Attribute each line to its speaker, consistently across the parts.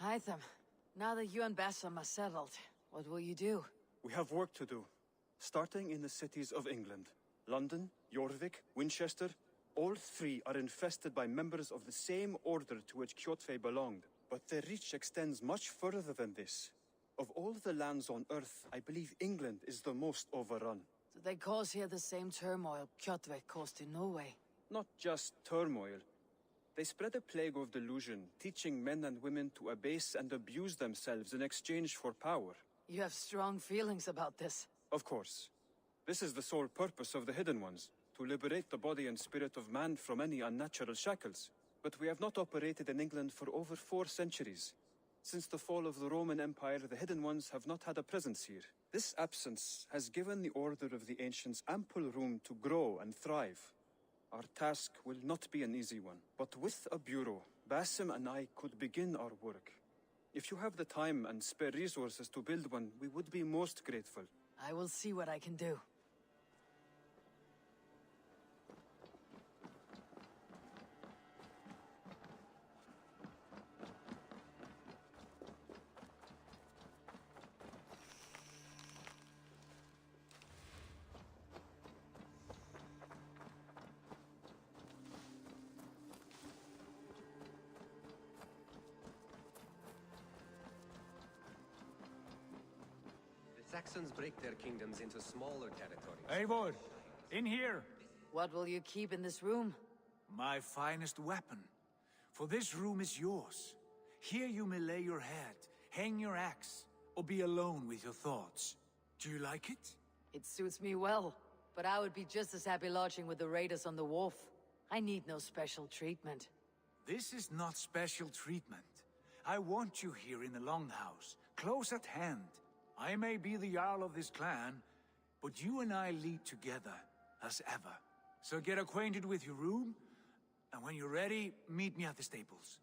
Speaker 1: Hytham, now that you and Bassam are settled, what will you do?
Speaker 2: We have work to do. Starting in the cities of England. London, Jorvik, Winchester, all three are infested by members of the same order to which Kjotve belonged. But their reach extends much further than this. Of all the lands on Earth, I believe England is the most overrun.
Speaker 1: Do they cause here the same turmoil Kjotve caused in Norway?
Speaker 2: Not just turmoil. They spread a plague of delusion, teaching men and women to abase and abuse themselves in exchange for power.
Speaker 1: You have strong feelings about this.
Speaker 2: Of course. This is the sole purpose of the Hidden Ones, to liberate the body and spirit of man from any unnatural shackles. But we have not operated in England for over 4 centuries. Since the fall of the Roman Empire, the Hidden Ones have not had a presence here. This absence has given the Order of the Ancients ample room to grow and thrive. Our task will not be an easy one, but with a bureau, Basim and I could begin our work. If you have the time and spare resources to build one, we would be most grateful.
Speaker 1: I will see what I can do.
Speaker 3: Saxons break their kingdoms into smaller territories.
Speaker 4: Eivor, in here!
Speaker 1: What will you keep in this room?
Speaker 4: My finest weapon. For this room is yours. Here you may lay your head, hang your axe, or be alone with your thoughts. Do you like it?
Speaker 1: It suits me well, but I would be just as happy lodging with the raiders on the wharf. I need no special treatment.
Speaker 4: This is not special treatment. I want you here in the Longhouse, close at hand. I may be the Jarl of this clan, but you and I lead together, as ever. So get acquainted with your room, and when you're ready, meet me at the stables.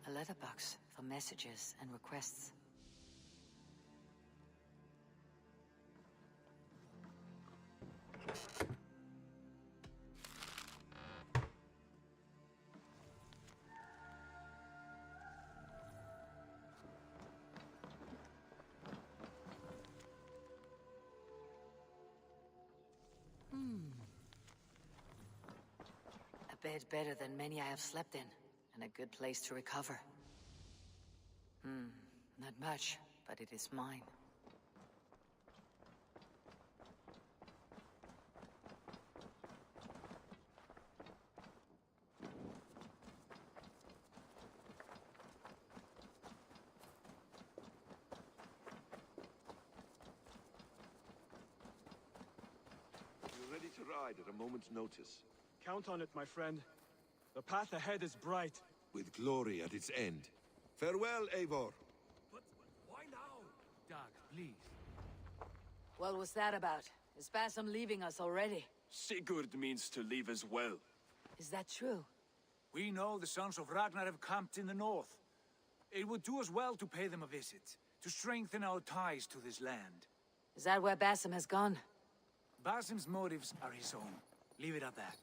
Speaker 1: A letterbox for messages and requests. A bed better than many I have slept in. And a good place to recover. Not much, but it is mine.
Speaker 5: You're ready to ride at a moment's notice.
Speaker 2: Count on it, my friend. The path ahead is bright.
Speaker 5: With glory at its end. Farewell, Eivor.
Speaker 4: But why now? Dag, please.
Speaker 1: What was that about? Is Bassam leaving us already?
Speaker 6: Sigurd means to leave as well.
Speaker 1: Is that true?
Speaker 4: We know the sons of Ragnar have camped in the north. It would do us well to pay them a visit, to strengthen our ties to this land.
Speaker 1: Is that where Bassam has gone?
Speaker 4: Basim's motives are his own. Leave it at that.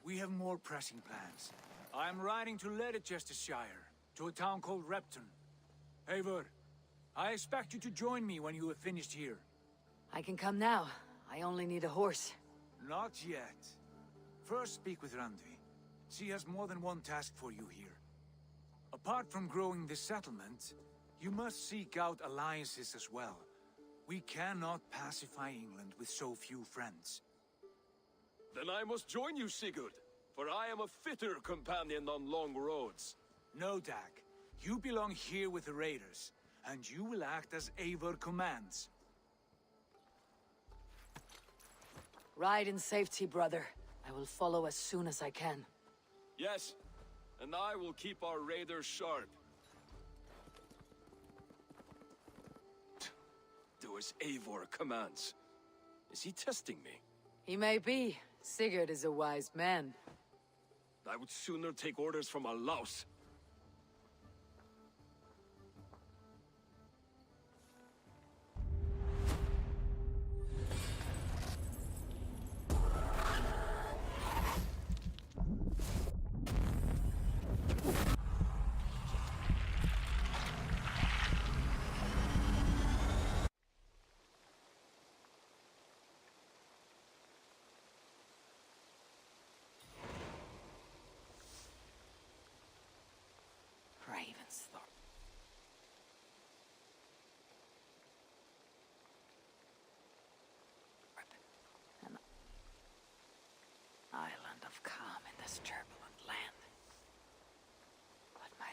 Speaker 4: We have more pressing plans. I am riding to Leicestershire, to a town called Repton. Eivor, I expect you to join me when you have finished here.
Speaker 1: I can come now. I only need a horse.
Speaker 4: Not yet. First speak with Randvi. She has more than one task for you here. Apart from growing this settlement, you must seek out alliances as well. We cannot pacify England with so few friends.
Speaker 6: Then I must join you, Sigurd, for I am a fitter companion on long roads.
Speaker 4: No, Dag. You belong here with the raiders, and you will act as Eivor commands.
Speaker 1: Ride in safety, brother. I will follow as soon as I can.
Speaker 6: Yes, and I will keep our raiders sharp. Do as Eivor commands. Is he testing me?
Speaker 1: He may be. Sigurd is a wise man.
Speaker 6: I would sooner take orders from a louse.
Speaker 1: Ravensthorpe. An island of calm in this turbulent land. But my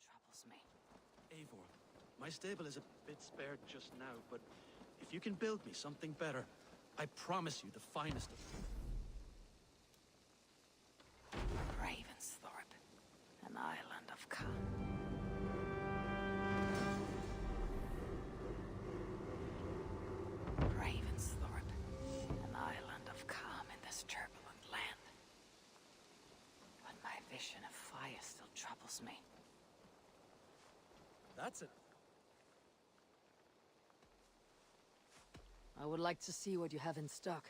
Speaker 1: troubles me.
Speaker 7: Eivor, my stable is a bit spared just now, but if you can build me something better, I promise you the finest of...
Speaker 1: Ravensthorpe, an island of calm. Ravensthorpe, an island of calm in this turbulent land. But my vision of fire still troubles me.
Speaker 7: That's it.
Speaker 1: I would like to see what you have in stock.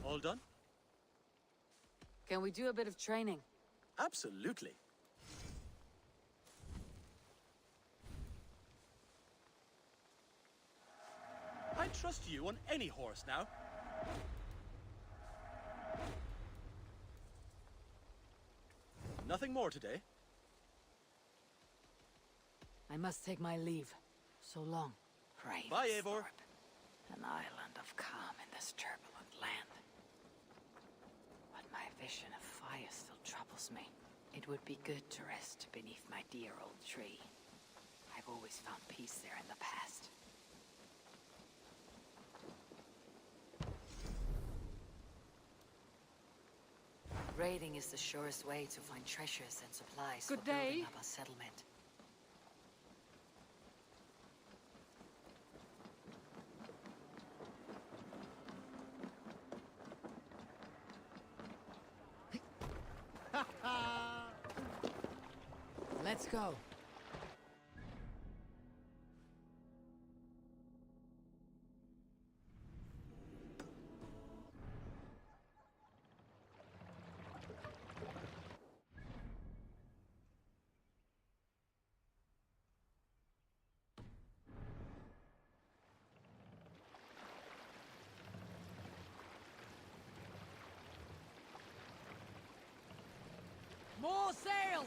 Speaker 7: All done?
Speaker 1: Can we do a bit of training?
Speaker 7: Absolutely. I trust you on any horse now. Nothing more today?
Speaker 1: I must take my leave. So long.
Speaker 7: Bye, Eivor.
Speaker 1: Ravensthorpe, an island of calm in this turbulent land. But my vision of fire still troubles me. It would be good to rest beneath my dear old tree. I've always found peace there in the past. Raiding is the surest way to find treasures and supplies
Speaker 8: Good
Speaker 1: for building
Speaker 8: day.
Speaker 1: up a settlement. Let's go. More sails!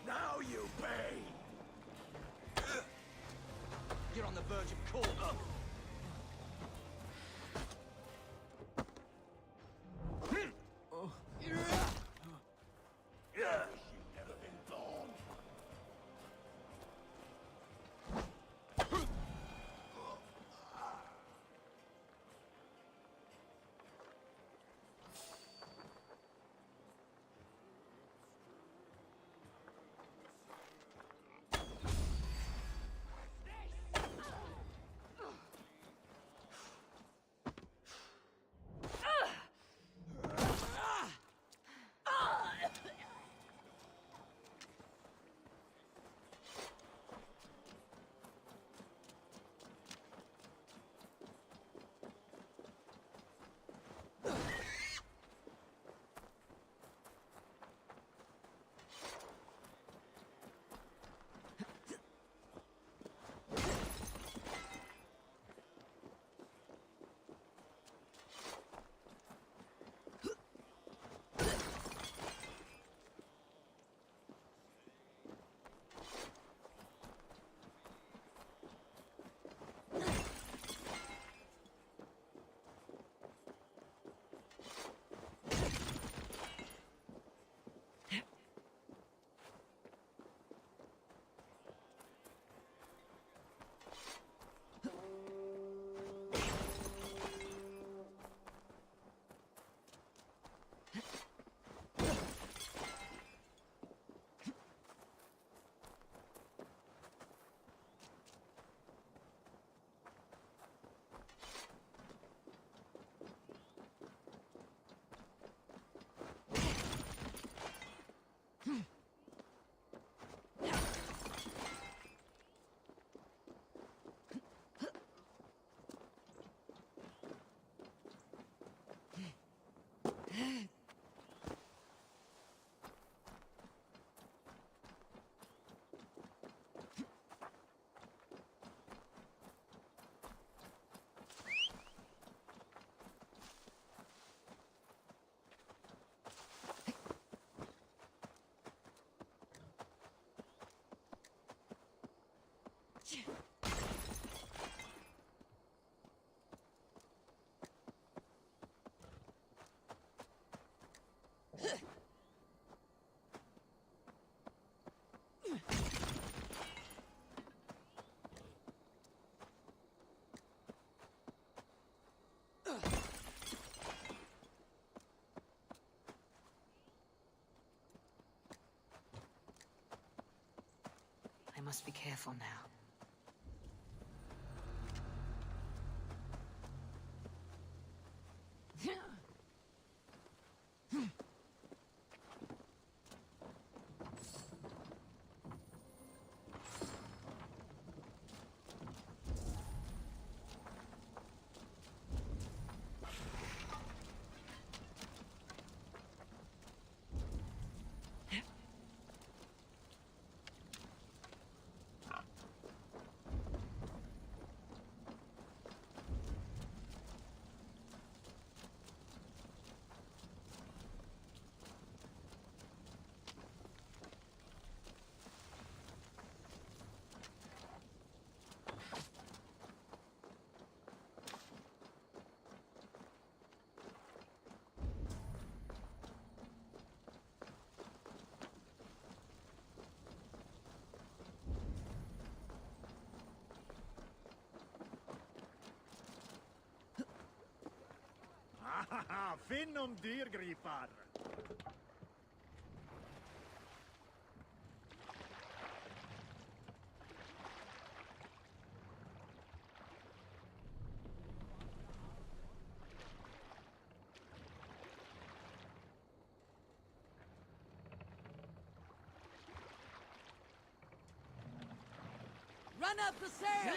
Speaker 4: Now you pay!
Speaker 7: You're on the verge of cold.
Speaker 1: I must be careful now.
Speaker 8: Finn om dyrgripar!
Speaker 1: Run up the sail!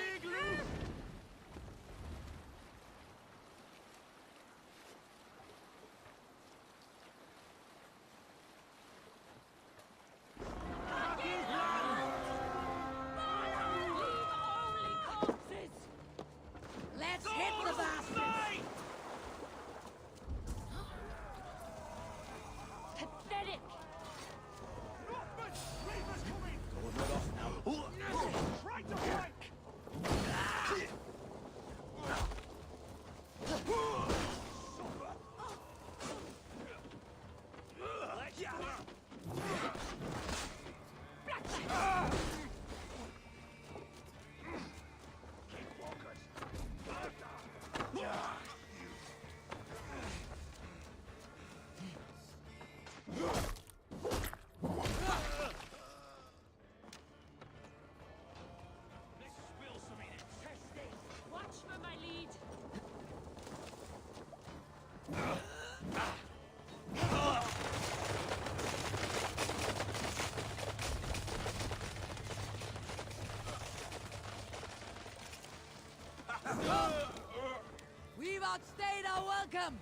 Speaker 1: We've outstayed our welcome!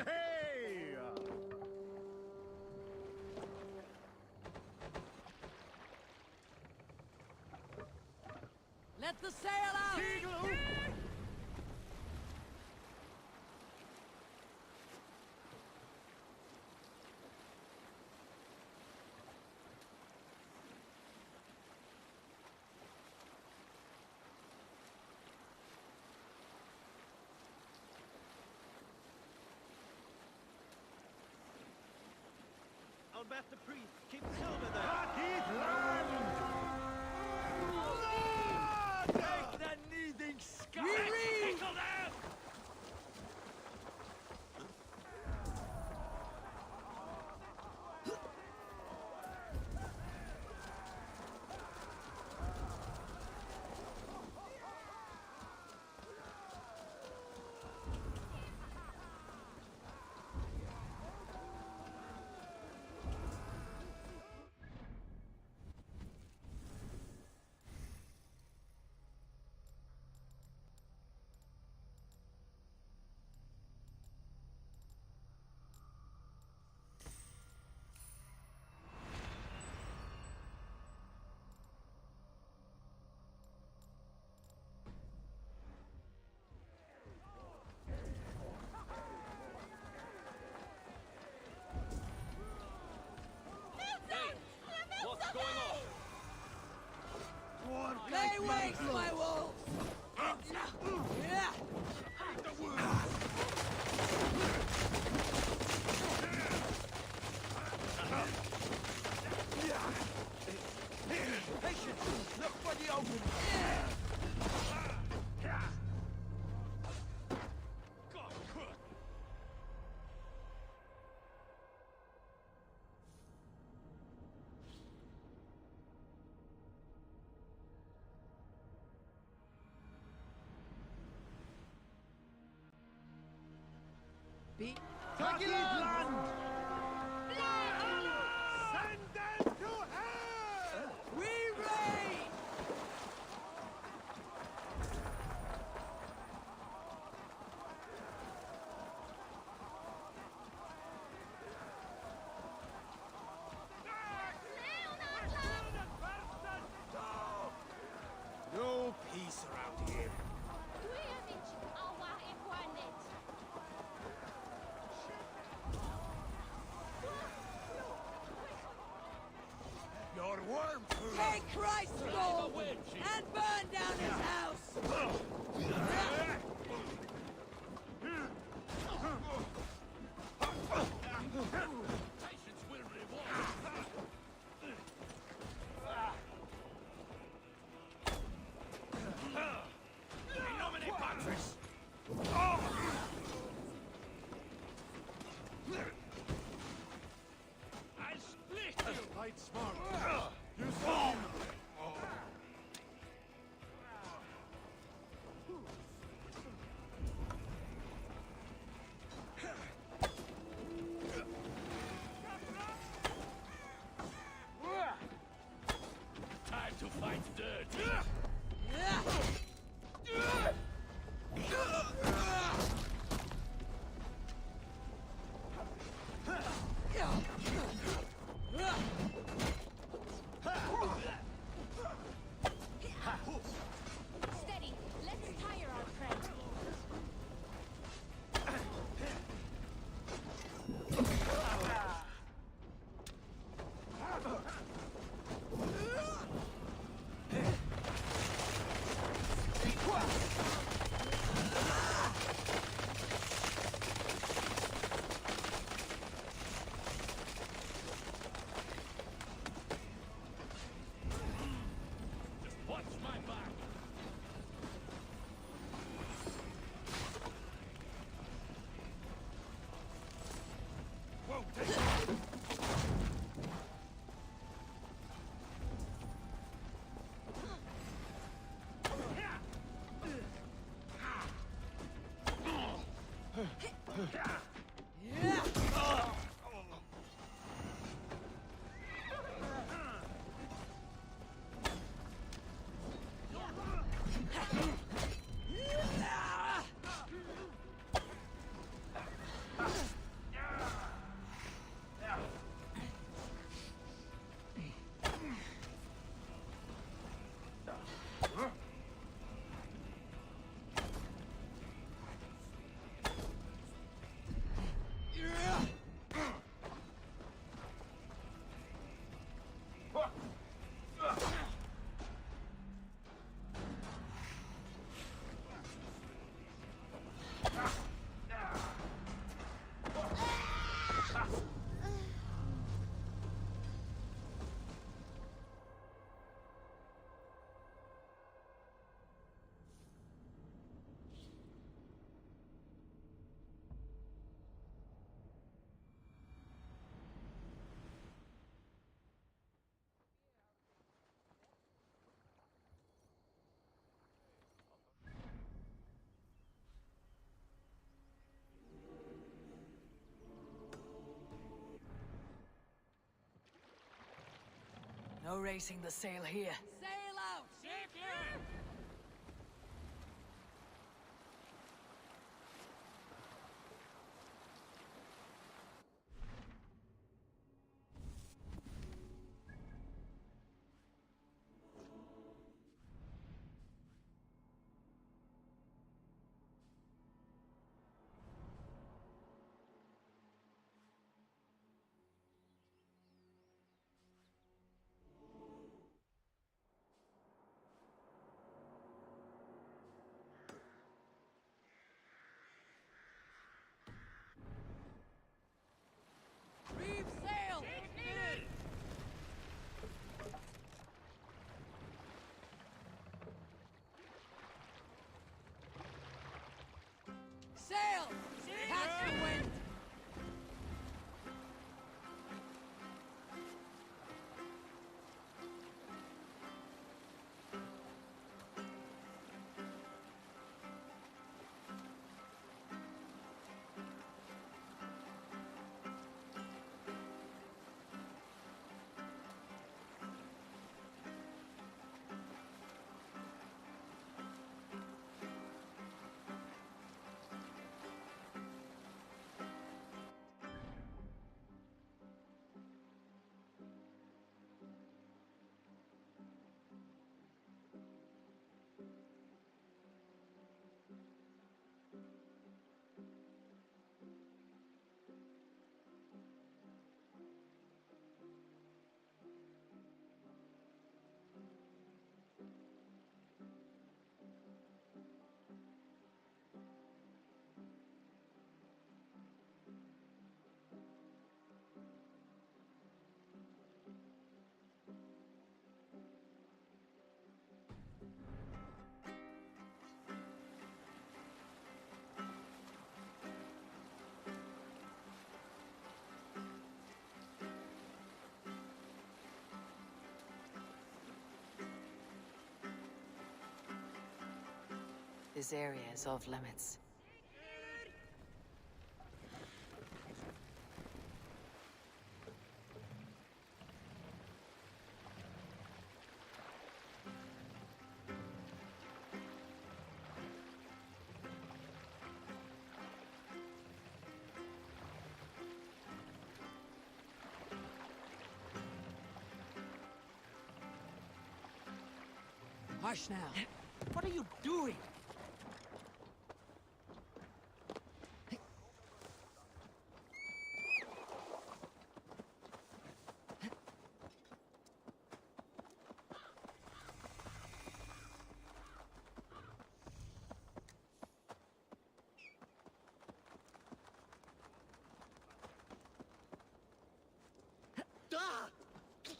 Speaker 8: Hey!
Speaker 1: Let the sail out!
Speaker 7: Albert the priest, keep silver there.
Speaker 8: Creed land!
Speaker 7: Take the kneading scum!
Speaker 1: Tickle
Speaker 7: them!
Speaker 6: What's going on?
Speaker 1: Lay waste, my wolves! Yeah!
Speaker 7: Patience! Look for the open!
Speaker 1: Beat.
Speaker 8: Creed land! Send them to hell!
Speaker 1: We raid!
Speaker 8: No peace around here. Your worm food!
Speaker 1: Take Christ's gold and burn down his house!
Speaker 6: Patience will reward.
Speaker 8: In nomine Patris!
Speaker 6: I'll split you.
Speaker 8: Fight smart. You saw him.
Speaker 6: Time to fight dirty.
Speaker 1: Yeah! No raising the sail here.
Speaker 9: Sail out! Reef sail! Sail! Catch the wind!
Speaker 1: This area is off limits.
Speaker 9: Hush now. What are you doing?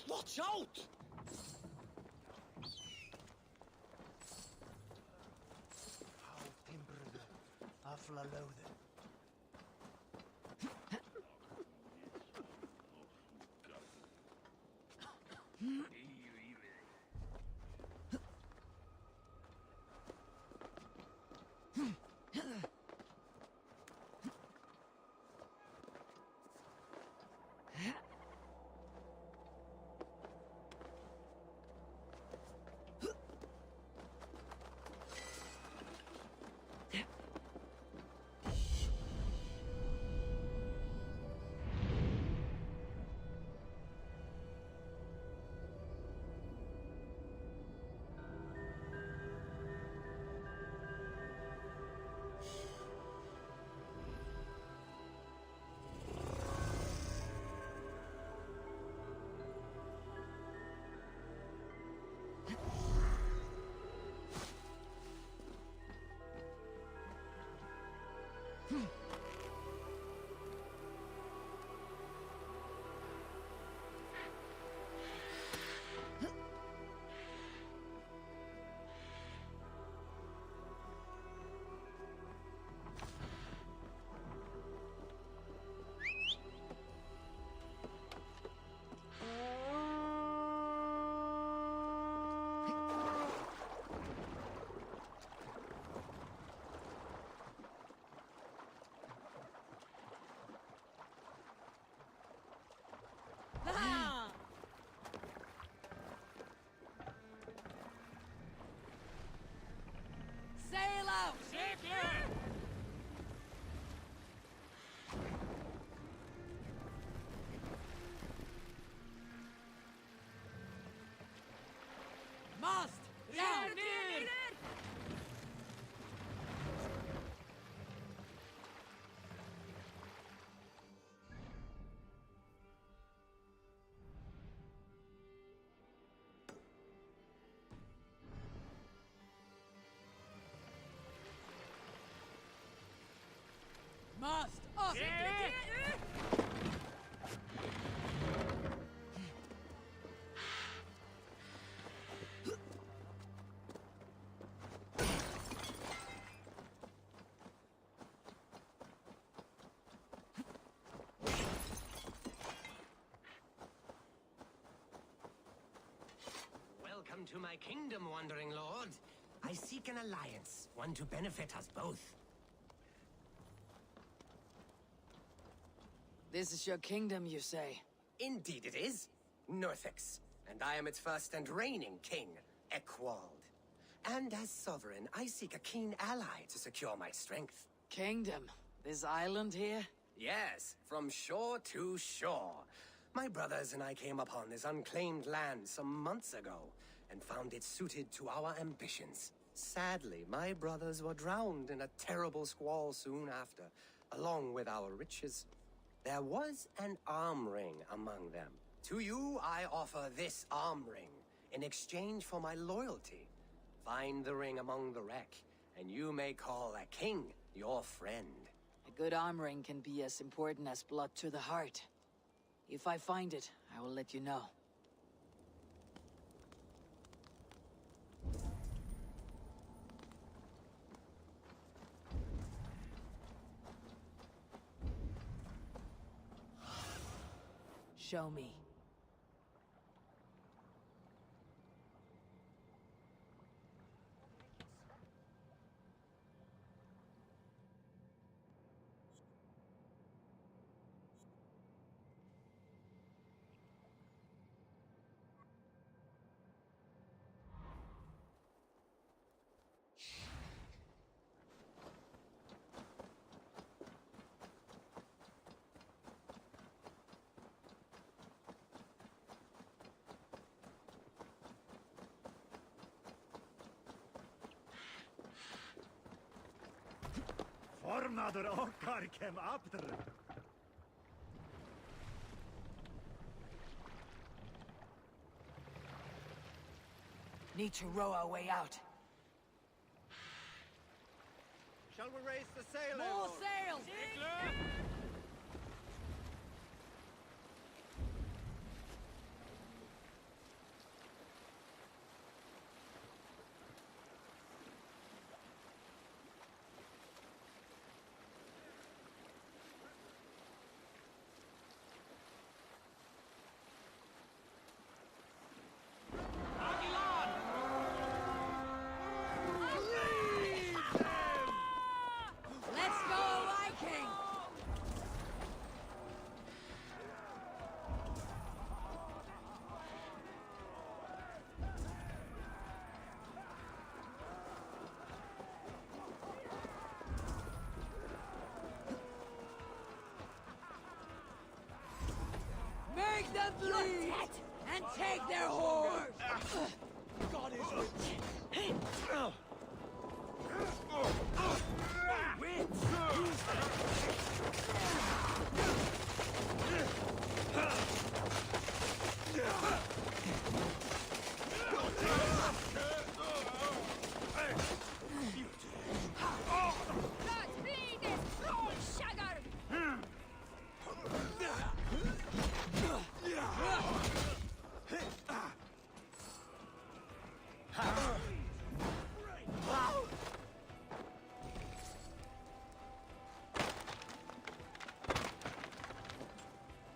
Speaker 7: Watch out!
Speaker 8: How timbrede, afla lode.
Speaker 9: Sail out! Must! Down! Must! Up!
Speaker 10: Welcome to my kingdom, wandering lord. I seek an alliance, one to benefit us both.
Speaker 1: This is your kingdom, you say?
Speaker 10: Indeed it is. Northix. And I am its first and reigning king, Eckwald. And as sovereign, I seek a keen ally to secure my strength.
Speaker 1: Kingdom? This island here?
Speaker 10: Yes, from shore to shore. My brothers and I came upon this unclaimed land some months ago, and found it suited to our ambitions. Sadly, my brothers were drowned in a terrible squall soon after, along with our riches. There was an arm ring among them. To you, I offer this arm ring in exchange for my loyalty. Find the ring among the wreck, and you may call a king your friend.
Speaker 1: A good arm ring can be as important as blood to the heart. If I find it, I will let you know. Show me.
Speaker 8: Fornader okkar kem aftur.
Speaker 1: Need to row our way out.
Speaker 3: Shall we raise the sail?
Speaker 9: More sails! Let's go, Viking! Make them bleed! And take their horse! God is with you.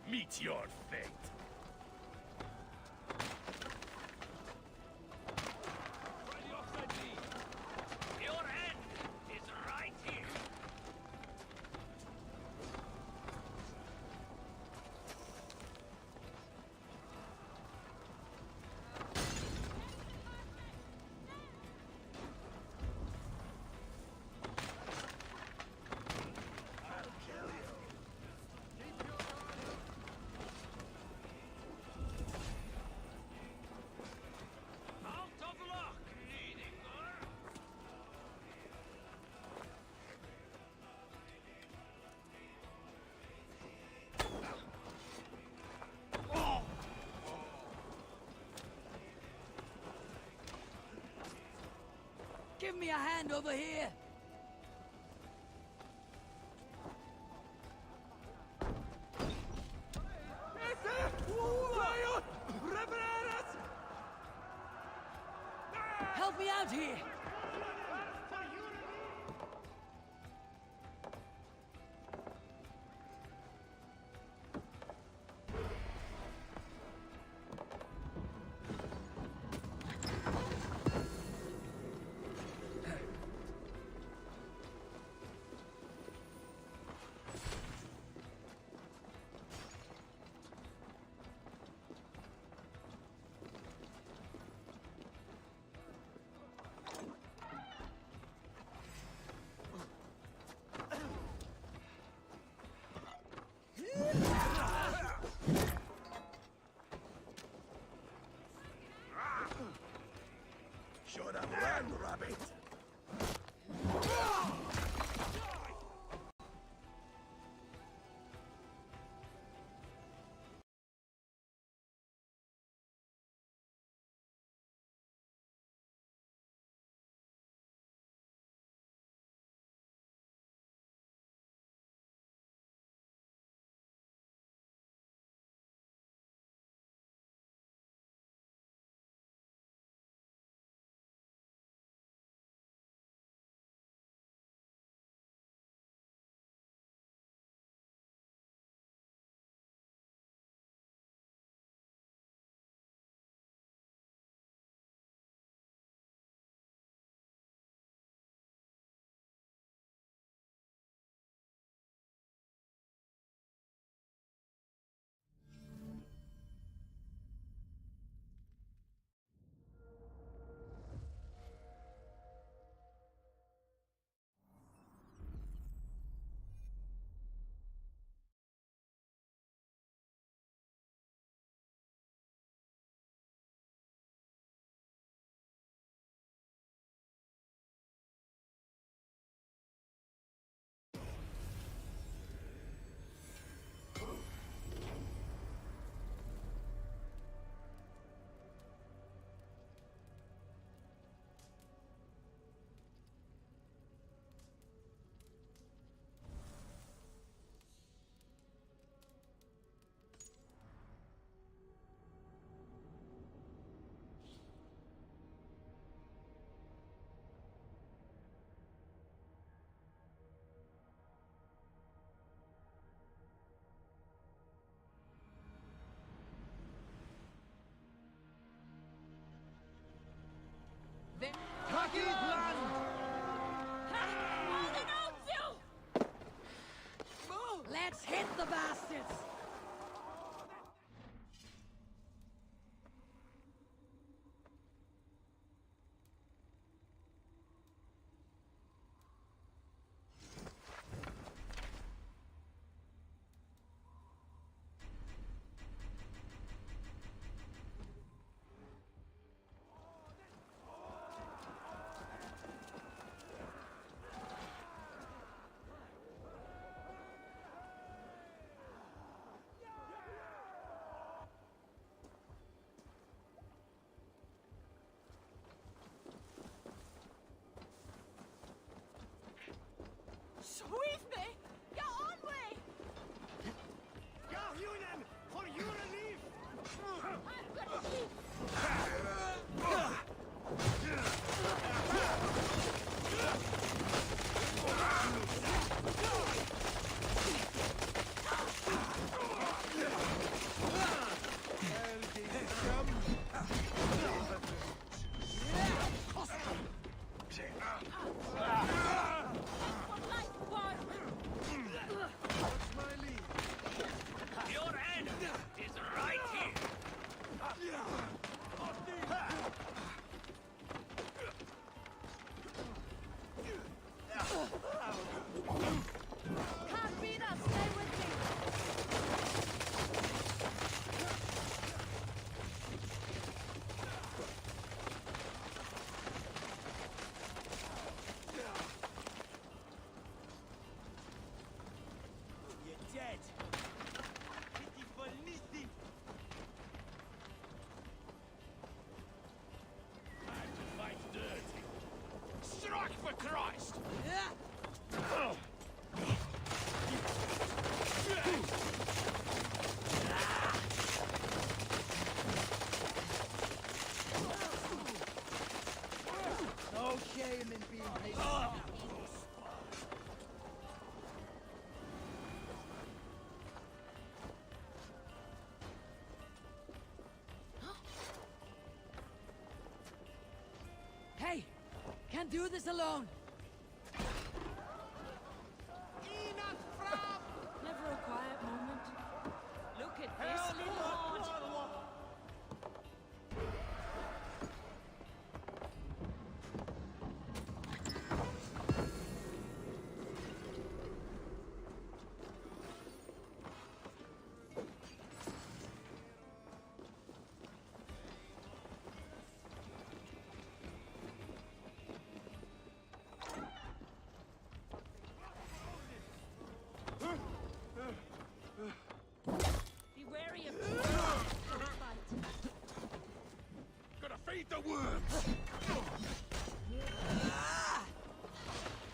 Speaker 6: Meet your fate. Your end is right here.
Speaker 9: give me a hand over here? Help me out here! can't do this alone!
Speaker 1: Never a quiet moment. Look at this little haunt. Be wary of
Speaker 6: Gonna feed the worms!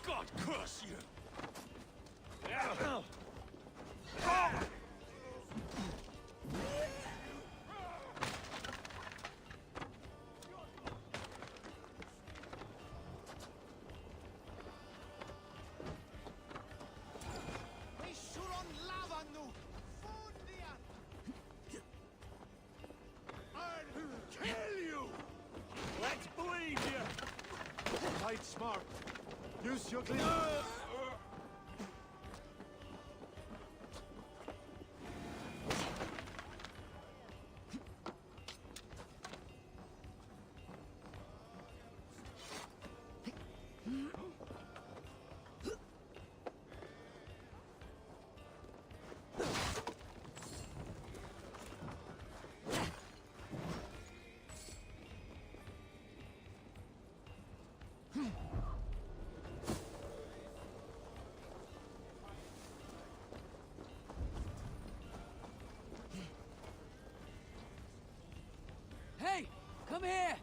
Speaker 6: God curse you! Kill you! Let's bleed you!
Speaker 8: Fight smart. Use your clean.
Speaker 9: Hey! Come here!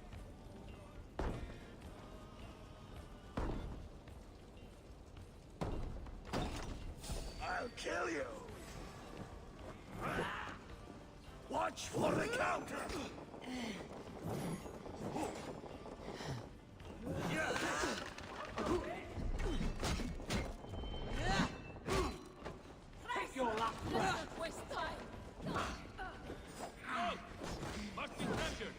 Speaker 8: I'll kill you. Watch for the counter.
Speaker 9: Take your last
Speaker 1: Waste time.
Speaker 6: Must be captured!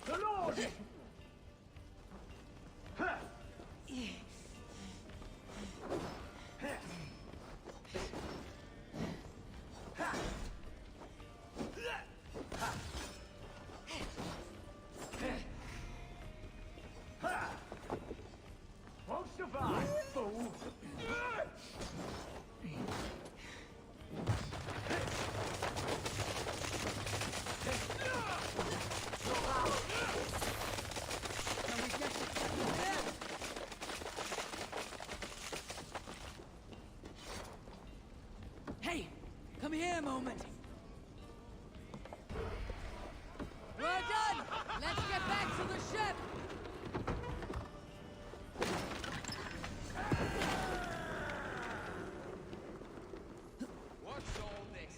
Speaker 8: The Lord! Won't survive, fool!
Speaker 9: Hey! Come here a moment! We're done! Let's get back to the ship!
Speaker 10: What's all this?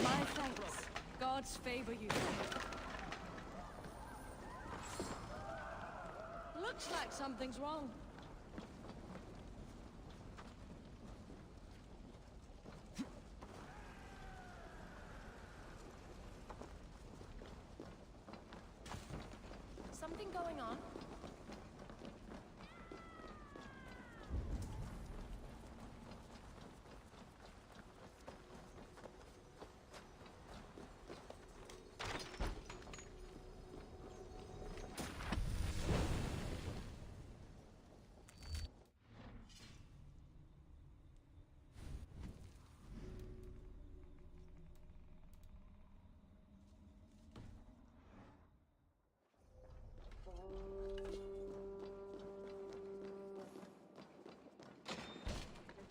Speaker 1: My thanks. Gods favor you. Looks like something's wrong. Something going on?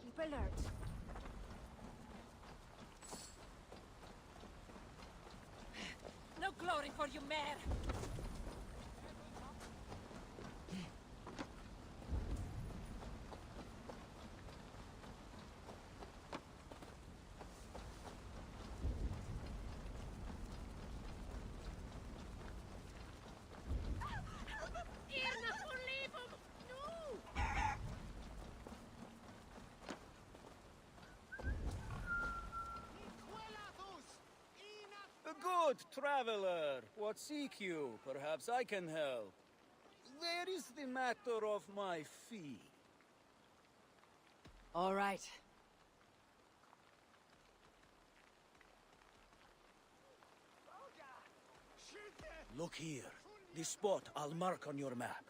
Speaker 1: Keep alert. No glory for you, mare!
Speaker 11: Good traveler, what seek you? Perhaps I can help. Where is the matter of my fee?
Speaker 1: All right.
Speaker 11: Look here. The spot I'll mark on your map.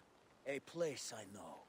Speaker 11: A place I know.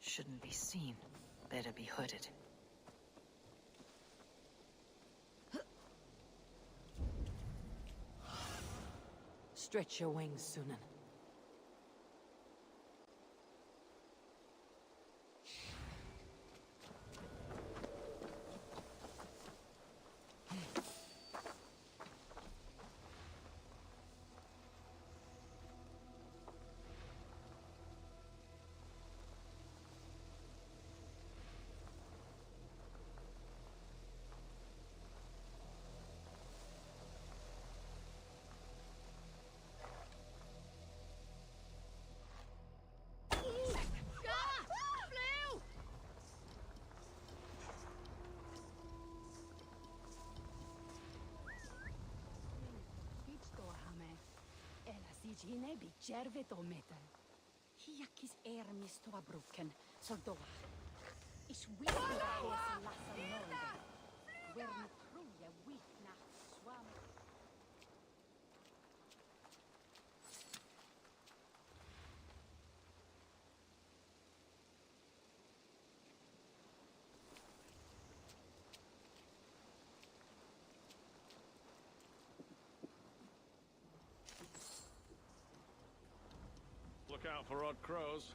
Speaker 1: Shouldn't be seen. Better be hooded. Stretch your wings, Sunan.
Speaker 12: Gine bi Jervit o Mitten. Hiakis ermis toa bruken, so doa. Is weak na hes lassa nolde. Where me truja weak na swam.
Speaker 6: Look out for odd crows.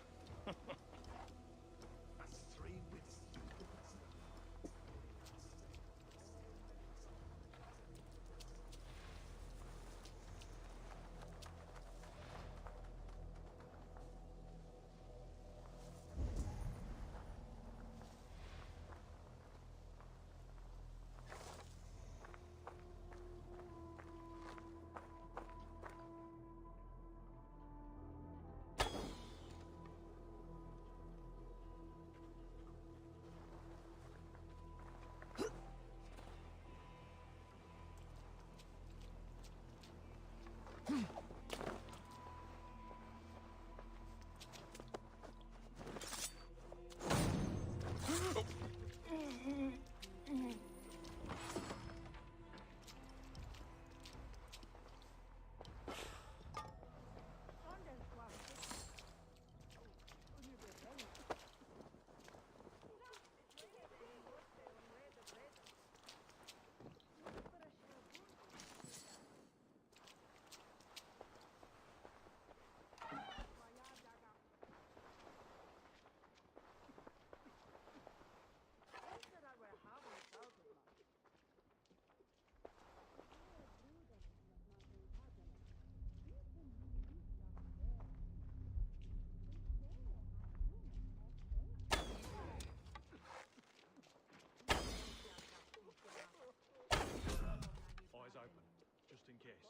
Speaker 7: Eyes open, just in case.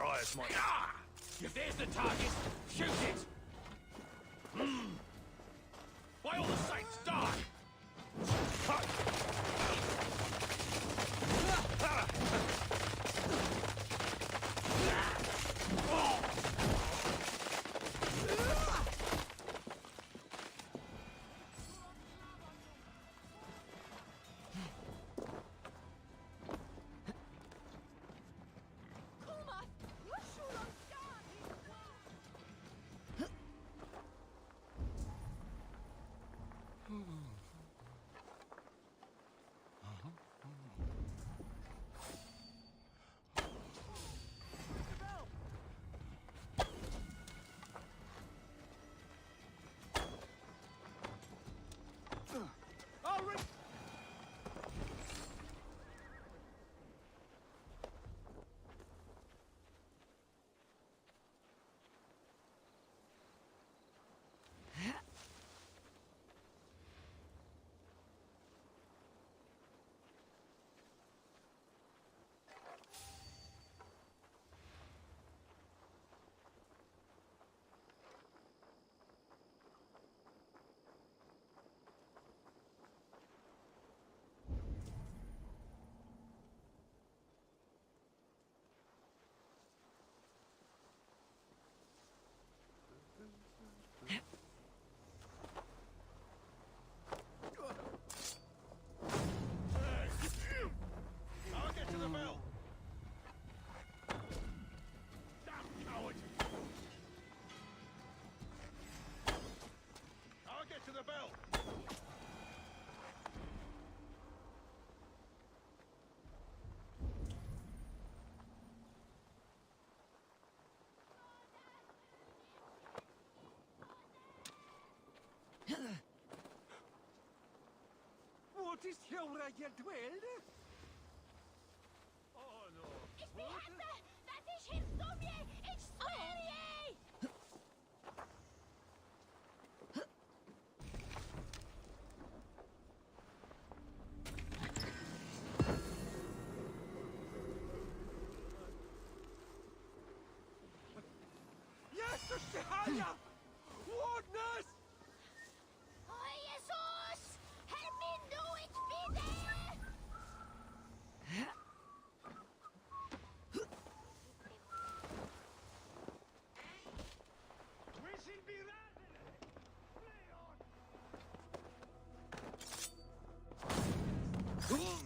Speaker 8: Briar's my... If there's the target, shoot it! By all the saints, die!
Speaker 4: noticed here where you dwelled?
Speaker 8: Oh no.
Speaker 12: Ich behette, dass ich hilft um je! Ich schwöre je!
Speaker 4: Yes, Shahaya! Wardness!
Speaker 12: Oh, Jesus! Help me do it, bitte!
Speaker 8: We should be rather. Play on.
Speaker 12: Oh,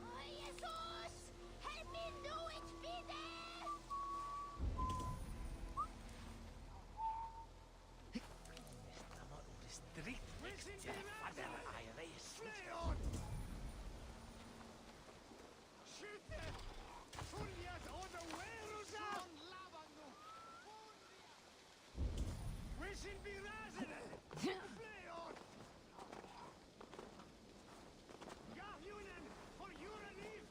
Speaker 12: Jesus! Help me do it, bitte!
Speaker 8: Play on. Shoot them. Fuliat on the Weruza. We should be rather. Play on. Gahunen for your relief.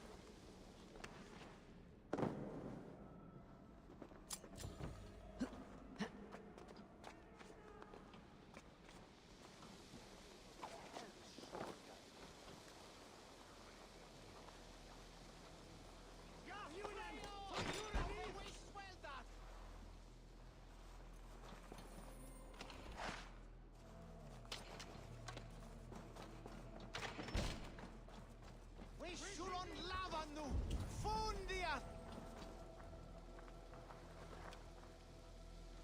Speaker 8: Gahunen for your relief. We swell that. We should on lava nu. Fundia.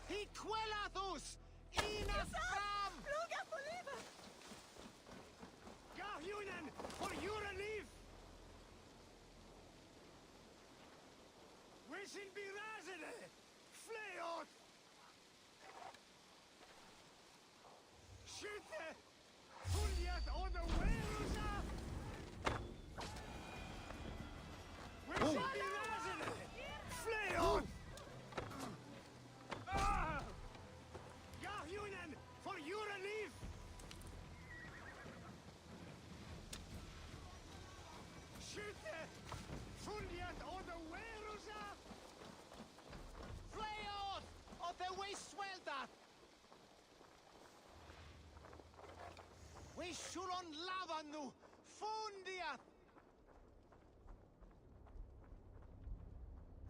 Speaker 8: He quelatus. Ina fram.
Speaker 12: Pluga på livet!
Speaker 8: Gahunen for your relief. We should be razene. Flay out. Shoot the Fuliat on the Weruza. We should be razene. Flay out. Gahunen for your relief. Shoot the Fuliat on the Weruza. Flay out of the way swell that. We should on lava nu. Fundiat.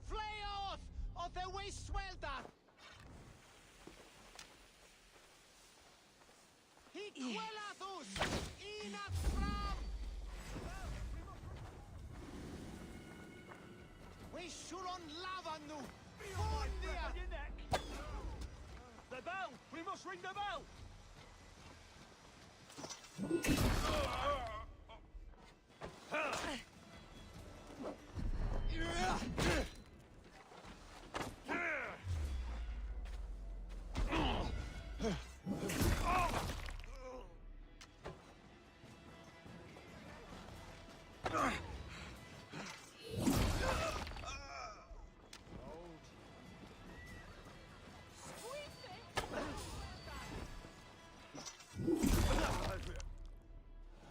Speaker 8: Flay out of the way swell that. He quelatus. Inat fram. We should on lava nu. Fundiat.
Speaker 11: The bell! We must ring the bell!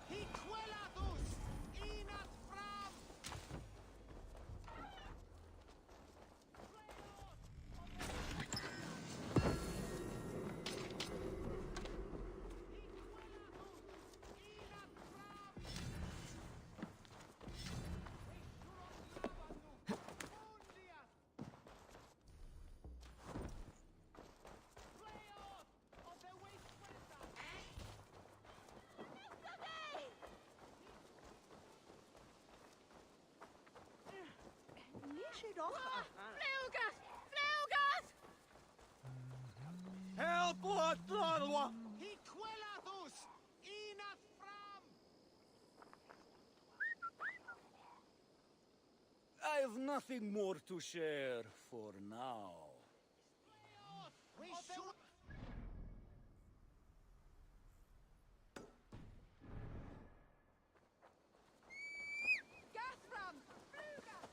Speaker 8: He
Speaker 9: Flugas! Flugas!
Speaker 3: Help what Lorwa! He quelathus! Enough from!
Speaker 11: I have nothing more to share for now.
Speaker 3: We should...
Speaker 9: Gathram! Flugas!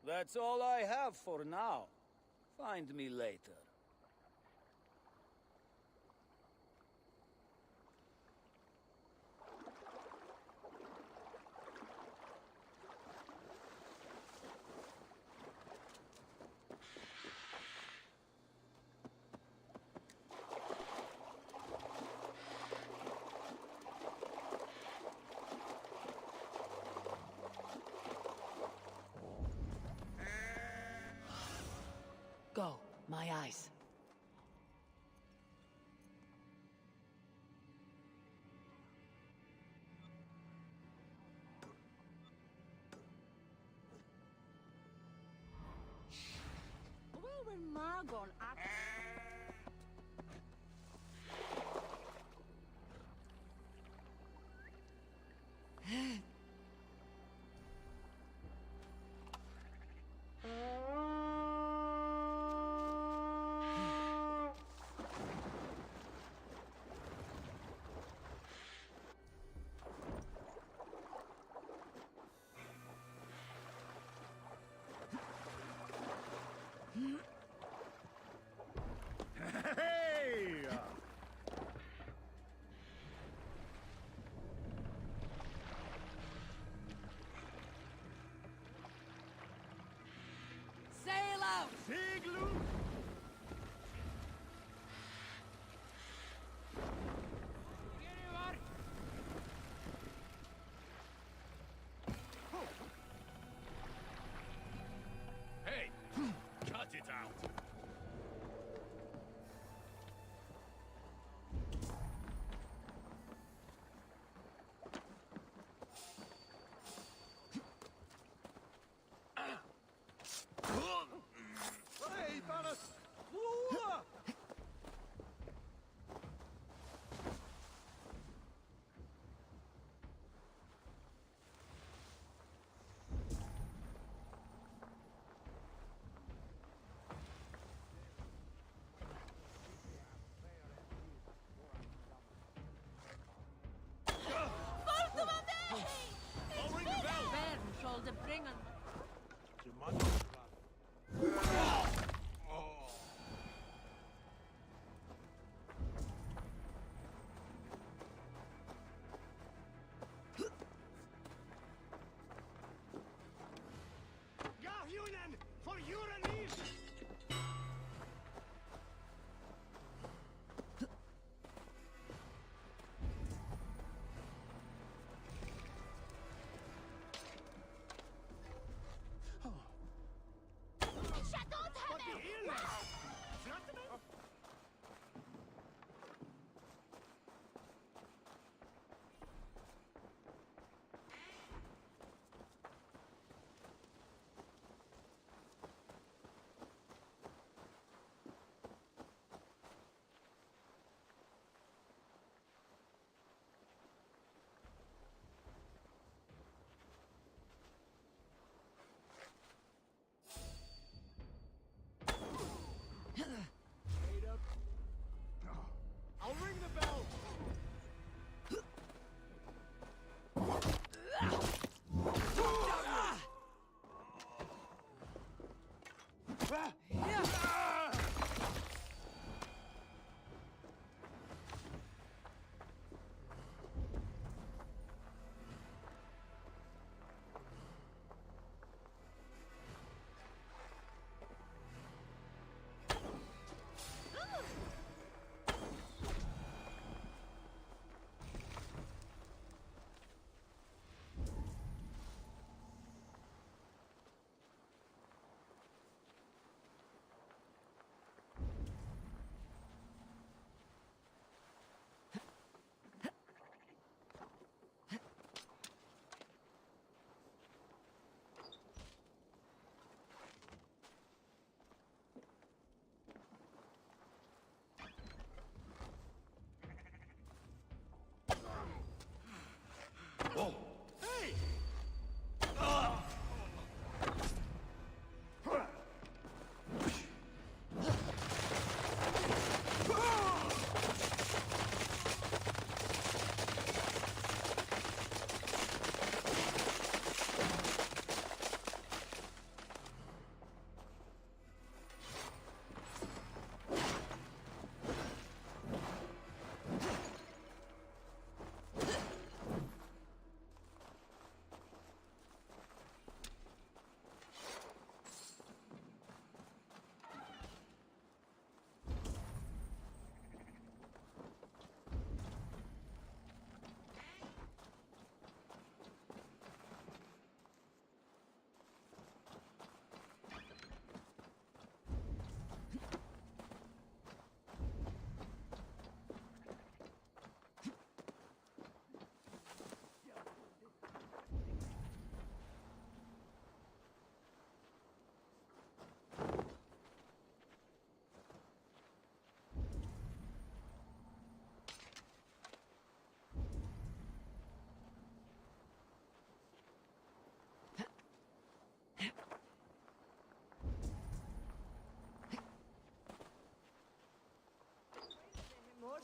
Speaker 11: That's all I have for now. Find me later.
Speaker 1: Go, my eyes.
Speaker 12: Where will Margon at?
Speaker 3: Hey!
Speaker 9: Sail out!
Speaker 3: Siglu!
Speaker 8: Hey! Cut it out!
Speaker 3: Hey, Ballas! Whoa!
Speaker 8: I'll ring the bell!
Speaker 9: Bern shall de bringen.
Speaker 3: Gahunen! For Uranin!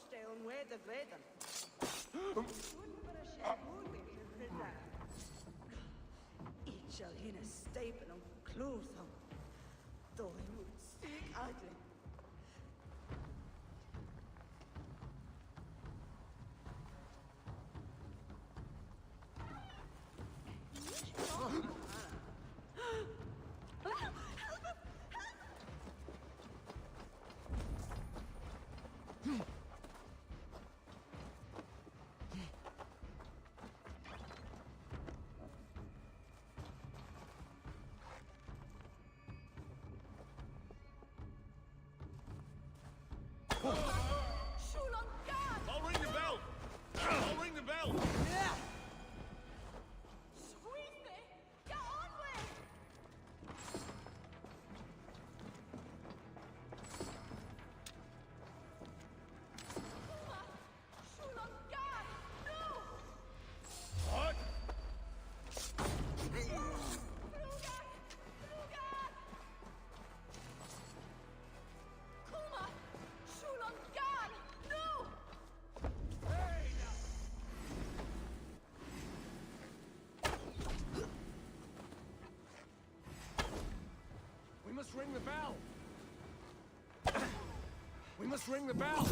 Speaker 9: Stone way the Graden. Each shall in a staple on clothes on. Though he would seek ugly.
Speaker 6: I'll ring the bell! I'll ring the bell!
Speaker 9: Yeah!
Speaker 6: What? We must ring the bell! We must ring the bell!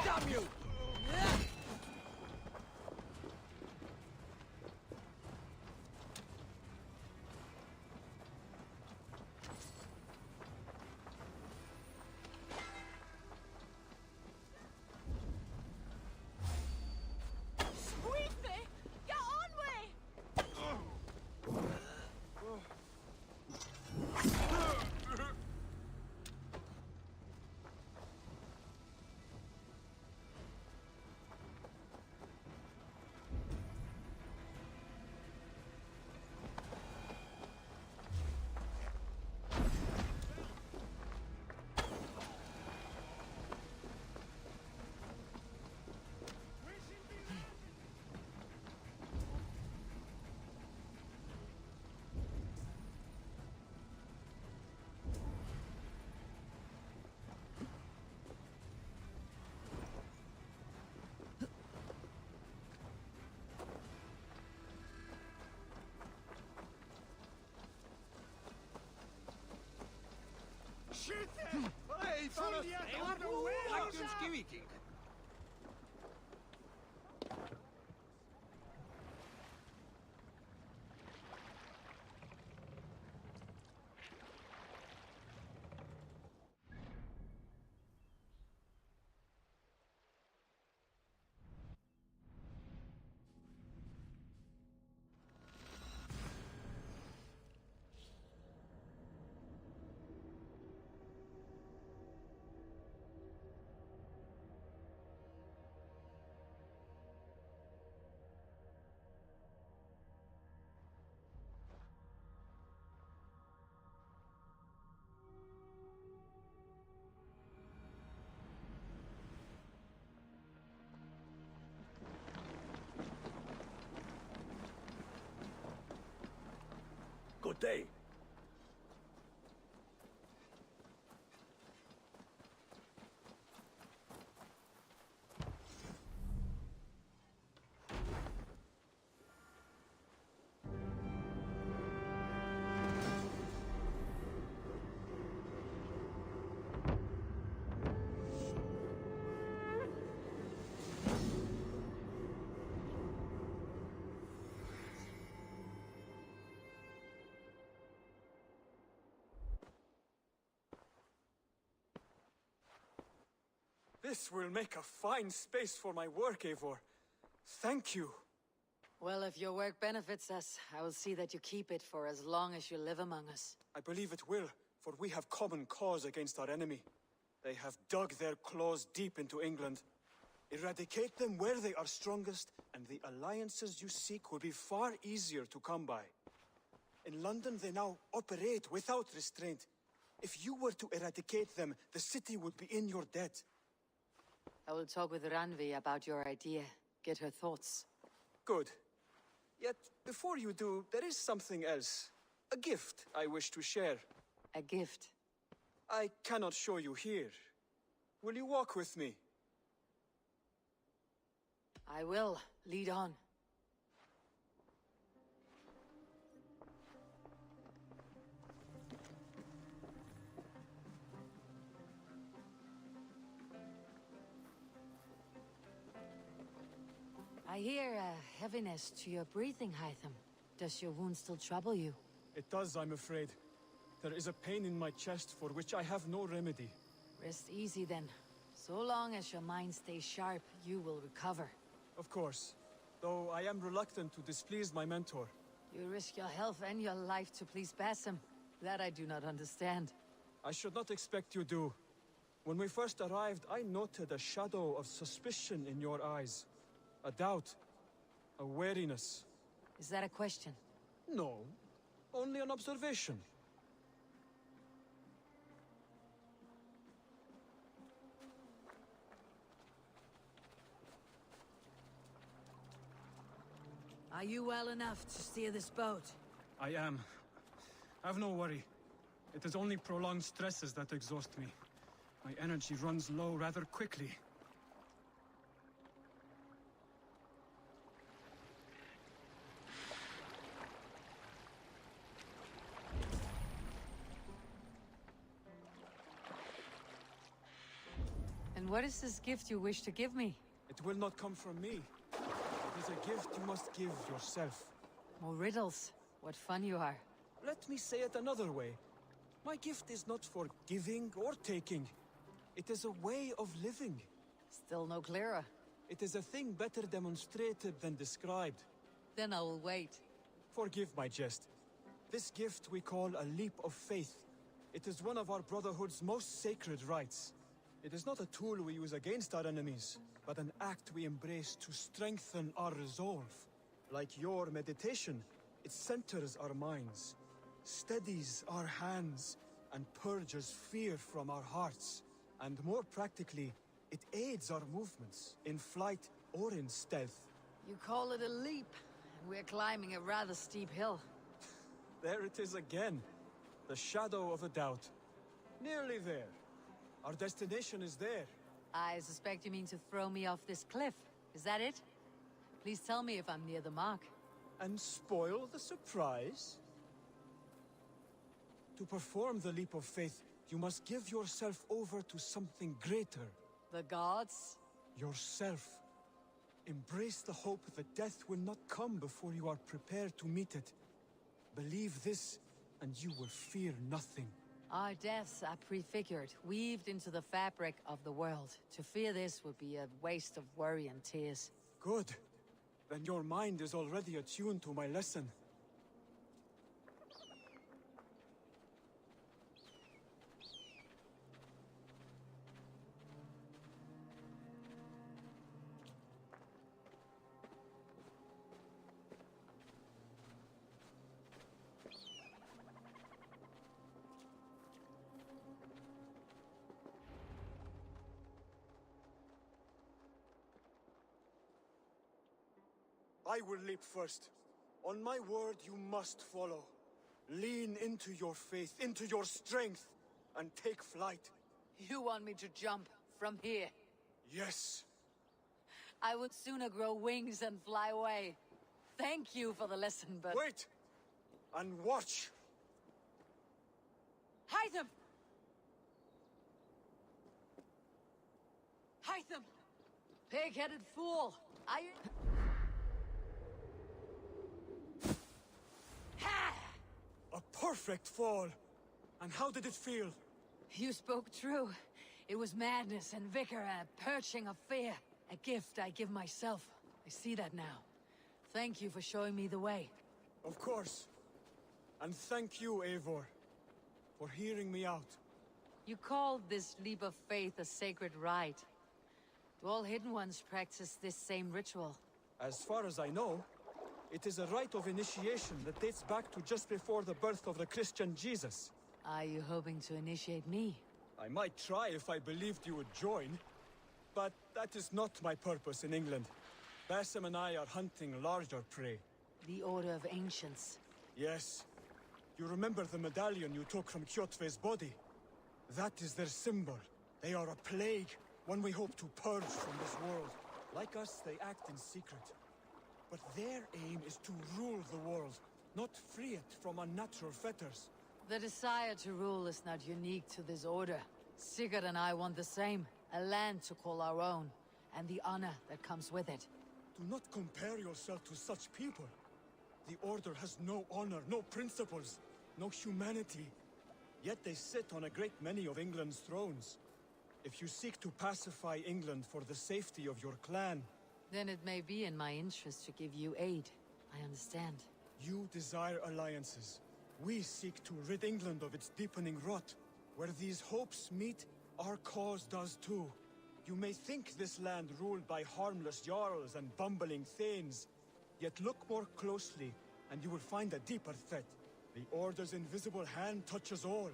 Speaker 6: Damn you!
Speaker 3: Hey, fellas!
Speaker 6: Good day.
Speaker 2: This will make a fine space for my work, Eivor. Thank you.
Speaker 1: Well, if your work benefits us, I will see that you keep it for as long as you live among us.
Speaker 2: I believe it will, for we have common cause against our enemy. They have dug their claws deep into England. Eradicate them where they are strongest, and the alliances you seek will be far easier to come by. In London, they now operate without restraint. If you were to eradicate them, the city would be in your debt.
Speaker 1: I will talk with Ranvi about your idea. Get her thoughts.
Speaker 2: Good. Yet, before you do, there is something else. A gift I wish to share.
Speaker 1: A gift?
Speaker 2: I cannot show you here. Will you walk with me?
Speaker 1: I will. Lead on. I hear a heaviness to your breathing, Hytham. Does your wound still trouble you?
Speaker 2: It does, I'm afraid. There is a pain in my chest for which I have no remedy.
Speaker 1: Rest easy then. So long as your mind stays sharp, you will recover.
Speaker 2: Of course. Though I am reluctant to displease my mentor.
Speaker 1: You risk your health and your life to please Basim. That I do not understand.
Speaker 2: I should not expect you do. When we first arrived, I noted a shadow of suspicion in your eyes. A doubt. A wariness.
Speaker 1: Is that a question?
Speaker 2: No. Only an observation.
Speaker 1: Are you well enough to steer this boat?
Speaker 2: I am. Have no worry. It is only prolonged stresses that exhaust me. My energy runs low rather quickly.
Speaker 1: And what is this gift you wish to give me?
Speaker 2: It will not come from me. It is a gift you must give yourself.
Speaker 1: More riddles. What fun you are.
Speaker 2: Let me say it another way. My gift is not for giving or taking. It is a way of living.
Speaker 1: Still no clearer.
Speaker 2: It is a thing better demonstrated than described.
Speaker 1: Then I will wait.
Speaker 2: Forgive my jest. This gift we call a leap of faith. It is one of our Brotherhood's most sacred rites. It is not a tool we use against our enemies, but an act we embrace to strengthen our resolve. Like your meditation, it centers our minds, steadies our hands, and purges fear from our hearts. And more practically, it aids our movements, in flight or in stealth.
Speaker 1: You call it a leap, and we're climbing a rather steep hill.
Speaker 2: There it is again. The shadow of a doubt. Nearly there. Our destination is there.
Speaker 1: I suspect you mean to throw me off this cliff. Is that it? Please tell me if I'm near the mark.
Speaker 2: And spoil the surprise? To perform the leap of faith, you must give yourself over to something greater.
Speaker 1: The gods?
Speaker 2: Yourself. Embrace the hope that death will not come before you are prepared to meet it. Believe this, and you will fear nothing.
Speaker 1: Our deaths are prefigured, weaved into the fabric of the world. To fear this would be a waste of worry and tears.
Speaker 2: Good. Then your mind is already attuned to my lesson. I will leap first. On my word, you must follow. Lean into your faith, into your strength, and take flight.
Speaker 1: You want me to jump from here?
Speaker 2: Yes.
Speaker 1: I would sooner grow wings and fly away. Thank you for the lesson, but...
Speaker 2: Wait! And watch!
Speaker 1: Hytham! Hytham! Pig-headed fool!
Speaker 2: A perfect fall! And how did it feel?
Speaker 1: You spoke true. It was madness and vigor and a purging of fear. A gift I give myself. I see that now. Thank you for showing me the way.
Speaker 2: Of course. And thank you, Eivor, for hearing me out.
Speaker 1: You called this leap of faith a sacred rite. Do all Hidden Ones practice this same ritual?
Speaker 2: As far as I know, it is a rite of initiation that dates back to just before the birth of the Christian Jesus.
Speaker 1: Are you hoping to initiate me?
Speaker 2: I might try if I believed you would join, but that is not my purpose in England. Basim and I are hunting larger prey.
Speaker 1: The Order of Ancients.
Speaker 2: Yes. You remember the medallion you took from Kjotve's body? That is their symbol. They are a plague, one we hope to purge from this world. Like us, they act in secret. But their aim is to rule the world, not free it from unnatural fetters.
Speaker 1: The desire to rule is not unique to this order. Sigurd and I want the same. A land to call our own, and the honor that comes with it.
Speaker 2: Do not compare yourself to such people. The Order has no honor, no principles, no humanity. Yet they sit on a great many of England's thrones. If you seek to pacify England for the safety of your clan...
Speaker 1: Then it may be in my interest to give you aid. I understand.
Speaker 2: You desire alliances. We seek to rid England of its deepening rot. Where these hopes meet, our cause does too. You may think this land ruled by harmless jarls and bumbling thanes. Yet look more closely, and you will find a deeper threat. The Order's invisible hand touches all.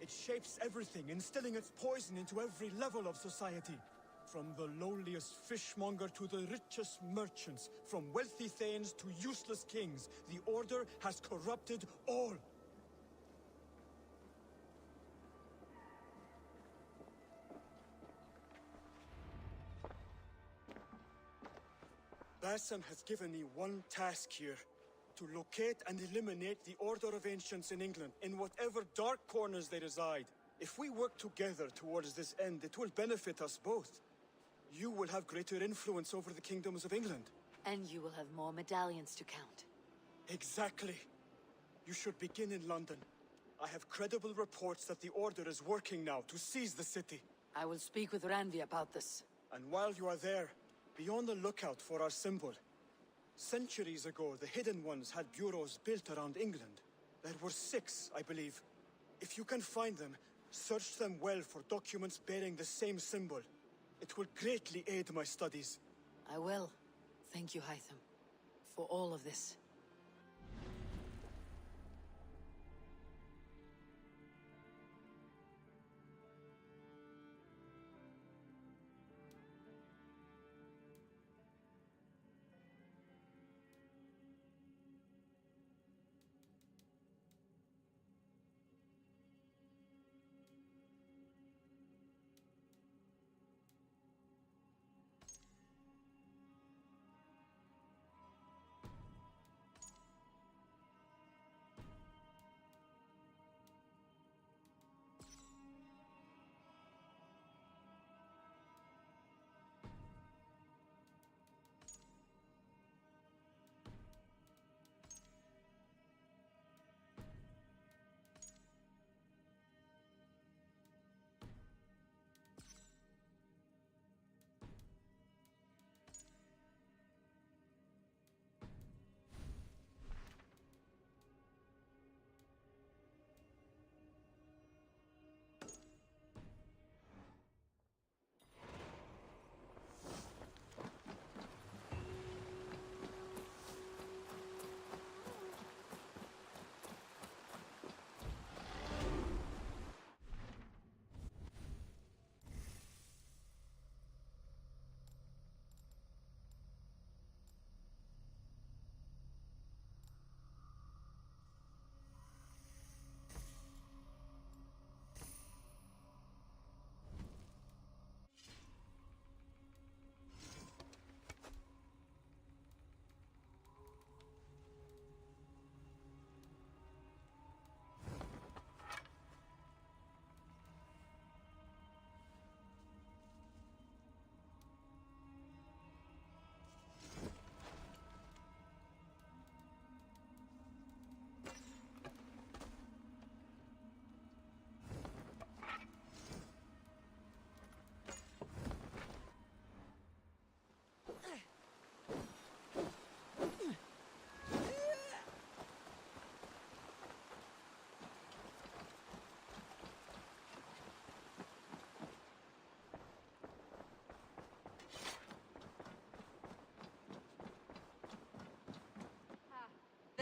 Speaker 2: It shapes everything, instilling its poison into every level of society. From the lowliest fishmonger to the richest merchants, from wealthy thanes to useless kings, the Order has corrupted all. Basim has given me one task here. To locate and eliminate the Order of Ancients in England, in whatever dark corners they reside. If we work together towards this end, it will benefit us both. You will have greater influence over the kingdoms of England.
Speaker 1: And you will have more medallions to count.
Speaker 2: Exactly. You should begin in London. I have credible reports that the Order is working now to seize the city.
Speaker 1: I will speak with Randvi about this.
Speaker 2: And while you are there, be on the lookout for our symbol. Centuries ago, the Hidden Ones had bureaus built around England. There were 6, I believe. If you can find them, search them well for documents bearing the same symbol. It will greatly aid my studies.
Speaker 1: I will. Thank you, Hytham, for all of this.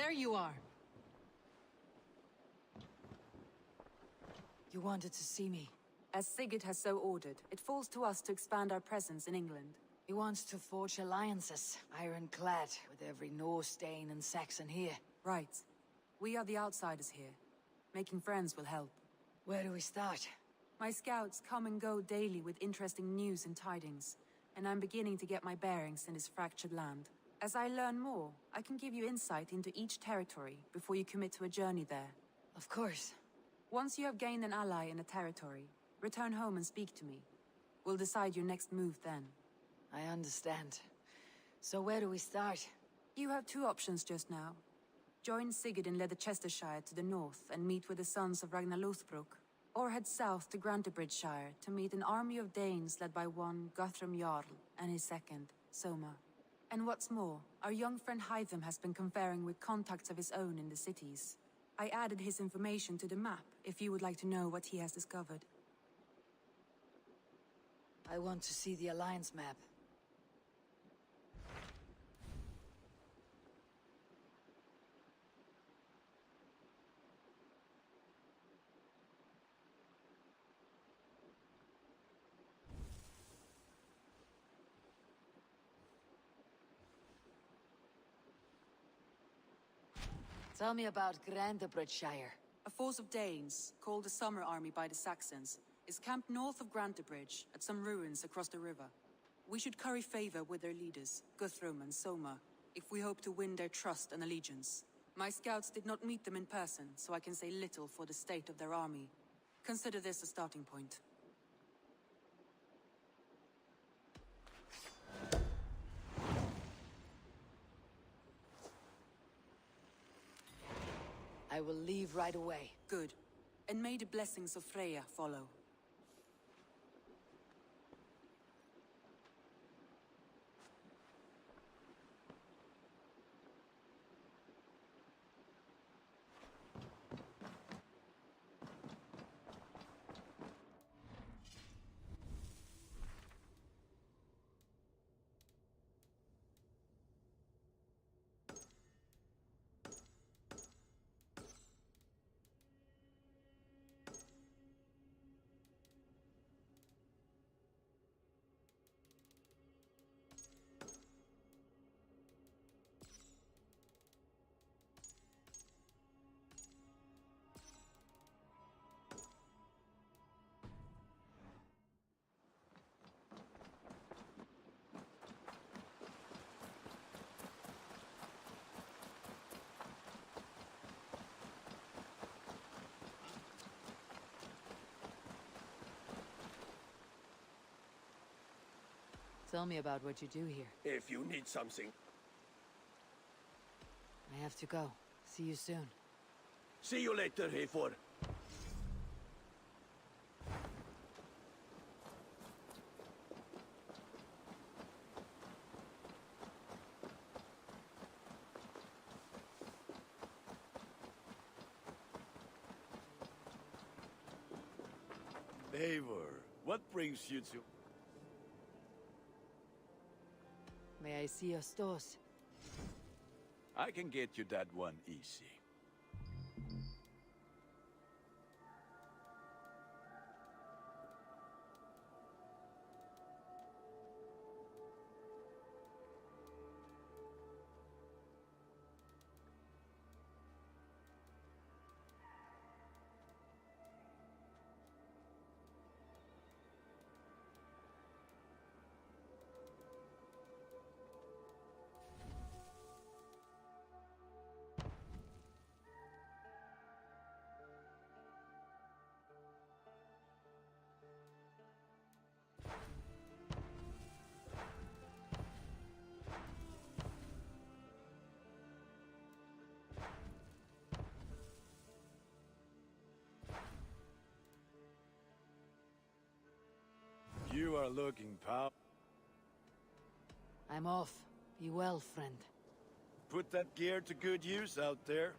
Speaker 1: there you are. You wanted to see me.
Speaker 13: As Sigurd has so ordered, it falls to us to expand our presence in England.
Speaker 1: He wants to forge alliances, ironclad, with every Norse, Dane, and Saxon here.
Speaker 13: Right. We are the outsiders here. Making friends will help.
Speaker 1: Where do we start?
Speaker 13: My scouts come and go daily with interesting news and tidings, and I'm beginning to get my bearings in this fractured land. As I learn more, I can give you insight into each territory before you commit to a journey there.
Speaker 1: Of course.
Speaker 13: Once you have gained an ally in a territory, return home and speak to me. We'll decide your next move then.
Speaker 1: I understand. So where do we start?
Speaker 13: You have two options just now. Join Sigurd in Leicestershire to the north and meet with the sons of Ragnar Lothbrok, or head south to Grantebridgeshire to meet an army of Danes led by one Guthrum Jarl and his second, Soma. And what's more, our young friend Hytham has been conferring with contacts of his own in the cities. I added his information to the map if you would like to know what he has discovered.
Speaker 1: I want to see the Alliance map. Tell me about Grantebridgeshire.
Speaker 13: A force of Danes, called the Summer Army by the Saxons, is camped north of Grantebridge at some ruins across the river. We should curry favor with their leaders, Guthrum and Soma, if we hope to win their trust and allegiance. My scouts did not meet them in person, so I can say little for the state of their army. Consider this a starting point.
Speaker 1: I will leave right away.
Speaker 13: Good. And may the blessings of Freya follow.
Speaker 1: Tell me about what you do here.
Speaker 5: If you need something.
Speaker 1: I have to go. See you soon.
Speaker 5: See you later, Hayfor.
Speaker 14: Eivor, what brings you to...
Speaker 1: May I see your stores?
Speaker 14: I can get you that one easy. You are looking, pal.
Speaker 1: I'm off. Be well, friend.
Speaker 14: Put that gear to good use out there.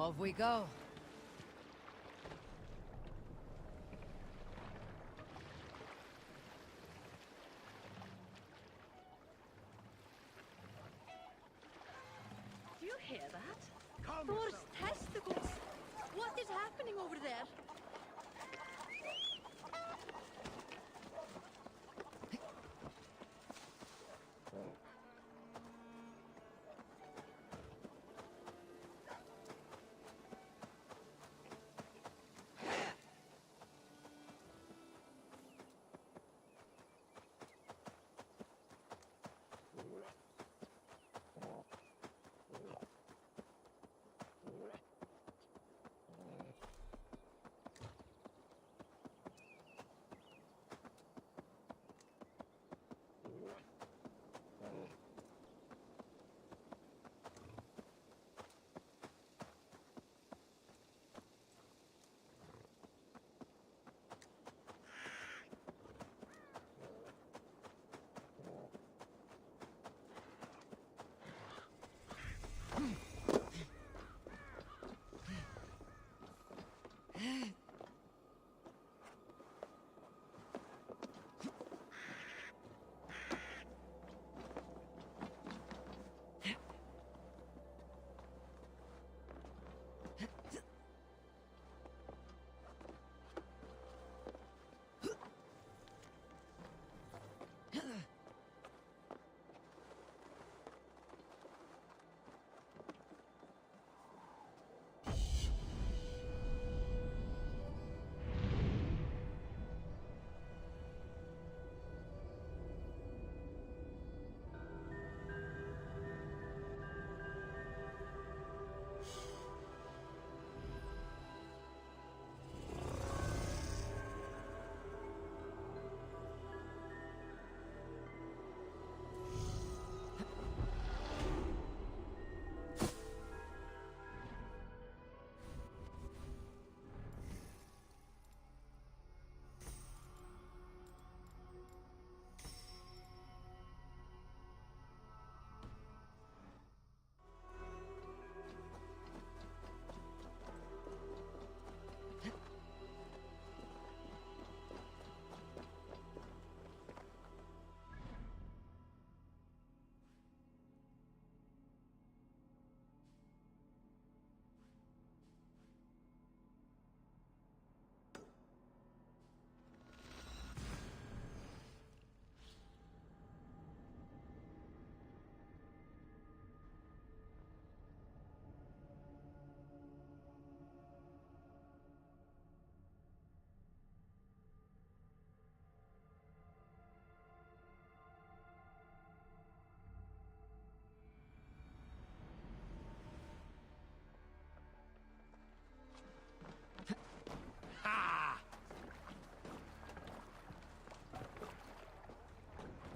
Speaker 9: Off we go.
Speaker 12: Do you hear that? Thor's testicles! What is happening over there?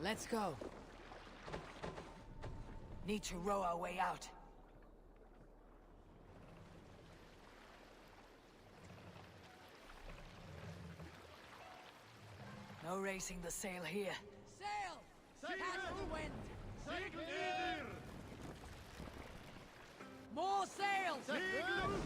Speaker 9: Let's go. Need to row our way out. No racing the sail here. Sail! Catch the wind!
Speaker 3: Segler!
Speaker 9: More sails!
Speaker 3: Segler!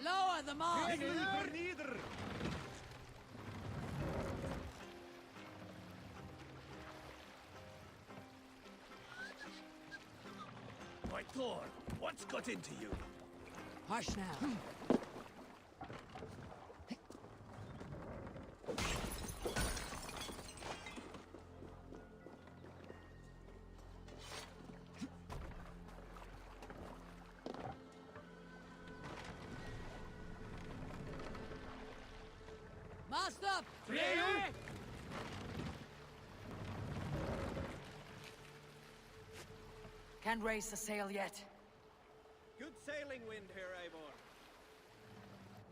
Speaker 9: Lower the mast!
Speaker 3: Vernieder!
Speaker 11: Thor, what's got into you?
Speaker 9: Hush now. Mast up!
Speaker 1: Can't raise the sail yet.
Speaker 7: Good sailing wind here, Eivor.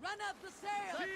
Speaker 9: Run up the sail!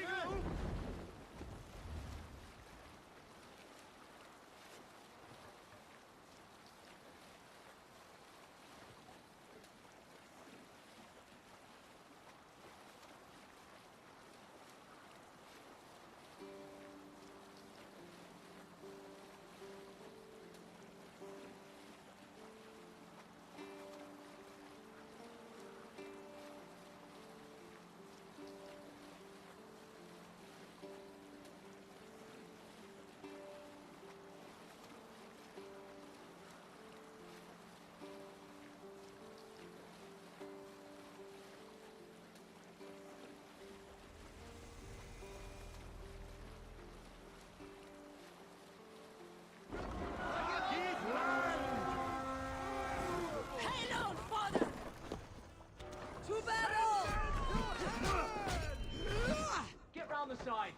Speaker 8: On the side.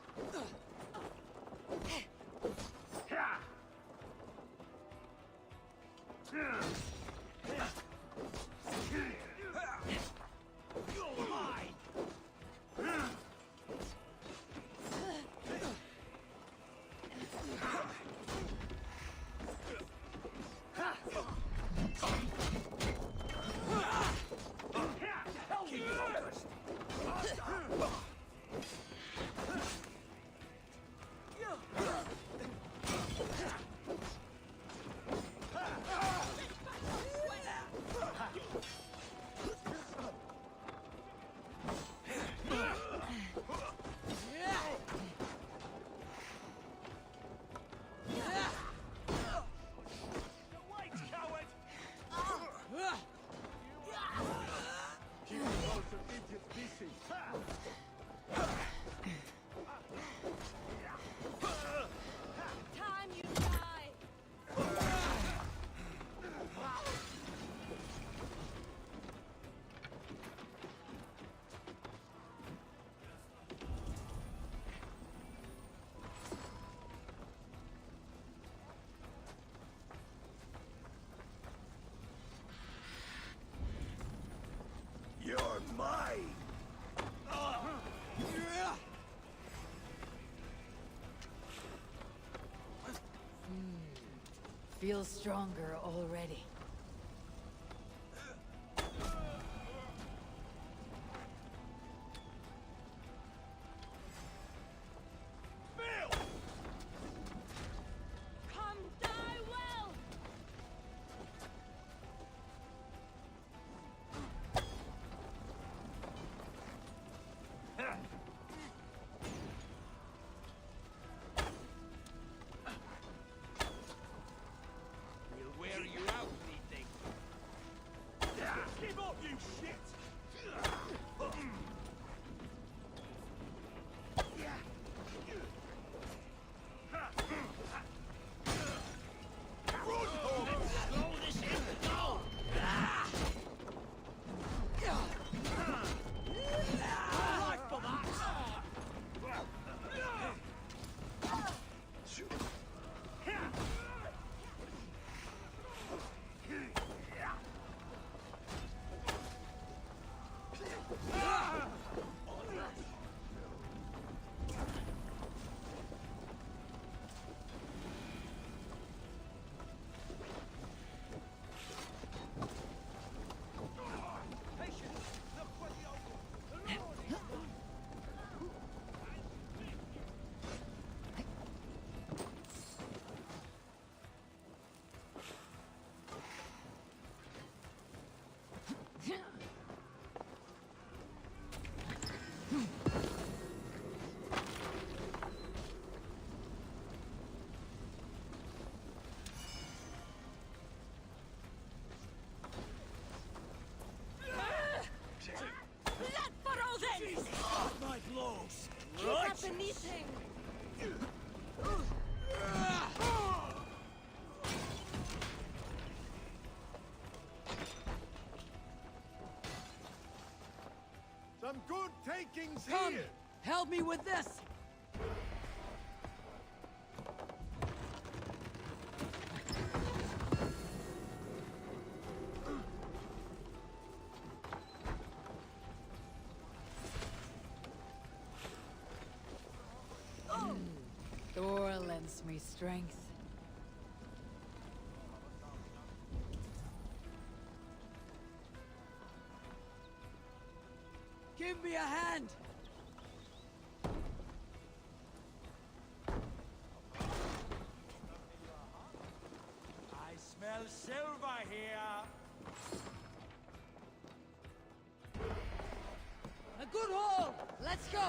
Speaker 9: Time you die!
Speaker 5: You're mine!
Speaker 1: Feels stronger already.
Speaker 9: Come die well!
Speaker 8: We'll wear you out,
Speaker 9: Keep up the knitting!
Speaker 3: Some good takings
Speaker 9: Come,
Speaker 3: here!
Speaker 9: help me with this!
Speaker 1: Thor lends me strength.
Speaker 9: Give me a hand!
Speaker 8: I smell silver here.
Speaker 9: A good haul! Let's go!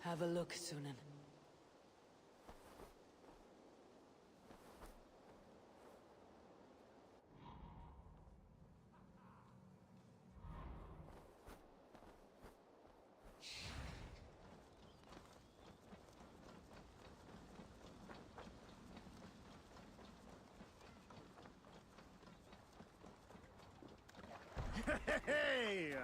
Speaker 1: Have a look, Sunan.
Speaker 3: Hey!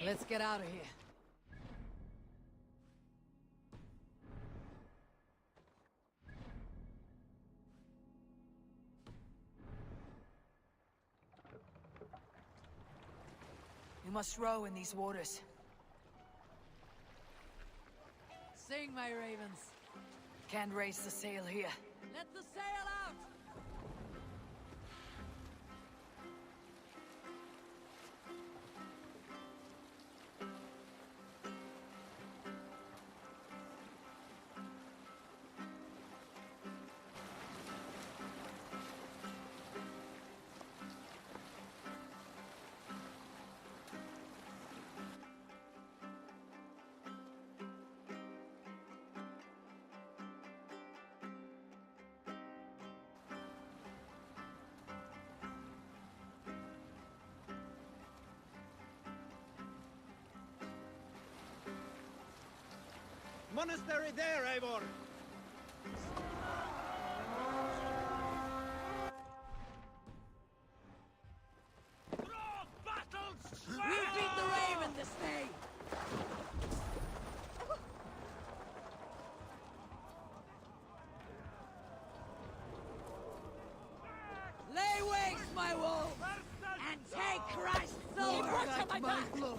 Speaker 1: Let's get out of here.
Speaker 9: You must row in these waters.
Speaker 1: Sing, my ravens. Can't raise the sail here.
Speaker 9: Let the sail out!
Speaker 3: Monastery there, Eivor!
Speaker 9: We beat the Raven this day! Lay waste my wolves! And take Christ's silver!
Speaker 1: Got my blow.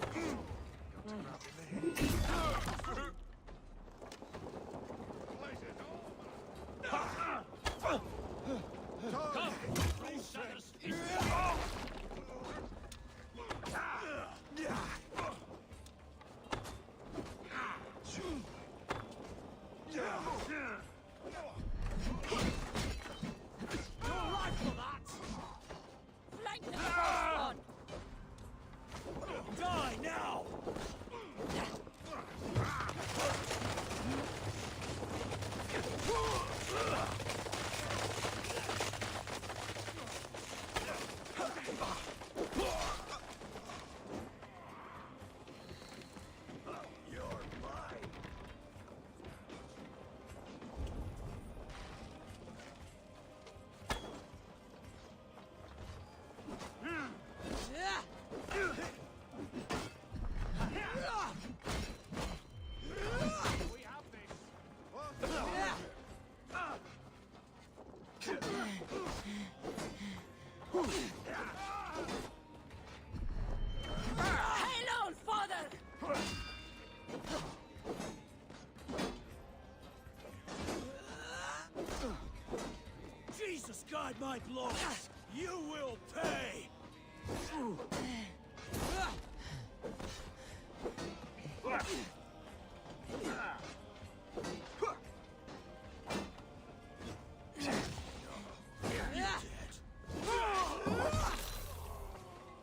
Speaker 11: with my blows. You will pay!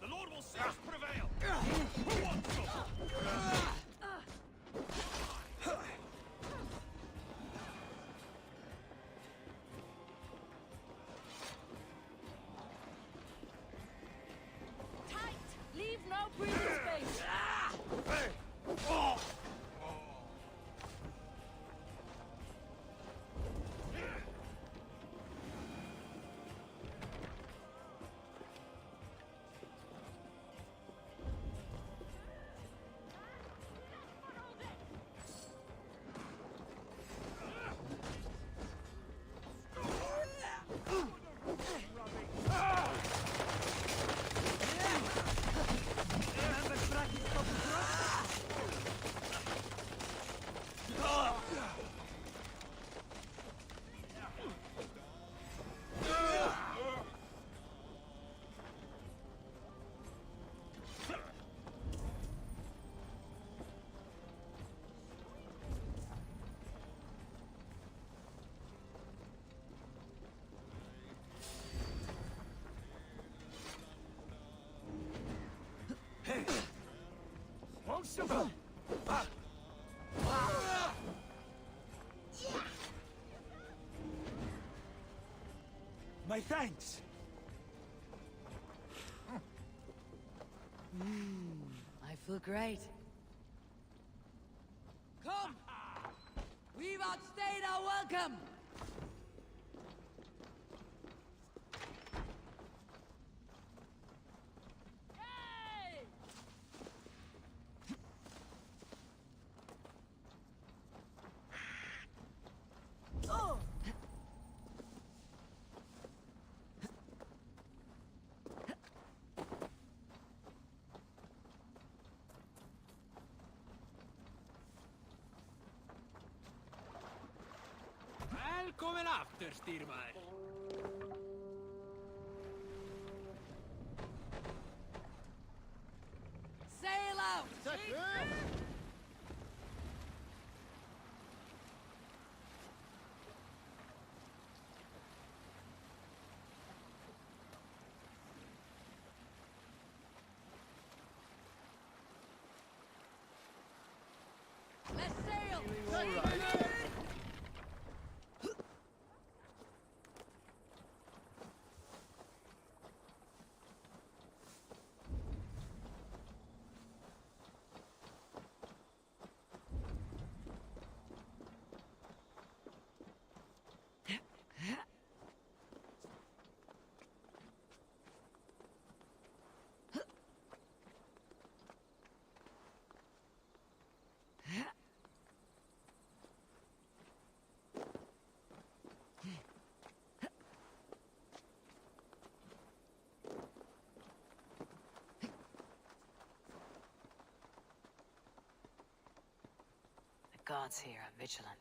Speaker 8: The Lord will see us prevail! Who wants some?
Speaker 12: Tight! Leave no breathing space!
Speaker 11: My thanks!
Speaker 1: I feel great.
Speaker 9: Come! We've outstayed our welcome!
Speaker 8: Välkommen after, Styrmar.
Speaker 9: Sail out! Let's sail!
Speaker 1: The gods here are vigilant.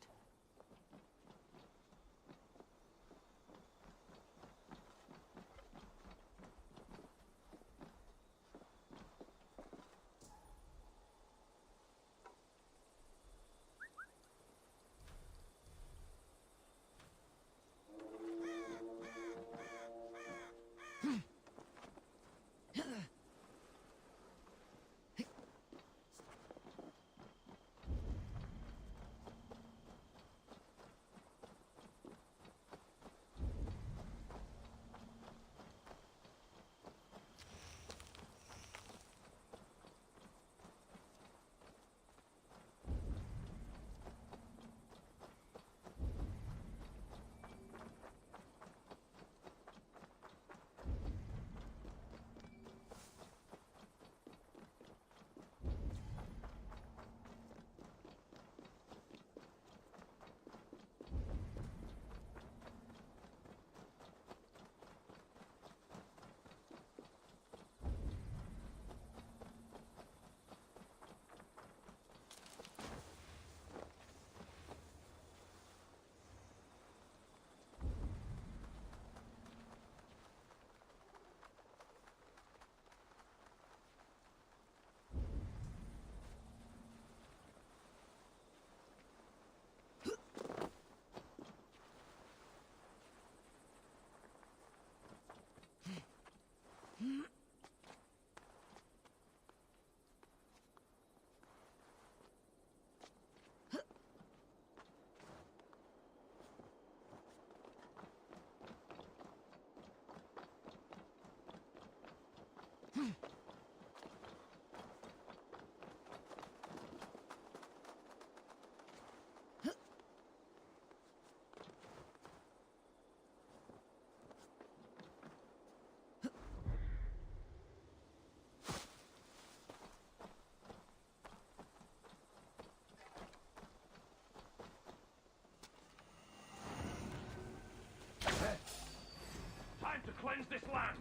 Speaker 8: cleanse this land.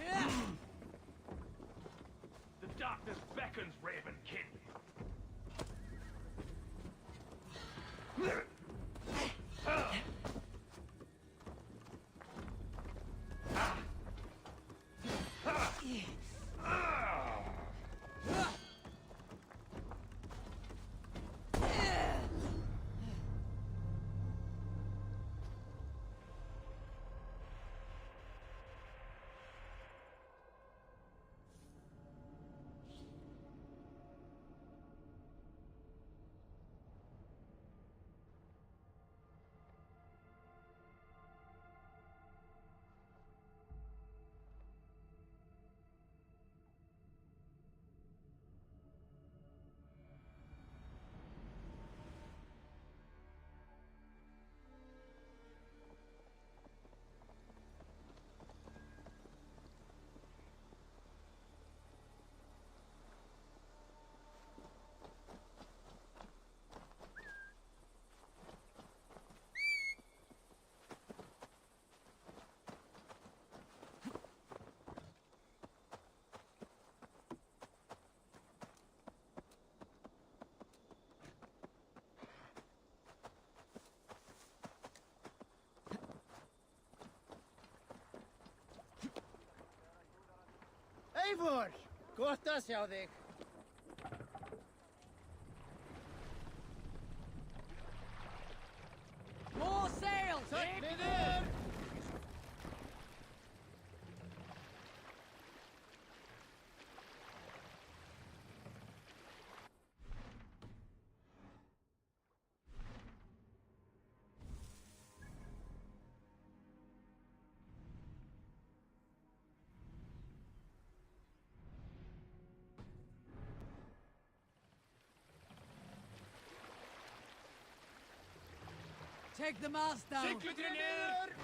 Speaker 9: Yeah.
Speaker 8: The darkness beckons, Raven King.
Speaker 3: Eivor! Gott að sjá þig.
Speaker 9: More sails!
Speaker 3: Sætt niður!
Speaker 9: Take the mast down!
Speaker 8: Siglutir niður!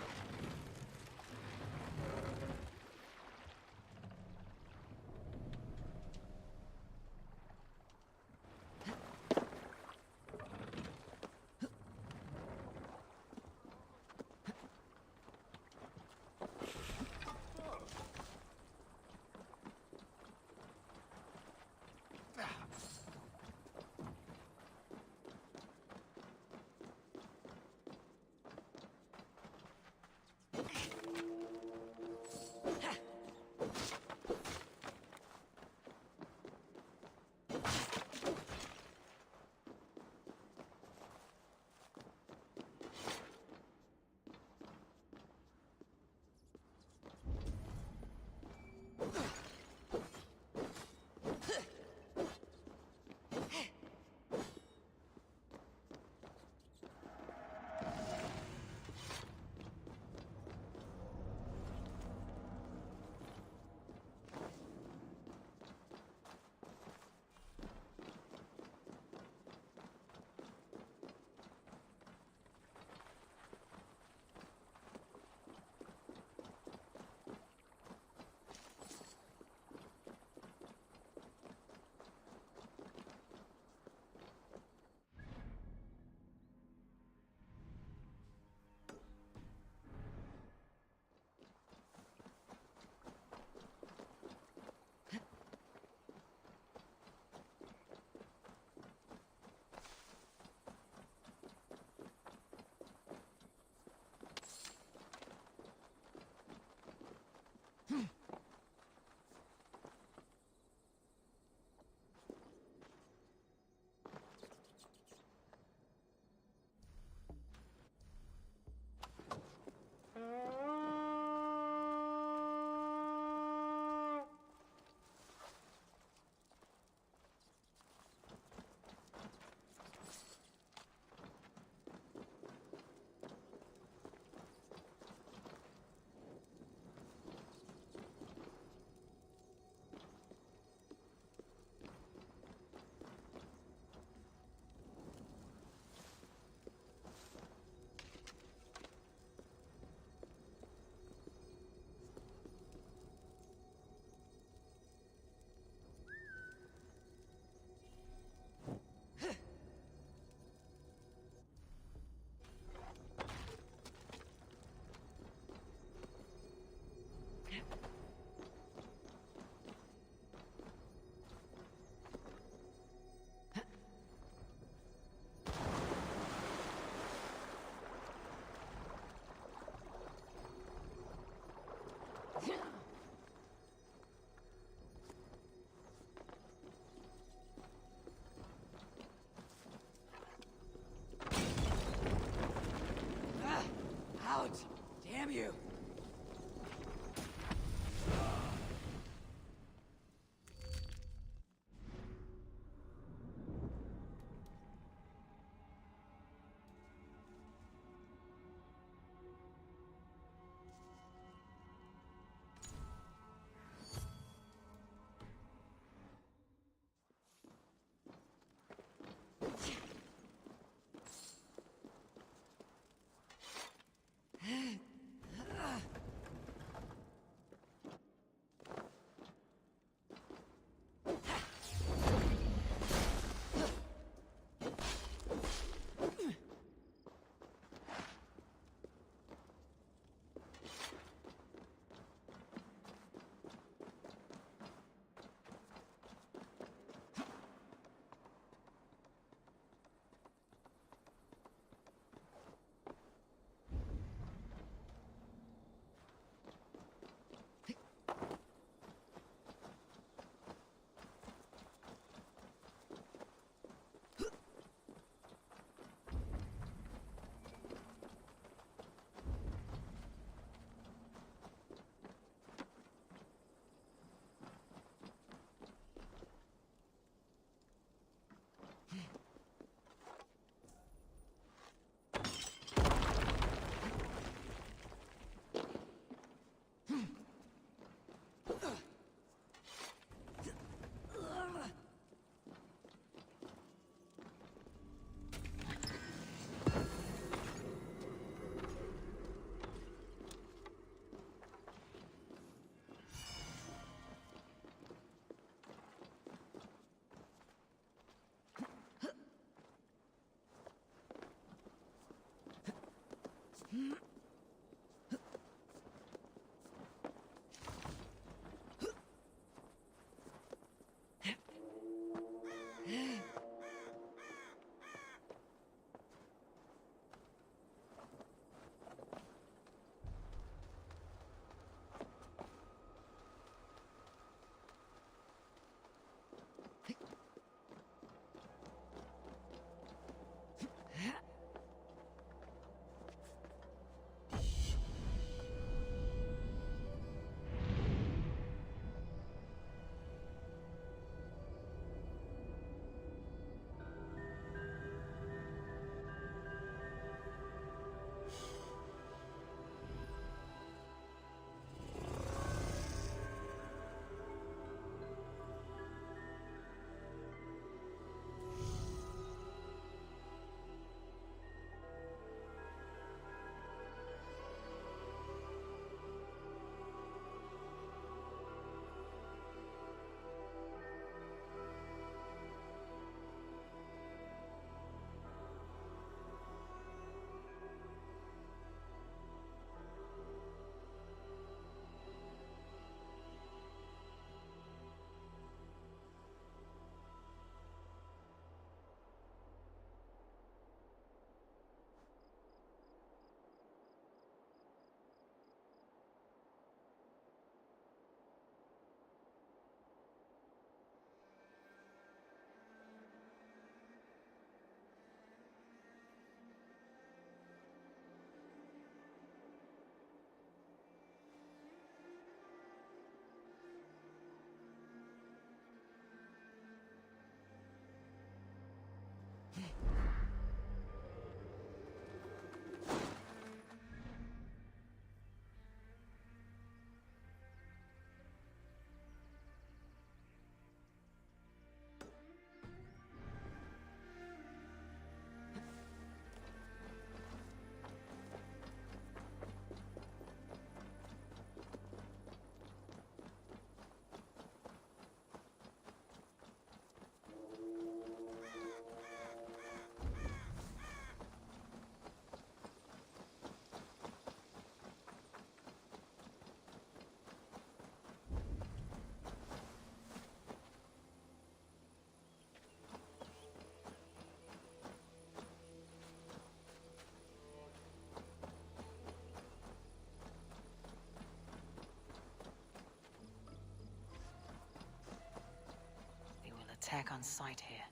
Speaker 1: Attack on sight here.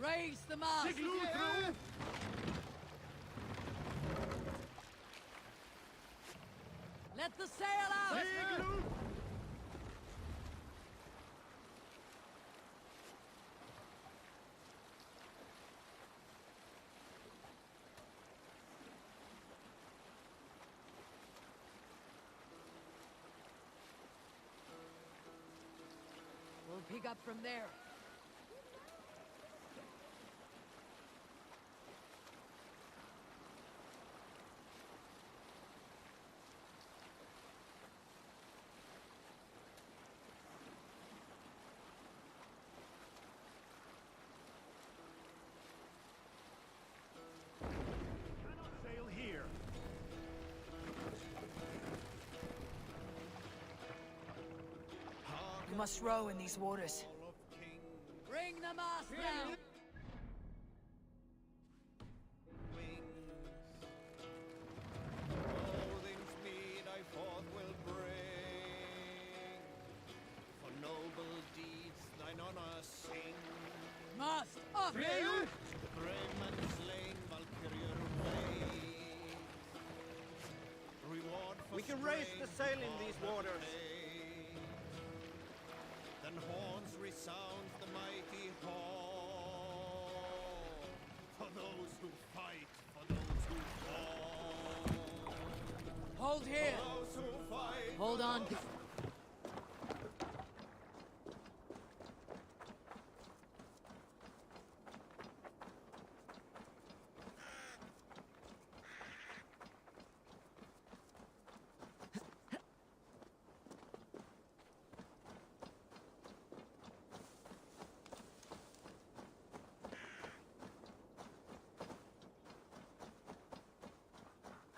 Speaker 9: Raise the mast! Let the sail out! We'll pick up from there.
Speaker 8: Sail here.
Speaker 9: We must row in these waters. Bring the mast down!
Speaker 3: Odin's mead I forth will bring. For noble deeds thine honor sing.
Speaker 9: Mast up!
Speaker 3: The brave man slain, Valkyrie waves. Reward for
Speaker 11: We can raise the sail in these waters.
Speaker 3: Then horns resound the mighty hall. For those who fight, for those who fall.
Speaker 9: Hold here!
Speaker 3: For those who fight.
Speaker 9: Hold on.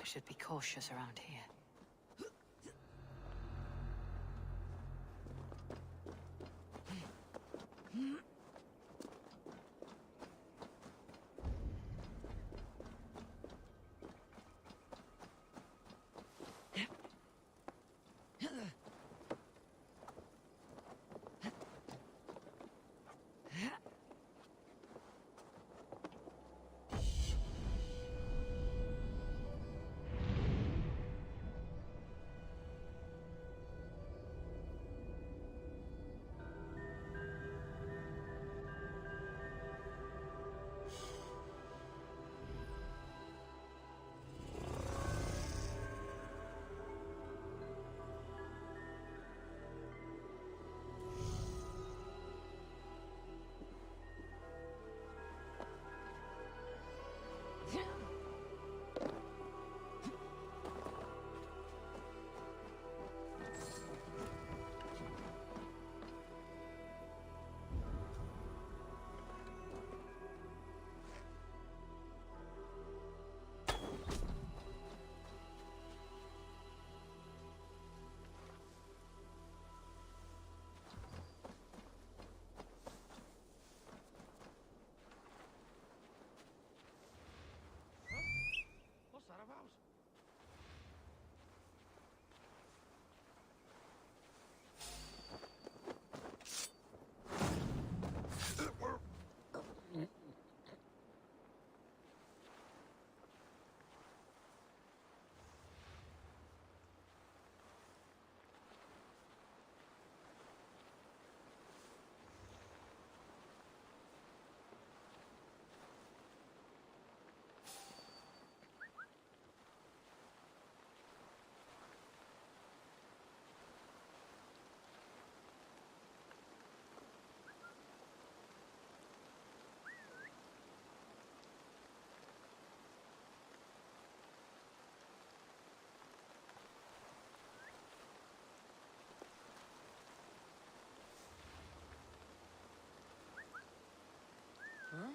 Speaker 1: I should be cautious around here.
Speaker 8: What's that about?
Speaker 11: Huh?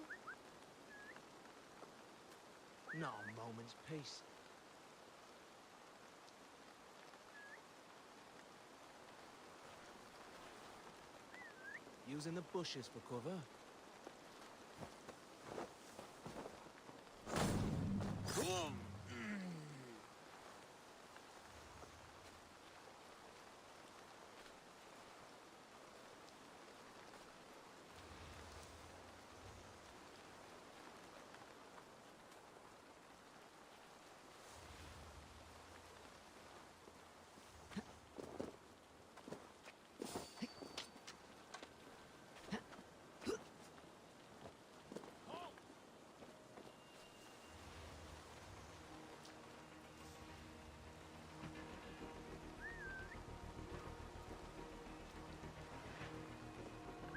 Speaker 11: Not a moment's peace. Using the bushes for cover.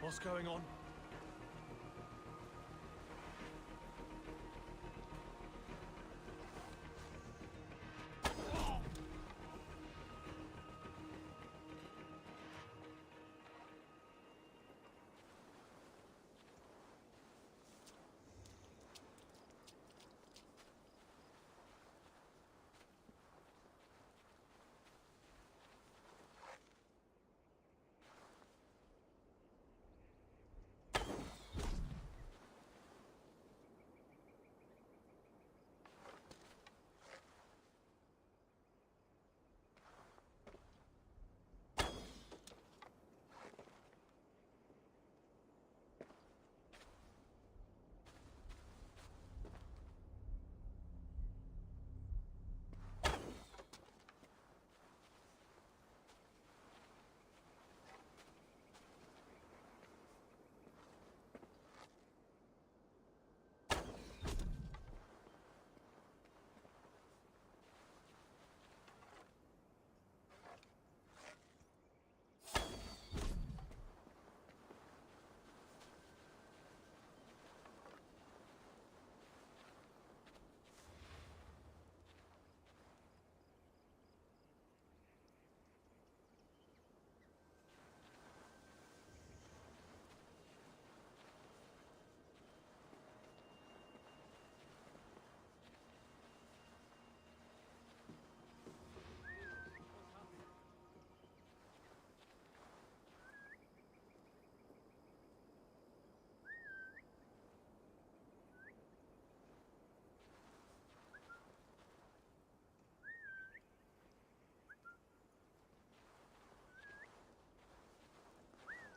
Speaker 8: What's going on?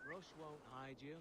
Speaker 3: Rush won't hide you.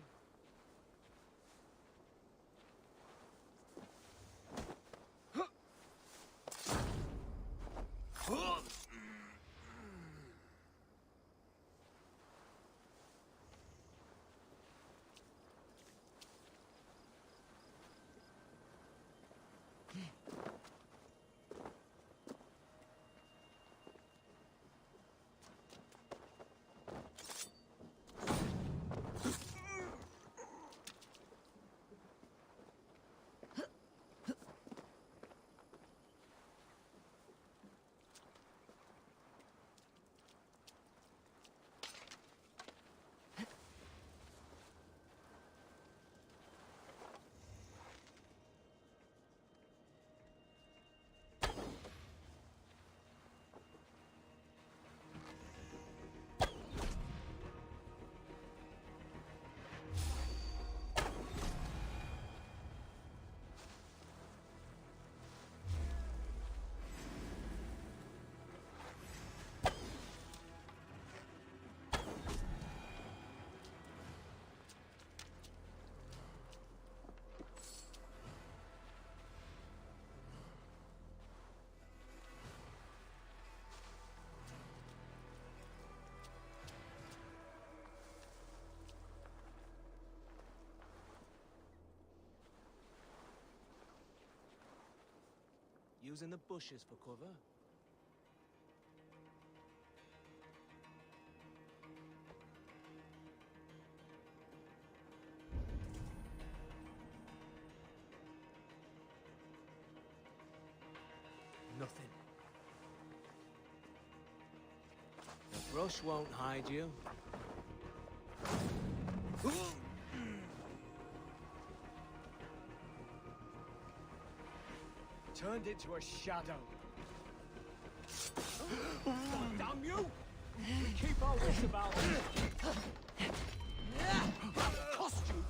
Speaker 3: Using the bushes for cover. Nothing. The brush won't hide you.
Speaker 9: Turned into a shadow. God damn you! We keep our wits about us. Cost you!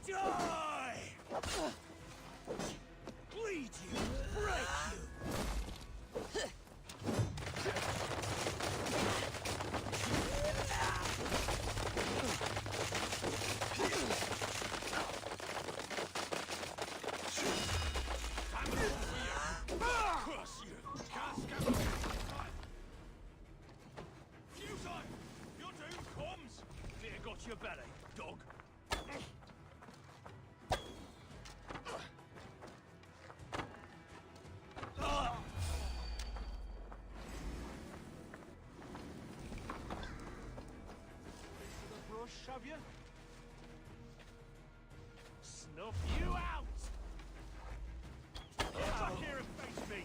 Speaker 9: Die! Bleed you! Break you!
Speaker 8: have you? Snuff you out! Get back here and face me!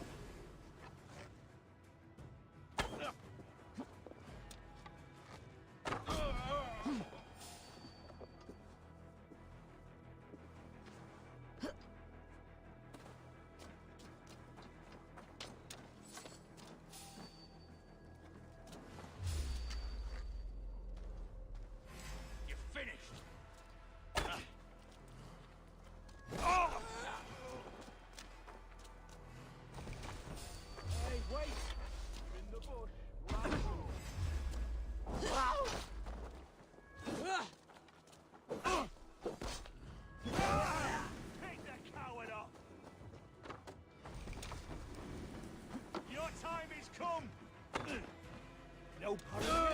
Speaker 9: No punishment.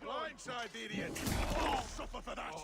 Speaker 8: Blindside the idiot! Oh, suffer for that!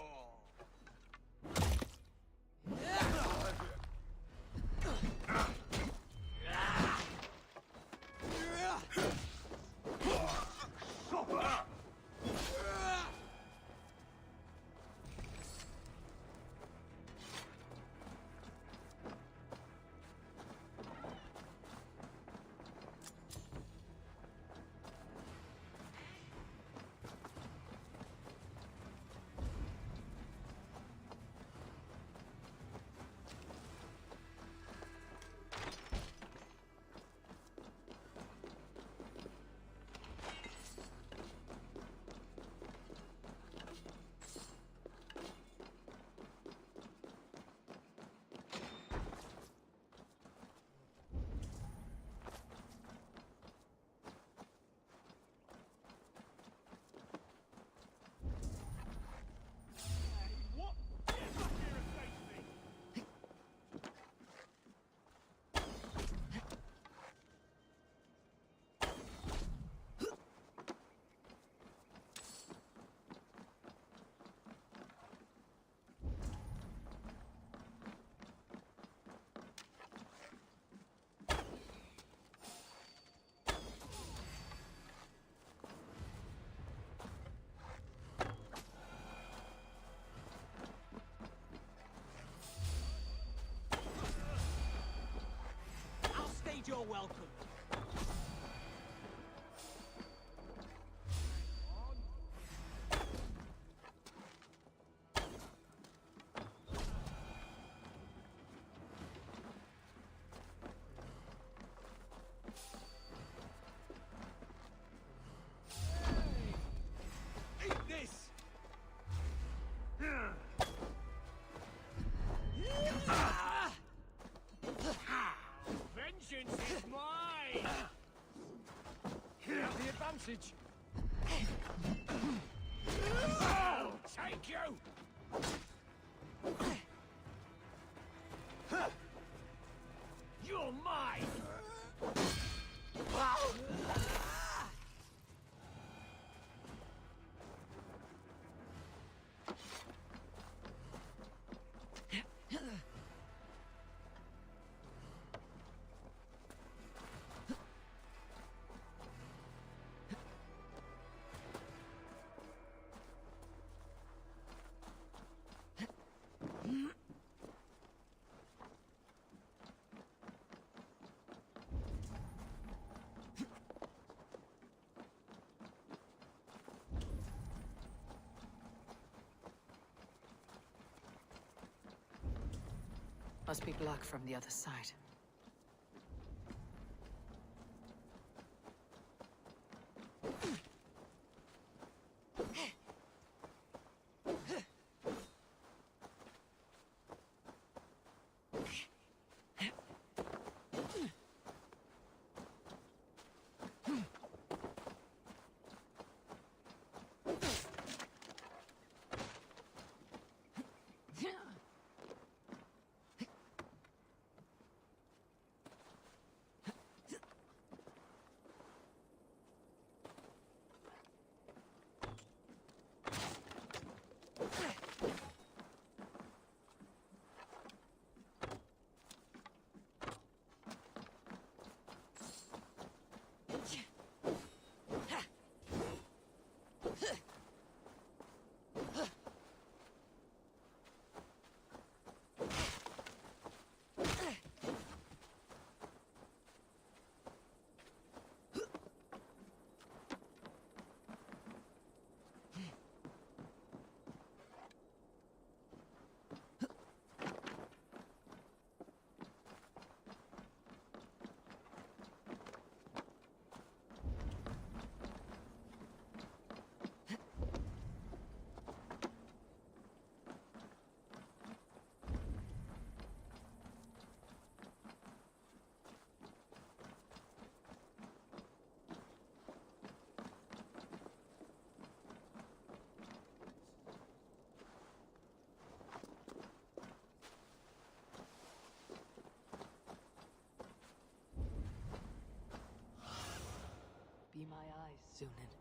Speaker 9: You're welcome.
Speaker 8: Eat this! Vengeance is mine! You have the advantage! I'll take you! You're mine!
Speaker 1: Must be blocked from the other side. Be my eyes, Zunin.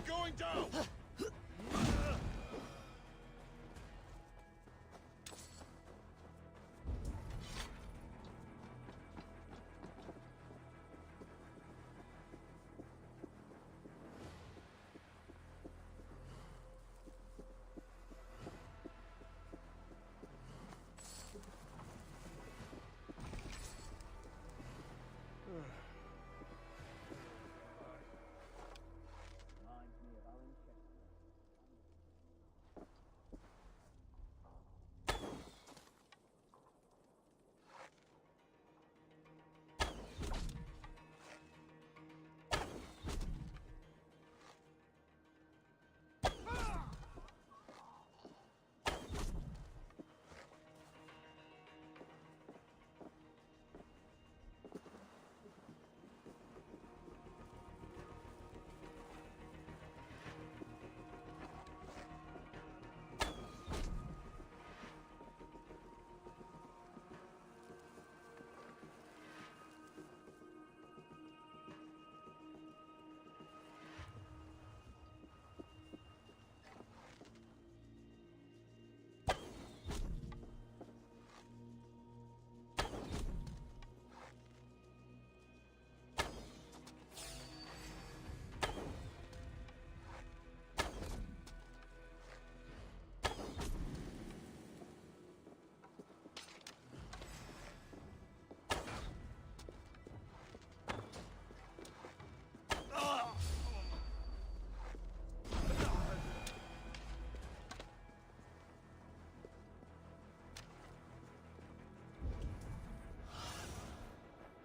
Speaker 8: Going down!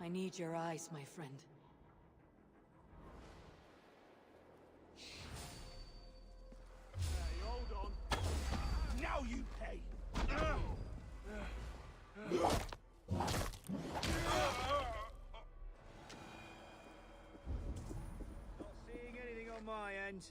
Speaker 1: I need your eyes, my friend.
Speaker 8: Hey, hold on. Now you pay!
Speaker 11: Not seeing anything on my end.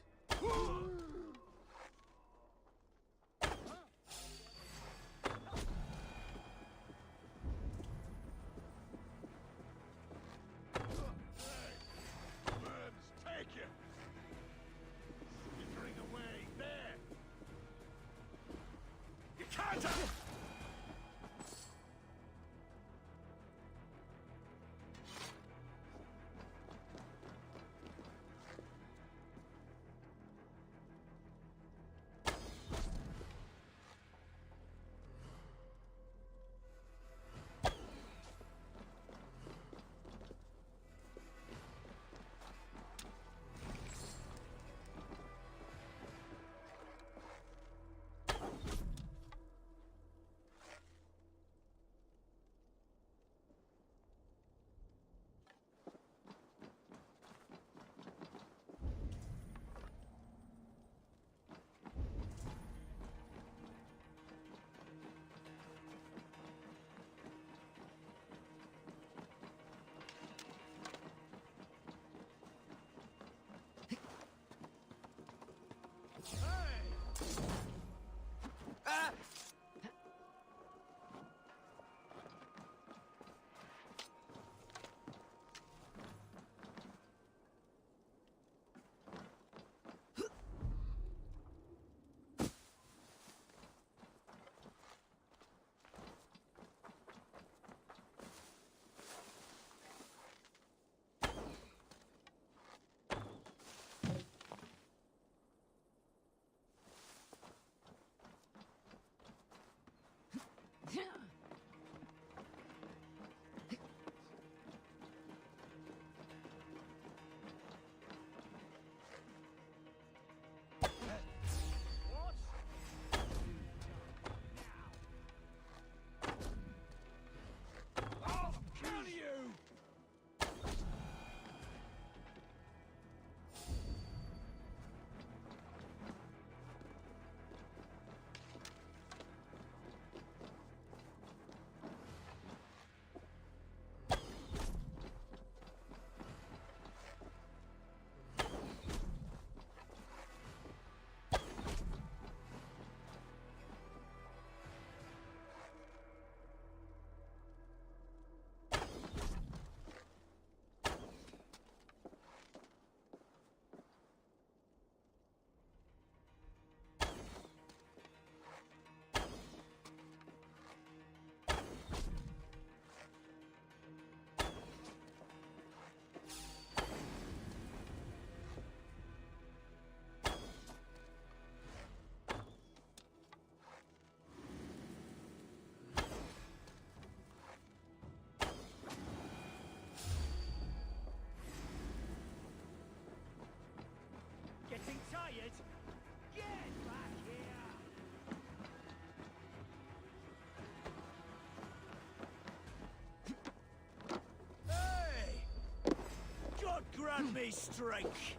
Speaker 11: me strength.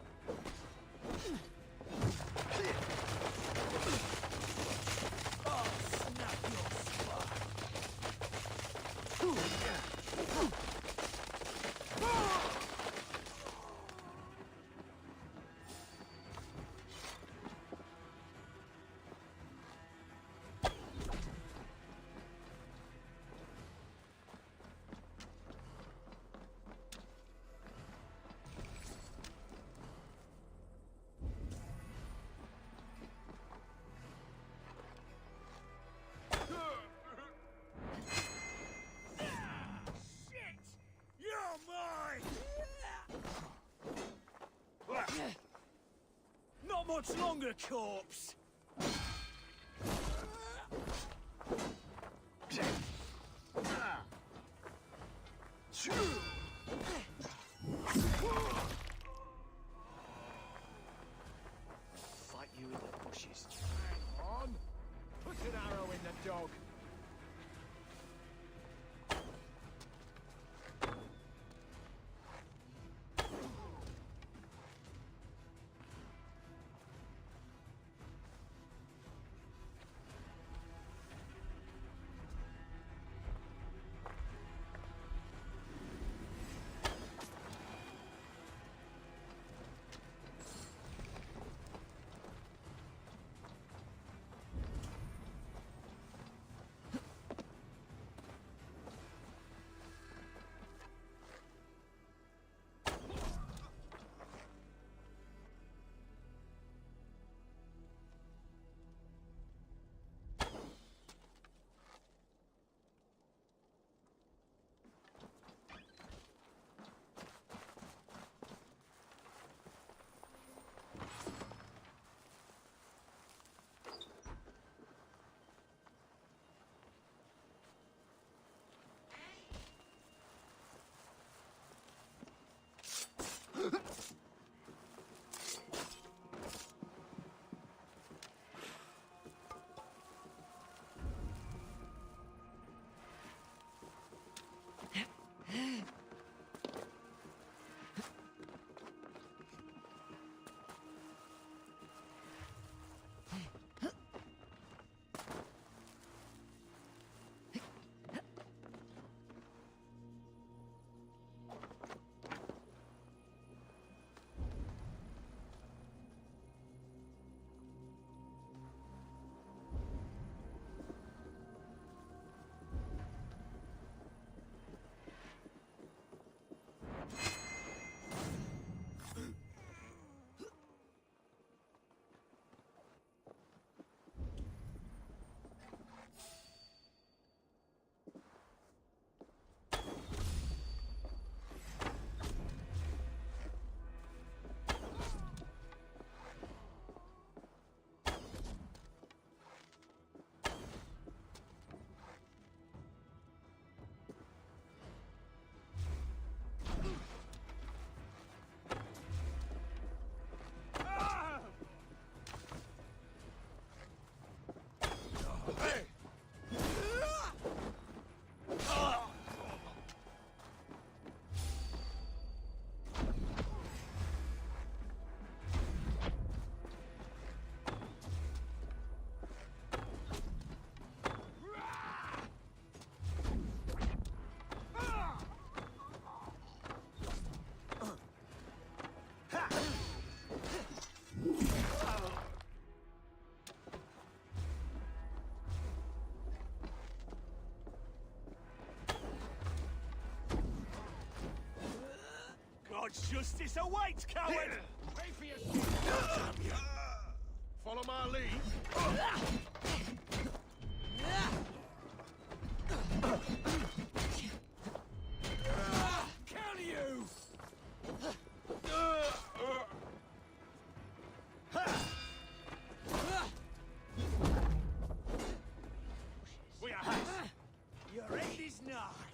Speaker 11: I'll snap your spine. Not much longer, corpse! Fight you in the bushes.
Speaker 3: Hang on! Put an arrow in the dog!
Speaker 11: God's justice awaits, coward!
Speaker 3: Pay for your shit! Follow my lead!
Speaker 11: Counter you!
Speaker 3: We are haste!
Speaker 11: Your end is nigh!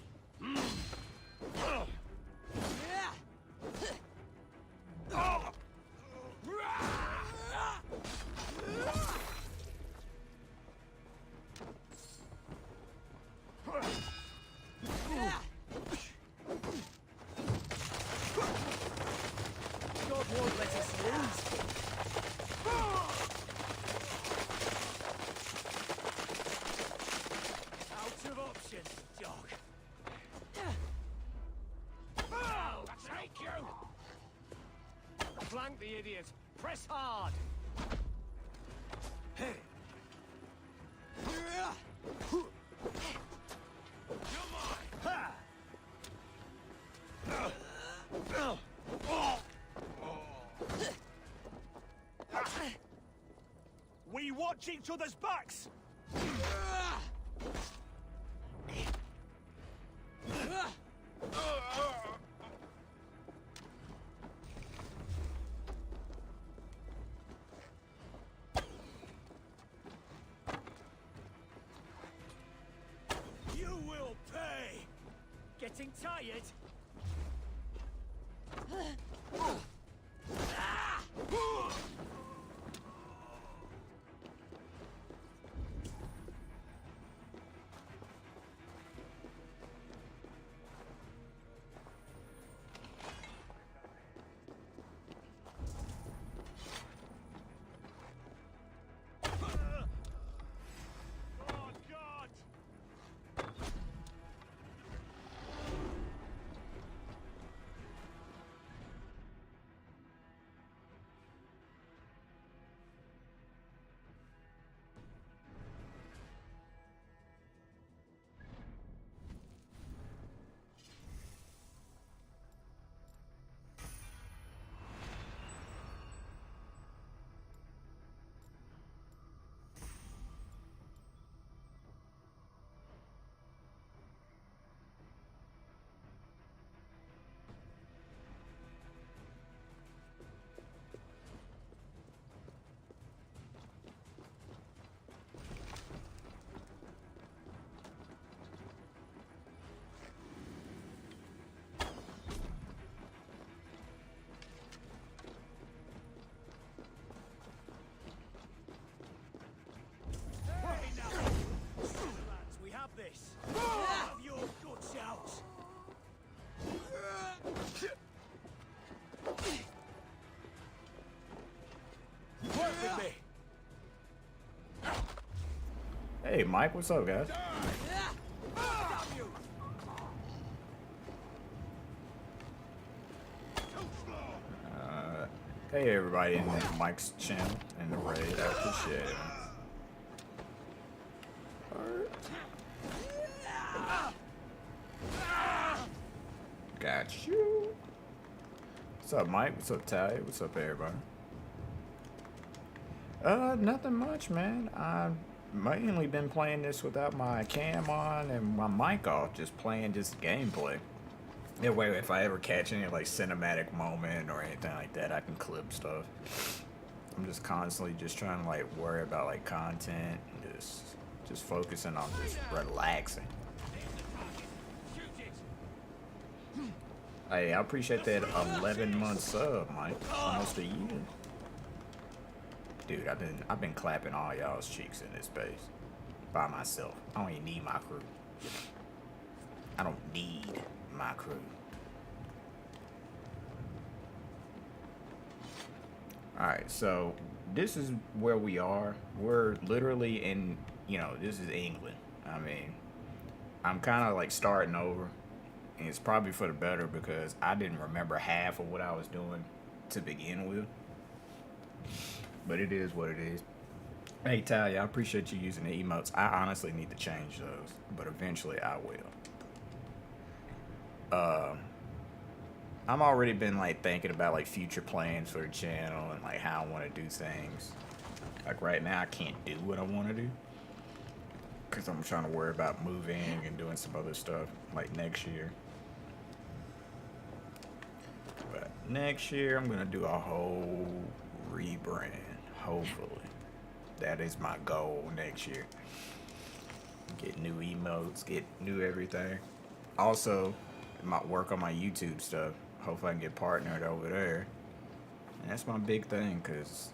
Speaker 3: flank the idiot. Press hard.
Speaker 4: Hey!
Speaker 3: Come on! Ha!
Speaker 8: We watch each other's backs!
Speaker 3: You will pay!
Speaker 11: Getting tired?
Speaker 8: Oh, God!
Speaker 3: Hey, now! Lads, we have this. Have your guts out. Work with me.
Speaker 15: Hey, Mike, what's up, guys? Hey, everybody in Mike's channel and the raid. I appreciate it. Got you. What's up, Mike? What's up, Ty? What's up, everybody? Nothing much, man. I've mainly been playing this without my cam on and my mic off, just playing just gameplay. That way, if I ever catch any like cinematic moment or anything like that, I can clip stuff. I'm just constantly just trying to like worry about like content, and just focusing on just relaxing. Hey, I appreciate that 11-month sub, Mike. Almost a year. Dude, I've been clapping all y'all's cheeks in this space by myself. I don't even need my crew. I don't need my crew. Alright, so this is where we are. We're literally in, you know, this is England. I mean, I'm kind of like starting over. And it's probably for the better because I didn't remember half of what I was doing to begin with. But it is what it is. Hey, Talia, I appreciate you using the emotes. I honestly need to change those, but eventually I will. I'm already been like thinking about like future plans for the channel and like how I want to do things. Like right now I can't do what I want to do because I'm trying to worry about moving and doing some other stuff like next year. But next year I'm gonna do a whole rebrand, hopefully. That is my goal next year. Get new emotes, get new everything. Also, work on my YouTube stuff. Hopefully I can get partnered over there. And that's my big thing, because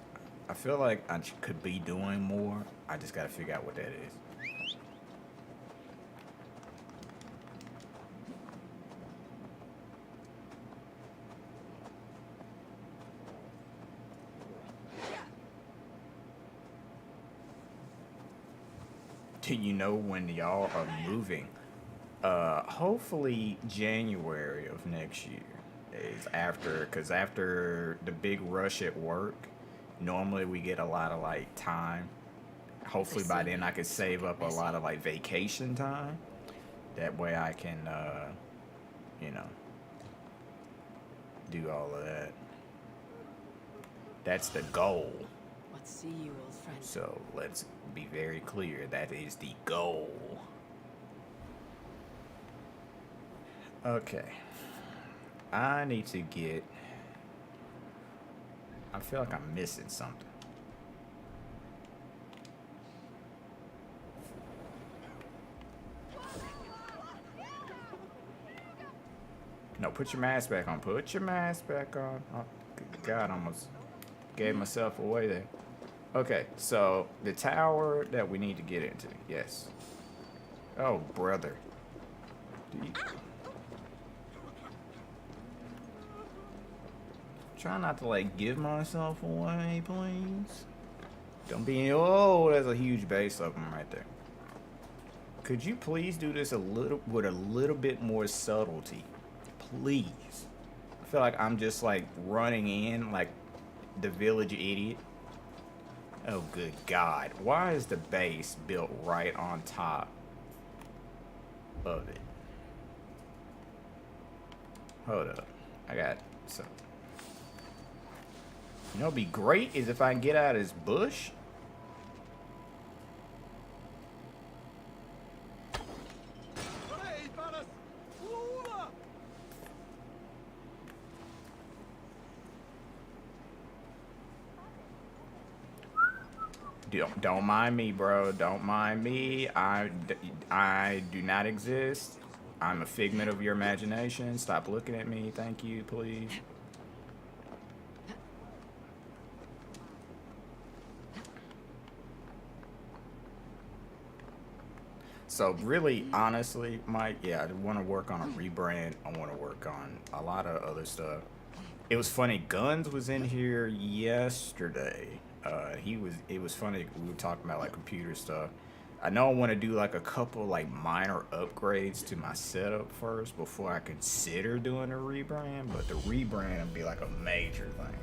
Speaker 15: I feel like I could be doing more. I just got to figure out what that is. Do you know when y'all are moving? Hopefully January of next year. is because after the big rush at work, normally we get a lot of like time. Hopefully by then I could save up a lot of like vacation time. That way I can, you know, do all of that. That's the goal.
Speaker 1: What see you, old friend?
Speaker 15: So let's be very clear. That is the goal. Okay. I need to get... I feel like I'm missing something. No, put your mask back on. Put your mask back on. Oh, God, I almost gave myself away there. Okay, so the tower that we need to get into. Yes. Oh, brother. Try not to, like, give myself away, please. Don't be... Oh, there's a huge base of them right there. Could you please do this with a little bit more subtlety? Please. I feel like I'm just, like, running in like the village idiot. Oh, good God. Why is the base built right on top of it? Hold up. I got some. You know what'd be great is if I can get out of this bush. Don't mind me, bro. Don't mind me. I do not exist. I'm a figment of your imagination. Stop looking at me. Thank you, please. So really, honestly, Mike, yeah, I want to work on a rebrand. I want to work on a lot of other stuff. It was funny. Guns was in here yesterday. It was funny. We were talking about like computer stuff. I know I want to do like a couple like minor upgrades to my setup first before I consider doing a rebrand. But the rebrand would be like a major thing.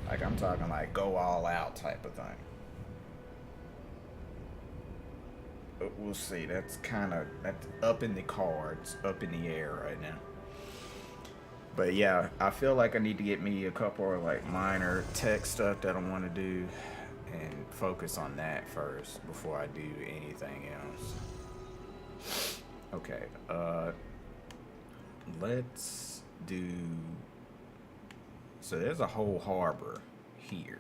Speaker 15: Like I'm talking like go all out type of thing. But we'll see. That's up in the cards, up in the air right now. But yeah, I feel like I need to get me a couple of like minor tech stuff that I want to do and focus on that first before I do anything else. Okay, let's do... So there's a whole harbor here.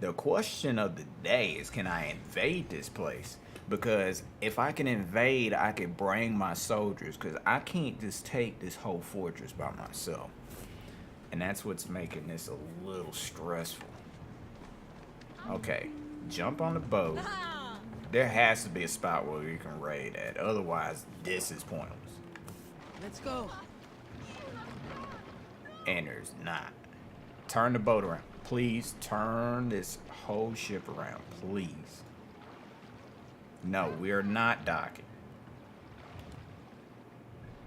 Speaker 15: The question of the day is, can I invade this place? Because if I can invade, I can bring my soldiers. Because I can't just take this whole fortress by myself. And that's what's making this a little stressful. Okay, jump on the boat. There has to be a spot where you can raid at. Otherwise, this is pointless.
Speaker 9: Let's go.
Speaker 15: And there's not. Turn the boat around. Please turn this whole ship around. Please. No, we are not docking.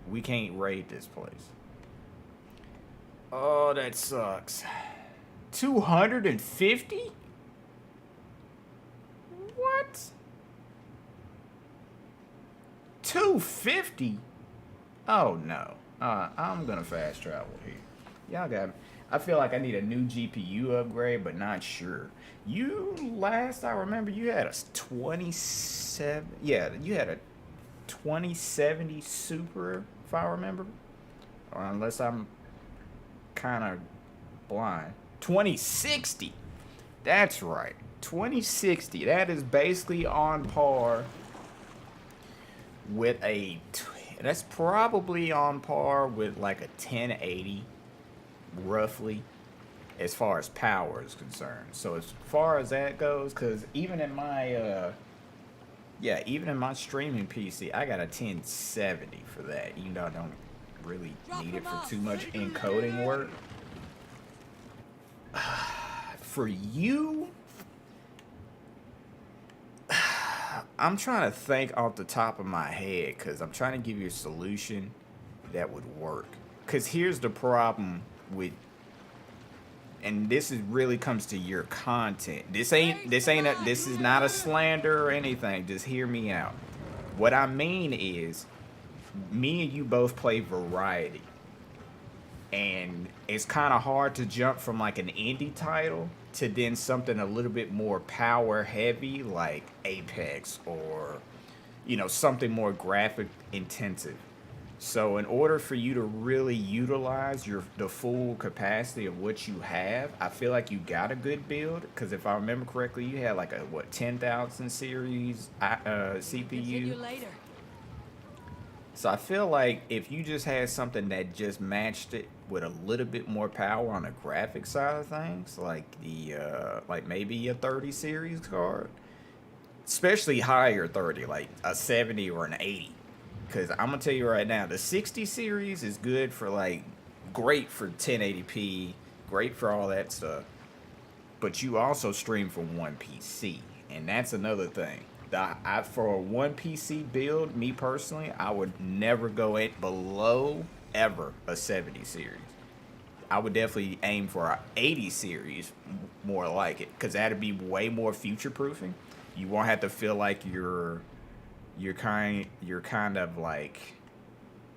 Speaker 15: We can't raid this place. Oh, that sucks. 250? What? 250? Oh no. I'm gonna fast travel here. Y'all got me. I feel like I need a new GPU upgrade, but not sure. Last I remember, you had a 27. Yeah, you had a 2070 Super, if I remember. Or unless I'm kind of blind. 2060. That's right. 2060. That is basically on par with a... That's probably on par with like a 1080, roughly, as far as power is concerned. So as far as that goes, because even in my even in my streaming PC, I got a 1070 for that, even though I don't really need it for too much encoding work. For you, I'm trying to think off the top of my head, because I'm trying to give you a solution that would work. Because here's the problem with, and this is really comes to your content. This is not a slander or anything. Just hear me out. What I mean is, me and you both play variety, and it's kind of hard to jump from like an indie title to then something a little bit more power heavy like Apex, or you know, something more graphic intensive. So in order for you to really utilize the full capacity of what you have, I feel like you got a good build. Because if I remember correctly, you had like a 10,000 series CPU.
Speaker 9: See you later.
Speaker 15: So I feel like if you just had something that just matched it with a little bit more power on the graphic side of things, like the like maybe a 30 series card, especially higher 30, like a 70 or an 80. Because I'm going to tell you right now, the 60 series is good for like, great for 1080p, great for all that stuff. But you also stream from one PC. And that's another thing. For a one PC build, me personally, I would never go below ever a 70 series. I would definitely aim for an 80 series, more like it. Because that'd be way more future proofing. You won't have to feel like you're kind of like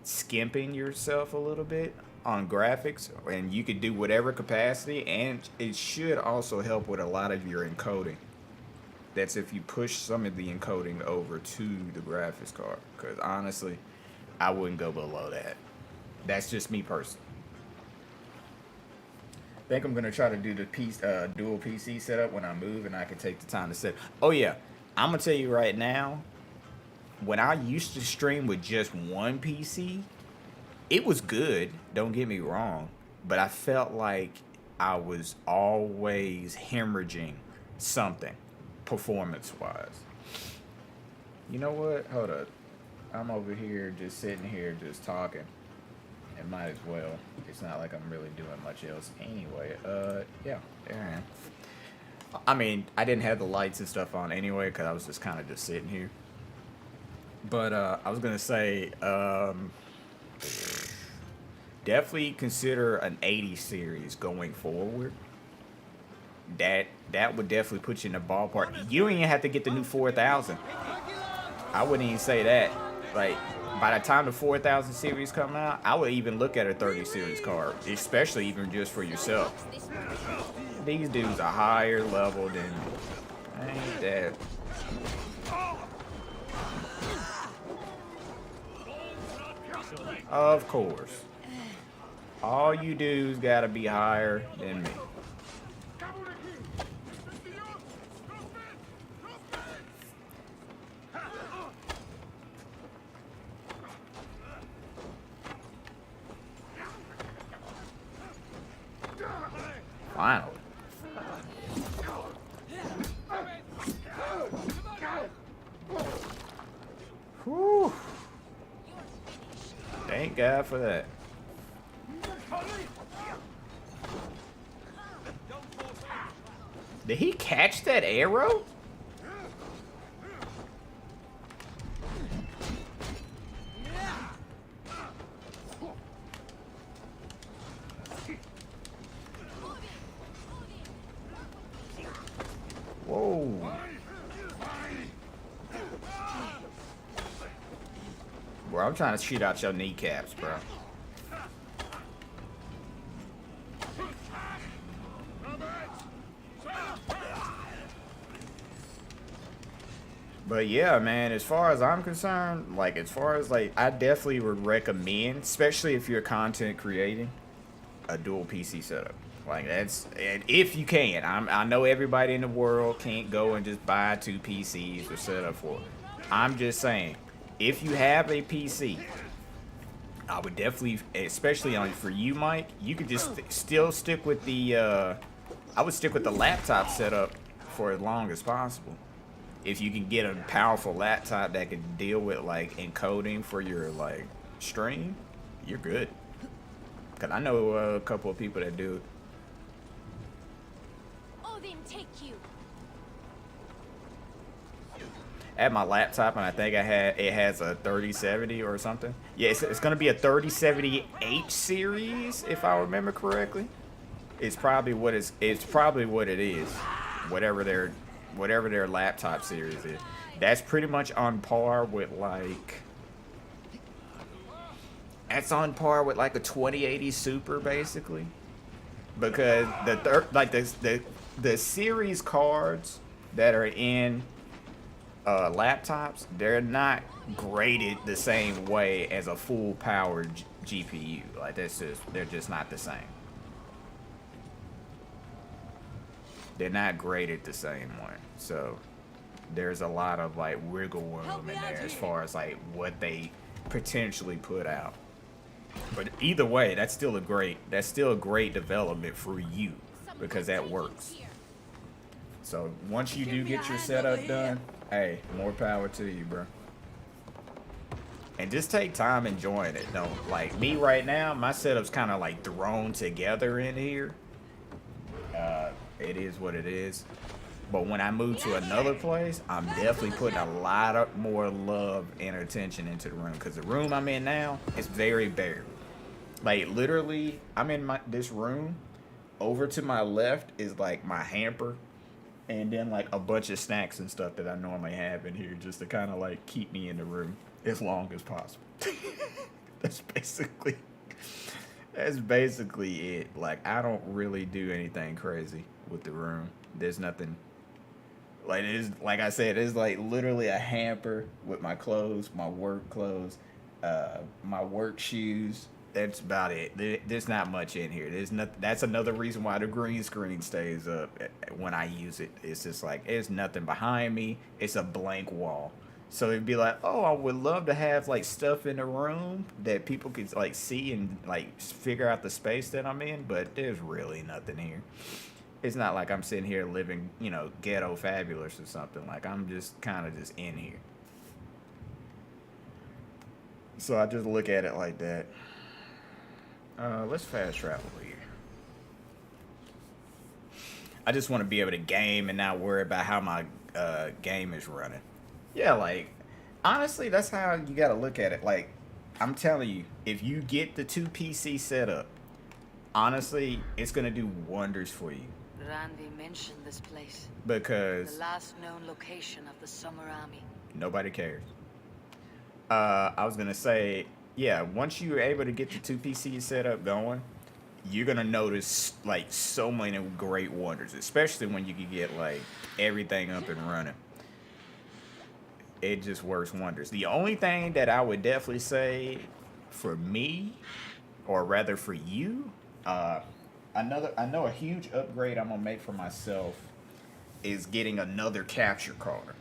Speaker 15: skimping yourself a little bit on graphics, and you could do whatever capacity, and it should also help with a lot of your encoding. That's if you push some of the encoding over to the graphics card, because honestly, I wouldn't go below that. That's just me personally. I think I'm gonna try to do the dual PC setup when I move, and I can take the time to set. Oh yeah, I'm gonna tell you right now, when I used to stream with just one PC, it was good, don't get me wrong, but I felt like I was always hemorrhaging something, performance-wise. You know what? Hold up. I'm over here just sitting here just talking. It might as well. It's not like I'm really doing much else anyway. Yeah, there I am. I mean, I didn't have the lights and stuff on anyway because I was just kind of just sitting here. But I was gonna say, definitely consider an 80 series going forward. That would definitely put you in the ballpark. You don't even have to get the new 4000. I wouldn't even say that. Like, by the time the 4000 series come out, I would even look at a 30 series card, especially even just for yourself. These dudes are higher level than ain't that. Of course. All you dudes gotta be higher than me. Finally. Whew. Thank God for that. Did he catch that arrow? Whoa. Bro, I'm trying to shoot out your kneecaps, bro. But yeah, man, as far as I'm concerned, like, I definitely would recommend, especially if you're content creating, a dual PC setup. Like, that's, and if you can, I know everybody in the world can't go and just buy 2 PCs or set up for it. I'm just saying, if you have a PC, I would definitely, especially for you, Mike, you could just still stick with the, I would stick with the laptop setup for as long as possible. If you can get a powerful laptop that can deal with, like, encoding for your, like, stream, you're good. Because I know a couple of people that do it.
Speaker 12: Odin, take you.
Speaker 15: at my laptop, and I think it has a 3070 or something. Yeah, it's gonna be a 3070H series, if I remember correctly. It's probably what it is. Whatever their laptop series is. That's pretty much on par with like. That's on par with like a 2080 Super, basically. Because the series cards that are in laptops, they're not graded the same way as a full powered GPU. Like they're just not the same. They're not graded the same way. So there's a lot of like wiggle room in there as far as like what they potentially put out. But either way, that's still a great development for you, because that works. So once you do get your setup done, hey, more power to you, bro. And just take time enjoying it. No, like me right now, my setup's kind of like thrown together in here. It is what it is. But when I move to another place, I'm definitely putting a lot of more love and attention into the room, because the room I'm in now is very bare. Like literally, I'm in this room. Over to my left is like my hamper, and then like a bunch of snacks and stuff that I normally have in here, just to kind of like keep me in the room as long as possible. That's basically it. Like I don't really do anything crazy with the room. There's nothing. Like it is, like I said, it's like literally a hamper with my clothes, my work clothes, my work shoes. That's about it. There's not much in here. There's not. That's another reason why the green screen stays up when I use it. It's just like there's nothing behind me. It's a blank wall. So it'd be like, oh, I would love to have like stuff in the room that people could like see and like figure out the space that I'm in. But there's really nothing here. It's not like I'm sitting here living, ghetto fabulous or something. Like I'm just kind of just in here. So I just look at it like that. Let's fast travel here. I just want to be able to game and not worry about how my game is running. Yeah, like, honestly, that's how you got to look at it. Like, I'm telling you, if you get the 2 PC setup, honestly, it's going to do wonders for you.
Speaker 1: Randy mentioned this place.
Speaker 15: Because
Speaker 1: the last known location of the Summer Army.
Speaker 15: Nobody cares. I was going to say, yeah, once you're able to get the 2 PC setup going, you're going to notice, like, so many great wonders, especially when you can get, like, everything up and running. It just works wonders. The only thing that I would definitely say for me, or rather for you, I know a huge upgrade I'm going to make for myself is getting another capture card.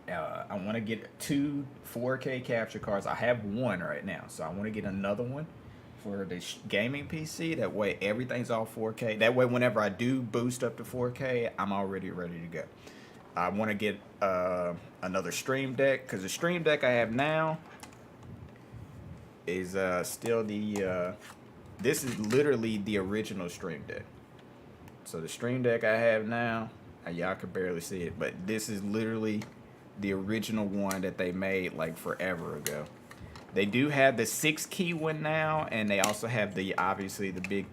Speaker 15: I want to get 2 4K capture cards. I have one right now, so I want to get another one for the gaming PC. That way everything's all 4K. That way whenever I do boost up to 4K, I'm already ready to go. I want to get another Stream Deck, because the Stream Deck I have now is still the... this is literally the original Stream Deck. So the Stream Deck I have now, y'all can barely see it, but this is literally the original one that they made like forever ago. They do have the 6-key one now, and they also have obviously the big,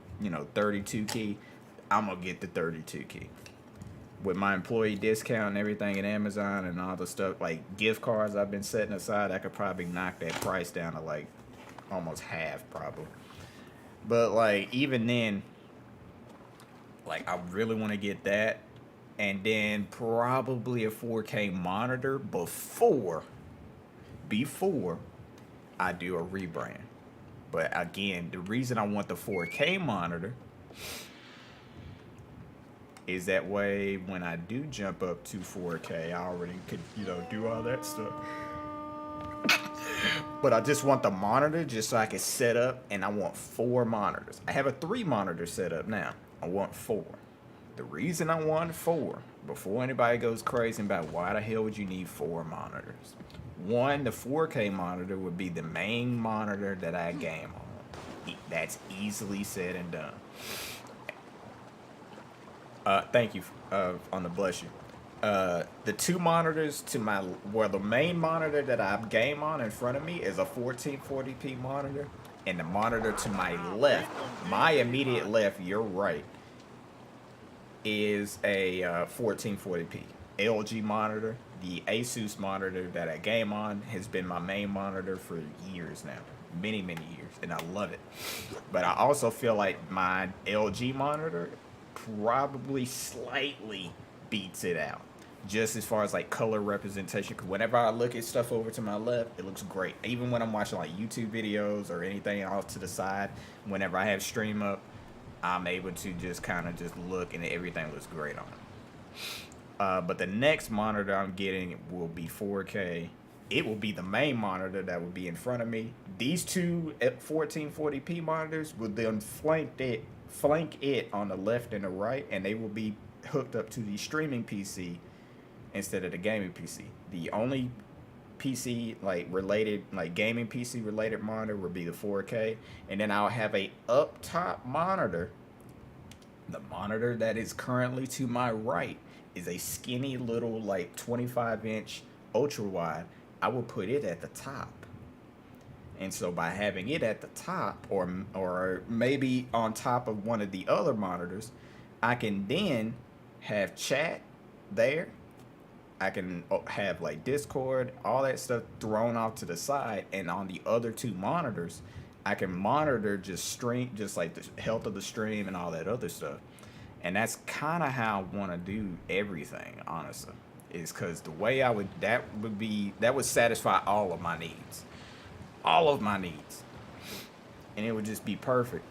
Speaker 15: 32 key. I'm gonna get the 32 key. With my employee discount and everything at Amazon and all the stuff, like gift cards I've been setting aside, I could probably knock that price down to like almost half probably. But like even then, like I really want to get that. And then probably a 4K monitor before I do a rebrand. But again, the reason I want the 4K monitor is that way when I do jump up to 4K, I already could, do all that stuff. But I just want the monitor just so I can set up, and I want 4 monitors. I have a 3 monitor set up now. I want 4. The reason I want 4, before anybody goes crazy about why the hell would you need 4 monitors? 1, the 4K monitor would be the main monitor that I game on. That's easily said and done. Thank you on the bless you. the two monitors to my, well, the main monitor that I game on in front of me is a 1440p monitor, and the monitor to my left, my immediate left, you're right, is a 1440p LG monitor. The Asus monitor that I game on has been my main monitor for years now, many years, and I love it. But I also feel like my LG monitor probably slightly beats it out, just as far as like color representation. Because whenever I look at stuff over to my left, it looks great. Even when I'm watching like YouTube videos or anything off to the side, whenever I have stream up, I'm able to just kind of just look and everything looks great on it. But the next monitor I'm getting will be 4K. It will be the main monitor that will be in front of me. These two 1440p monitors will then flank it on the left and the right, and they will be hooked up to the streaming PC instead of the gaming PC. The only PC related gaming PC related monitor will be the 4K, and then I'll have a up top monitor. The monitor that is currently to my right is a skinny little 25-inch ultra wide. I will put it at the top. And so by having it at the top, or maybe on top of one of the other monitors, I can then have chat there. I can have Discord, all that stuff thrown off to the side, and on the other two monitors, I can monitor just like the health of the stream and all that other stuff. And that's kind of how I want to do everything, honestly. Is because the way that would satisfy all of my needs. All of my needs. And it would just be perfect.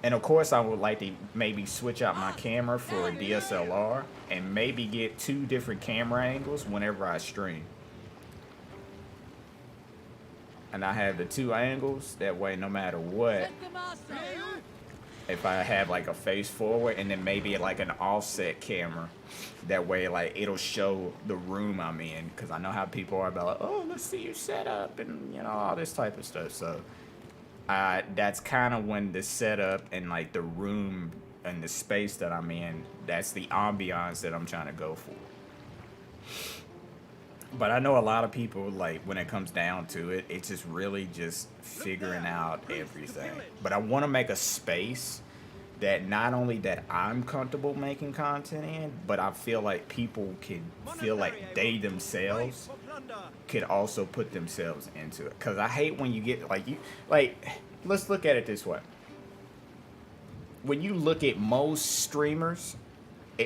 Speaker 15: And of course, I would like to maybe switch out my camera for a DSLR and maybe get 2 different camera angles whenever I stream. And I have the 2 angles, that way no matter what, if I have a face forward and then maybe an offset camera, that way it'll show the room I'm in, because I know how people are about oh, let's see your setup and all this type of stuff. So that's kind of when the setup and the room and the space that I'm in, that's the ambiance that I'm trying to go for. But I know a lot of people, when it comes down to it, it's just really just figuring out everything. But I want to make a space that not only that I'm comfortable making content in, but I feel like people can feel like they themselves could also put themselves into it. Because I hate when you get, let's look at it this way. When you look at most streamers'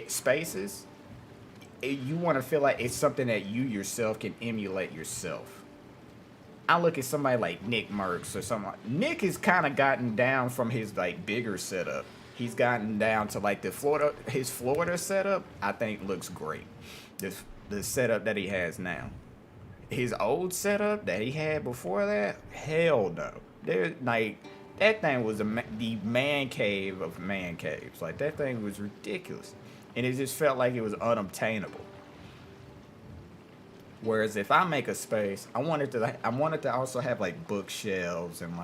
Speaker 15: spaces, you want to feel like it's something that you yourself can emulate yourself. I look at somebody like Nick Merckx or something. Nick has kind of gotten down from his bigger setup. He's gotten down to his Florida setup. I think looks great. The setup that he has now. His old setup that he had before that, hell no. That thing was the man cave of man caves. That thing was ridiculous. And it just felt like it was unobtainable. Whereas if I make a space, I wanted to also have bookshelves and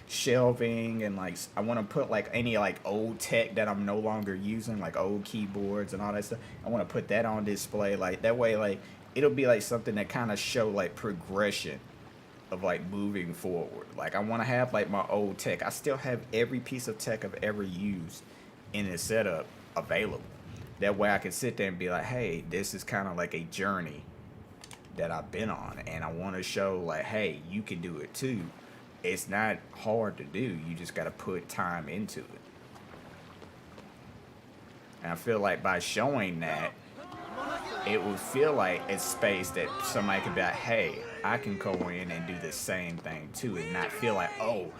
Speaker 15: shelving, and I want to put any old tech that I'm no longer using, old keyboards and all that stuff. I want to put that on display. That way it'll be something that kind of show progression of moving forward. I want to have my old tech. I still have every piece of tech I've ever used in this setup available. That way I can sit there and be like, hey, this is kind of a journey that I've been on, and I want to show hey, you can do it too. It's not hard to do. You just got to put time into it. And I feel like by showing that, it would feel like a space that somebody could be like, hey, I can go in and do the same thing too, and not feel like, oh,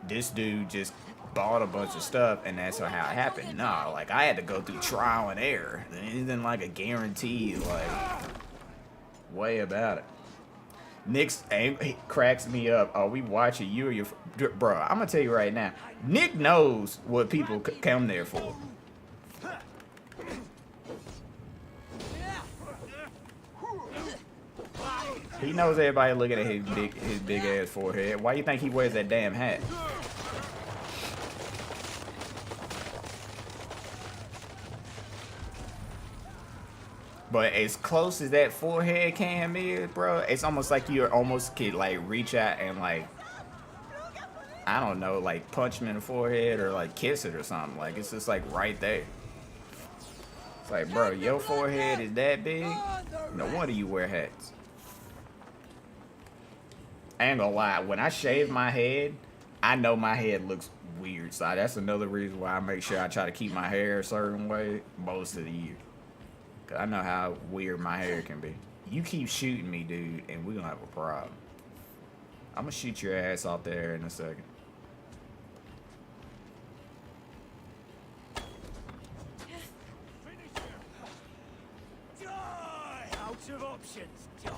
Speaker 15: this dude just bought a bunch of stuff and that's how it happened. No, I had to go through trial and error. It isn't a guaranteed way about it. Nick's he cracks me up. Oh, we watching you or your bro. I'm gonna tell you right now. Nick knows what people come there for. He knows everybody looking at his big ass forehead. Why do you think he wears that damn hat? But as close as that forehead cam is, bro, it's almost like you almost could like reach out and like, I don't know, like punch him in the forehead or like kiss it or something. Like it's just like right there. It's like, bro, your forehead is that big? No wonder you wear hats. I ain't gonna lie, when I shave my head, I know my head looks weird. So that's another reason why I make sure I try to keep my hair a certain way most of the year. Cause I know how weird my hair can be. You keep shooting me, dude, and we're gonna have a problem. I'm gonna shoot your ass out there in a second.
Speaker 8: Out of options, dog.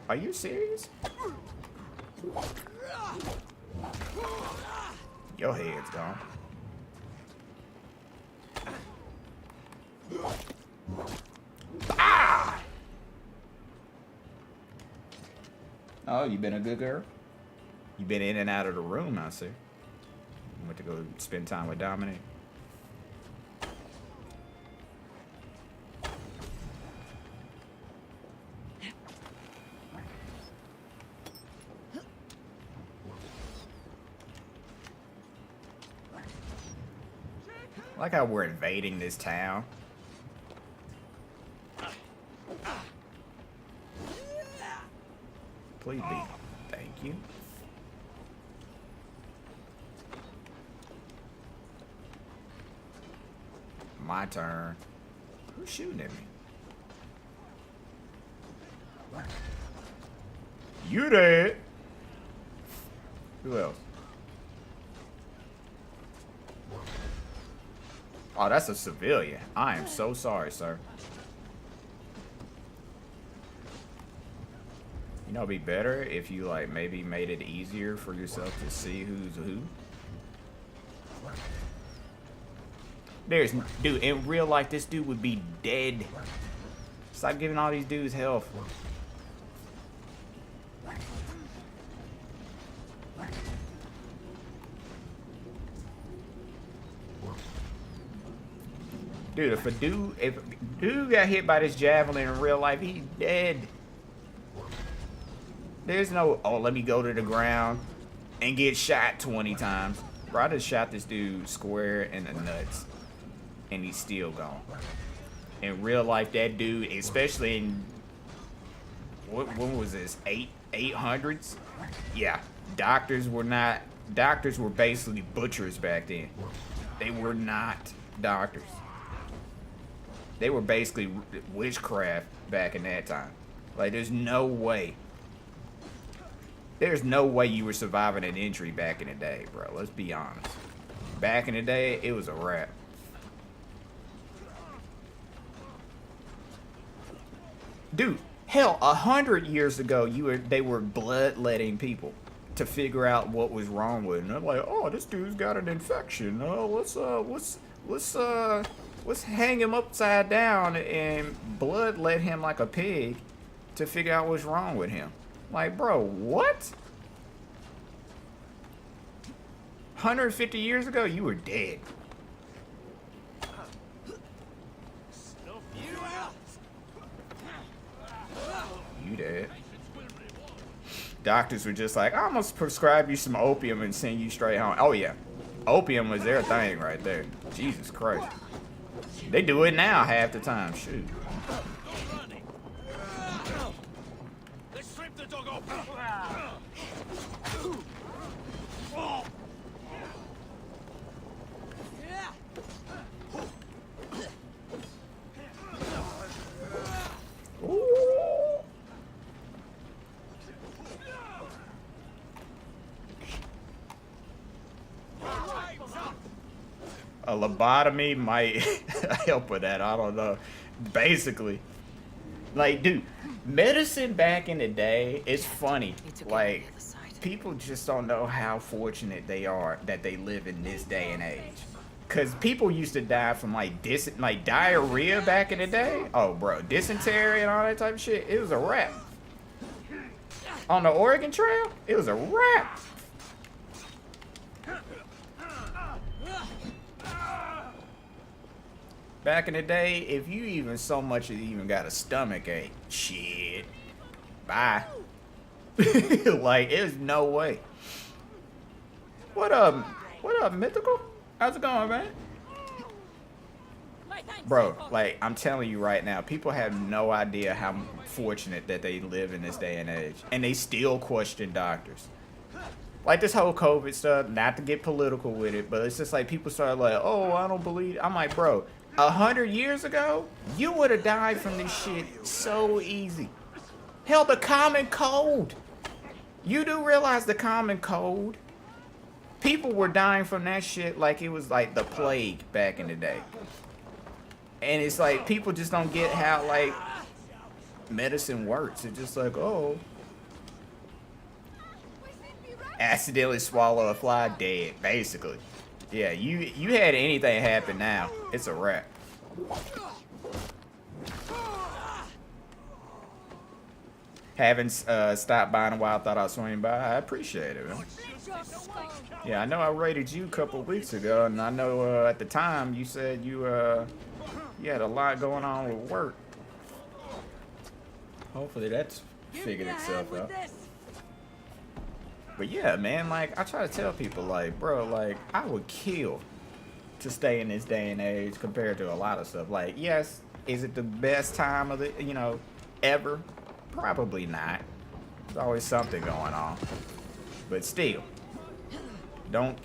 Speaker 15: Are you serious? Your head's gone. Ah! Oh, you been a good girl? You been in and out of the room, I see. Went to go spend time with Dominic. Like how we're invading this town. Please be. Thank you. My turn. Who's shooting at me? You dead. Who else? Oh, that's a civilian. I am so sorry, sir. You know, it'd be better if you, like, maybe made it easier for yourself to see who's who. Dude, in real life, this dude would be dead. Stop giving all these dudes health. Dude, if dude got hit by this javelin in real life, he's dead. There's no, oh, let me go to the ground and get shot 20 times. Bro, I just shot this dude square in the nuts, and he's still gone. In real life, that dude, especially in, when was this, 800s? Yeah, doctors were basically butchers back then. They were not doctors. They were basically witchcraft back in that time. Like, there's no way you were surviving an injury back in the day, bro. Let's be honest. Back in the day, it was a wrap. Dude, hell, 100 years ago, they were bloodletting people to figure out what was wrong with them. They're like, oh, this dude's got an infection. Let's hang him upside down and bloodlet him like a pig to figure out what's wrong with him. Like, bro, what? 150 years ago, you were dead. You dead. Doctors were just like, I'm gonna prescribe you some opium and send you straight home. Oh yeah, opium was their thing right there. Jesus Christ. They do it now half the time. Shoot.
Speaker 8: Let's strip the dog off.
Speaker 15: A lobotomy might help with that. I don't know. Basically, like, dude, medicine back in the day is funny. Like, people just don't know how fortunate they are that they live in this day and age. Cause people used to die from like diarrhea back in the day. Oh, bro, dysentery and all that type of shit. It was a wrap. On the Oregon Trail, it was a wrap. Back in the day, if you even so much as even got a stomach ache, shit, bye. Like, there's no way. What up, Mythical? How's it going, man? Bro, like, I'm telling you right now, people have no idea how fortunate that they live in this day and age. And they still question doctors. Like, this whole COVID stuff, not to get political with it, but it's just like people start like, oh, I don't believe. I'm like, bro, 100 years ago, you would have died from this shit so easy. Hell, the common cold. You do realize the common cold? People were dying from that shit like it was like the plague back in the day. And it's like, people just don't get how, like, medicine works. It's just like, oh, accidentally swallow a fly, dead, basically. Yeah, you had anything happen now, it's a wrap. Haven't stopped by in a while, thought I'd swing by. I appreciate it, man. Yeah, I know I rated you a couple of weeks ago, and I know at the time you said you had a lot going on with work. Hopefully that's figured itself out. But yeah, man, like, I try to tell people, like, bro, like, I would kill to stay in this day and age compared to a lot of stuff. Like, yes, is it the best time of the, you know, ever? Probably not. There's always something going on. But still, don't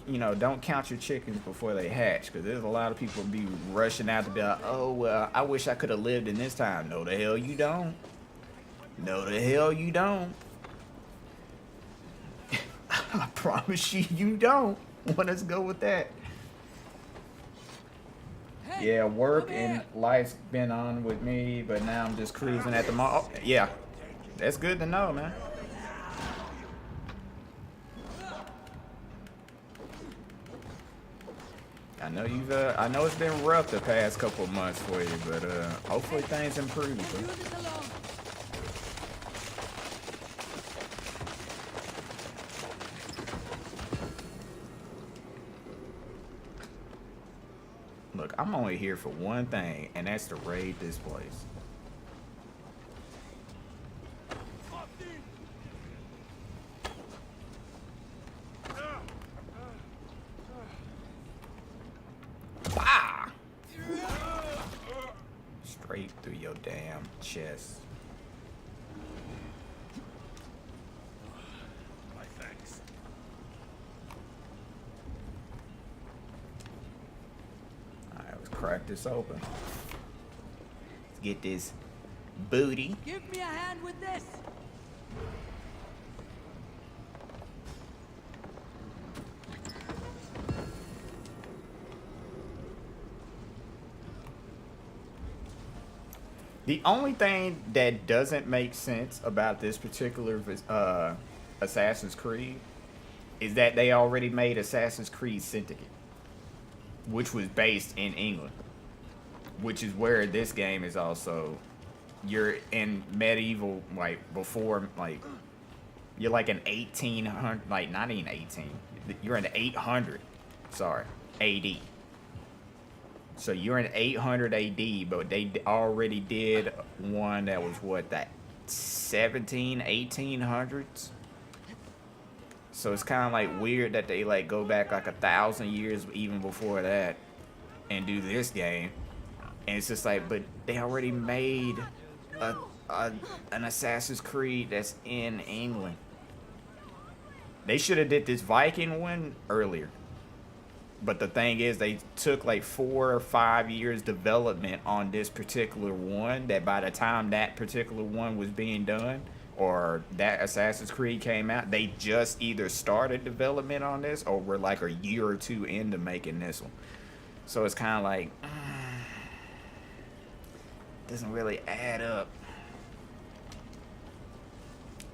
Speaker 15: count your chickens before they hatch, because there's a lot of people be rushing out to be like, oh, well, I wish I could have lived in this time. No, the hell you don't. No, the hell you don't. I promise you, you don't. Well, let's go with that. Yeah, work and life's been on with me, but now I'm just cruising at the mall. Oh, yeah, that's good to know, man. I know I know it's been rough the past couple of months for you, but hopefully things improve. Look, I'm only here for one thing, and that's to raid this place. Bah! Straight through your damn chest.
Speaker 8: My thanks.
Speaker 15: Crack this open. Let's get this booty.
Speaker 9: Give me a hand with this.
Speaker 15: The only thing that doesn't make sense about this particular Assassin's Creed is that they already made Assassin's Creed Syndicate, which was based in England, which is where this game is also. You're in medieval, like, before, like, you're like an 1800, like, not even 18, you're in 800, sorry, AD. So you're in 800 AD, but they already did one that was, what, that 1800s? So it's kind of like weird that they like go back like 1,000 years even before that and do this game. And it's just like, but they already made an Assassin's Creed that's in England. They should have did this Viking one earlier. But the thing is, they took like 4 or 5 years development on this particular one, that by the time that particular one was being done, or that Assassin's Creed came out, they just either started development on this or were like a year or two into making this one. So it's kind of like, doesn't really add up.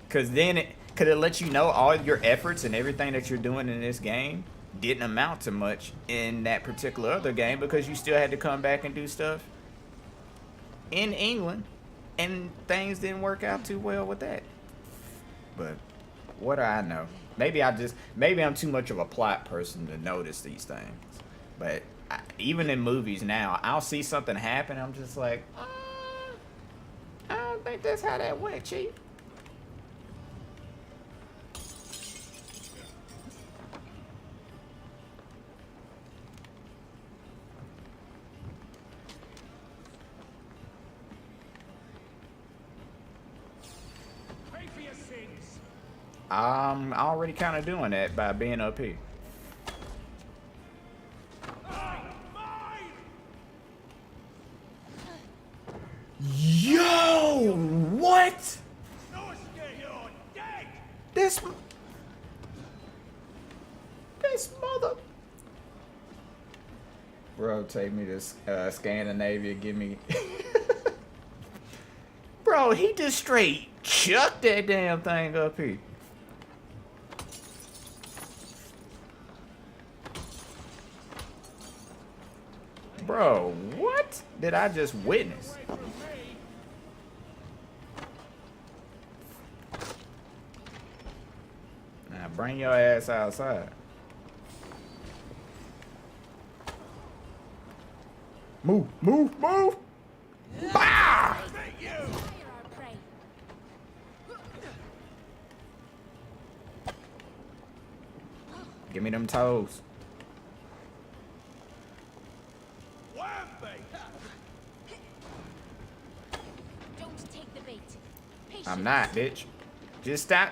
Speaker 15: Because then could it let you know all your efforts and everything that you're doing in this game didn't amount to much in that particular other game, because you still had to come back and do stuff in England. And things didn't work out too well with that. But what do I know? Maybe I'm too much of a plot person to notice these things. But even in movies now, I'll see something happen. I'm just like, I don't think that's how that went, Chief. I'm already kind of doing that by being up here. Yo, what? This mother. Bro, take me to Scandinavia. Give me. Bro, he just straight chucked that damn thing up here. Bro, what did I just witness? Now bring your ass outside. Move, move, move! Bah! Give me them toes.
Speaker 12: Don't take the bait.
Speaker 15: I'm not, bitch. Just stop.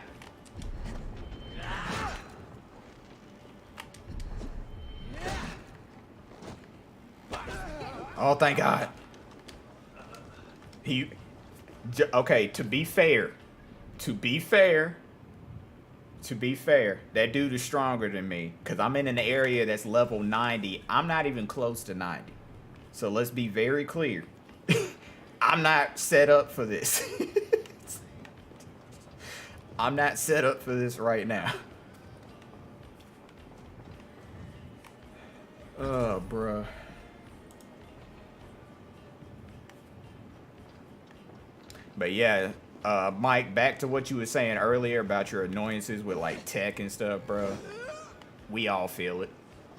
Speaker 15: Oh, thank God. Okay, to be fair, that dude is stronger than me because I'm in an area that's level 90. I'm not even close to 90. So let's be very clear. I'm not set up for this. I'm not set up for this right now. Oh, bruh. But yeah, Mike, back to what you were saying earlier about your annoyances with like tech and stuff, bro. We all feel it.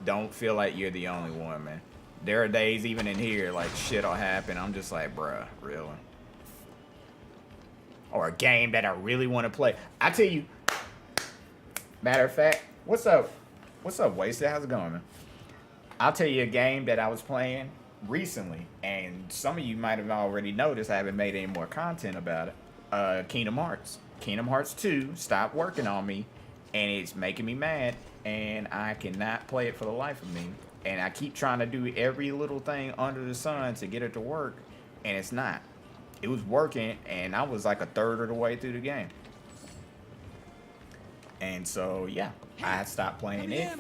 Speaker 15: Don't feel like you're the only one, man. There are days even in here like shit'll happen. I'm just like, bruh, really? Or a game that I really want to play. I tell you, matter of fact, what's up? What's up, Wasted? How's it going, man? I'll tell you a game that I was playing recently, and some of you might have already noticed I haven't made any more content about it. Kingdom Hearts. Kingdom Hearts 2 stopped working on me, and it's making me mad, and I cannot play it for the life of me. And I keep trying to do every little thing under the sun to get it to work, and it's not. It was working, and I was like a third of the way through the game. And so, yeah, I stopped playing it.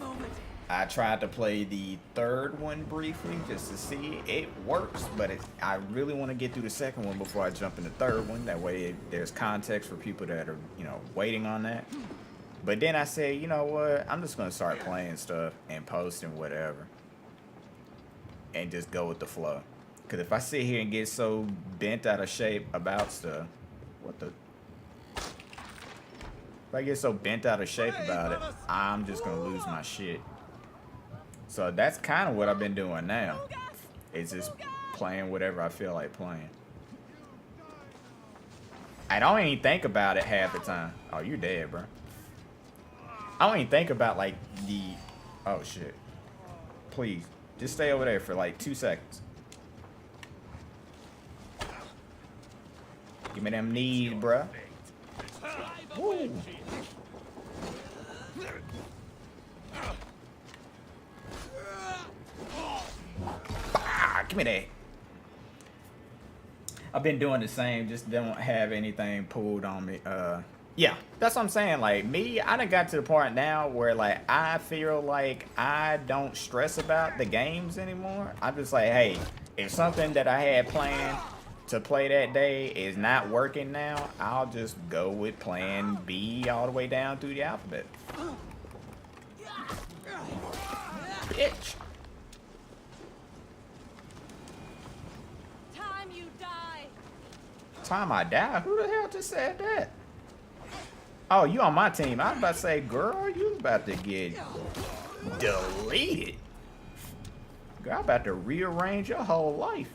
Speaker 15: I tried to play the third one briefly just to see it works, but I really want to get through the second one before I jump in the third one. That way there's context for people that are, waiting on that. But then I said, you know what? I'm just going to start playing stuff and posting whatever and just go with the flow. Because if I sit here and get so bent out of shape about stuff, if I get so bent out of shape about it, I'm just going to lose my shit. So that's kind of what I've been doing now. It's just playing whatever I feel like playing. I don't even think about it half the time. Oh, you're dead, bro. I don't even think about like oh shit. Please, just stay over there for like 2 seconds. Give me them knees, bruh. Woo. Give me that. I've been doing the same, just don't have anything pulled on me. Yeah, that's what I'm saying. Like me, I done got to the point now where like I feel like I don't stress about the games anymore. I'm just like, hey, if something that I had planned to play that day is not working now, I'll just go with plan B all the way down through the alphabet. Bitch. Time I die? Who the hell just said that? Oh, you on my team. I was about to say, girl, you was about to get deleted. Girl, I'm about to rearrange your whole life.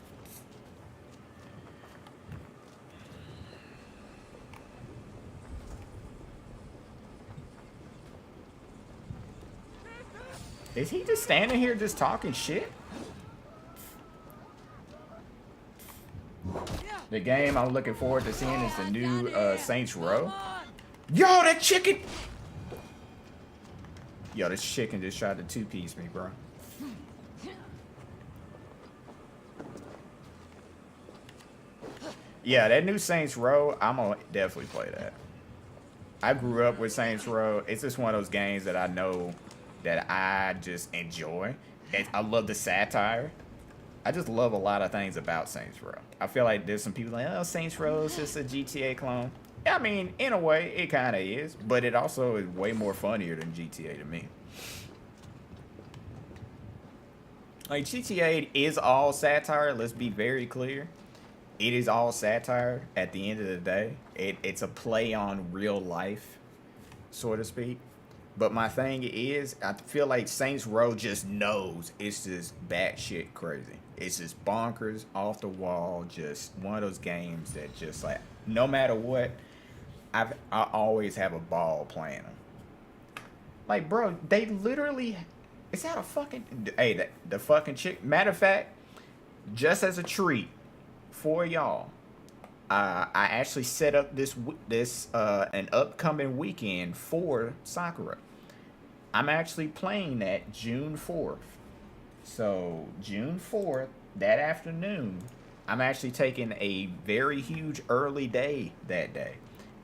Speaker 15: Is he just standing here just talking shit? The game I'm looking forward to seeing is the new Saints Row. Yo, that chicken! Yo, this chicken just tried to two-piece me, bro. Yeah, that new Saints Row, I'm gonna definitely play that. I grew up with Saints Row. It's just one of those games that I know that I just enjoy. And I love the satire. I just love a lot of things about Saints Row. I feel like there's some people like, oh, Saints Row is just a GTA clone. I mean, in a way, it kind of is. But it also is way more funnier than GTA to me. Like, GTA is all satire. Let's be very clear. It is all satire at the end of the day. It's a play on real life, so to speak. But my thing is, I feel like Saints Row just knows it's just batshit crazy. It's just bonkers, off the wall, just one of those games that just like, no matter what, I always have a ball playing them. Like, bro, they literally, is that a fucking, hey, the fucking chick, matter of fact, just as a treat for y'all, I actually set up an upcoming weekend for Sakura. I'm actually playing that June 4th. So June 4th, that afternoon, I'm actually taking a very huge early day that day.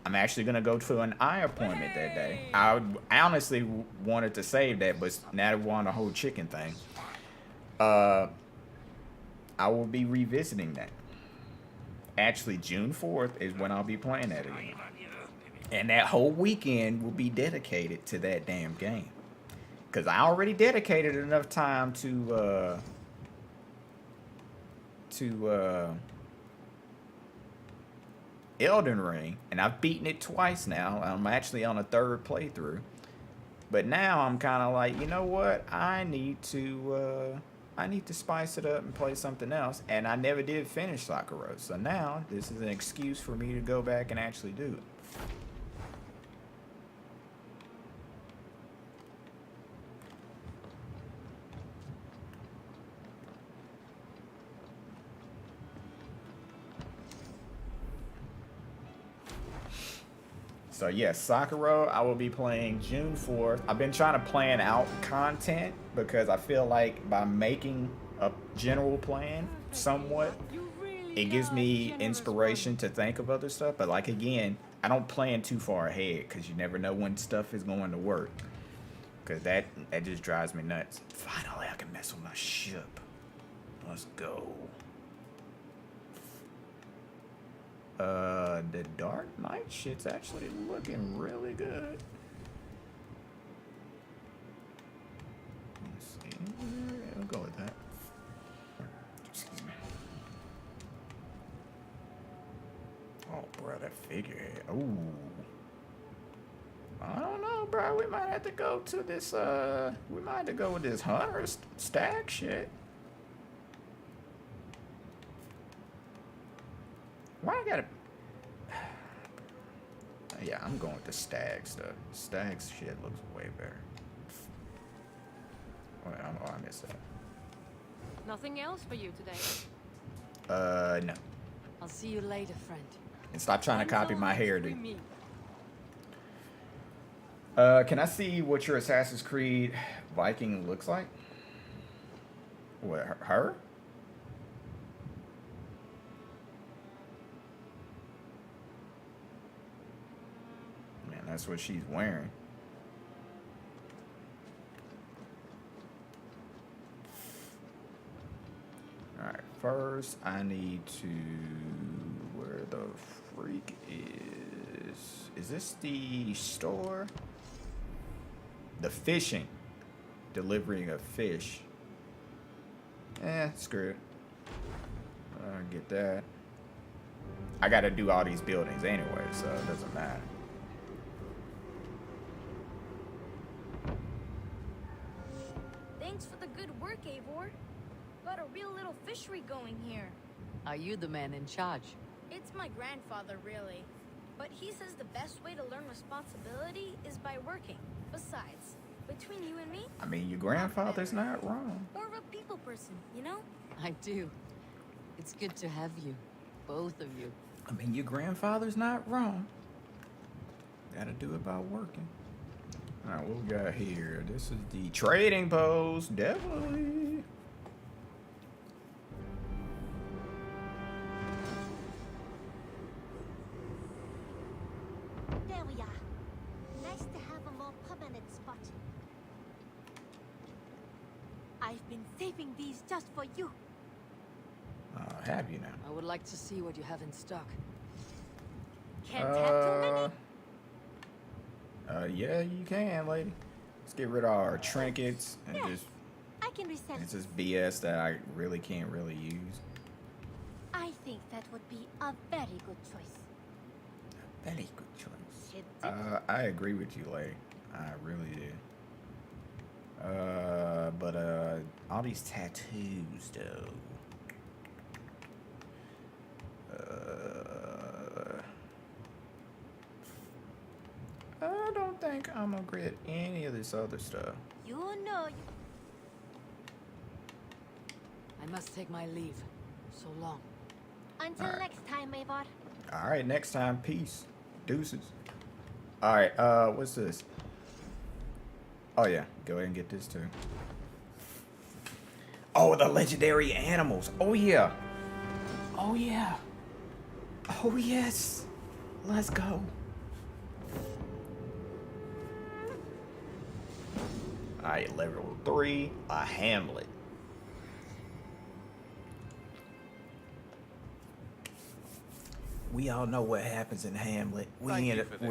Speaker 15: I'm actually going to go to an eye appointment that day. I honestly wanted to save that, but now that we're on the whole chicken thing, I will be revisiting that. Actually, June 4th is when I'll be playing that again. And that whole weekend will be dedicated to that damn game. Because I already dedicated enough time to Elden Ring. And I've beaten it twice now. I'm actually on a third playthrough. But now I'm kind of like, you know what? I need to spice it up and play something else. And I never did finish Sakura. So now this is an excuse for me to go back and actually do it. So yes, Sakura, I will be playing June 4th. I've been trying to plan out content because I feel like by making a general plan somewhat, it gives me inspiration to think of other stuff. But like, again, I don't plan too far ahead because you never know when stuff is going to work. Because that just drives me nuts. Finally, I can mess with my ship. Let's go. The Dark Knight shit's actually looking really good. Let's see. I'll go with that. Excuse me. Oh, bro, that figurehead. Ooh. I don't know, bro. We might have to go to this, we might have to go with this hunter stag shit. Why I gotta... Yeah, I'm going with the stag stuff. Stag's shit looks way better. Oh, I missed that.
Speaker 16: Nothing else for you today?
Speaker 15: No.
Speaker 16: I'll see you later, friend.
Speaker 15: And stop trying to copy my hairdo. Can I see what your Assassin's Creed Viking looks like? What, her? Man, that's what she's wearing. Alright, first I need to... Where the freak is... Is this the store? The fishing. Delivering of fish. Screw it. I'll get that. I gotta do all these buildings anyway, so it doesn't matter.
Speaker 17: Thanks for the good work, Eivor. got a real little fishery going here.
Speaker 16: Are you the man in charge?
Speaker 17: It's my grandfather, really. But he says the best way to learn responsibility is by working. Besides, between you and me...
Speaker 15: I mean, your grandfather's not wrong.
Speaker 17: More of a people person, you know?
Speaker 16: I do. It's good to have you. Both of you.
Speaker 15: I mean, your grandfather's not wrong. Gotta do it by working. Alright, what we got here? This is the trading post. Definitely.
Speaker 18: There we are. Nice to have a more permanent spot. I've been saving these just for you.
Speaker 15: Have you now?
Speaker 16: I would like to see what you have in stock.
Speaker 18: Can't have too many.
Speaker 15: Yeah, you can, lady. Let's get rid of our trinkets and just...
Speaker 18: I can resell
Speaker 15: It's just BS that I really can't really use.
Speaker 18: I think that would be a very good choice.
Speaker 15: Very good choice. I agree with you, lady. I really do. But all these tattoos, though. I don't think I'm gonna get any of this other stuff.
Speaker 18: You know.
Speaker 16: I must take my leave. So long.
Speaker 18: Until next time, Eivor.
Speaker 15: All right, next time, peace, deuces. All right, what's this? Oh yeah, go ahead and get this too. Oh, the legendary animals. Oh yeah. Oh yeah. Oh yes. Let's go. All right, level 3, a Hamlet. We all know what happens in Hamlet. We're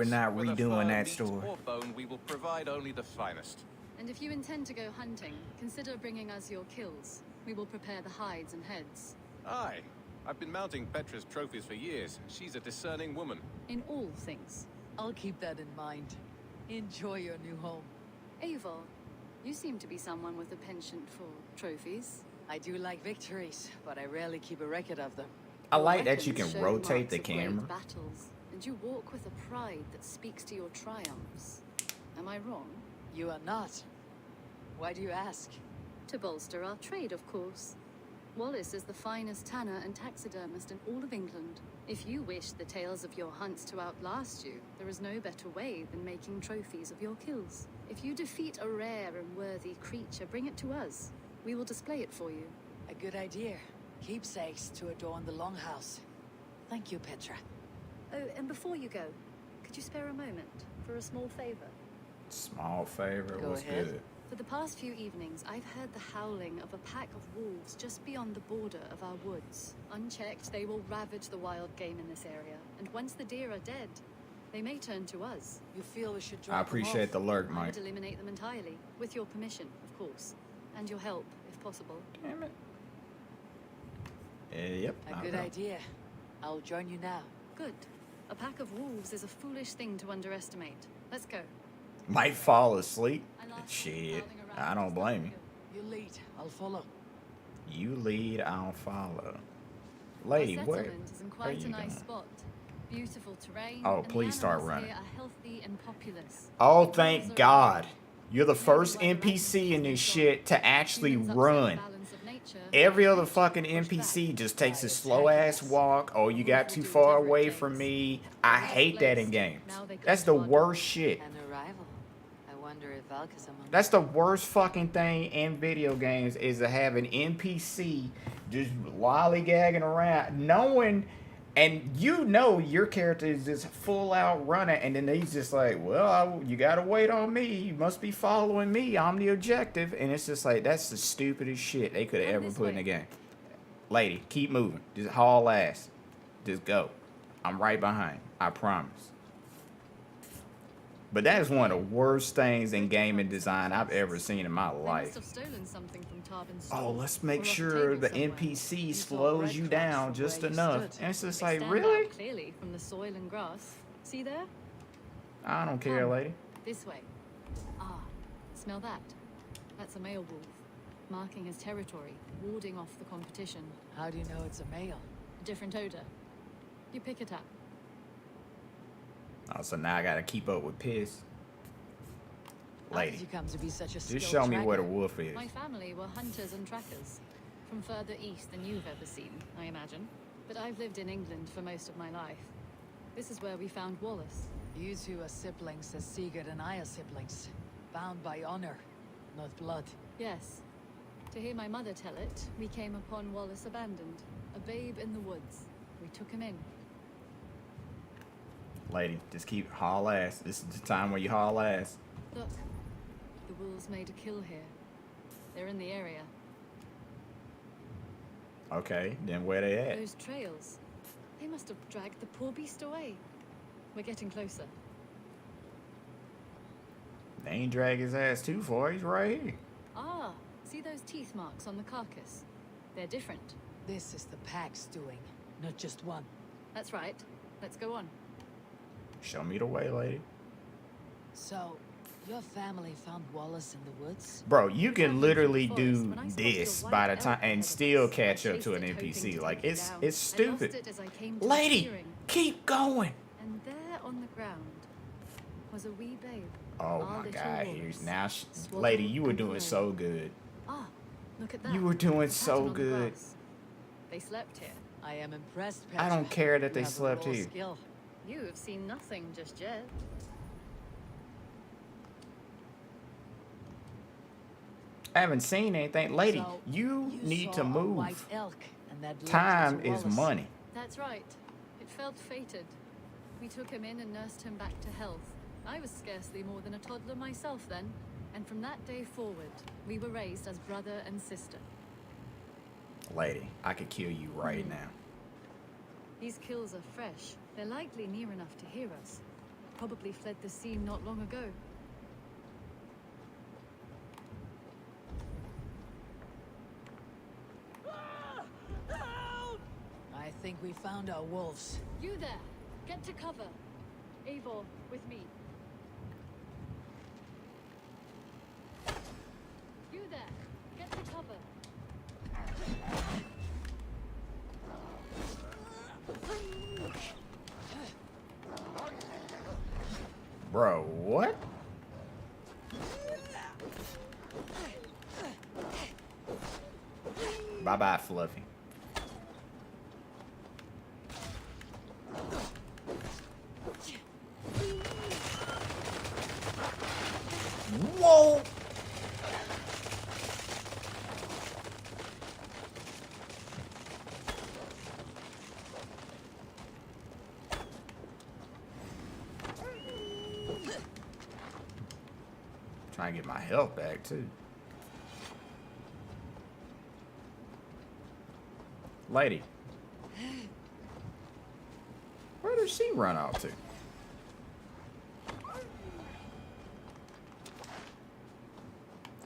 Speaker 15: not redoing that story.
Speaker 19: Or bone, we will provide only the finest.
Speaker 20: And if you intend to go hunting, consider bringing us your kills. We will prepare the hides and heads.
Speaker 19: Aye. I've been mounting Petra's trophies for years. She's a discerning woman.
Speaker 20: In all things.
Speaker 16: I'll keep that in mind. Enjoy your new home.
Speaker 20: Eivor, you seem to be someone with a penchant for trophies.
Speaker 16: I do like victories, but I rarely keep a record of them.
Speaker 15: I like that you can rotate the
Speaker 20: Great
Speaker 15: camera.
Speaker 20: battles, and you walk with a pride that speaks to your triumphs. Am I wrong?
Speaker 16: You are not. Why do you ask?
Speaker 20: To bolster our trade, of course. Wallace is the finest tanner and taxidermist in all of England. If you wish the tales of your hunts to outlast you, there is no better way than making trophies of your kills. If you defeat a rare and worthy creature, bring it to us. We will display it for you.
Speaker 16: A good idea. Keepsakes to adorn the longhouse. Thank you, Petra.
Speaker 20: Oh, and before you go, could you spare a moment for a small favor?
Speaker 15: Small favor.
Speaker 16: Go
Speaker 15: What's
Speaker 16: ahead.
Speaker 15: good?
Speaker 20: For the past few evenings, I've heard the howling of a pack of wolves just beyond the border of our woods. Unchecked, they will ravage the wild game in this area, and once the deer are dead, they may turn to us.
Speaker 16: You feel we should
Speaker 15: I appreciate the lurk,
Speaker 20: I
Speaker 15: Mike.
Speaker 20: would eliminate them entirely, with your permission, of course, and your help, if possible.
Speaker 15: Damn it. Yep.
Speaker 16: A good idea. I'll join you now.
Speaker 20: Good. A pack of wolves is a foolish thing to underestimate. Let's go.
Speaker 15: Might fall asleep. Shit. I don't blame you.
Speaker 16: You lead. I'll follow.
Speaker 15: You lead, I'll follow. Lady,
Speaker 20: Our
Speaker 15: where
Speaker 20: settlement is in
Speaker 15: are
Speaker 20: quite
Speaker 15: you
Speaker 20: a nice
Speaker 15: going?
Speaker 20: spot. Beautiful terrain.
Speaker 15: Oh,
Speaker 20: and the
Speaker 15: please start
Speaker 20: animals
Speaker 15: running.
Speaker 20: here are healthy and populous.
Speaker 15: Oh,
Speaker 20: The
Speaker 15: thank
Speaker 20: hills are
Speaker 15: God. You're the first NPC in this shit to actually run. Every other fucking NPC just takes a slow ass walk. Oh, you got too far away from me. I hate that in games. That's the worst shit.
Speaker 16: An arrival. I wonder if Valka's among
Speaker 15: That's the worst fucking thing in video games is to have an NPC just lollygagging around, knowing, and you know your character is just full out running, and then he's just like, well, you gotta wait on me. You must be following me. I'm the objective. And it's just like, that's the stupidest shit they could have ever put in a game. Lady, keep moving. Just haul ass. Just go. I'm right behind. I promise. But that is one of the worst things in gaming design I've ever seen in my
Speaker 20: They must
Speaker 15: life.
Speaker 20: have stolen something from Tarvin's
Speaker 15: Oh,
Speaker 20: store,
Speaker 15: let's
Speaker 20: or
Speaker 15: make
Speaker 20: off a
Speaker 15: sure
Speaker 20: table
Speaker 15: the
Speaker 20: somewhere.
Speaker 15: NPC
Speaker 20: saw
Speaker 15: slows you
Speaker 20: breadcrumbs
Speaker 15: down
Speaker 20: from
Speaker 15: just
Speaker 20: where you
Speaker 15: enough.
Speaker 20: stood.
Speaker 15: And it's just
Speaker 20: They
Speaker 15: like,
Speaker 20: stand
Speaker 15: really?
Speaker 20: out clearly from the soil and grass. See there?
Speaker 15: I don't care,
Speaker 20: Come.
Speaker 15: lady.
Speaker 20: This way. Ah, smell that? That's a male wolf. marking his territory, warding off the competition.
Speaker 16: How do you know it's a male?
Speaker 20: A different odor. You pick it up.
Speaker 15: Oh, so now I gotta keep up with piss.
Speaker 16: How did
Speaker 15: Lady,
Speaker 16: you come to be such a
Speaker 15: just
Speaker 16: skilled
Speaker 15: show me where the
Speaker 16: tracker?
Speaker 15: wolf is.
Speaker 20: My family were hunters and trackers. From further east than you've ever seen, I imagine. But I've lived in England for most of my life. This is where we found Wallace.
Speaker 16: You two are siblings as Sigurd and I are siblings. Bound by honor, not blood.
Speaker 20: Yes. To hear my mother tell it, we came upon Wallace abandoned. A babe in the woods. We took him in.
Speaker 15: Lady, just keep haul ass. This is the time where you haul ass.
Speaker 20: Look. The wolves made a kill here. They're in the area.
Speaker 15: Okay, then where they at?
Speaker 20: Those trails. They must have dragged the poor beast away. We're getting closer.
Speaker 15: They ain't drag his ass too far. He's right here.
Speaker 20: Ah, see those teeth marks on the carcass? They're different.
Speaker 16: This is the pack's doing, not just one.
Speaker 20: That's right. Let's go on.
Speaker 15: Show me the way, lady.
Speaker 16: So, your family found Wallace in the woods?
Speaker 15: Bro, you can literally do this by the time and still catch up to an NPC. Like, it's stupid. Lady, keep going.
Speaker 20: And there on the ground was a wee babe.
Speaker 15: Oh my God, here's now. Lady, you were doing so good.
Speaker 20: Ah, look at that.
Speaker 15: You were doing
Speaker 20: A
Speaker 15: so
Speaker 20: pattern on the
Speaker 15: good.
Speaker 20: grass. They slept here.
Speaker 16: I am impressed,
Speaker 15: I
Speaker 16: Petra.
Speaker 15: don't care that
Speaker 16: You
Speaker 15: they
Speaker 16: have a
Speaker 15: slept
Speaker 16: raw
Speaker 15: here.
Speaker 16: skill.
Speaker 20: You have seen nothing just yet.
Speaker 15: I haven't seen anything. Lady,
Speaker 16: So,
Speaker 15: you need
Speaker 16: saw
Speaker 15: to
Speaker 16: a
Speaker 15: move.
Speaker 16: white elk, and that led you
Speaker 15: Time
Speaker 16: to
Speaker 15: is
Speaker 16: Wallace.
Speaker 15: money.
Speaker 20: That's right. It felt fated. We took him in and nursed him back to health. I was scarcely more than a toddler myself then. And from that day forward, we were raised as brother and sister.
Speaker 15: Lady, I could kill you right now.
Speaker 20: These kills are fresh. They're likely near enough to hear us. Probably fled the scene not long ago.
Speaker 16: I think we found our wolves.
Speaker 20: You there! Get to cover! Eivor, with me. You there! Get to cover!
Speaker 15: Bro, what? Bye-bye, Fluffy. Whoa! Trying to get my health back, too. Lady. Where does she run out to?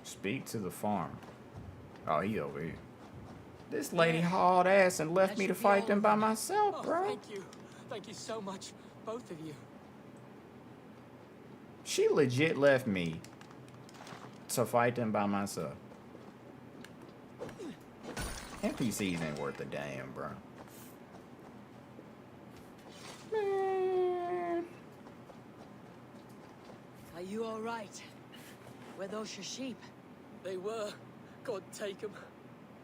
Speaker 15: Speak to the farm. Oh, he over here. This lady hauled ass and left me to fight them by myself, bro.
Speaker 21: Thank you. Thank you so much, both of you.
Speaker 15: She legit left me to fight them by myself. NPCs ain't worth a damn, bro. Man.
Speaker 16: Are you all right? Were those your sheep?
Speaker 21: They were. God take them.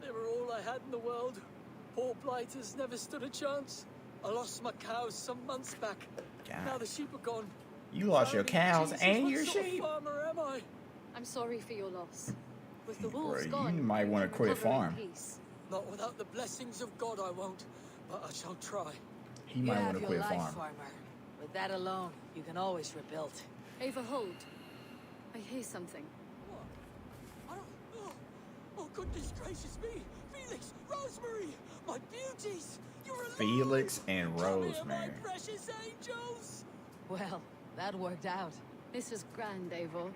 Speaker 21: They were all I had in the world. Poor blighters never stood a chance. I lost my cows some months back.
Speaker 15: God.
Speaker 21: Now the sheep are gone.
Speaker 15: You lost your cows
Speaker 21: Jesus,
Speaker 15: and
Speaker 21: what
Speaker 15: your
Speaker 21: sort of
Speaker 15: sheep.
Speaker 21: farmer am I?
Speaker 20: I'm sorry for your loss. With the
Speaker 15: Bro,
Speaker 20: wolves
Speaker 15: you
Speaker 20: gone,
Speaker 15: might want to quit
Speaker 20: recover in
Speaker 15: farm.
Speaker 20: peace.
Speaker 21: Not without the blessings of God, I won't. But I shall try.
Speaker 15: He
Speaker 16: You
Speaker 15: might
Speaker 16: have
Speaker 15: want to
Speaker 16: your
Speaker 15: quit
Speaker 16: life,
Speaker 15: farm.
Speaker 16: farmer. With that alone, you can always rebuild.
Speaker 20: Ava, hold. I hear something.
Speaker 21: Oh, goodness gracious me! Felix, Rosemary, my beauties! You're alive!
Speaker 15: Felix and
Speaker 21: Come here,
Speaker 15: Rosemary.
Speaker 21: my precious angels!
Speaker 16: Well, that worked out.
Speaker 20: This is grand, Eivor.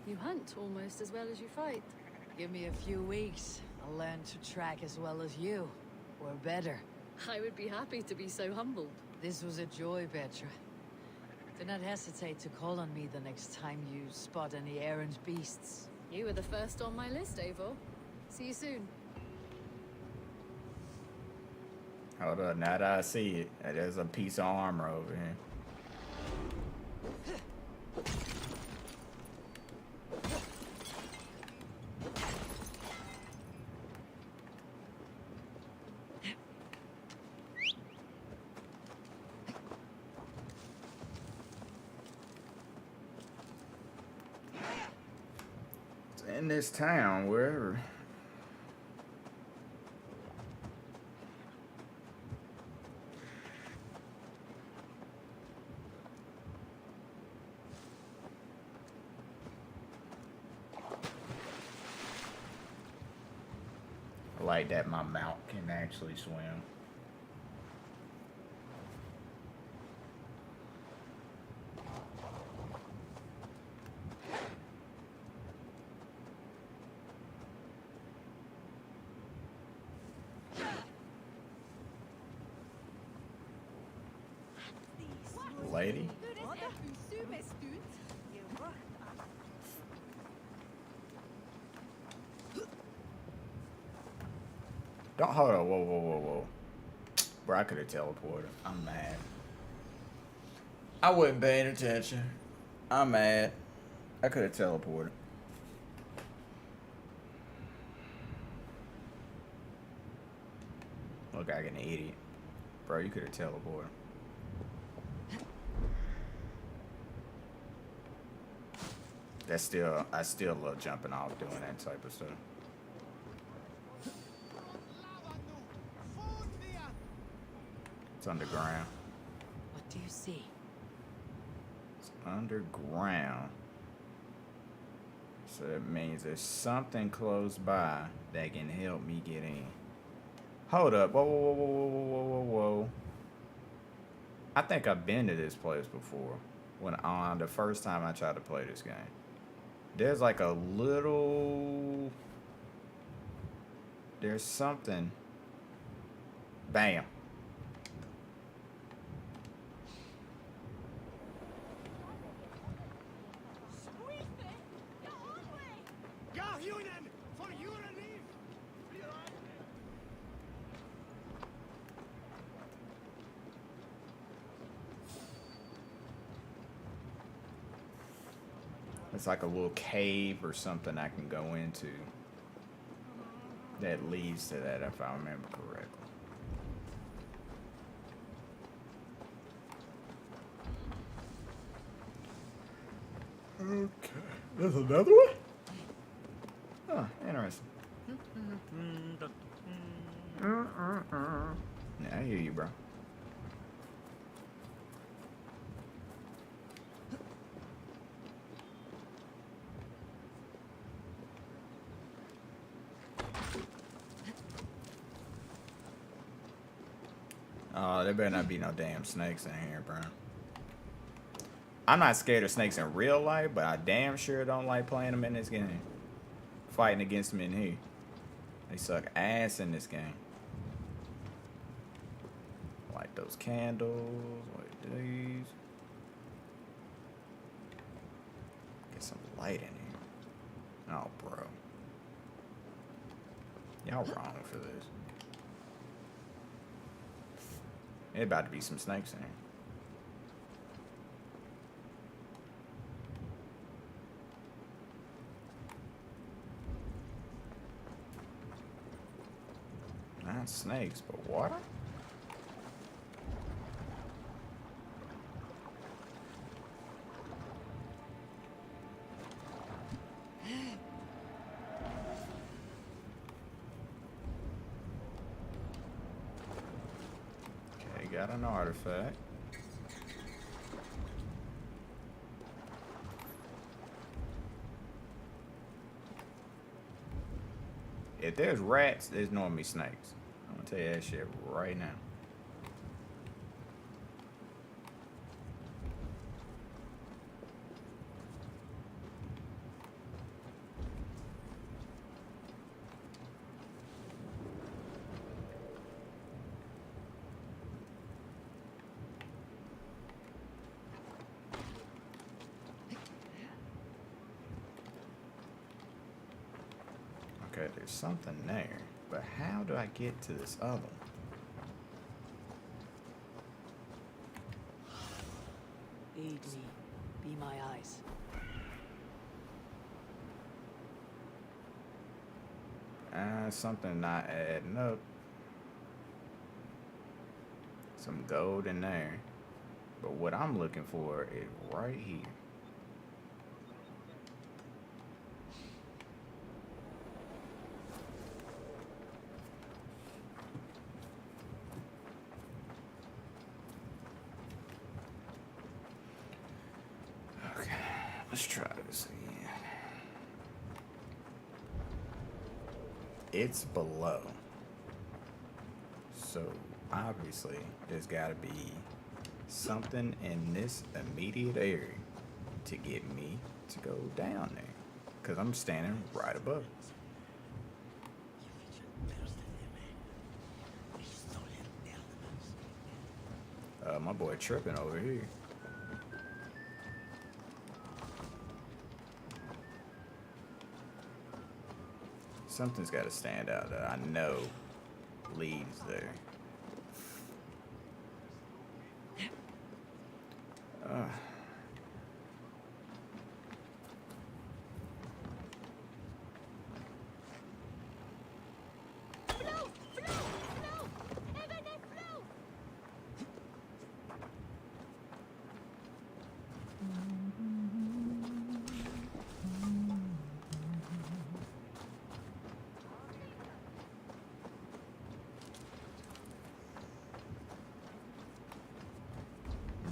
Speaker 20: You hunt almost as well as you fight.
Speaker 16: Give me a few weeks. I'll learn to track as well as you. Or better.
Speaker 20: I would be happy to be so humbled.
Speaker 16: This was a joy, Petra. Do not hesitate to call on me the next time you spot any errant beasts.
Speaker 20: You were the first on my list, Eivor. See you soon.
Speaker 15: Hold up, now that I see it, there's a piece of armor over here. It's in this town, wherever. I like that my mount can actually swim. Lady? Don't hold on. Whoa, whoa, whoa, whoa. Bro, I could have teleported. I'm mad. I wasn't paying attention. I'm mad. I could have teleported. Look like an idiot. Bro, you could have teleported. That's still, I still love jumping off doing that type of stuff. It's underground.
Speaker 1: What do you see?
Speaker 15: It's underground. So that means there's something close by that can help me get in. Hold up. Whoa, whoa, whoa, whoa, whoa, whoa, whoa, whoa. I think I've been to this place before. When the first time I tried to play this game. There's like a little... There's something. Bam. It's like a little cave or something I can go into that leads to that, if I remember correctly. Okay. There's another one? Huh, interesting. Yeah, I hear you, bro. Oh, there better not be no damn snakes in here, bro. I'm not scared of snakes in real life, but I damn sure don't like playing them in this game. Fighting against them in here. They suck ass in this game. Like those candles, like these. Get some light in here. Oh, bro. Y'all wrong for this. There's about to be some snakes in here. Not snakes, but water? Okay, got an artifact. If there's rats, there's normally snakes. I'm gonna tell you that shit right now. Okay, there's something there. But how do I get to this other one?
Speaker 16: Aid me. Be my eyes.
Speaker 15: Something not adding up. Some gold in there. But what I'm looking for is right here. Okay, let's try this again. It's below. So obviously there's gotta be something in this immediate area to get me to go down there. Cause I'm standing right above it. My boy tripping over here. Something's got to stand out that I know leads there.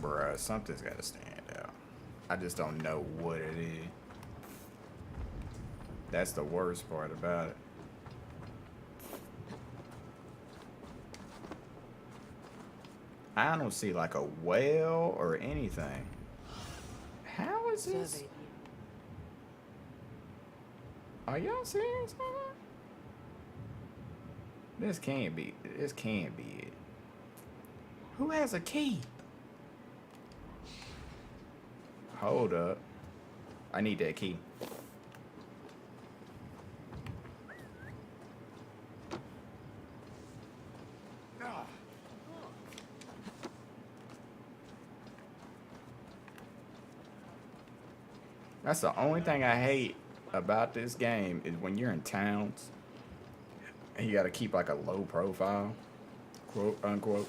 Speaker 15: Bruh, something's got to stand out. I just don't know what it is. That's the worst part about it. I don't see like a well or anything. How is this? Are y'all serious, man? This can't be it. Who has a key? Hold up. I need that key. That's the only thing I hate about this game is when you're in towns and you gotta keep like a low profile, quote unquote.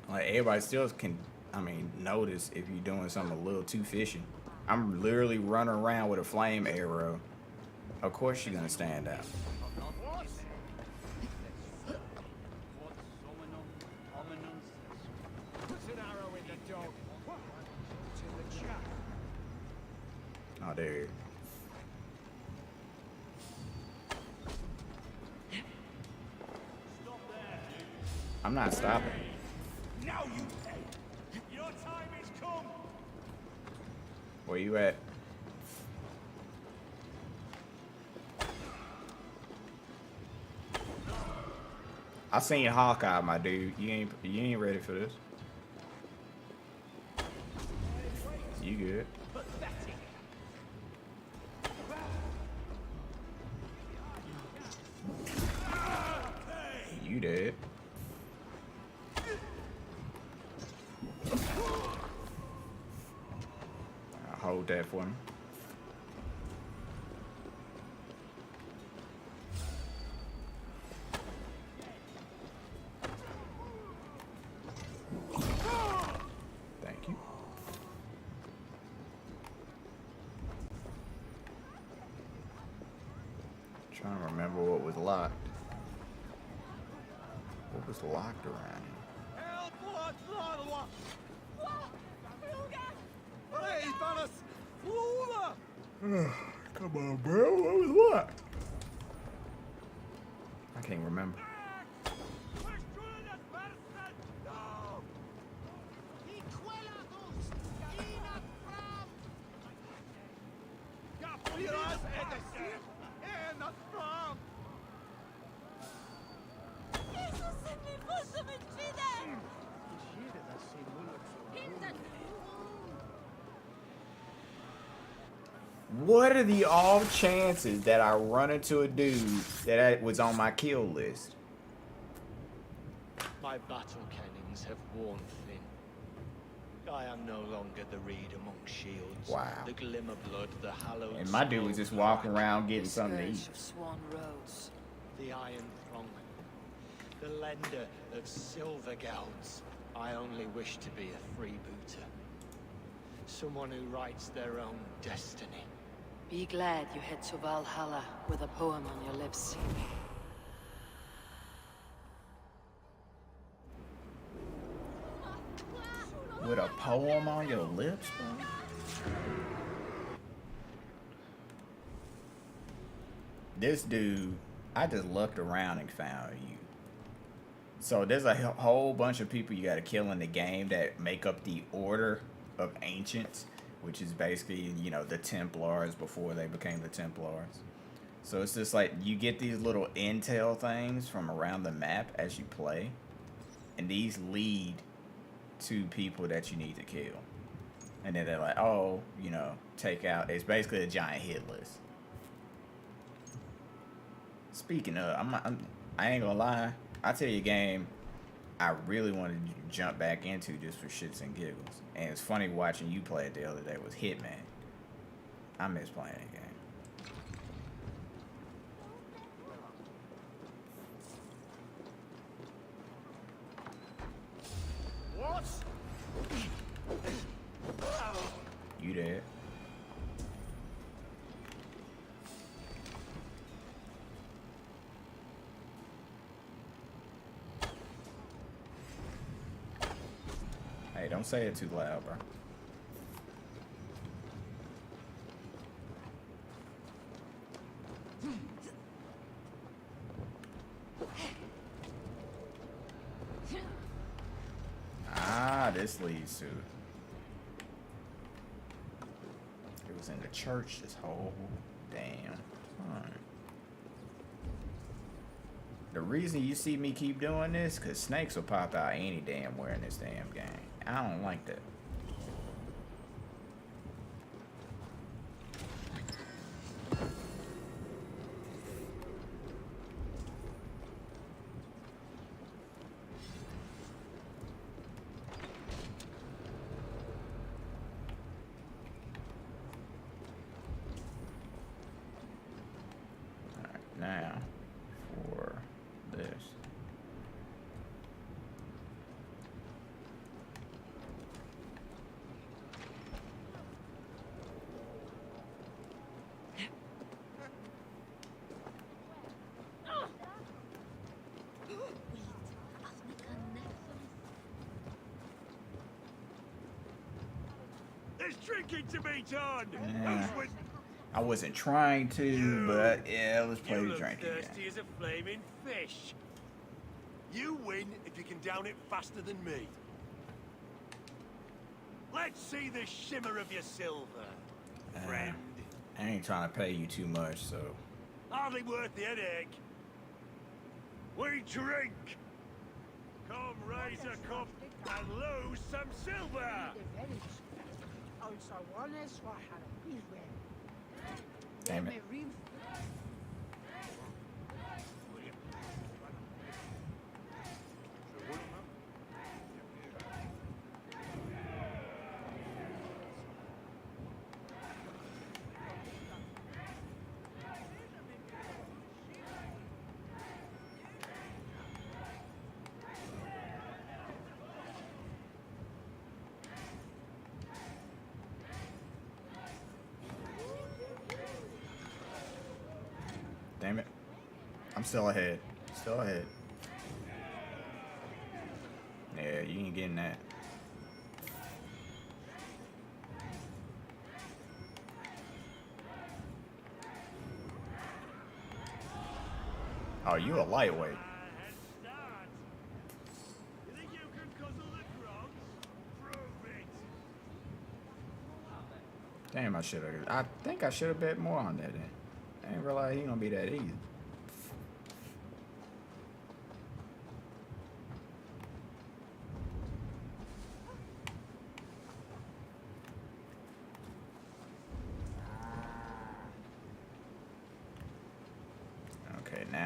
Speaker 15: Like everybody still can, notice if you're doing something a little too fishy. I'm literally running around with a flame arrow. Of course you're gonna stand out. Oh, there. I'm not stopping.
Speaker 8: Now you pay. Your time is come.
Speaker 15: Where you at? I seen Hawkeye, my dude. You ain't ready for this. You good? You dead. I'll hold that for me. Thank you. Trying to remember what was locked. What was locked around here? Come on, bro. What was locked? I can't remember. What are the all chances that I run into a dude that was on my kill list?
Speaker 3: My battle kennings have worn thin. I am no longer the reed among shields.
Speaker 15: Wow.
Speaker 3: The glimmer blood, the hallowed
Speaker 15: And my dude was just walking around getting something to eat.
Speaker 9: Of Swan Roads.
Speaker 3: The iron throng. The lender of silver gelds. I only wish to be a freebooter. Someone who writes their own destiny.
Speaker 9: Be glad you head to Valhalla with a poem on your lips.
Speaker 15: With a poem on your lips, bro? This dude, I just looked around and found you. So there's a whole bunch of people you gotta kill in the game that make up the Order of Ancients, which is basically, you know, the Templars before they became the Templars. So it's just like you get these little intel things from around the map as you play, and these lead to people that you need to kill. And then they're like, oh, you know, take out. It's basically a giant hit list. Speaking of, I ain't gonna lie. I tell you a game I really wanted to jump back into just for shits and giggles. And it's funny watching you play it the other day was Hitman. I miss playing that game.
Speaker 3: What?
Speaker 15: You there? Hey, don't say it too loud, bro. Ah, this leads to... It was in the church this whole damn time. The reason you see me keep doing this, because snakes will pop out any damn where in this damn game. I don't like that. Alright, now for this.
Speaker 8: There's drinking to be done.
Speaker 15: Yeah. I wasn't trying to, but yeah, let's play
Speaker 8: You
Speaker 15: the
Speaker 8: look
Speaker 15: drinking game.
Speaker 8: thirsty as a flaming fish. You win if you can down it faster than me. Let's see the shimmer of your silver, friend.
Speaker 15: I ain't trying to pay you too much, so...
Speaker 8: Hardly worth the headache. We drink. Come raise a cup and lose some silver.
Speaker 15: Damn it. Damn it. I'm still ahead. Still ahead. Yeah, you ain't getting that. Oh, you a lightweight. Damn, I think I should have bet more on that then. I didn't realize he gonna be that easy.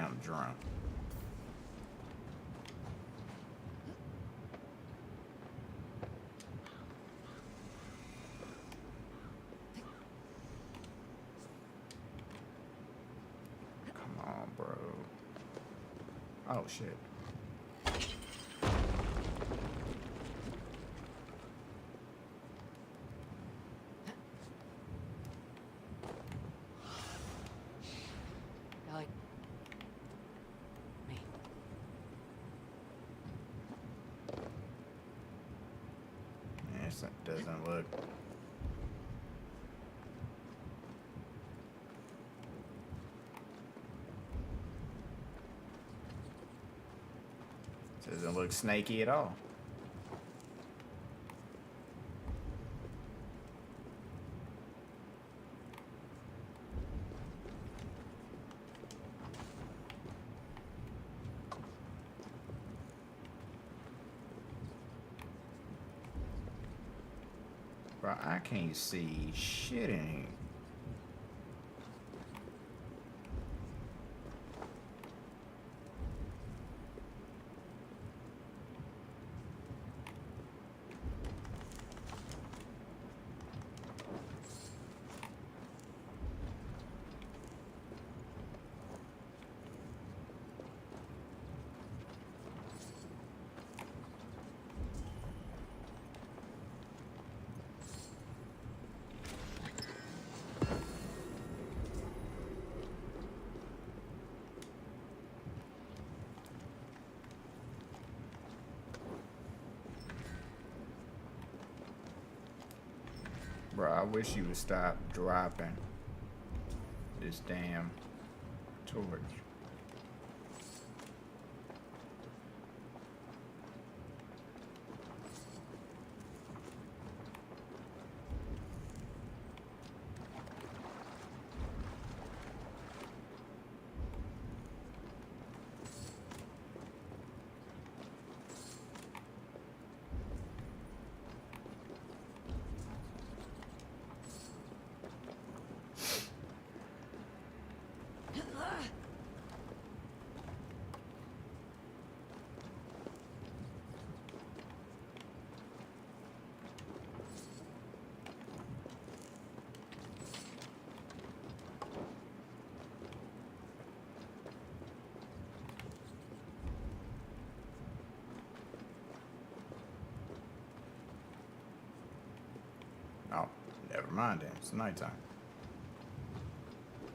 Speaker 15: I'm drunk. Come on, bro. Oh, shit.
Speaker 16: Like me.
Speaker 15: Yes, it doesn't look. Doesn't look snaky at all. Bro, I can't see shit in here. Bro, I wish you would stop dropping this damn torch. Oh, never mind then. It's nighttime.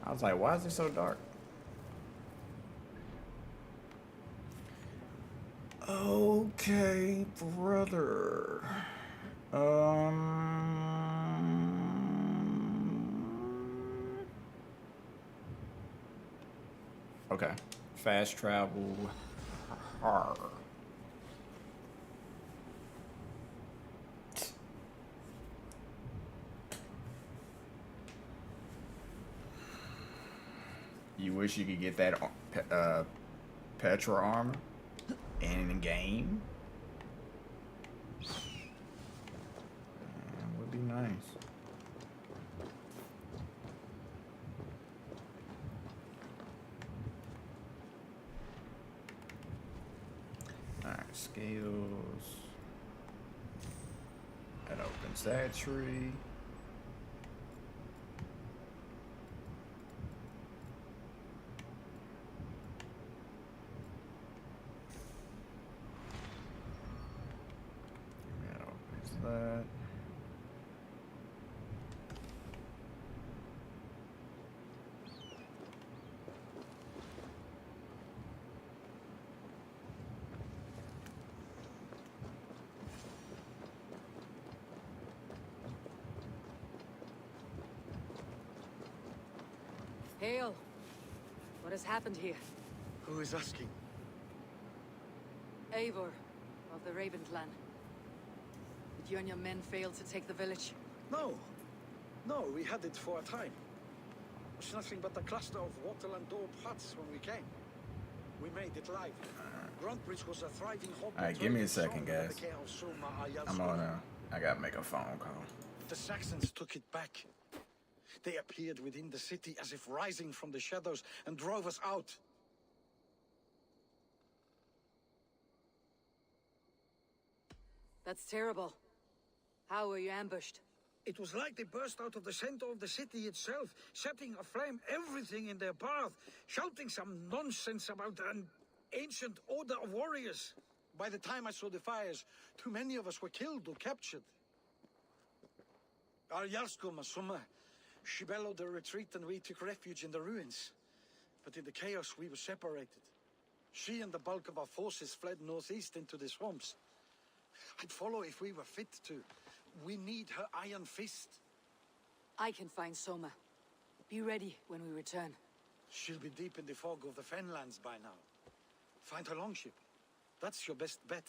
Speaker 15: I was like, why is it so dark? Okay, brother. Okay. Fast travel. Har. You wish you could get that Petra armor in the game? Would be nice. Alright, scales. That opens that tree. That.
Speaker 16: Hail! What has happened here?
Speaker 3: Who is asking?
Speaker 16: Eivor, of the Raven clan. Did you and your men fail to take the village?
Speaker 7: No. No, we had it for a time. It was nothing but a cluster of wattle and daub huts when we came. We made it live. Gruntbridge was a thriving hub.
Speaker 15: Alright, give me a second, guys. I'm on I gotta make a phone call.
Speaker 7: The Saxons took it back. They appeared within the city as if rising from the shadows and drove us out.
Speaker 16: That's terrible. How were you ambushed?
Speaker 7: It was like they burst out of the center of the city itself, setting aflame everything in their path, shouting some nonsense about an ancient order of warriors. By the time I saw the fires, too many of us were killed or captured. Our Yarsko Masuma, she bellowed a retreat and we took refuge in the ruins. But in the chaos, we were separated. She and the bulk of our forces fled northeast into the swamps. I'd follow if we were fit to. We need her iron fist.
Speaker 16: I can find Soma. Be ready when we return.
Speaker 7: She'll be deep in the fog of the Fenlands by now. Find her longship. That's your best bet.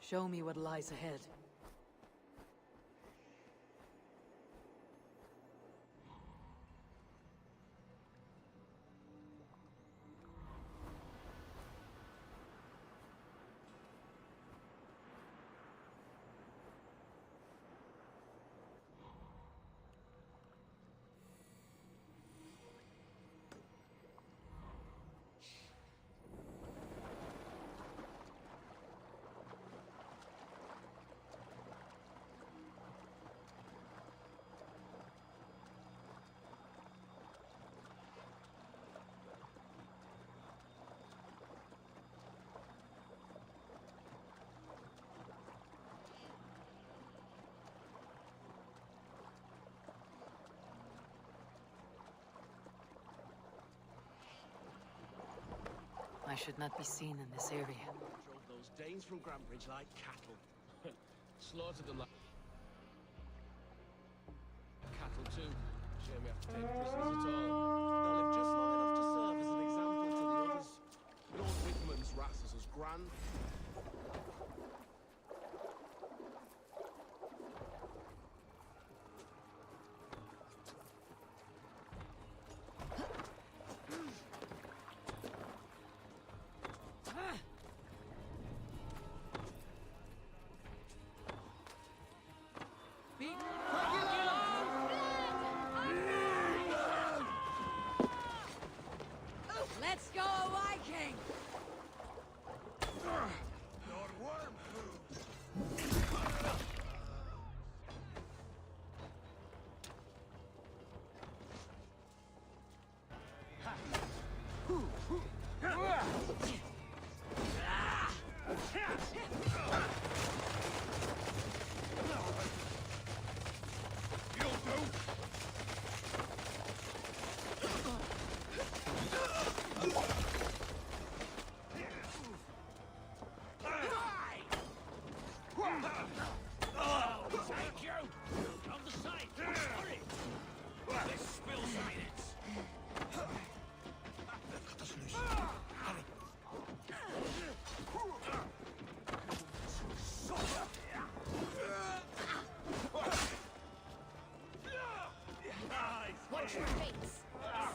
Speaker 16: Show me what lies ahead. I should not be seen in this area.
Speaker 6: Drove those Danes from Grantbridge like cattle. Slaughtered them like cattle too. Shame we have to take prisoners at all. They'll live just long enough to serve as an example to the others. Lord Wigman's wrath is as grand.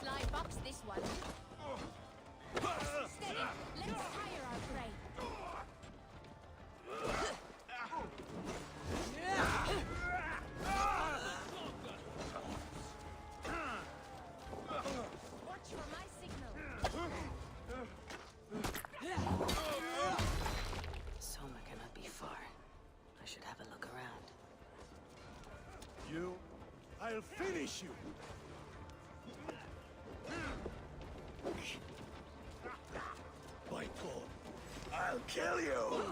Speaker 18: Sly box this one. Steady. Let's tire our prey. Watch for my signal.
Speaker 1: Soma cannot be far. I should have a look around.
Speaker 8: You? I'll finish you! By Thor, I'll kill you!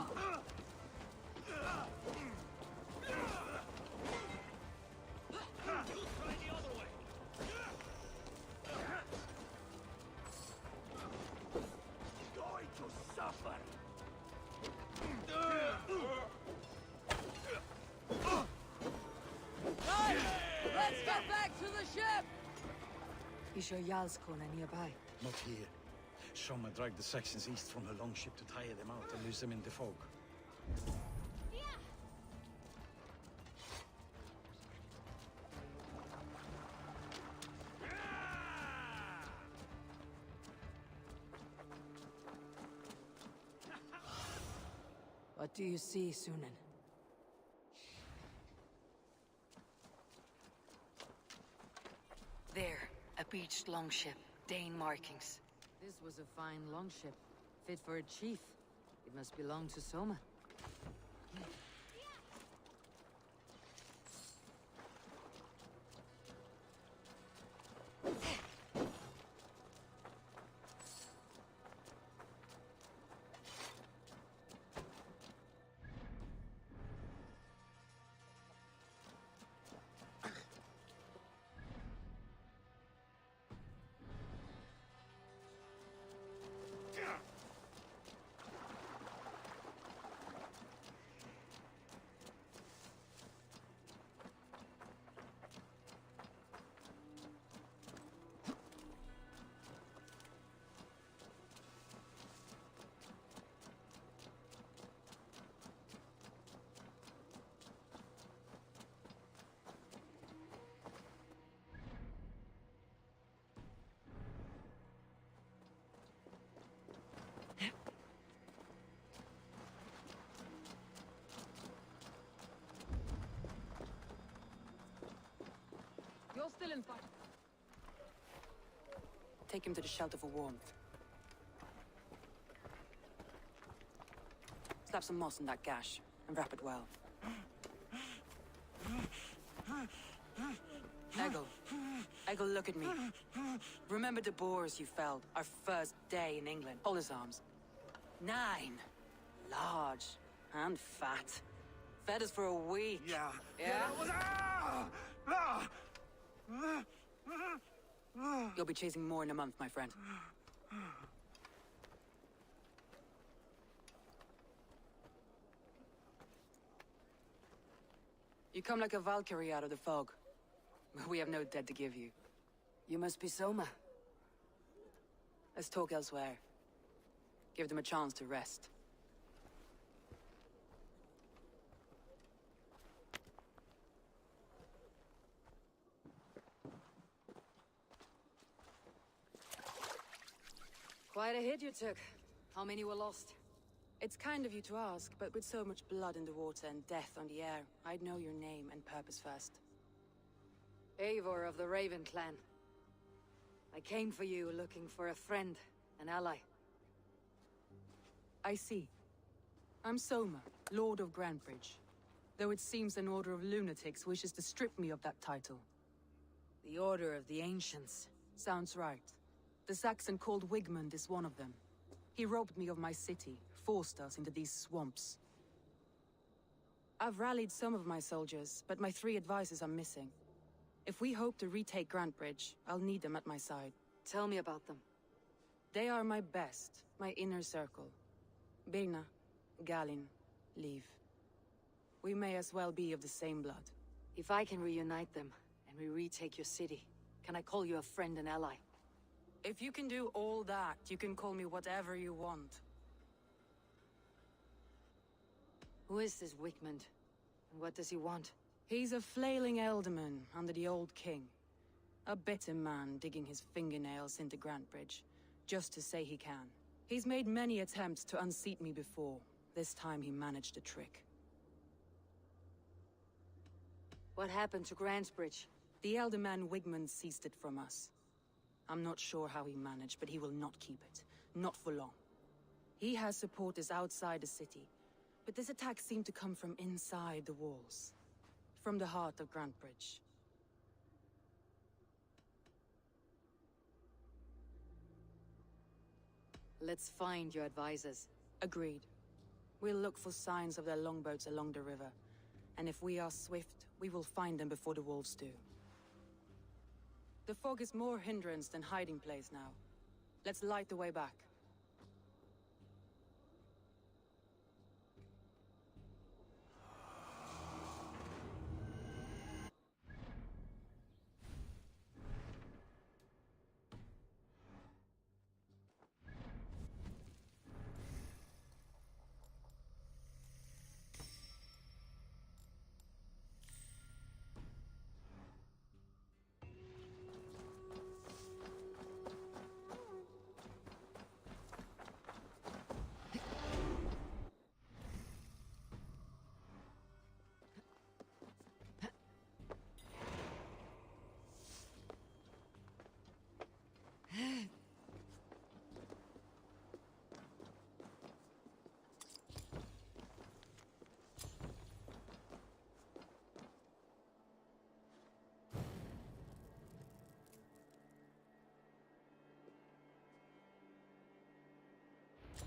Speaker 8: Going to suffer!
Speaker 9: Right! Let's get back to the ship!
Speaker 16: Is your Jarlskona nearby?
Speaker 7: Not here. Soma dragged the Saxons east from her longship to tire them out and lose them in the fog.
Speaker 16: What do you see, Sunan?
Speaker 1: There, a beached longship. Dane markings.
Speaker 16: This was a fine longship. Fit for a chief. It must belong to Soma. You're still in fight.
Speaker 13: Take him to the shelter for warmth. Slap some moss in that gash, and wrap it well. Eggle, look at me. Remember the boars you felled, our first day in England? Hold his arms. 9. Large and fat. Fed us for a week.
Speaker 8: Yeah.
Speaker 13: You'll be chasing more in a month, my friend. You come like a Valkyrie out of the fog. We have no dead to give you. You must be Soma. Let's talk elsewhere. Give them a chance to rest.
Speaker 16: Quite a hit you took. How many were lost?
Speaker 13: It's kind of you to ask, but with so much blood in the water and death on the air, I'd know your name and purpose first.
Speaker 16: Eivor of the Raven clan. I came for you looking for a friend, an ally.
Speaker 13: I see. I'm Soma, Lord of Grantebridge. Though it seems an order of lunatics wishes to strip me of that title.
Speaker 16: The Order of the Ancients.
Speaker 13: Sounds right. The Saxon called Wigmund is one of them. He robbed me of my city, forced us into these swamps. I've rallied some of my soldiers, but my 3 advisors are missing. If we hope to retake Grantebridge, I'll need them at my side.
Speaker 16: Tell me about them.
Speaker 13: They are my best, my inner circle. Birna, Galin, Liv. We may as well be of the same blood.
Speaker 16: If I can reunite them, and we retake your city, can I call you a friend and ally?
Speaker 13: If you can do all that, you can call me whatever you want.
Speaker 16: Who is this Wigmund? And what does he want?
Speaker 13: He's a flailing ealdorman under the old king. A bitter man digging his fingernails into Grantebridge, just to say he can. He's made many attempts to unseat me before. This time he managed a trick.
Speaker 16: What happened to Grantebridge?
Speaker 13: The Elderman Wigmund seized it from us. I'm not sure how he managed, but he will not keep it. Not for long. He has supporters outside the city, but this attack seemed to come from inside the walls. From the heart of Grantebridge.
Speaker 16: Let's find your advisors.
Speaker 13: Agreed. We'll look for signs of their longboats along the river. And if we are swift, we will find them before the wolves do. The fog is more hindrance than hiding place now. Let's light the way back.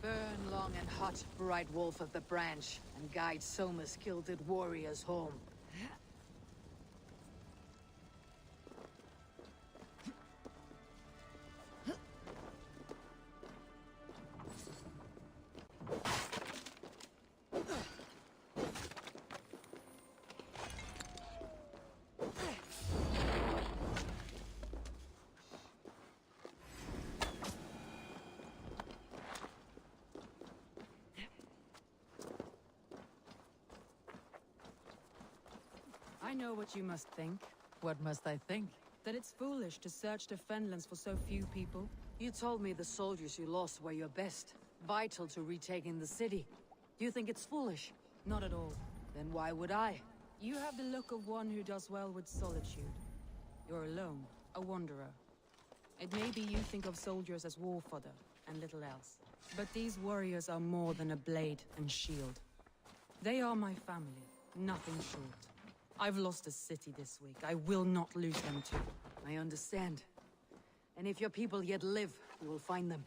Speaker 16: Burn long and hot, bright wolf of the branch, and guide Soma's gilded warriors home.
Speaker 13: I know what you must think.
Speaker 16: What must I think?
Speaker 13: That it's foolish to search the Fenlands for so few people.
Speaker 16: You told me the soldiers you lost were your best, vital to retaking the city. Do you think it's foolish?
Speaker 13: Not at all.
Speaker 16: Then why would I?
Speaker 13: You have the look of one who does well with solitude. You're alone, a wanderer. It may be you think of soldiers as war fodder, and little else. But these warriors are more than a blade and shield. They are my family, nothing short. I've lost a city this week. I will not lose them too.
Speaker 16: I understand. And if your people yet live, we will find them.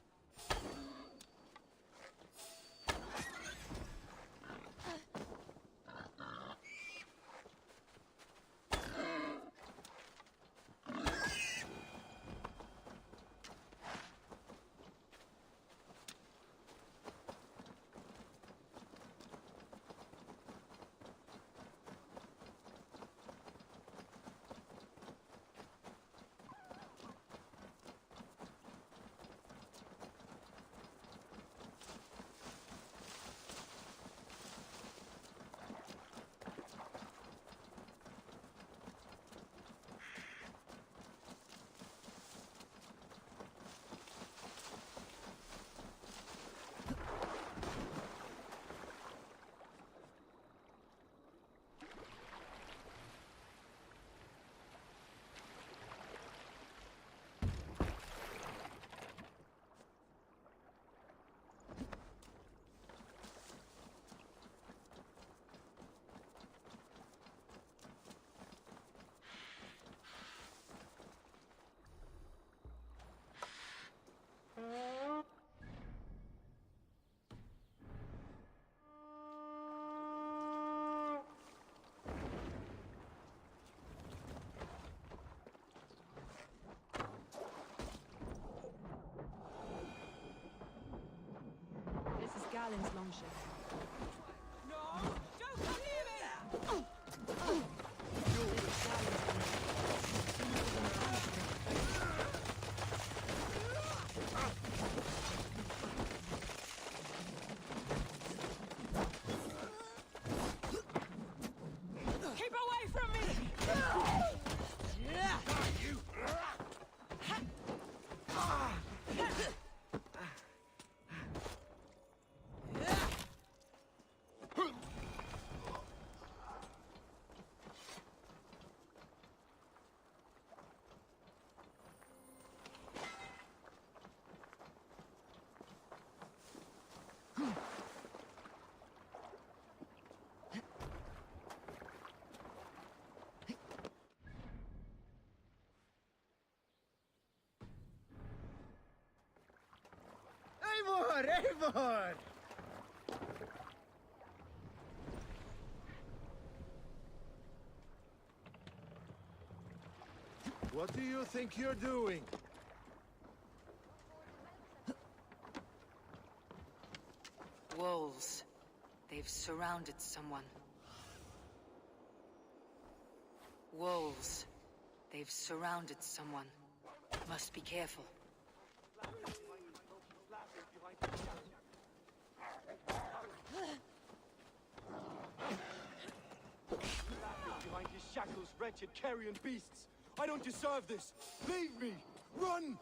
Speaker 3: Eivor! Eivor!
Speaker 8: What do you think you're doing?
Speaker 16: Wolves. They've surrounded someone. Wolves. They've surrounded someone. Must be careful.
Speaker 2: Behind his shackles, wretched carrion beasts! I don't deserve this! Leave me! Run!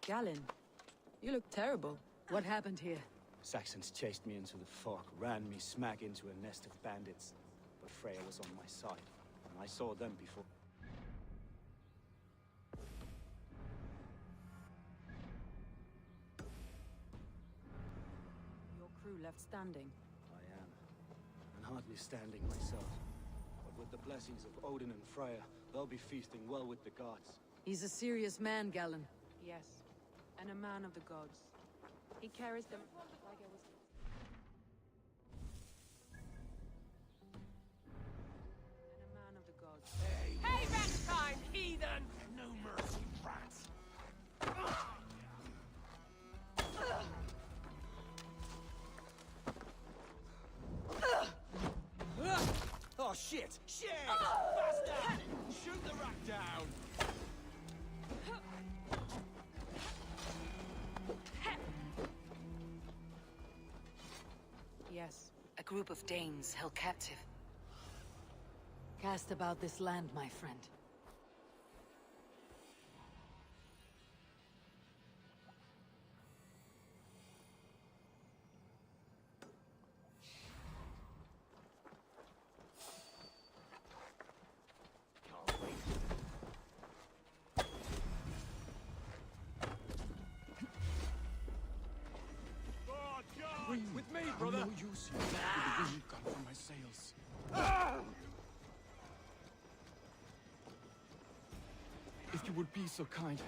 Speaker 16: Galen, you look terrible. What happened here?
Speaker 11: Saxons chased me into the fog, ran me smack into a nest of bandits. But Freya was on my side, and I saw them before.
Speaker 13: Your crew left standing.
Speaker 11: I am, and hardly standing myself. But with the blessings of Odin and Freya, they'll be feasting well with the gods.
Speaker 16: He's a serious man, Galen.
Speaker 13: Yes, and a man of the gods. He carries them like I was... And a man of the gods.
Speaker 9: Payback time, heathen! No mercy, rats!
Speaker 3: Oh shit! Shit! Faster! Shoot the rat down!
Speaker 13: Yes.
Speaker 16: A group of Danes held captive. Cast about this land, my friend.
Speaker 2: With me, brother! No use here. The wind gone from my sails. If you would be so kind,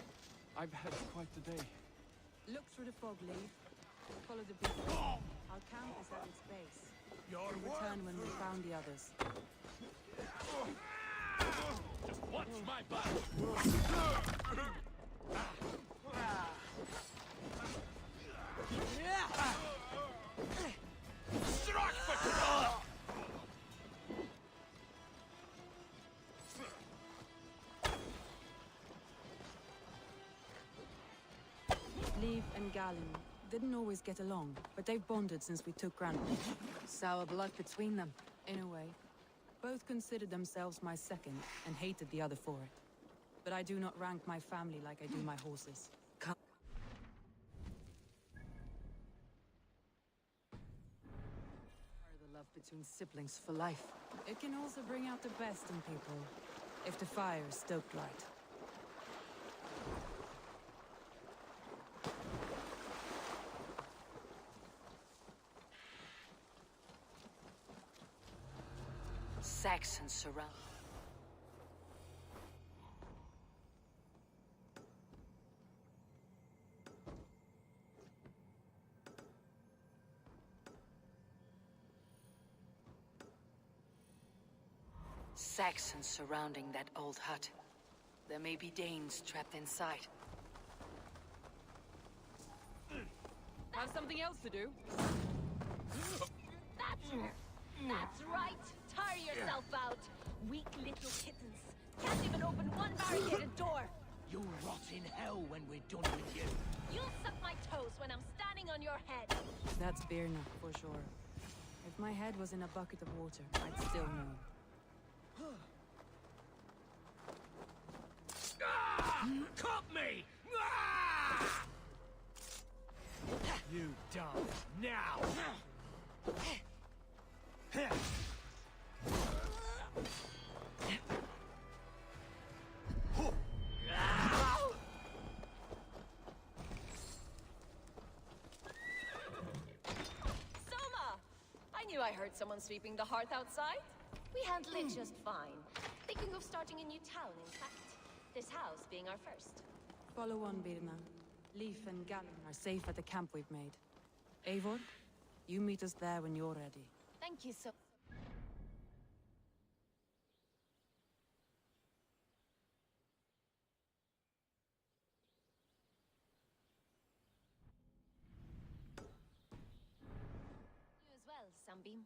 Speaker 2: I've had quite the day.
Speaker 13: Look through the fog, Lee. Follow the beacon. Our camp is at its base. We'll return when we found the others.
Speaker 8: Just watch my back! Struck for
Speaker 13: Leave and Galen didn't always get along, but they've bonded since we took Grantland.
Speaker 16: Sour blood between them.
Speaker 13: In a way. Both considered themselves my second, and hated the other for it. But I do not rank my family like I do my horses.
Speaker 16: The love between siblings for life.
Speaker 13: It can also bring out the best in people, if the fire is stoked right.
Speaker 16: Saxons surround. Saxons surrounding that old hut. There may be Danes trapped inside.
Speaker 9: Have something else to do?
Speaker 10: That's right. Tire yourself out. Weak little kittens. Can't even open one barricaded door.
Speaker 9: You'll rot in hell when we're done with you.
Speaker 10: You'll suck my toes when I'm standing on your head.
Speaker 13: That's Birna, for sure. If my head was in a bucket of water, I'd still know.
Speaker 9: Cut me! Ah! You die now!
Speaker 10: Soma! I knew I heard someone sweeping the hearth outside. We handle it just fine. Thinking of starting a new town, in fact. This house being our first.
Speaker 13: Follow on, Birna. Leif and Galen are safe at the camp we've made. Eivor, you meet us there when you're ready.
Speaker 10: Thank you so... You as well, Sunbeam.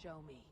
Speaker 9: Show me.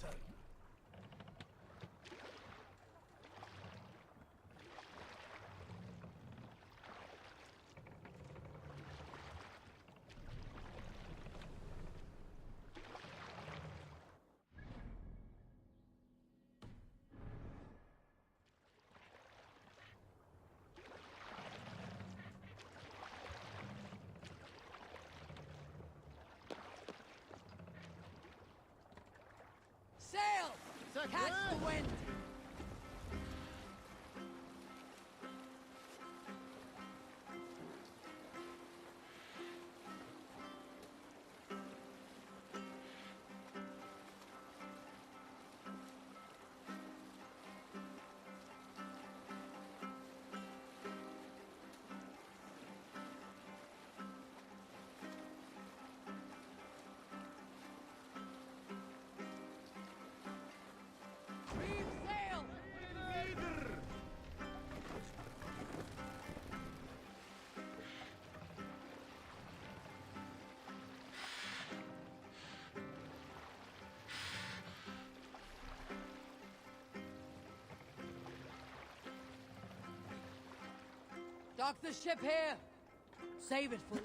Speaker 4: water.
Speaker 9: Sail! Catch the wind! Dock the ship here! Save it for...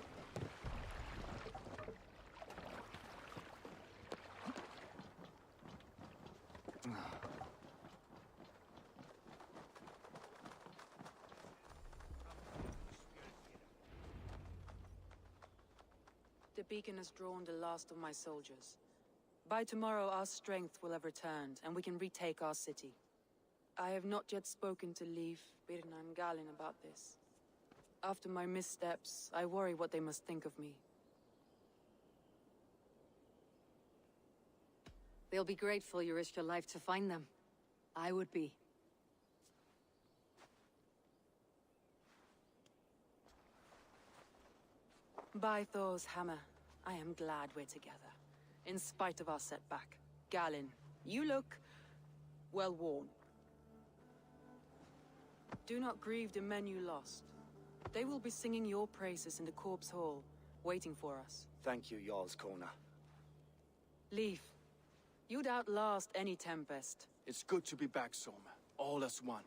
Speaker 13: The beacon has drawn the last of my soldiers. By tomorrow, our strength will have returned, and we can retake our city. I have not yet spoken to Leif, Birna, and Galin about this. After my missteps, I worry what they must think of me.
Speaker 16: They'll be grateful you risked your life to find them. I would be.
Speaker 13: By Thor's hammer, I am glad we're together. In spite of our setback. Galin, you look... well worn. Do not grieve the men you lost. They will be singing your praises in the Corpse Hall, waiting for us.
Speaker 14: Thank you, Jarl's Kona.
Speaker 13: Leif, you'd outlast any tempest.
Speaker 22: It's good to be back, Soma. All as one.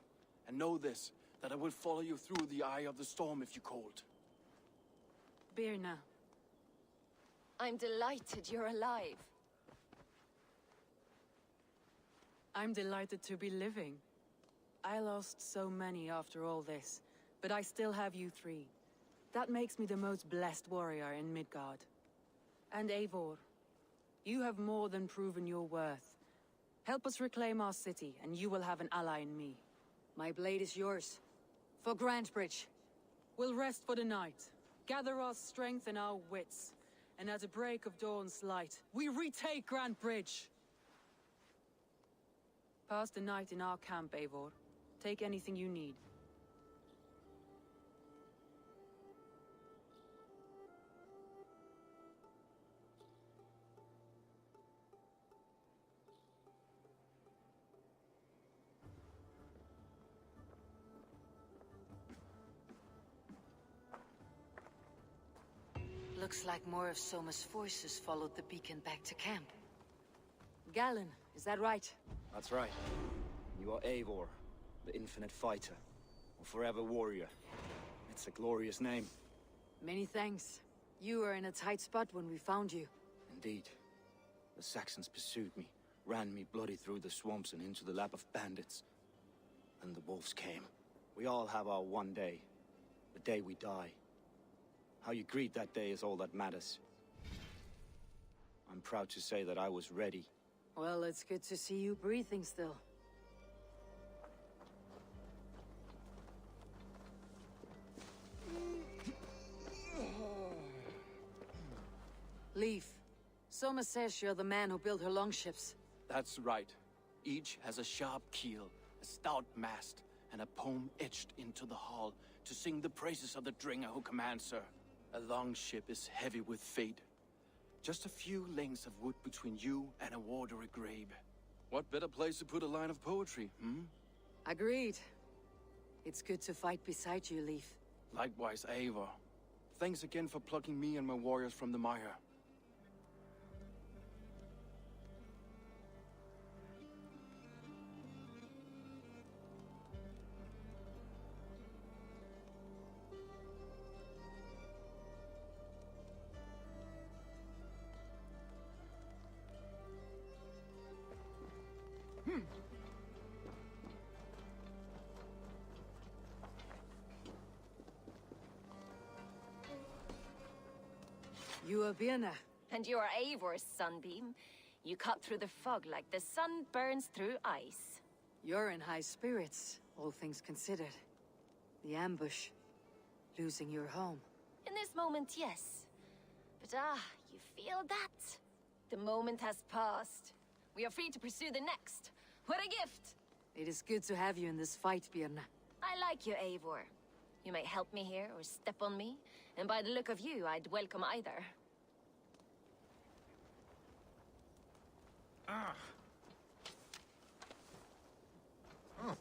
Speaker 22: And know this, that I will follow you through the eye of the storm if you called.
Speaker 13: Birna.
Speaker 10: I'm delighted you're alive.
Speaker 13: I'm delighted to be living. I lost so many after all this, but I still have you three. That makes me the most blessed warrior in Midgard. And Eivor, you have more than proven your worth. Help us reclaim our city, and you will have an ally in me.
Speaker 16: My blade is yours. For Grantebridge.
Speaker 13: We'll rest for the night, gather our strength and our wits, and at the break of dawn's light, we retake Grantebridge! Pass the night in our camp, Eivor. Take anything you need.
Speaker 16: Looks like more of Soma's forces followed the beacon back to camp. Galin, is that right?
Speaker 14: That's right. You are Eivor, the infinite fighter, or forever warrior. It's a glorious name.
Speaker 16: Many thanks. You were in a tight spot when we found you.
Speaker 14: Indeed. The Saxons pursued me, ran me bloody through the swamps and into the lap of bandits. And the wolves came. We all have our one day. The day we die. How you greet that day is all that matters. I'm proud to say that I was ready.
Speaker 16: Well, it's good to see you breathing still. Leif, Soma says you're the man who built her longships.
Speaker 22: That's right. Each has a sharp keel, a stout mast, and a poem etched into the hull to sing the praises of the Dringer who commands her. A longship is heavy with fate. Just a few lengths of wood between you and a watery grave. What better place to put a line of poetry, hmm?
Speaker 16: Agreed. It's good to fight beside you, Leif.
Speaker 22: Likewise, Eivor. Thanks again for plucking me and my warriors from the mire.
Speaker 16: You are Birna.
Speaker 10: And you are Eivor's sunbeam. You cut through the fog like the sun burns through ice.
Speaker 16: You're in high spirits, all things considered. The ambush. Losing your home.
Speaker 10: In this moment, yes. But you feel that? The moment has passed. We are free to pursue the next. What a gift!
Speaker 16: It is good to have you in this fight, Birna.
Speaker 10: I like you, Eivor. You may help me here or step on me, and by the look of you, I'd welcome either.
Speaker 6: Ah. Oh.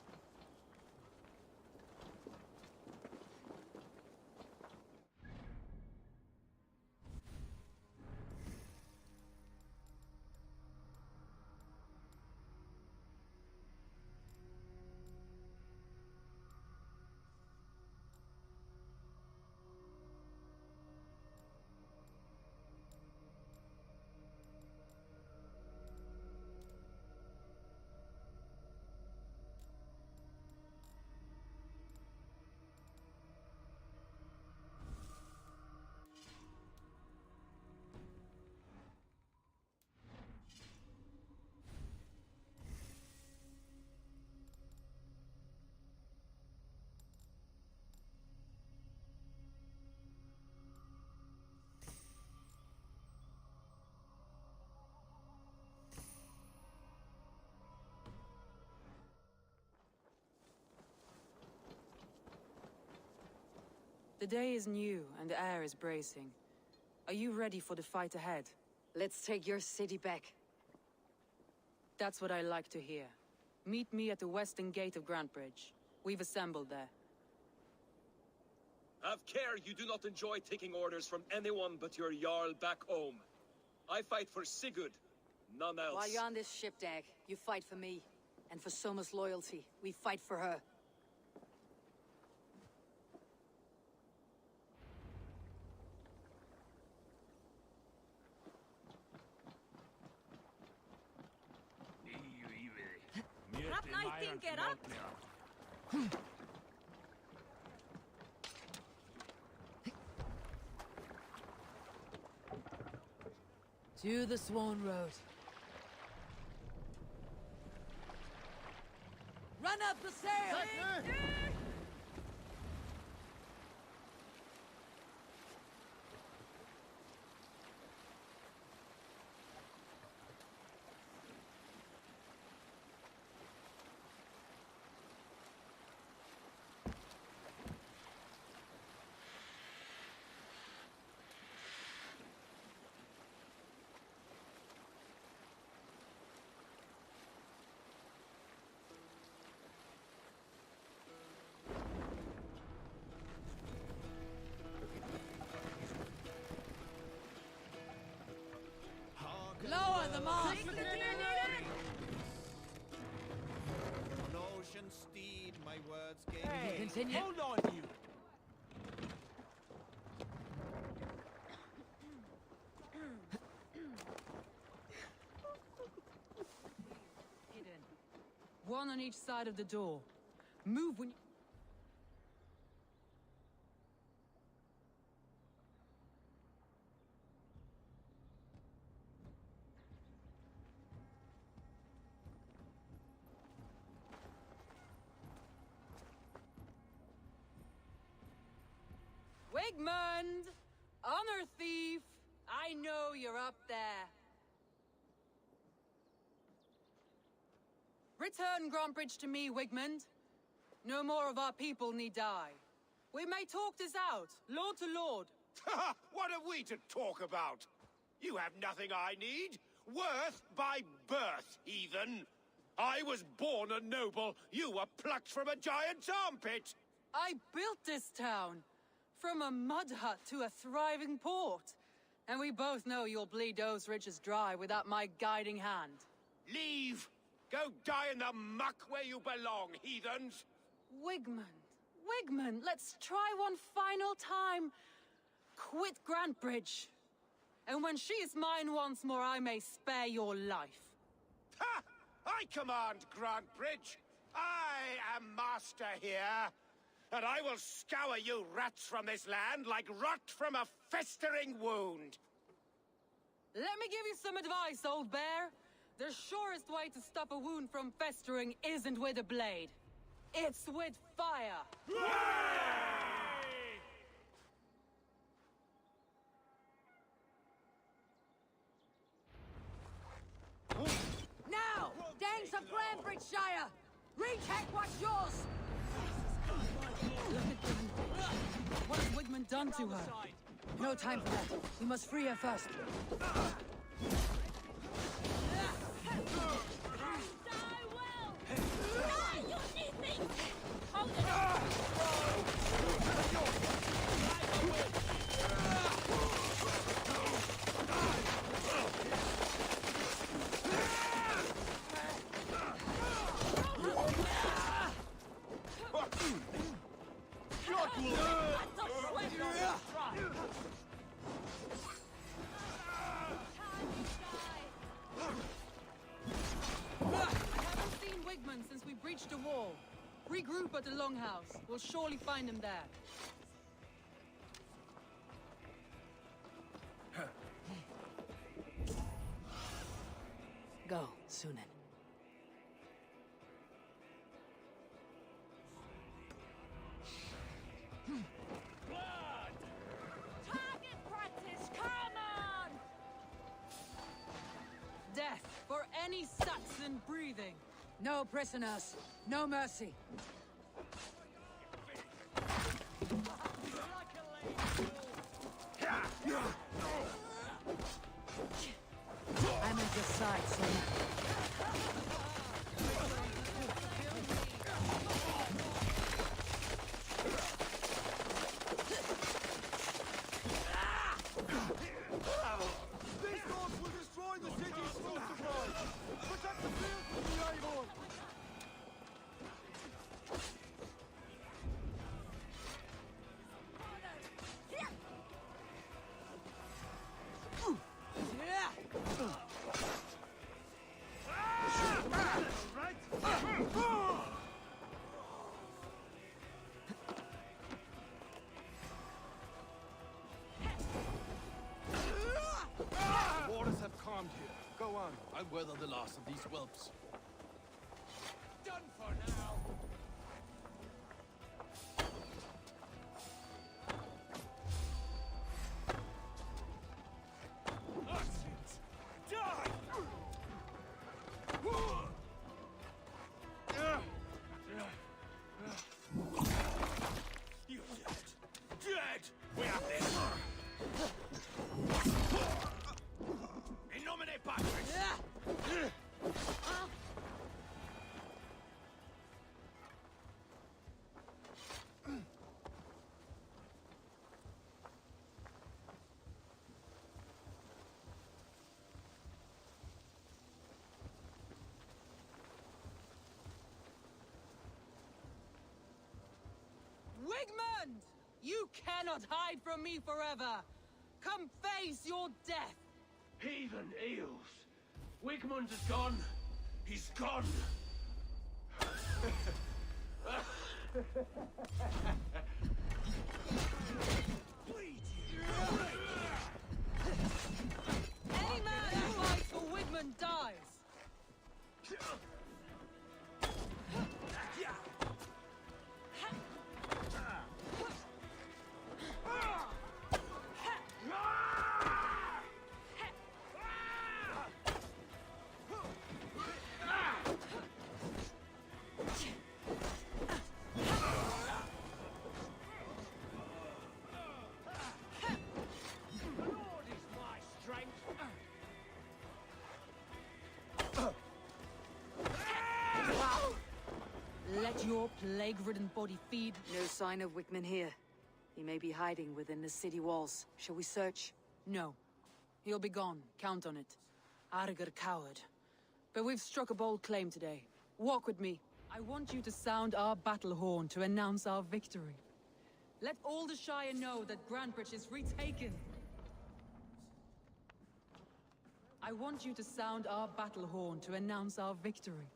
Speaker 13: The day is new, and the air is bracing. Are you ready for the fight ahead?
Speaker 16: Let's take your city back.
Speaker 13: That's what I like to hear. Meet me at the western gate of Grantebridge. We've assembled there.
Speaker 5: Have care you do not enjoy taking orders from anyone but your Jarl back home. I fight for Sigurd, none else.
Speaker 16: While you're on this ship, Dag, you fight for me. And for Soma's loyalty, we fight for her. To the Swan Road. Run up the sail! Lower the mast!
Speaker 12: An ocean steed, my words gave
Speaker 21: Hey,
Speaker 16: continue.
Speaker 21: Hold on, you!
Speaker 13: Hidden. One on each side of the door. Move when you... Wigmund! Honor thief! I know you're up there. Return Grantebridge to me, Wigmund. No more of our people need die. We may talk this out, lord to lord.
Speaker 8: What have we to talk about? You have nothing I need. Worth by birth, heathen. I was born a noble. You were plucked from a giant's armpit.
Speaker 13: I built this town. From a mud hut to a thriving port. And we both know you'll bleed those riches dry without my guiding hand.
Speaker 8: Leave! Go die in the muck where you belong, heathens!
Speaker 13: Wigmund, let's try one final time. Quit Grantebridge. And when she is mine once more, I may spare your life.
Speaker 8: Ha! I command Grantbridge. I am master here. And I will scour you rats from this land like rot from a festering wound.
Speaker 17: Let me give you some advice, old bear. The surest way to stop a wound from festering isn't with a blade. It's with fire.
Speaker 16: Now! Danes of Grantbridgeshire! Retake what's yours!
Speaker 17: What has Wigmund done to her?
Speaker 16: No time for that. We must free her first.
Speaker 17: Since we breached the wall. Regroup at the Longhouse. We'll surely find him there.
Speaker 16: Go, Sunan.
Speaker 17: Target practice, come on! Death for any Saxon breathing.
Speaker 16: No prisoners. No mercy. I'm at your side, Sunan.
Speaker 19: These dogs will destroy the city's food supply! Protect the field with the Avon!
Speaker 6: The waters have calmed here. Go on. I'll weather the last of these whelps.
Speaker 8: Done for now. You're dead. Dead! We have this! In nomine Patris!
Speaker 17: Wigmund! You cannot hide from me forever! Come face your death!
Speaker 8: Heathen eels! Wigmund is gone! He's gone!
Speaker 17: Any man who fights for Wigmund dies! Let your plague-ridden body feed.
Speaker 16: No sign of Wickman here. He may be hiding within the city walls. Shall we search?
Speaker 17: No. He'll be gone. Count on it. Arger coward. But we've struck a bold claim today. Walk with me. I want you to sound our battle horn to announce our victory. Let all the Shire know that Grantbridge is retaken. I want you to sound our battle horn to announce our victory.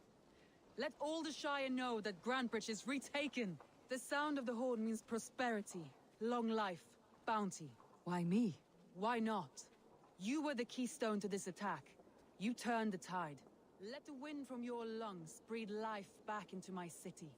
Speaker 17: Let all the Shire know that Grantebridge is retaken. The sound of the horn means prosperity, long life, bounty.
Speaker 16: Why me?
Speaker 17: Why not? You were the keystone to this attack. You turned the tide. Let the wind from your lungs breathe life back into my city.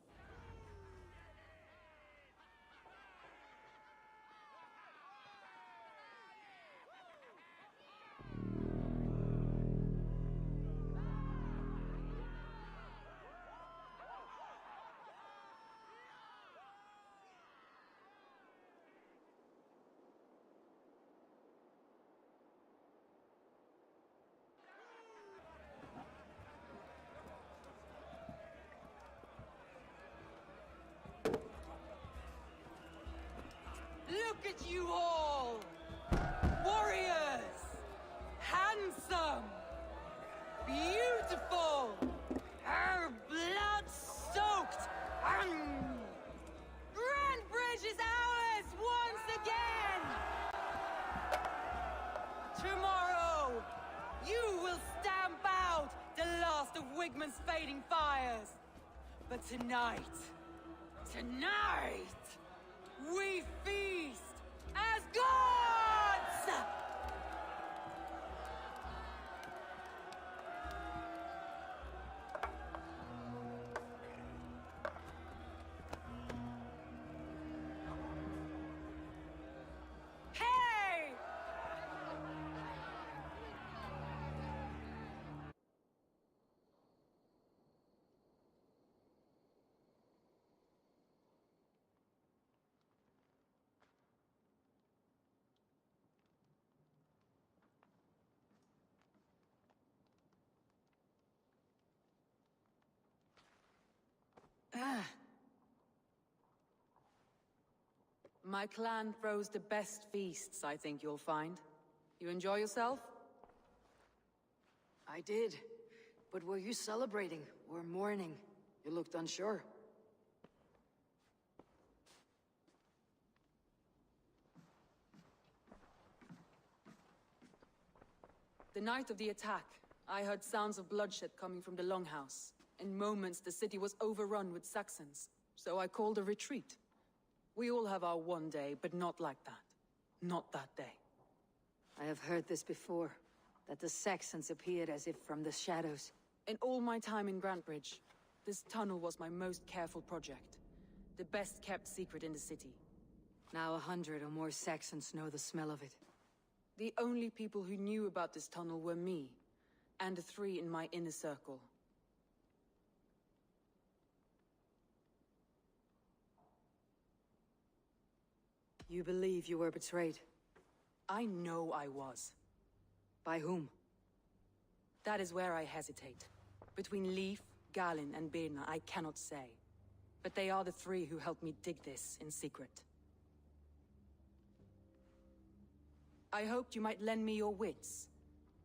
Speaker 17: Look at you all! Warriors! Handsome! Beautiful! Her blood-soaked! Grantebridge is ours once again! Tomorrow, you will stamp out the last of Wigman's fading fires. But tonight, we feast as gods! Hey! My clan throws the best feasts, I think you'll find. You enjoy yourself?
Speaker 16: I did. But were you celebrating or mourning? You looked unsure.
Speaker 17: The night of the attack, I heard sounds of bloodshed coming from the Longhouse. In moments, the city was overrun with Saxons, so I called a retreat. We all have our one day, but not like that. Not that day.
Speaker 16: I have heard this before, that the Saxons appeared as if from the shadows.
Speaker 17: In all my time in Grantebridge, this tunnel was my most careful project. The best kept secret in the city.
Speaker 16: Now 100 or more Saxons know the smell of it.
Speaker 17: The only people who knew about this tunnel were me, and the 3 in my inner circle.
Speaker 16: You believe you were betrayed?
Speaker 17: I know I was.
Speaker 16: By whom?
Speaker 17: That is where I hesitate. Between Leif, Galin, and Birna, I cannot say. But they are the 3 who helped me dig this in secret. I hoped you might lend me your wits.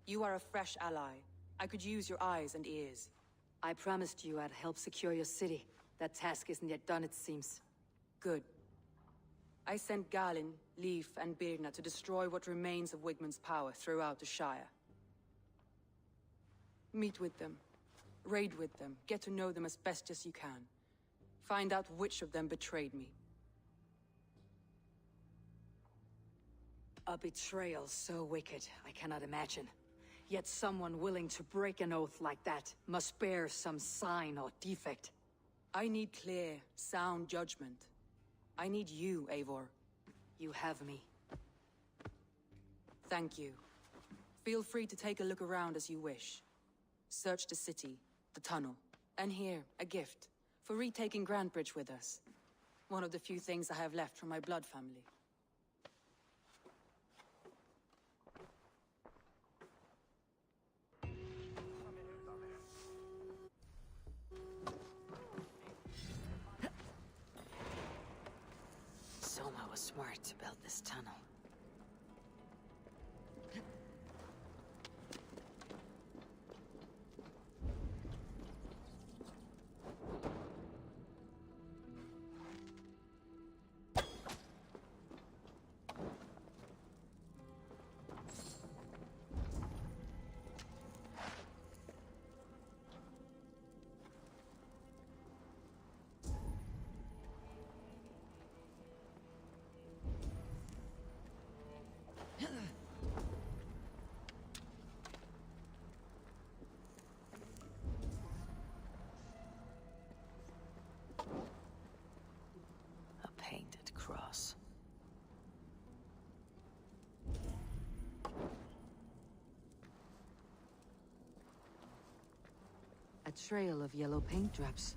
Speaker 17: You are a fresh ally. I could use your eyes and ears.
Speaker 16: I promised you I'd help secure your city. That task isn't yet done, it seems.
Speaker 17: Good. I sent Galin, Leif, and Birna to destroy what remains of Wigman's power throughout the Shire. Meet with them. Raid with them. Get to know them as best as you can. Find out which of them betrayed me.
Speaker 16: A betrayal so wicked, I cannot imagine. Yet someone willing to break an oath like that must bear some sign or defect.
Speaker 17: I need clear, sound judgment. I need you, Eivor.
Speaker 16: You have me.
Speaker 17: Thank you. Feel free to take a look around as you wish. Search the city, the tunnel, and here, a gift, for retaking Grantebridge with us. One of the few things I have left from my blood family.
Speaker 1: Soma was smart to build this tunnel.
Speaker 16: A trail of yellow paint drops.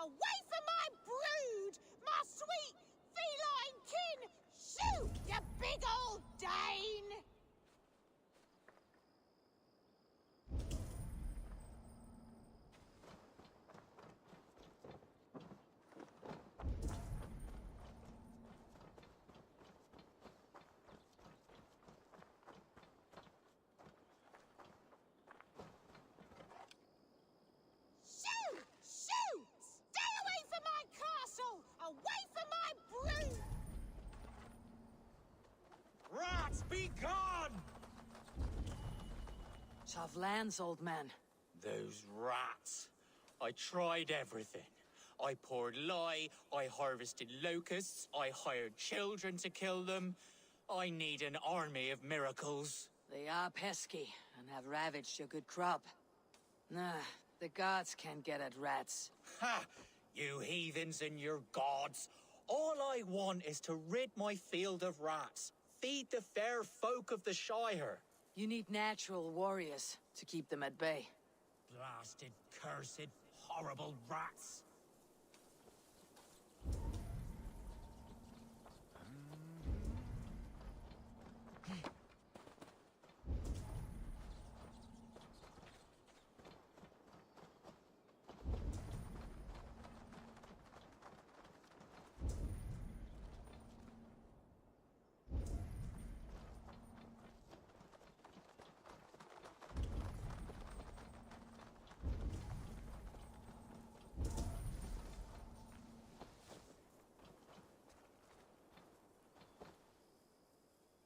Speaker 9: Away from my brood! My sweet feline kin! Shoot, you big old Dane! Shoot! Shoot! Stay away from my castle! Away from my brood!
Speaker 3: Rats, be gone!
Speaker 16: Tough lands, old man.
Speaker 3: Those rats. I tried everything. I poured lye, I harvested locusts, I hired children to kill them. I need an army of miracles.
Speaker 16: They are pesky, and have ravaged your good crop. Nah, the gods can't get at rats.
Speaker 3: Ha! You heathens and your gods. All I want is to rid my field of rats. Feed the fair folk of the Shire.
Speaker 16: You need natural warriors to keep them at bay.
Speaker 3: Blasted, cursed, horrible rats.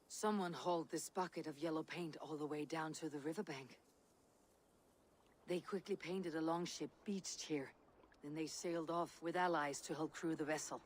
Speaker 16: Someone hauled this bucket of yellow paint all the way down to the riverbank. They quickly painted a longship beached here. Then they sailed off with allies to help crew the vessel.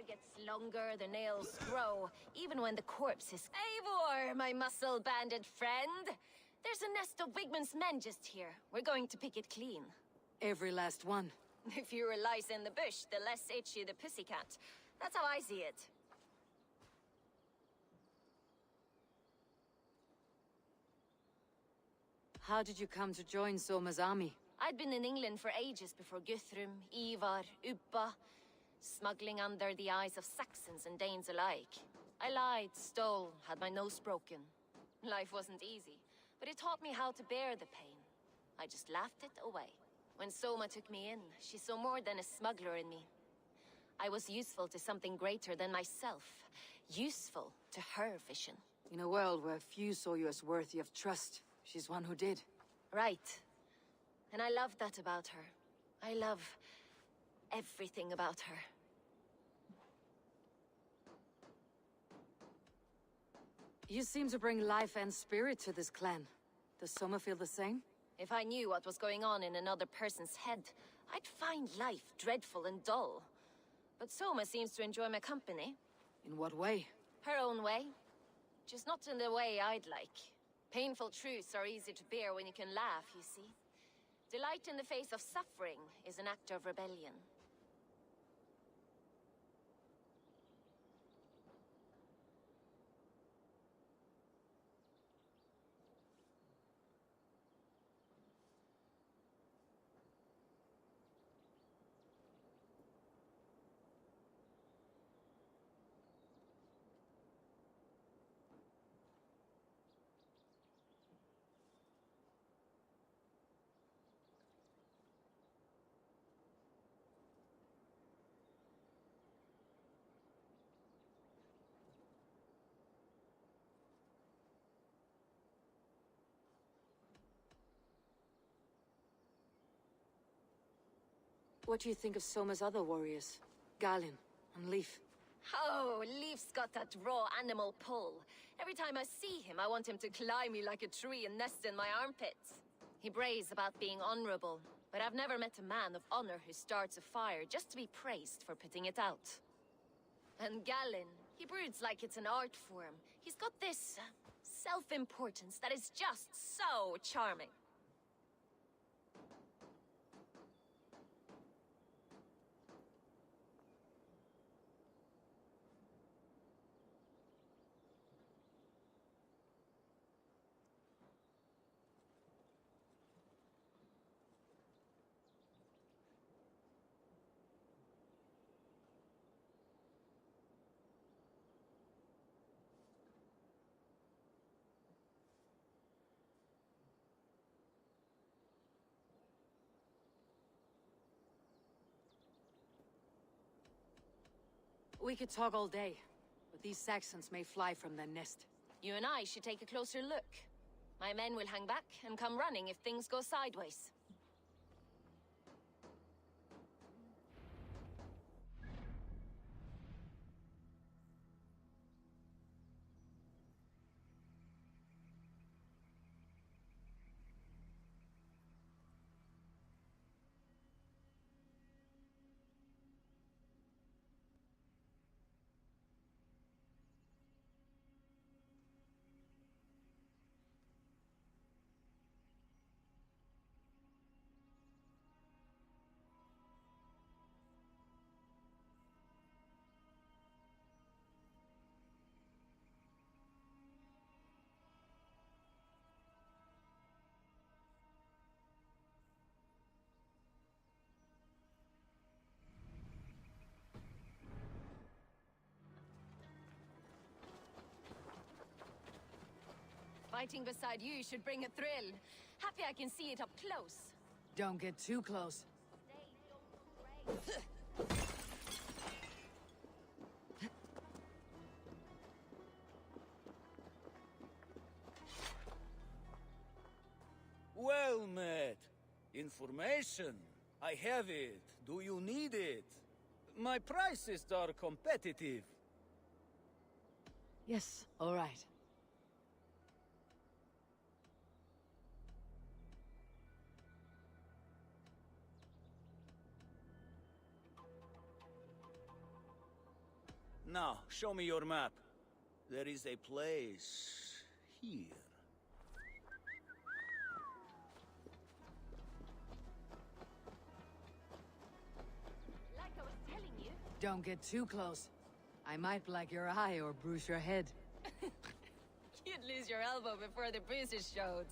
Speaker 10: Gets longer, the nails grow, even when the corpse is... Eivor, my muscle-banded friend! There's a nest of Wigmund's men just here. We're going to pick it clean.
Speaker 16: Every last one.
Speaker 10: The fewer lice in the bush, the less itchy the pussycat. That's how I see it.
Speaker 16: How did you come to join Soma's army?
Speaker 10: I'd been in England for ages before Guthrum, Ivar, Ubba, smuggling under the eyes of Saxons and Danes alike. I lied, stole, had my nose broken. Life wasn't easy, but it taught me how to bear the pain. I just laughed it away. When Soma took me in, she saw more than a smuggler in me. I was useful to something greater than myself. Useful to her vision.
Speaker 16: In a world where few saw you as worthy of trust, she's one who did.
Speaker 10: Right. And I love that about her. I love everything about her.
Speaker 16: You seem to bring life and spirit to this clan. Does Soma feel the same?
Speaker 10: If I knew what was going on in another person's head, I'd find life dreadful and dull. But Soma seems to enjoy my company.
Speaker 16: In what way?
Speaker 10: Her own way. Just not in the way I'd like. Painful truths are easy to bear when you can laugh, you see. Delight in the face of suffering is an act of rebellion.
Speaker 16: What do you think of Soma's other warriors? Galin and Leaf?
Speaker 10: Oh, Leaf's got that raw animal pull. Every time I see him, I want him to climb me like a tree and nest in my armpits. He brays about being honorable, but I've never met a man of honor who starts a fire just to be praised for putting it out. And Galin, he broods like it's an art form. He's got this self-importance that is just so charming.
Speaker 16: We could talk all day, but these Saxons may fly from their nest.
Speaker 10: You and I should take a closer look. My men will hang back and come running if things go sideways. Fighting beside you should bring a thrill. Happy I can see it up close.
Speaker 16: Don't get too close.
Speaker 11: Well met. Information. I have it. Do you need it? My prices are competitive.
Speaker 16: Yes, all right.
Speaker 11: Now, show me your map. There is a place here.
Speaker 10: Like I was telling you.
Speaker 16: Don't get too close. I might black your eye or bruise your head.
Speaker 10: You'd lose your elbow before the bruises showed.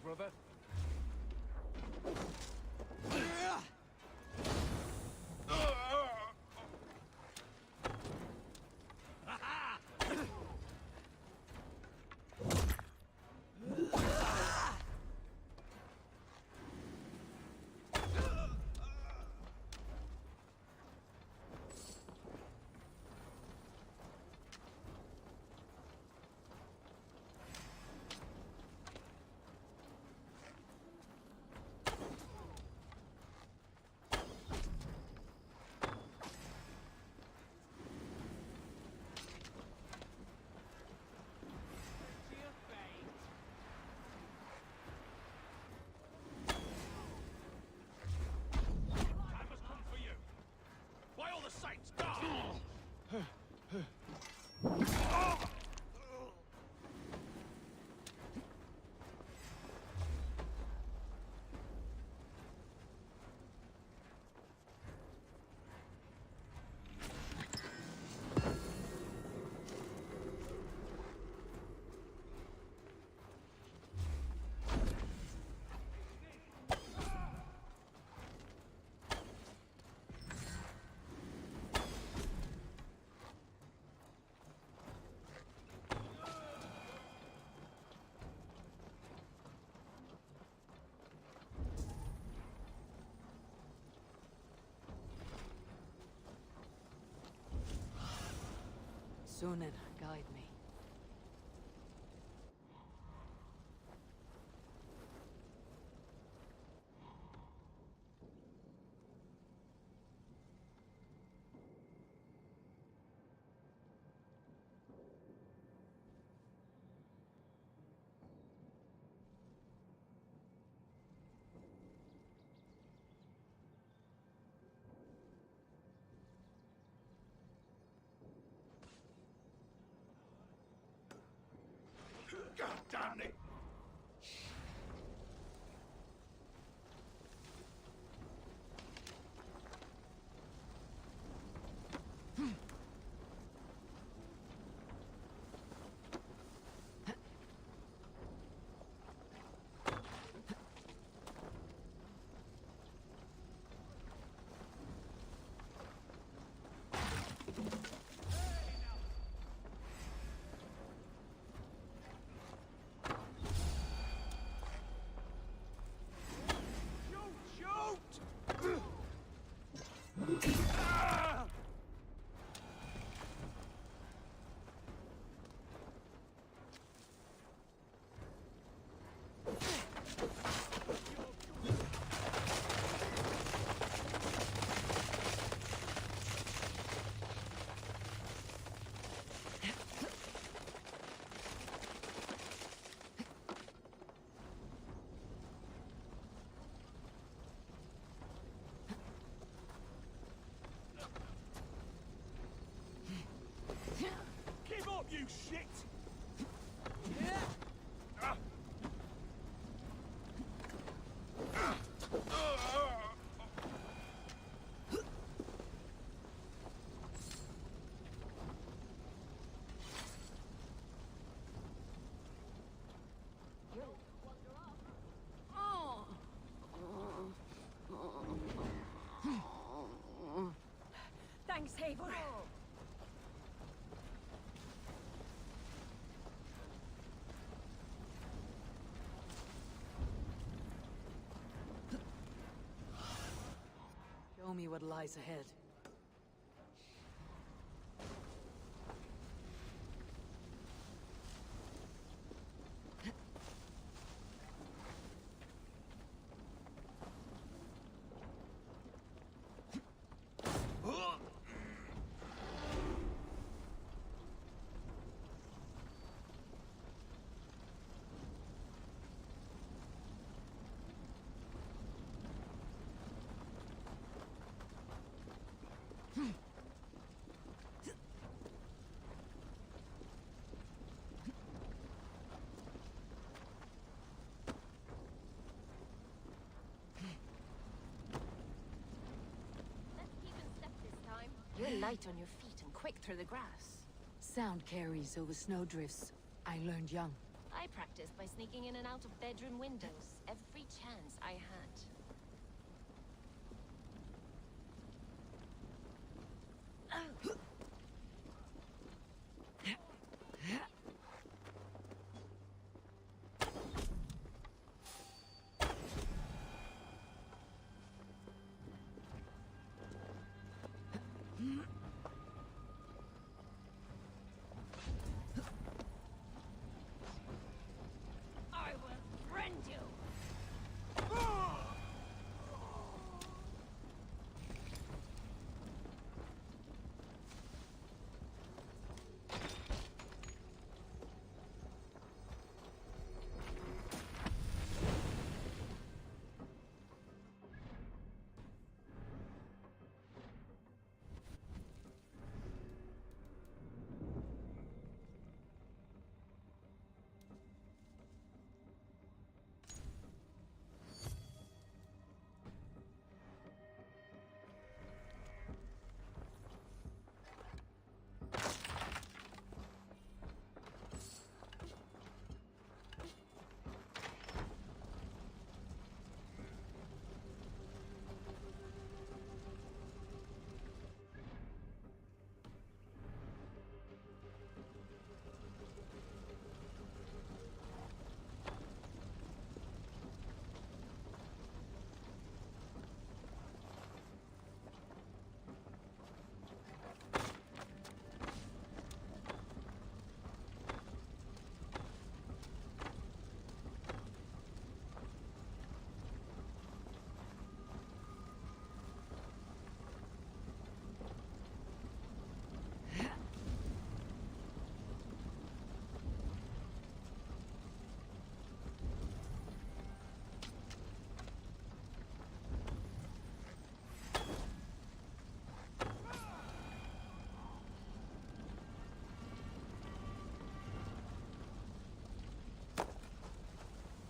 Speaker 19: brother.
Speaker 16: Sunan, guide me.
Speaker 8: God damn it!
Speaker 19: Give up, you shit!
Speaker 9: Thanks, Eivor.
Speaker 16: Show me what lies ahead.
Speaker 10: You're light on your feet and quick through the grass.
Speaker 16: Sound carries over snowdrifts. I learned young.
Speaker 10: I I practiced by sneaking in and out of bedroom windows every chance I had.
Speaker 9: I will rend you.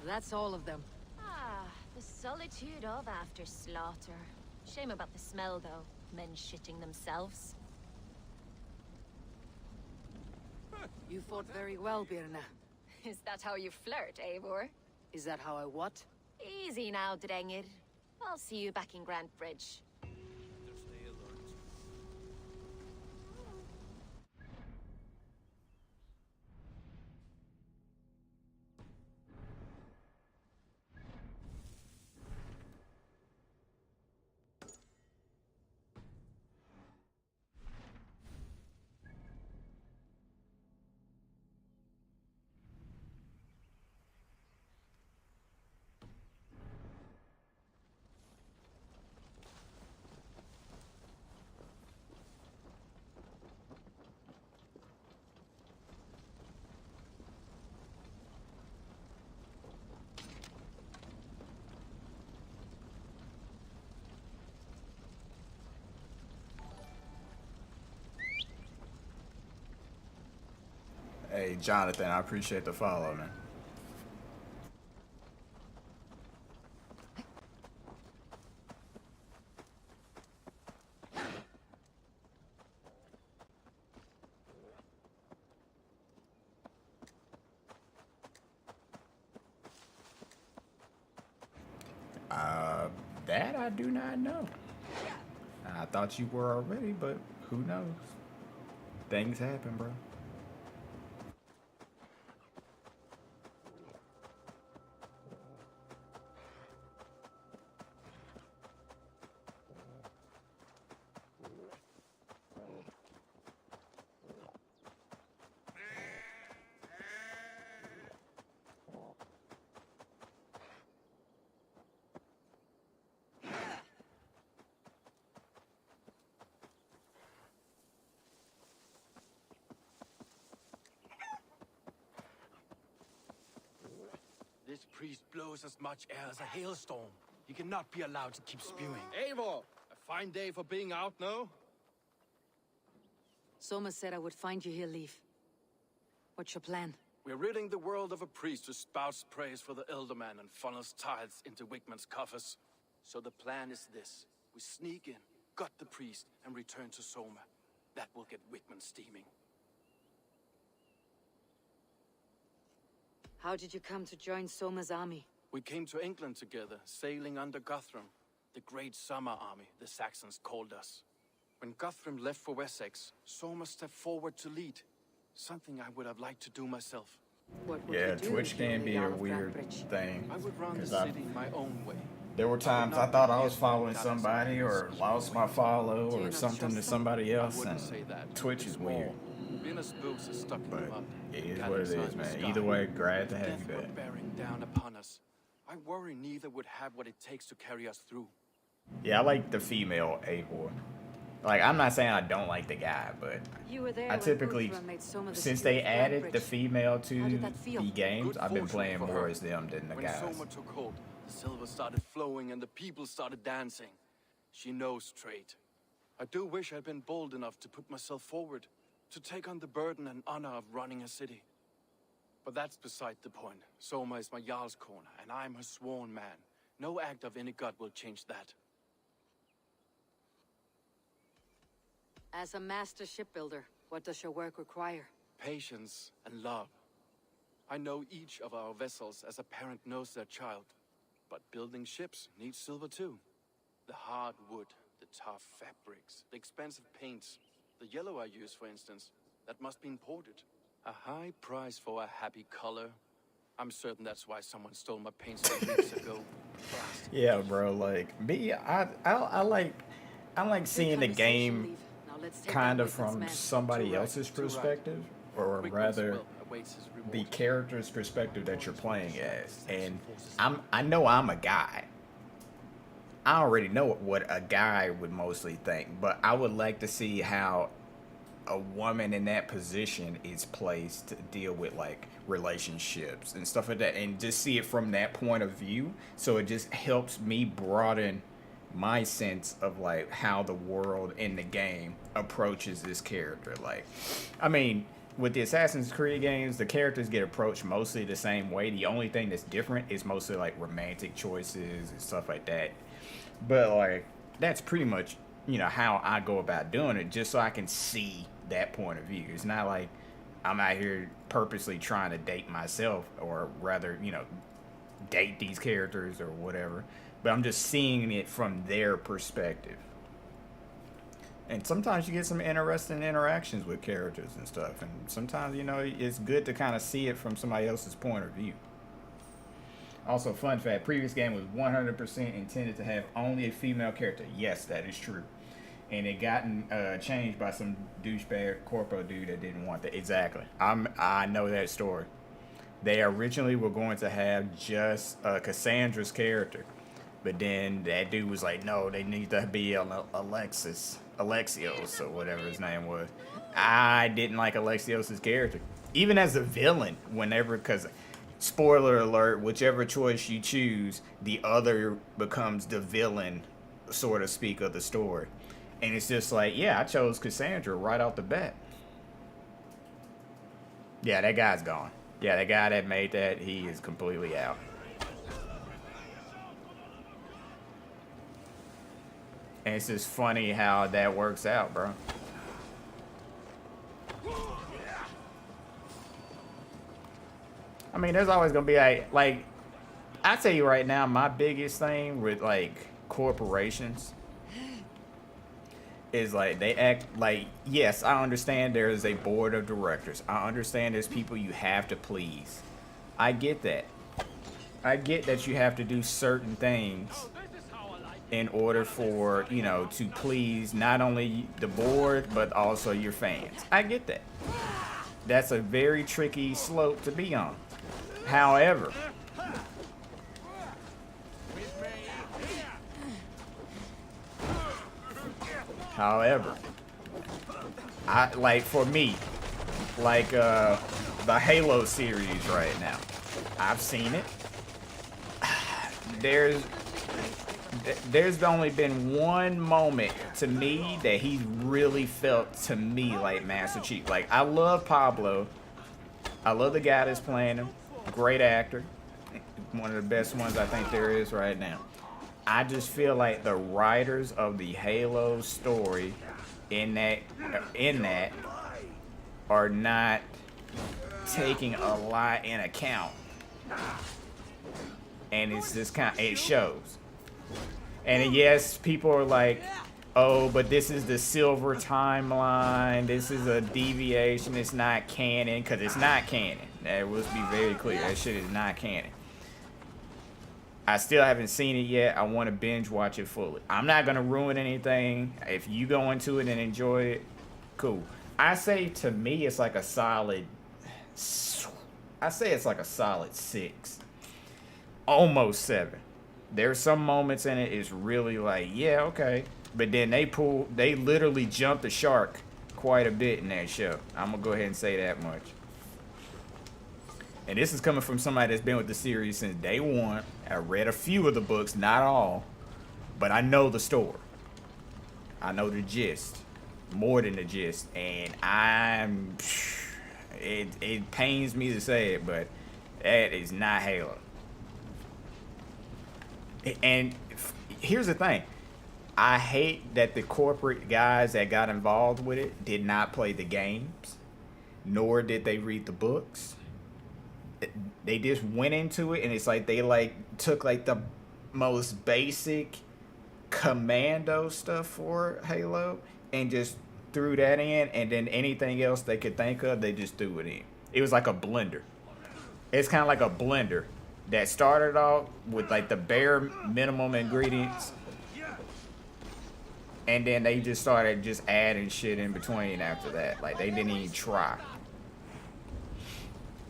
Speaker 16: That's all of them.
Speaker 10: Ah, the solitude of after slaughter. Shame about the smell, though. Men shitting themselves.
Speaker 16: You fought very well, Birna.
Speaker 10: Is that how you flirt, Eivor?
Speaker 16: Is that how I what?
Speaker 10: Easy now, Drengir. I'll see you back in Grand Bridge.
Speaker 12: Stay alert.
Speaker 15: Hey, Jonathan, I appreciate the follow, man. That I do not know. I thought you were already, but who knows? Things happen, bro.
Speaker 22: This priest blows as much air as a hailstorm. He cannot be allowed to keep spewing.
Speaker 6: Eivor, a fine day for being out, no?
Speaker 16: Soma said I would find you here, Leaf. What's your plan?
Speaker 22: We're ridding the world of a priest who spouts praise for the Elderman and funnels tithes into Wickman's coffers. So the plan is this. We sneak in, gut the priest, and return to Soma. That will get Wickman steaming.
Speaker 16: How did you come to join Soma's army?
Speaker 22: We came to England together, sailing under Guthrum. The Great Summer Army, the Saxons called us. When Guthrum left for Wessex, Soma stepped forward to lead. Something I would have liked to do myself.
Speaker 15: Yeah, Twitch can be a weird thing.
Speaker 22: I would run the
Speaker 15: 'cause
Speaker 22: city my own way.
Speaker 15: there were times I thought I was following somebody or lost my follow or something to somebody else, and Twitch is weird. But it is what it is, man. Either way, glad to have you back.
Speaker 22: Bearing down upon us. I worry neither would have what it takes to carry us through.
Speaker 15: Yeah, I like the female Eivor. Like, I'm not saying I don't like the guy, but I typically, since they added the female to the games, I've been playing more as them than the guys.
Speaker 22: When Soma took hold, the silver started flowing and the people started dancing. She knows trade. I do wish I'd been bold enough to put myself forward, to take on the burden and honor of running a city. But that's beside the point. Soma is my Jarl's corner, and I'm her sworn man. No act of any god will change that.
Speaker 16: As a master shipbuilder, what does your work require?
Speaker 22: Patience and love. I know each of our vessels as a parent knows their child. But building ships needs silver too. The hard wood, the tough fabrics, the expensive paints. The yellow I use, for instance, that must be imported. A high price for a happy color. I'm certain that's why someone stole my paints 2 weeks ago.
Speaker 15: Yeah, bro. Like me, I like seeing the game kind of from somebody else's perspective, or rather, the character's perspective that you're playing as. And I know I'm a guy. I already know what a guy would mostly think, but I would like to see how a woman in that position is placed to deal with like relationships and stuff like that, and just see it from that point of view. So it just helps me broaden my sense of like how the world in the game approaches this character. Like, I mean, with the Assassin's Creed games, the characters get approached mostly the same way. The only thing that's different is mostly like romantic choices and stuff like that. But like, that's pretty much, you know, how I go about doing it, just so I can see that point of view. It's not like I'm out here purposely trying to date myself, or rather, you know, date these characters or whatever. But I'm just seeing it from their perspective. And sometimes you get some interesting interactions with characters and stuff. And sometimes, you know, it's good to kind of see it from somebody else's point of view. Also, fun fact, previous game was 100% intended to have only a female character. Yes, that is true. And it gotten changed by some douchebag corpo dude that didn't want that. Exactly. I know that story. They originally were going to have just Cassandra's character. But then that dude was like, no, they need to be Alexios, or whatever his name was. I didn't like Alexios' character. Even as a villain, whenever, because, spoiler alert, whichever choice you choose, the other becomes the villain, so to speak, of the story. And it's just like, yeah, I chose Cassandra right off the bat. Yeah, that guy's gone. Yeah, that guy that made that, he is completely out. And it's just funny how that works out, bro. I mean, there's always gonna be like I tell you right now, my biggest thing with like corporations is like they act like, yes, I understand there is a board of directors. I understand there's people you have to please. I get that. I get that you have to do certain things in order for, you know, to please not only the board, but also your fans. I get that. That's a very tricky slope to be on. However, I like, for me, like the Halo series right now, I've seen it. There's only been one moment to me that he really felt to me like Master Chief. Like, I love Pablo. I love the guy that's playing him. Great actor. One of the best ones I think there is right now. I just feel like the writers of the Halo story in that are not taking a lot in account And it's just kind of, it shows. And yes, people are like, oh, but this is the silver timeline. This is a deviation. It's not canon, because it's not canon. That will be very clear. That shit is not canon. I still haven't seen it yet. I want to binge watch it fully. I'm not going to ruin anything. If you go into it and enjoy it, cool. I say, to me, it's like a solid... I say it's like a solid 6. Almost 7. There's some moments in it is really like, yeah, okay. But then they literally jumped the shark quite a bit in that show. I'm going to go ahead and say that much. And this is coming from somebody that's been with the series since day one. I read a few of the books, not all. But I know the story. I know the gist. More than the gist. And it pains me to say it, but that is not Halo. And here's the thing. I hate that the corporate guys that got involved with it did not play the games, nor did they read the books. They just went into it, and it's like they took the most basic commando stuff for Halo and just threw that in, and then anything else they could think of, they just threw it in. It was like a blender. It's kind of like a blender that started off with the bare minimum ingredients, and then they just started just adding shit in between after that. They didn't even try.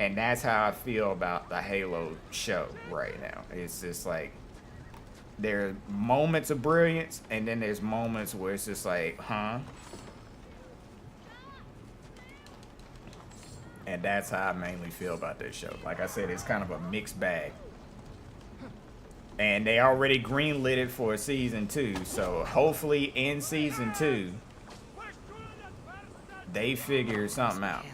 Speaker 15: And that's how I feel about the Halo show right now. It's just there are moments of brilliance, and then there's moments where it's just huh? And that's how I mainly feel about this show. Like I said, it's kind of a mixed bag. And they already greenlit it for season 2. So hopefully in season 2, they figure something out.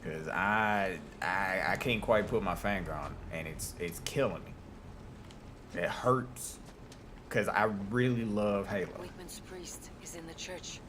Speaker 15: Because I can't quite put my finger on it. And it's killing me. It hurts. Because I really love Halo.
Speaker 16: Wakeman's priest is in the church.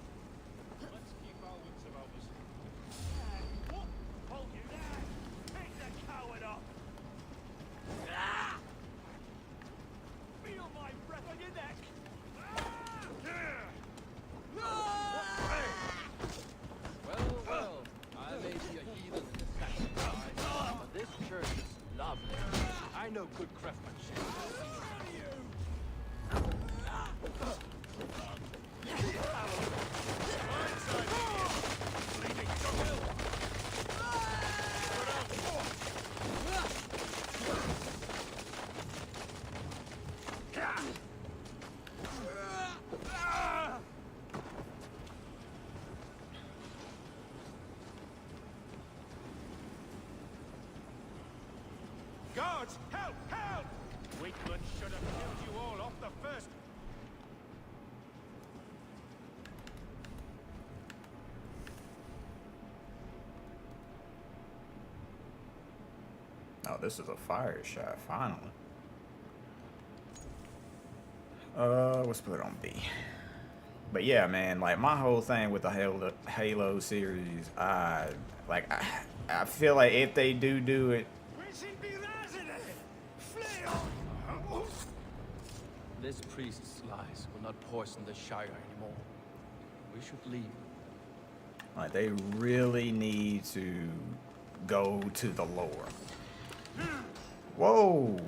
Speaker 6: I know good craftsmanship.
Speaker 8: Guards, help! Help! Wakeman should have killed you all off the first.
Speaker 15: Oh, this is a fire shot, finally. Let's put it on B. But yeah, man, my whole thing with the Halo series, I feel like if they do it,
Speaker 22: This priest's lies will not poison the Shire anymore. We should leave.
Speaker 15: they really need to go to the lore. Whoa!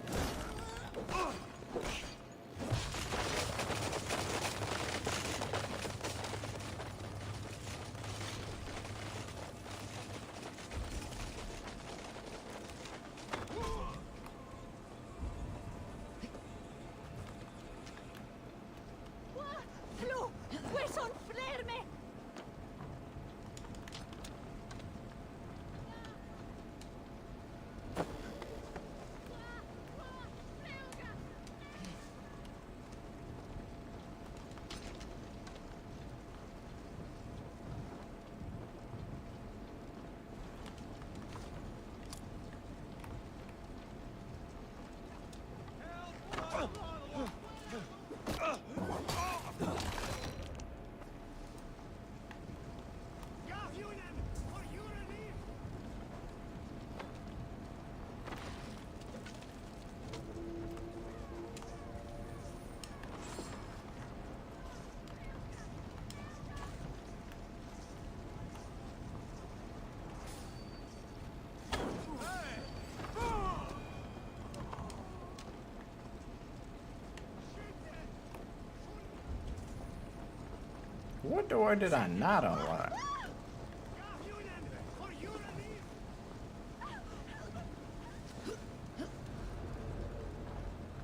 Speaker 15: What door did I not unlock?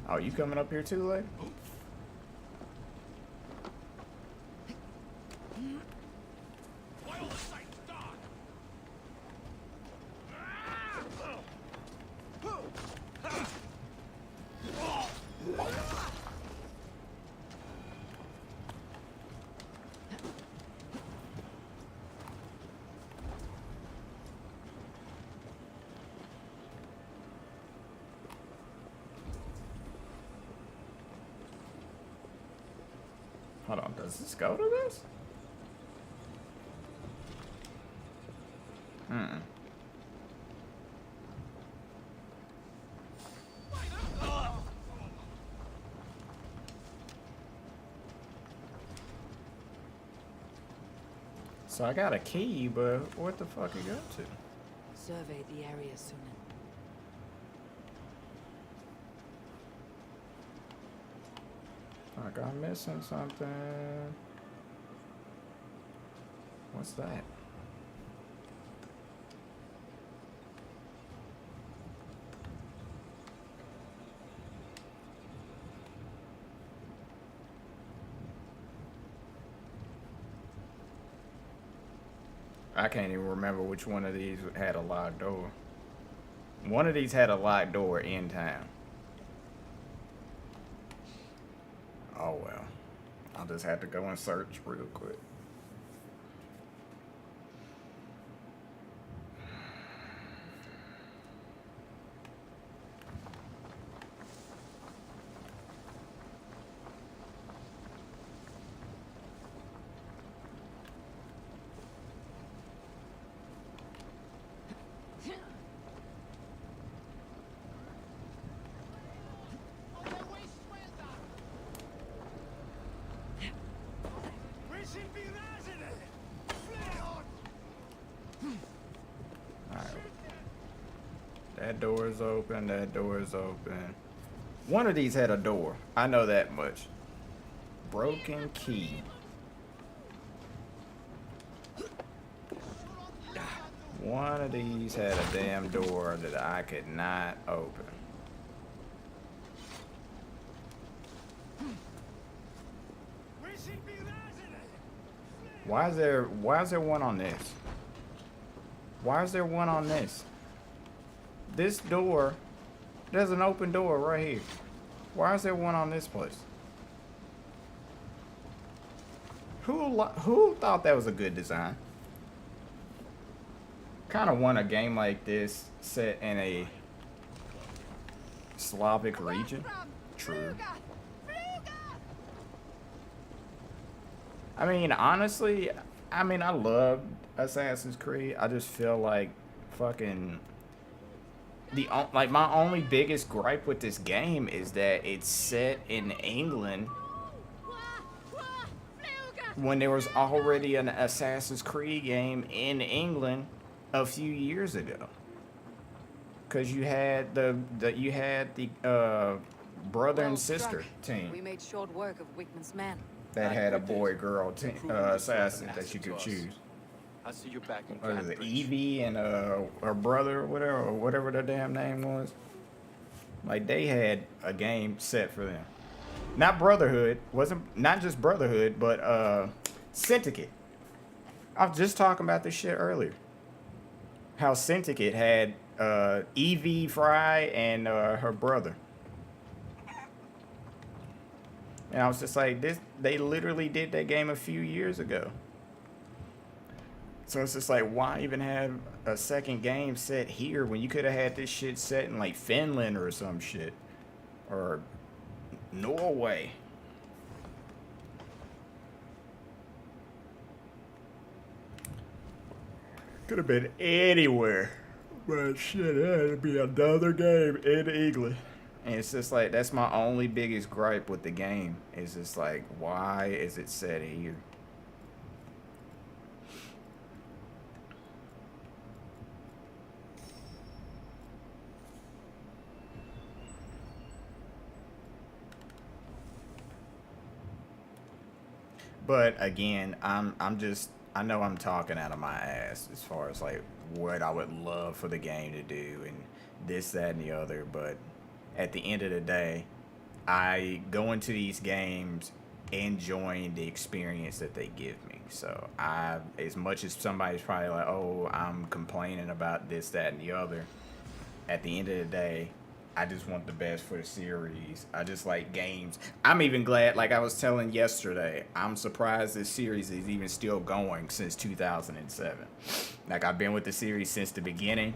Speaker 15: Oh, you coming up here too, lady? Hold on, does this go to this? So I got a key, but what the fuck it go to?
Speaker 16: Survey the area soon.
Speaker 15: Like I'm missing something. What's that? I can't even remember which one of these had a locked door. One of these had a locked door in town. Oh well. I'll just have to go and search real quick. That door is open, that door is open. One of these had a door. I know that much. Broken key. One of these had a damn door that I could not open. Why is there one on this? Why is there one on this? This door, there's an open door right here. Why is there one on this place? Who thought that was a good design? Kind of want a game like this set in a Slavic region. True. I mean, honestly, I love Assassin's Creed. I just feel like fucking my only biggest gripe with this game is that it's set in England when there was already an Assassin's Creed game in England a few years ago. Cause you had the brother and sister team.
Speaker 16: We made short work of Wickman's men.
Speaker 15: That had a boy-girl assassin that you could choose.
Speaker 22: I see you're back in
Speaker 15: What is it, Evie and her brother or whatever their damn name was? Like, they had a game set for them. Not Brotherhood, not just Brotherhood, but Syndicate. I was just talking about this shit earlier. How Syndicate had Evie Fry and her brother. And I was just like, they literally did that game a few years ago. So it's just like, why even have a second game set here when you could have had this shit set in like Finland or some shit? Or Norway. Could have been anywhere. But shit, it had to be another game in England. And it's just like, that's my only biggest gripe with the game. It's just like, why is it set here? But again, I know I'm talking out of my ass as far as like what I would love for the game to do and this, that, and the other. But at the end of the day, I go into these games enjoying the experience that they give me. So as much as somebody's probably like, oh, I'm complaining about this, that, and the other, at the end of the day, I just want the best for the series. I just like games. I'm even glad, like I was telling yesterday, I'm surprised this series is even still going since 2007. Like, I've been with the series since the beginning,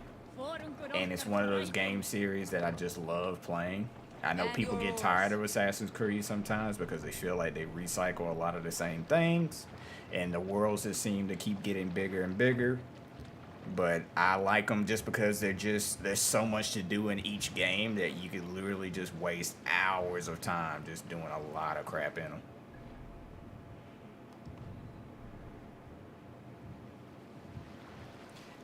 Speaker 15: and it's one of those game series that I just love playing. I know people get tired of Assassin's Creed sometimes because they feel like they recycle a lot of the same things, and the worlds just seem to keep getting bigger and bigger. But I like them just because there's so much to do in each game that you could literally just waste hours of time just doing a lot of crap in them.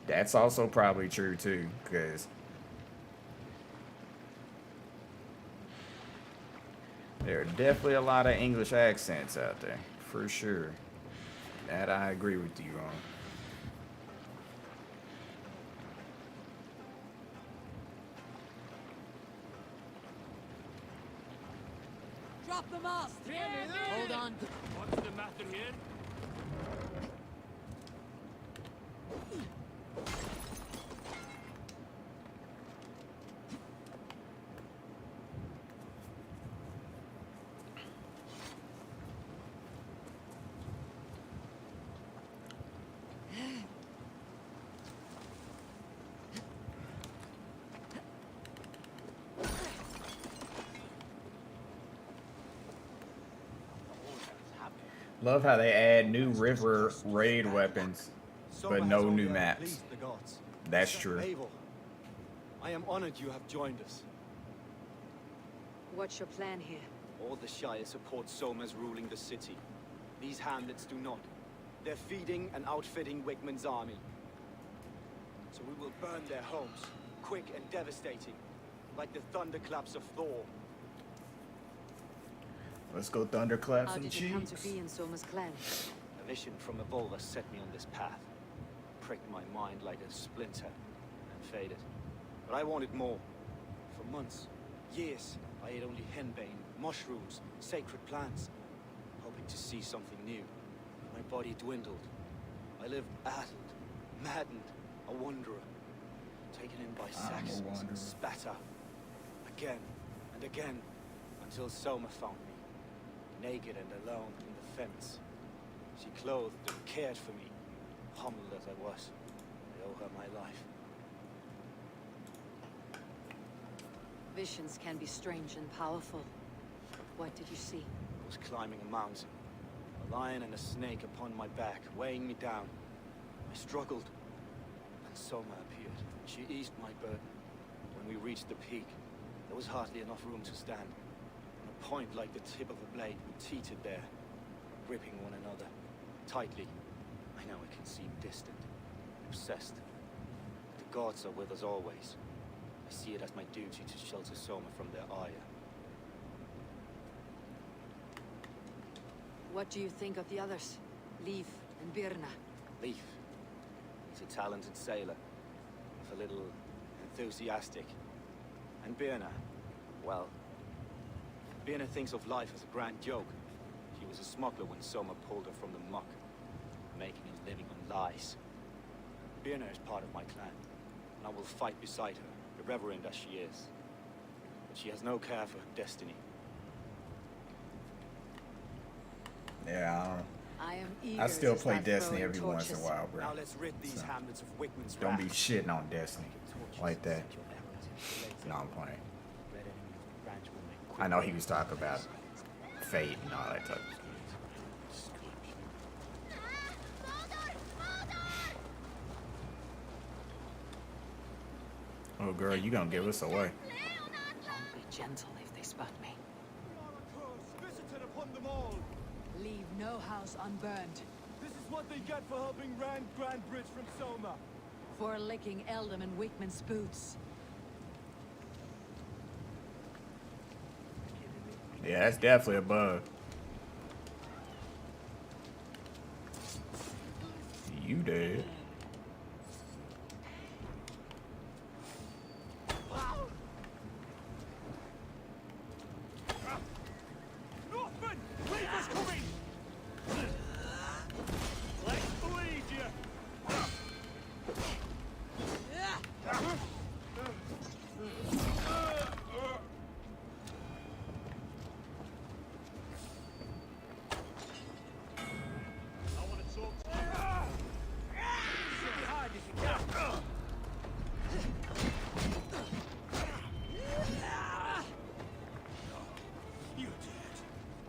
Speaker 15: That's also probably true too, because there are definitely a lot of English accents out there, for sure. That I agree with you on.
Speaker 17: Drop the mast! Hold on.
Speaker 6: What's the matter here?
Speaker 15: Love how they add new river raid weapons, but no new maps. That's true.
Speaker 14: Eivor, I am honored you have joined us.
Speaker 16: What's your plan here?
Speaker 14: All the Shire support Soma's ruling the city. These hamlets do not. They're feeding and outfitting Wickman's army. So we will burn their homes, quick and devastating, like the thunderclaps of Thor.
Speaker 15: Let's go thunderclaps
Speaker 16: How
Speaker 15: and
Speaker 16: did you come to
Speaker 15: cheeks.
Speaker 16: be in Soma's clan?
Speaker 14: A vision from Evolva set me on this path. Pricked my mind like a splinter, and faded. But I wanted more. For months, years, I ate only henbane, mushrooms, sacred plants, hoping to see something new. My body dwindled. I lived addled, maddened, a wanderer. Taken in by Saxons and spat out. Again and again, until Soma found me. Naked and alone in the fence. She clothed and cared for me. Humbled as I was, I owe her my life.
Speaker 16: Visions can be strange and powerful. What did you see?
Speaker 14: I was climbing a mountain. A lion and a snake upon my back, weighing me down. I struggled, and Soma appeared. She eased my burden. When we reached the peak, there was hardly enough room to stand. On a point like the tip of a blade, we teetered there, gripping one another, tightly. I know it can seem distant, obsessed. But the gods are with us always. I see it as my duty to shelter Soma from their ire.
Speaker 16: What do you think of the others? Leif and Birna?
Speaker 14: Leif. He's a talented sailor, if a little enthusiastic. And Birna, well, Birna thinks of life as a grand joke. She was a smuggler when Soma pulled her from the muck, making a living on lies. Birna is part of my clan, and I will fight beside her, irreverent as she is. But she has no care for her destiny.
Speaker 15: Yeah,
Speaker 16: I am
Speaker 15: I
Speaker 16: eager
Speaker 15: still
Speaker 16: to
Speaker 15: play
Speaker 16: start
Speaker 15: Destiny
Speaker 16: throwing
Speaker 15: every once in a
Speaker 16: torches.
Speaker 15: while, bro.
Speaker 14: Now let's rid these
Speaker 15: So,
Speaker 14: hamlets of Wickman's
Speaker 15: don't be
Speaker 14: wrath.
Speaker 15: shitting on Destiny like that. No, I'm playing. I know he was talking about fate and all that type of stuff. Oh, girl, you gonna give us away.
Speaker 1: Be gentle if they spot me.
Speaker 19: Visited upon them all.
Speaker 17: Leave no house unburned.
Speaker 19: This is what they get for helping Rand Grandbridge from Soma.
Speaker 17: For licking Eldam and Wickman's boots.
Speaker 15: Yeah, that's definitely a bug. you dead.
Speaker 19: Northman! Reaper's coming! Let's bleed you! I want to talk to you. Sit behind if you can. You're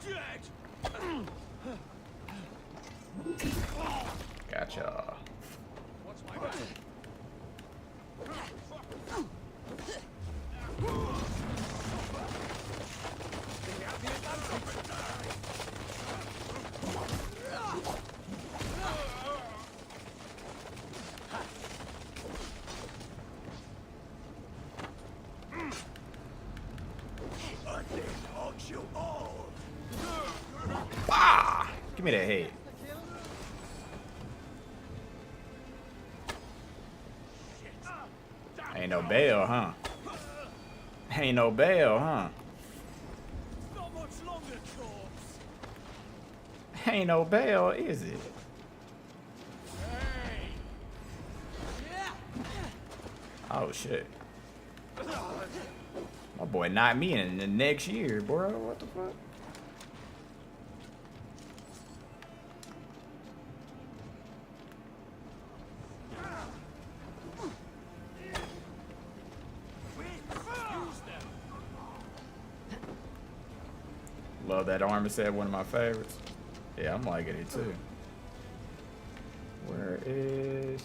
Speaker 19: dead. Dead!
Speaker 15: Gotcha.
Speaker 19: What's my back?
Speaker 15: Ah! Give me that head. Ain't no bail, huh? Ain't no bail, huh?
Speaker 19: Not much longer, corpse.
Speaker 15: Ain't no bail, is it? Oh shit. My boy knocked me in the next year, bro. What the fuck? Love that armor set, one of my favorites. Yeah, I'm liking it too. Where is...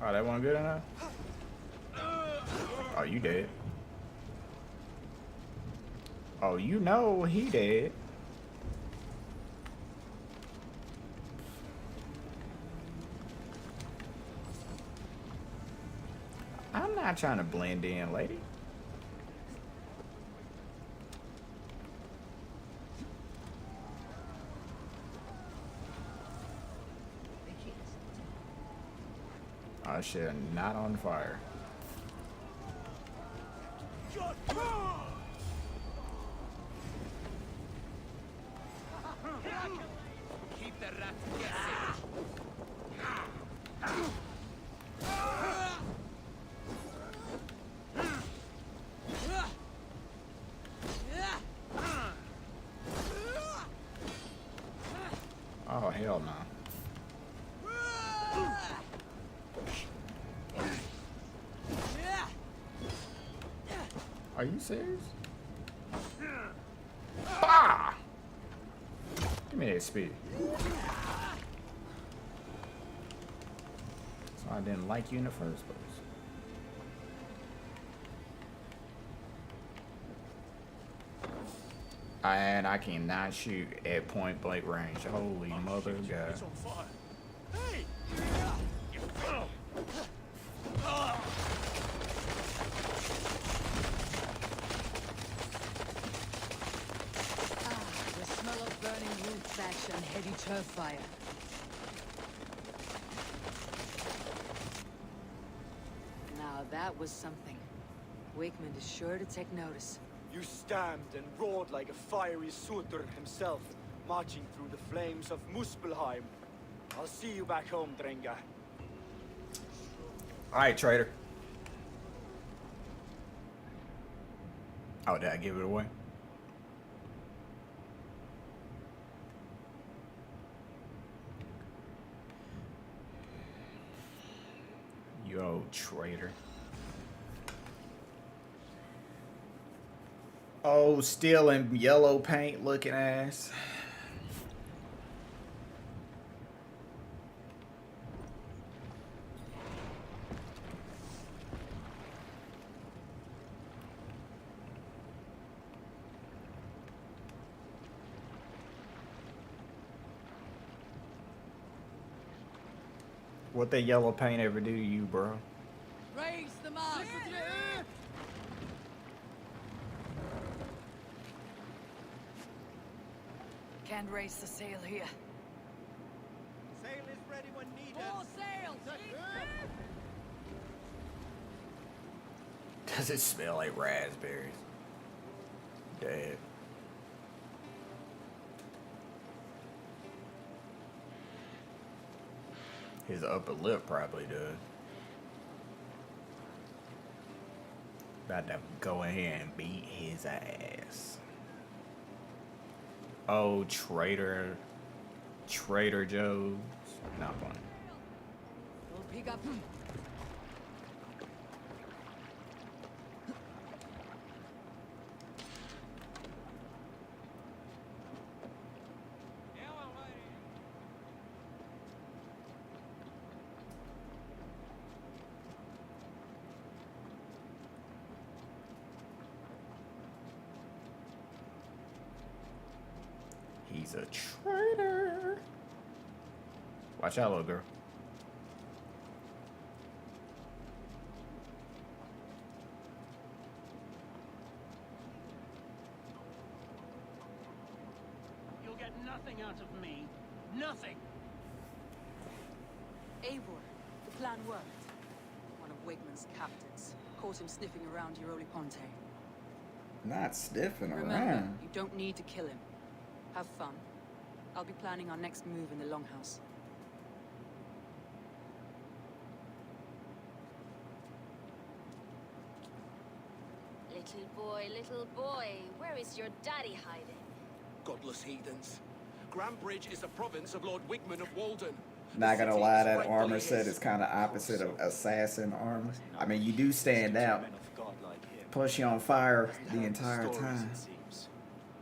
Speaker 15: Oh, that one good enough? Oh, you dead. Oh, you know he dead. I'm not trying to blend in, lady. Oh shit, not on fire.
Speaker 19: Keep the rat guessing.
Speaker 15: Oh hell no. Are you serious? Bah! Give me that speed. So I didn't like you in the first place. And I cannot shoot at point blank range. Holy mother of God.
Speaker 19: It's on fire. Hey!
Speaker 16: The smell of burning wood thatch and heady turf fire. Now that was something. Wakeman is sure to take notice.
Speaker 14: You stamped and roared like a fiery Sutter himself, marching through the flames of Muspelheim. I'll see you back home, Drenga.
Speaker 15: Alright, traitor. Oh, did I give it away? You old traitor. Oh, still in yellow paint looking ass. What that yellow paint ever do to you, bro?
Speaker 21: Raise the mast!
Speaker 16: Can't raise the sail here.
Speaker 12: Sail is ready when needed.
Speaker 21: More sails!
Speaker 15: Does it smell like raspberries? Dead. His upper lip probably does. About to go in here and beat his ass. Oh, Trader Joe's. Not fun.
Speaker 21: We'll pick up.
Speaker 15: He's a traitor. Watch out, little girl.
Speaker 19: You'll get nothing out of me. Nothing.
Speaker 17: Eivor, the plan worked. One of Wigman's captains caught him sniffing around Euroli Ponte.
Speaker 15: Not sniffing
Speaker 17: Remember,
Speaker 15: around.
Speaker 17: you don't need to kill him. Have fun. I'll be planning our next move in the Longhouse.
Speaker 10: Little boy, where is your daddy hiding?
Speaker 6: Godless heathens. Grandbridge is a province of Lord Wigman of Walden.
Speaker 15: Not gonna lie, that armor set is kind of opposite of assassin armor. I mean, you do stand out. Plus, you're on fire the entire time.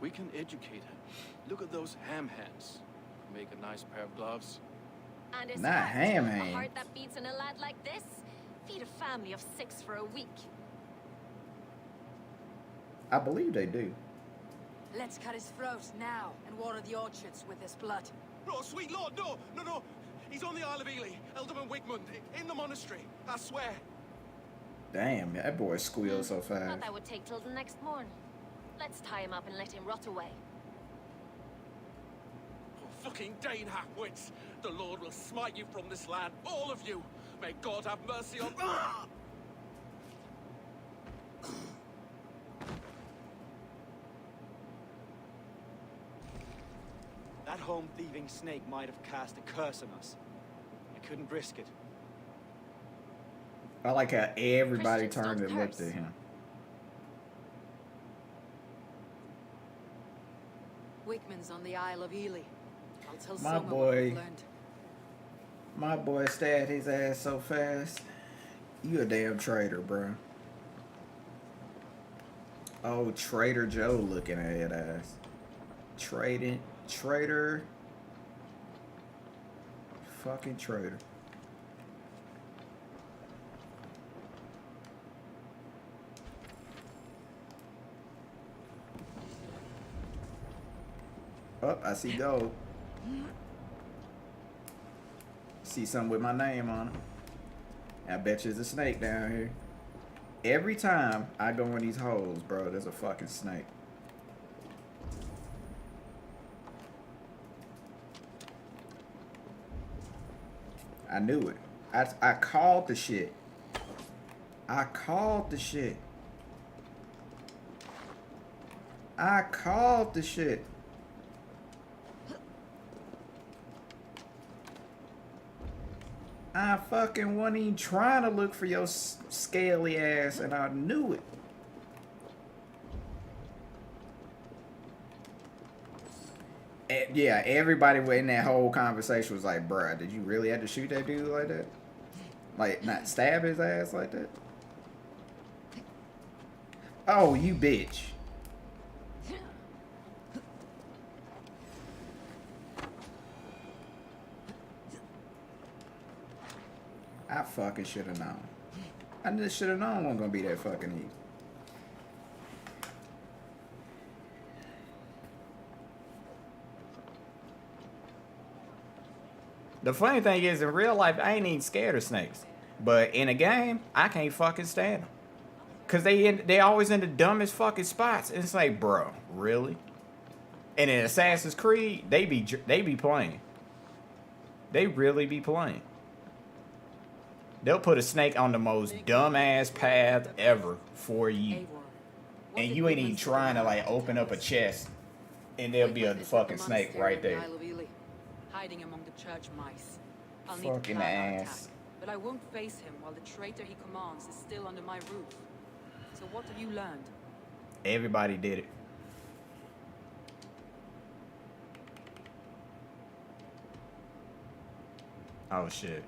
Speaker 22: We can educate her. Look at those ham hands. Make a nice pair of gloves.
Speaker 10: And his
Speaker 15: Not
Speaker 10: heart,
Speaker 15: ham
Speaker 10: a
Speaker 15: hands.
Speaker 10: heart that beats in a lad like this? Feed a family of 6 for a week.
Speaker 15: I believe they do.
Speaker 16: Let's cut his throat now and water the orchards with his blood.
Speaker 6: Oh, sweet lord, no, no, no. He's on the Isle of Ely, Elderman Wigmund, in the monastery. I swear.
Speaker 15: Damn, that boy squealed so
Speaker 10: Thought
Speaker 15: fast.
Speaker 10: that would take till the next morn. Let's tie him up and let him rot away.
Speaker 6: Oh, fucking Dane halfwits. The Lord will smite you from this land, all of you. May God have mercy on...
Speaker 14: That home-thieving snake might have cast a curse on us. I couldn't risk it.
Speaker 15: I like how everybody
Speaker 10: Christians
Speaker 15: turned
Speaker 10: don't
Speaker 15: and looked
Speaker 10: curse.
Speaker 15: at him.
Speaker 16: Wigman's on the Isle of Ely. I'll tell
Speaker 15: My
Speaker 16: someone what
Speaker 15: boy.
Speaker 16: I've learned.
Speaker 15: My boy stabbed his ass so fast. You a damn traitor, bro. Oh, Trader Joe looking at ass. Traitor. Fucking traitor. Oh, I see gold. See something with my name on it. I bet you there's a snake down here. Every time I go in these holes, bro, there's a fucking snake. I knew it. I called the shit. I called the shit. I called the shit. I fucking wasn't even trying to look for your scaly ass, and I knew it. Yeah, everybody in that whole conversation was like, bruh, did you really have to shoot that dude like that? Like, not stab his ass like that? Oh, you bitch. I fucking should have known. I just should have known it wasn't gonna be that fucking easy. The funny thing is, in real life, I ain't even scared of snakes. But in a game, I can't fucking stand them. Because they always in the dumbest fucking spots. And it's like, bro, really? And in Assassin's Creed, they be playing. They really be playing. They'll put a snake on the most dumbass path ever for you. And you ain't even trying to, like, open up a chest. And there'll be a fucking snake right there.
Speaker 17: Hiding among the church mice. I'll
Speaker 15: Fucking
Speaker 17: need to plan our
Speaker 15: ass.
Speaker 17: attack, but I won't face him while the traitor he commands is still under my roof. So what have you learned?
Speaker 15: Everybody did it. Oh shit.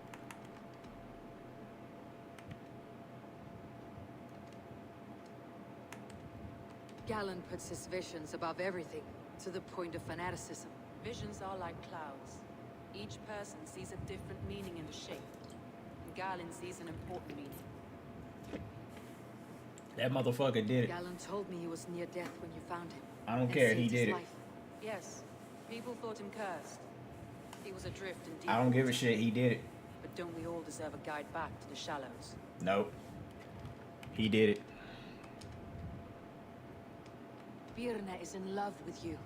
Speaker 16: Galen puts his visions above everything, to the point of fanaticism.
Speaker 17: Visions are like clouds. Each person sees a different meaning in the shape. And Galen sees an important meaning.
Speaker 15: That motherfucker did it.
Speaker 16: Galen told me he was near death when you found him.
Speaker 15: I don't
Speaker 16: and
Speaker 15: care,
Speaker 16: saved
Speaker 15: he
Speaker 16: his
Speaker 15: did it.
Speaker 16: life.
Speaker 17: Yes, people thought him cursed. He was adrift in deep
Speaker 15: I don't give a
Speaker 17: water.
Speaker 15: shit, he did it.
Speaker 17: But don't we all deserve a guide back to the shallows?
Speaker 15: Nope. He did it.
Speaker 16: Birna is in love with you.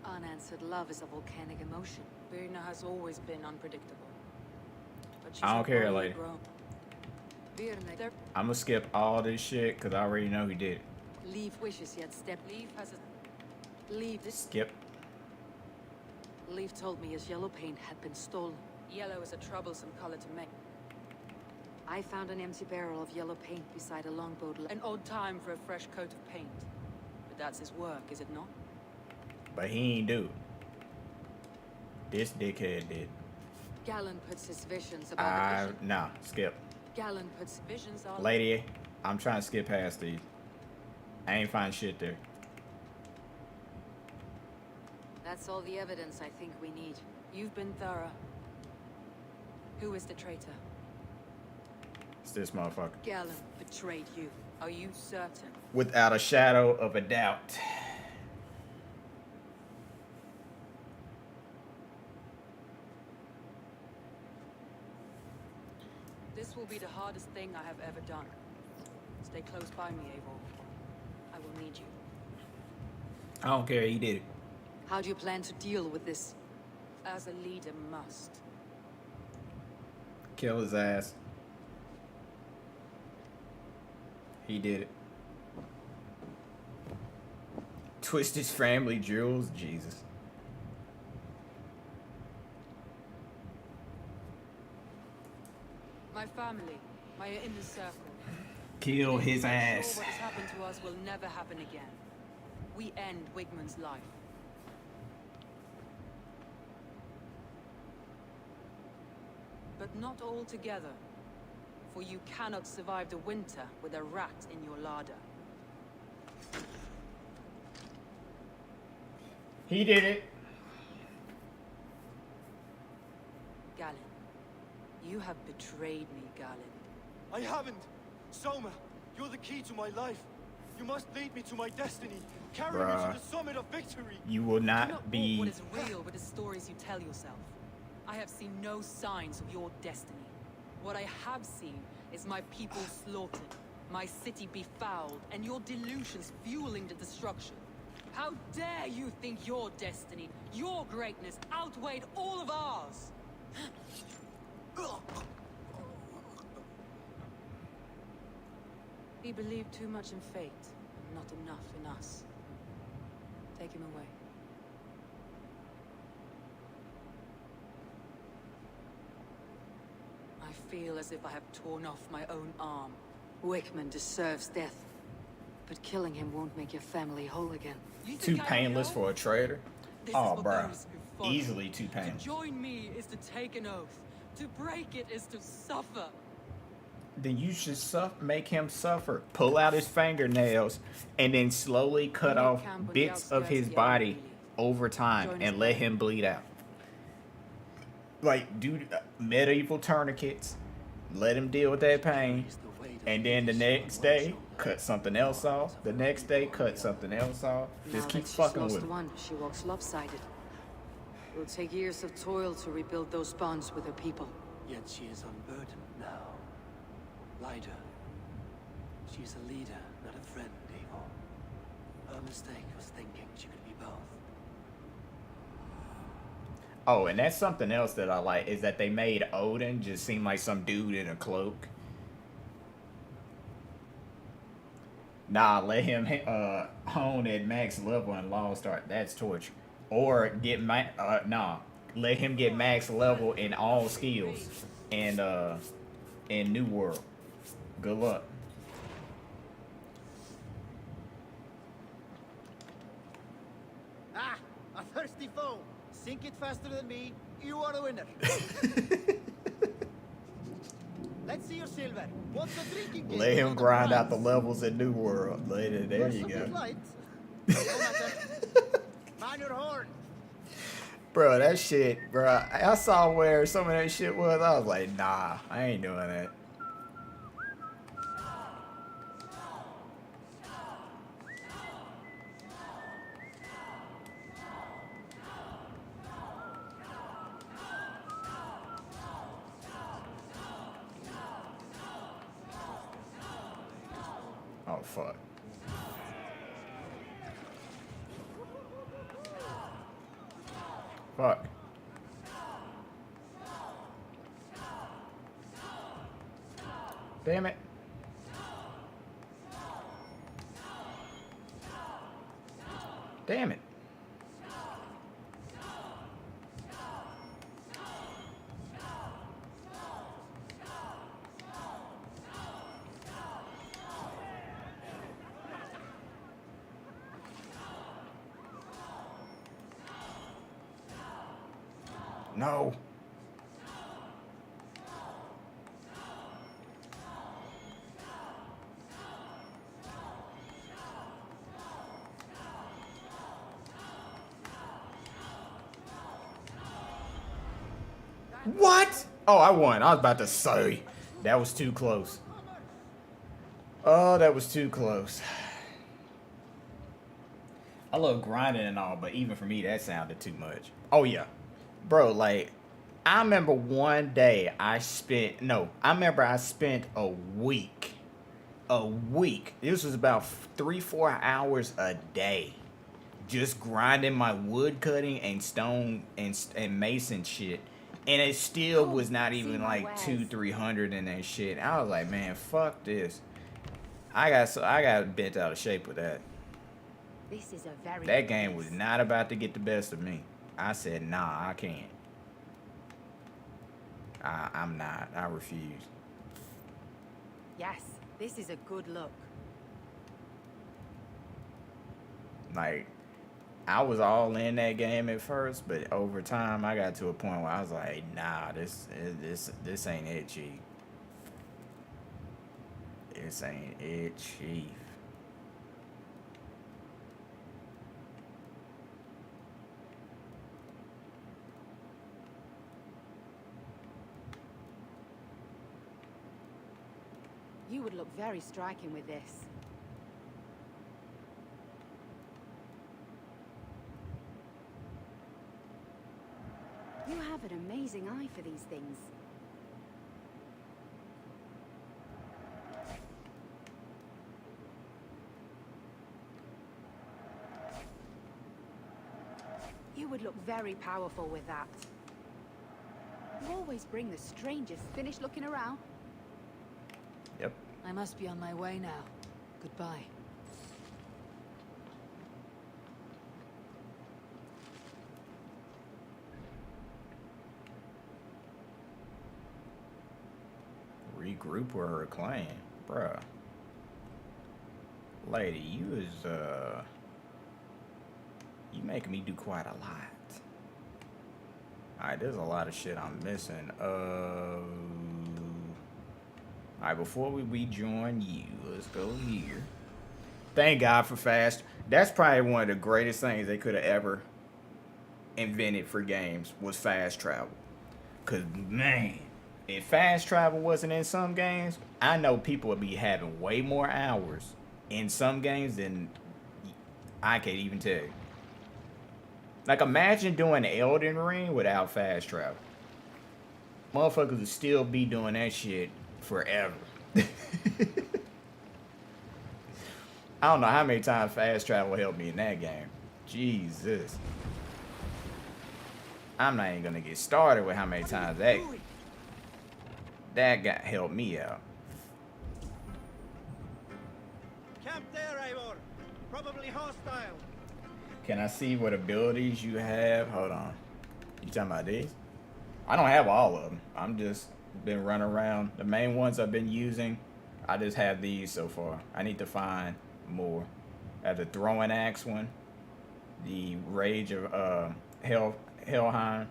Speaker 16: Unanswered love is a volcanic emotion.
Speaker 17: Birna has always been unpredictable. But she's
Speaker 15: I don't care,
Speaker 17: a
Speaker 15: lady.
Speaker 17: grown.
Speaker 16: Birna,
Speaker 15: I'm gonna skip all this shit because I already know he did it.
Speaker 16: Leaf wishes he had stepped.
Speaker 17: Leaf has a...
Speaker 16: Leaf this.
Speaker 15: Skip.
Speaker 16: Leaf told me his yellow paint had been stolen.
Speaker 17: Yellow is a troublesome color to make.
Speaker 16: I found an empty barrel of yellow paint beside a longboat.
Speaker 17: An odd time for a fresh coat of paint. But that's his work, is it not?
Speaker 15: But he ain't do it. This dickhead did.
Speaker 16: Galen puts his visions about the vision.
Speaker 15: Nah, skip.
Speaker 16: Galen puts
Speaker 17: visions are...
Speaker 15: Lady, I'm trying to skip past these. I ain't find shit there.
Speaker 16: That's all the evidence I think we need.
Speaker 17: You've been thorough. Who is the traitor?
Speaker 15: It's this motherfucker.
Speaker 17: Galen betrayed you. Are you certain?
Speaker 15: Without a shadow of a doubt.
Speaker 17: This will be the hardest thing I have ever done. Stay close by me, Eivor. I will need you.
Speaker 15: I don't care, he did it.
Speaker 16: How do you plan to deal with this?
Speaker 17: As a leader must.
Speaker 15: Kill his ass. He did it. Twist his family jewels? Jesus.
Speaker 17: My family, my inner circle.
Speaker 15: Kill his
Speaker 17: I'm
Speaker 15: ass.
Speaker 17: sure what has happened to us will never happen again. We end Wigmund's life. But not all together. For you cannot survive the winter with a rat in your larder.
Speaker 15: He did it.
Speaker 17: Galen, you have betrayed me, Galen.
Speaker 18: I haven't. Soma, you're the key to my life. You must lead me to my destiny. Carry me
Speaker 15: Bruh.
Speaker 18: to the summit of victory.
Speaker 15: You will
Speaker 17: Do
Speaker 15: not be.
Speaker 17: walk what is real with the stories you tell yourself. I have seen no signs of your destiny. What I have seen is my people slaughtered, my city befouled, and your delusions fueling the destruction. How dare you think your destiny, your greatness, outweighed all of ours? He believed too much in fate, and not enough in us. Take him away. I feel as if I have torn off my own arm.
Speaker 16: Wickman deserves death. But killing him won't make your family whole again.
Speaker 15: Too painless for a traitor?
Speaker 17: This
Speaker 15: Oh,
Speaker 17: is for
Speaker 15: bruh.
Speaker 17: those who follow.
Speaker 15: Easily too painless.
Speaker 17: To join me is to take an oath. To break it is to suffer.
Speaker 15: Then you should make him suffer. Pull out his fingernails and then slowly cut off bits of his body over time and let him bleed out. Like, do medieval tourniquets. Let him deal with that pain. And then the next day, cut something else off. The next day, cut something else off. Just
Speaker 16: Now
Speaker 15: keep
Speaker 16: that she's
Speaker 15: fucking
Speaker 16: lost
Speaker 15: with him.
Speaker 16: one, she walks lopsided. It will take years of toil to rebuild those bonds with her people.
Speaker 12: Yet she is unburdened now. Lighter. She's a leader, not a friend, Eivor. Her mistake was thinking she could be both.
Speaker 15: Oh, and that's something else that I like, is that they made Odin just seem like some dude in a cloak. Nah, let him hone at max level and Lost Art. That's torture. Or get let him get max level in all skills and in New World. Good luck.
Speaker 12: Ah, a thirsty foe. Sink it faster than me. You are the winner. Let's see your silver. What's the drinking game?
Speaker 15: Let him grind out the levels in New World. Later, there you go.
Speaker 12: Man your horn.
Speaker 15: Bro, that shit, bro. I saw where some of that shit was. I was like, nah, I ain't doing that. Oh, fuck. Fuck. Damn it. Damn it. No. What? Oh, I won. I was about to say. That was too close. Oh, that was too close. I love grinding and all, but even for me, that sounded too much. Oh, yeah. Bro, like, I remember one day I spent a week. This was about 3-4 hours a day. Just grinding my wood cutting and stone and mason shit. And it still was not even like 200-300 in that shit. I was like, man, fuck this. I got bent out of shape with that.
Speaker 1: This is a very
Speaker 15: That game was not about to get the best of me. I said, nah, I can't. I'm not. I refuse.
Speaker 1: Yes, this is a good look.
Speaker 15: Like, I was all in that game at first, but over time, I got to a point where I was like, nah, this ain't it, Chief. This ain't it, Chief.
Speaker 1: You would look very striking with this. You have an amazing eye for these things. You would look very powerful with that. You always bring the strangest. Finished looking around?
Speaker 15: Yep.
Speaker 16: I must be on my way now. Goodbye.
Speaker 15: Regroup with her clan, bruh. Lady, you making me do quite a lot. Alright, there's a lot of shit I'm missing. Alright, before we rejoin you, let's go here. Thank God for fast. That's probably one of the greatest things they could have ever invented for games was fast travel. Cause man, if fast travel wasn't in some games, I know people would be having way more hours in some games than I can't even tell you. Like, imagine doing Elden Ring without fast travel. Motherfuckers would still be doing that shit forever. I don't know how many times fast travel helped me in that game. Jesus. I'm not even gonna get started with how many times that got helped me out.
Speaker 19: Camp there, Eivor. Probably hostile.
Speaker 15: Can I see what abilities you have? Hold on. You talking about these? I don't have all of them. I'm just been running around. The main ones I've been using, I just have these so far. I need to find more. I have the throwing axe one, the rage of Helheim,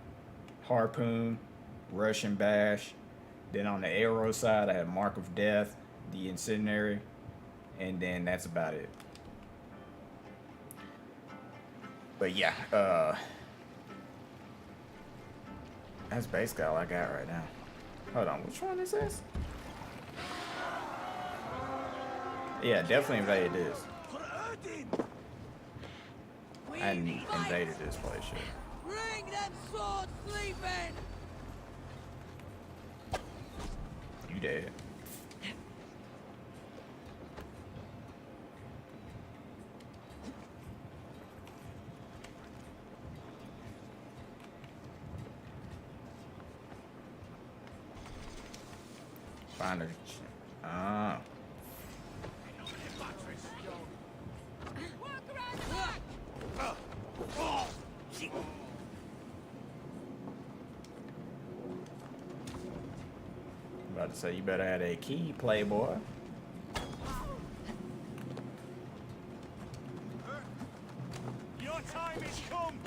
Speaker 15: harpoon, Russian bash. Then on the arrow side, I have mark of death, the incendiary, and then that's about it. But yeah, that's basically all I got right now. Hold on, which one is this? Yeah, definitely invaded this. I hadn't invaded this place yet.
Speaker 9: Bring them swords, sleeping!
Speaker 15: You dead. Find her. Ah. About to say, you better have a key, playboy.
Speaker 19: Your time is come.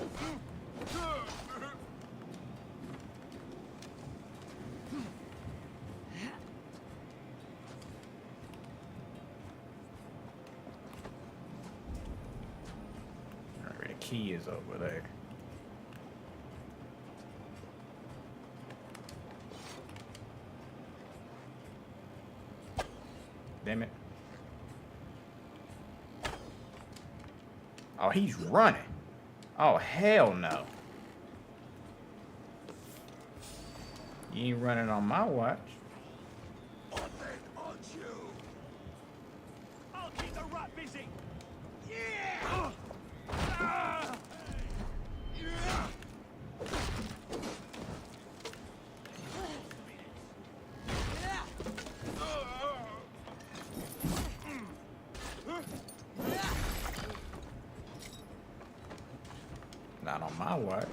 Speaker 15: Alright, the key is over there. Damn it. Oh, he's running. Oh, hell no. You ain't running on my watch.
Speaker 19: I'll keep the rat busy. Yeah!
Speaker 15: Not on my watch.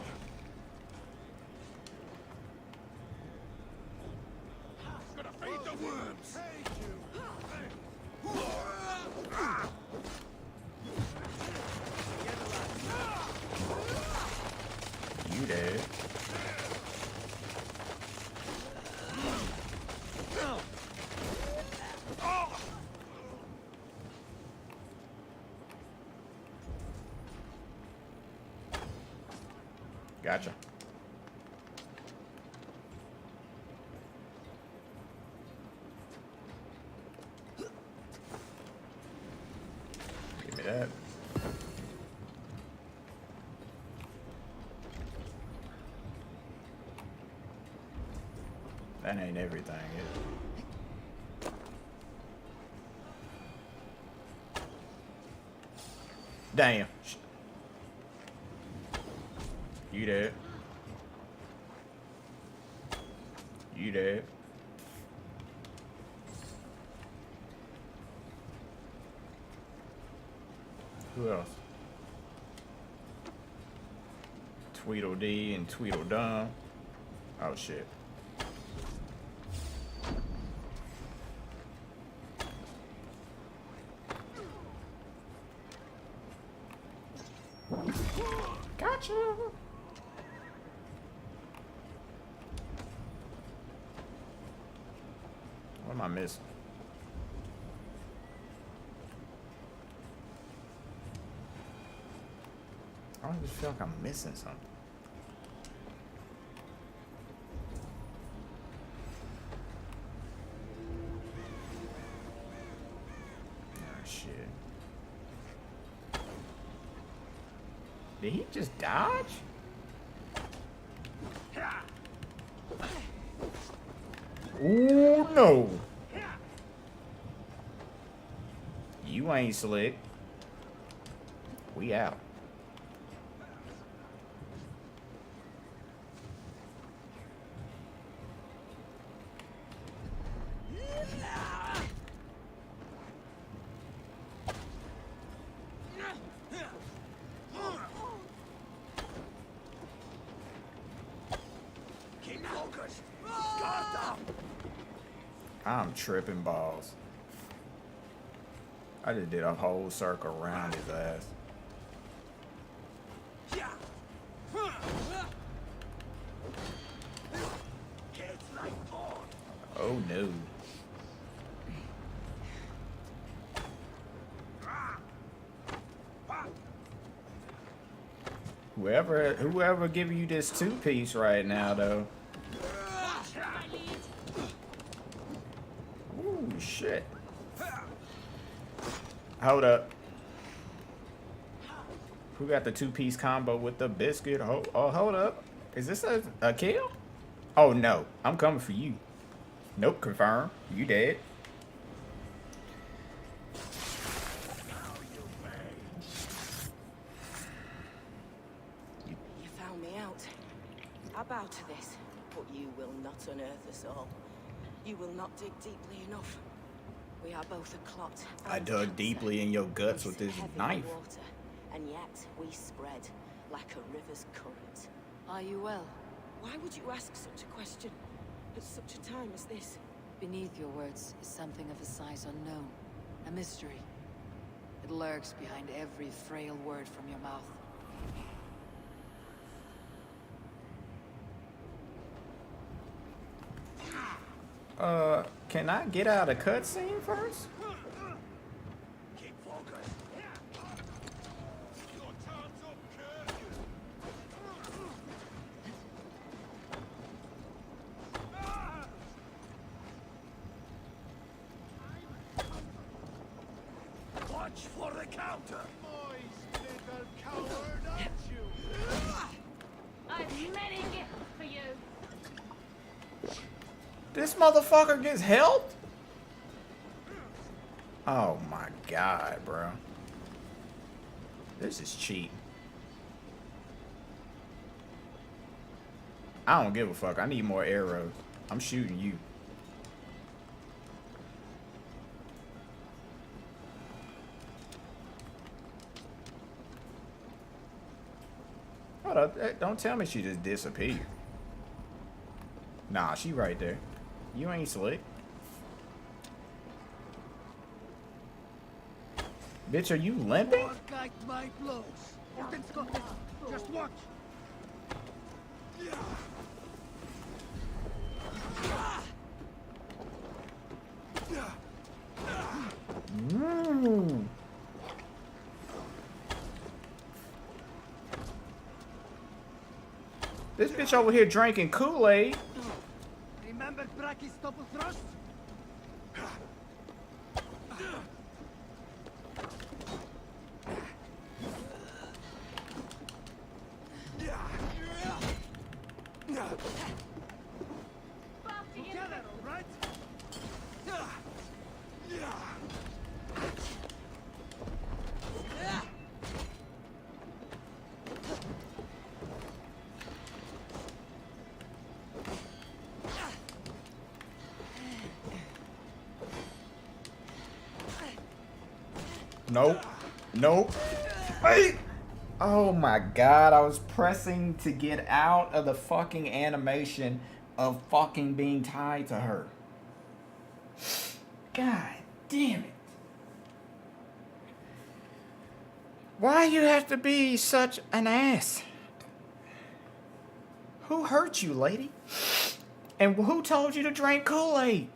Speaker 19: Gonna feed the worms.
Speaker 15: You dead. Gotcha. Give me that. That ain't everything, is it? Damn. You dead. You dead. Who else? Tweedledee and Tweedledum. Oh shit. Gotcha. What am I missing? I just feel like I'm missing something. Oh shit. Did he just dodge? Ooh, no. You ain't slick. We out.
Speaker 8: Keep focused. Guard up.
Speaker 15: I'm tripping balls. I just did a whole circle around his ass. Oh no. Whoever giving you this two-piece right now though. Ooh, shit. Hold up. Who got the two-piece combo with the biscuit? Oh, hold up. Is this a kill? Oh, no. I'm coming for you. Nope, confirm. You dead.
Speaker 7: You found me out. I bow to this, but you will not unearth us all. You will not dig deeply enough. We are both a clot.
Speaker 15: I dug deeply in your guts with this knife.
Speaker 7: Water, and yet we spread like a river's current.
Speaker 16: Are you well?
Speaker 7: Why would you ask such a question at such a time as this?
Speaker 16: Beneath your words is something of a size unknown. A mystery. It lurks behind every frail word from your mouth.
Speaker 15: Can I get out a cutscene first?
Speaker 8: Keep focused. Watch for the counter.
Speaker 19: Moist little coward, aren't you?
Speaker 9: I'm smelling it for you.
Speaker 15: This motherfucker gets help? Oh my god, bro. This is cheap. I don't give a fuck. I need more arrows. I'm shooting you. Hold up. Don't tell me she just disappeared. Nah, she right there. You ain't slick. Bitch, are you limping?
Speaker 19: Guide my blows. Orton's got this. Just watch.
Speaker 15: This bitch over here drinking Kool-Aid.
Speaker 19: Remember Bracky's double thrust? Together, all right?
Speaker 15: Nope. Nope. Wait. Oh my god, I was pressing to get out of the fucking animation of fucking being tied to her. God damn it. Why you have to be such an ass? Who hurt you, lady? And who told you to drink Kool-Aid?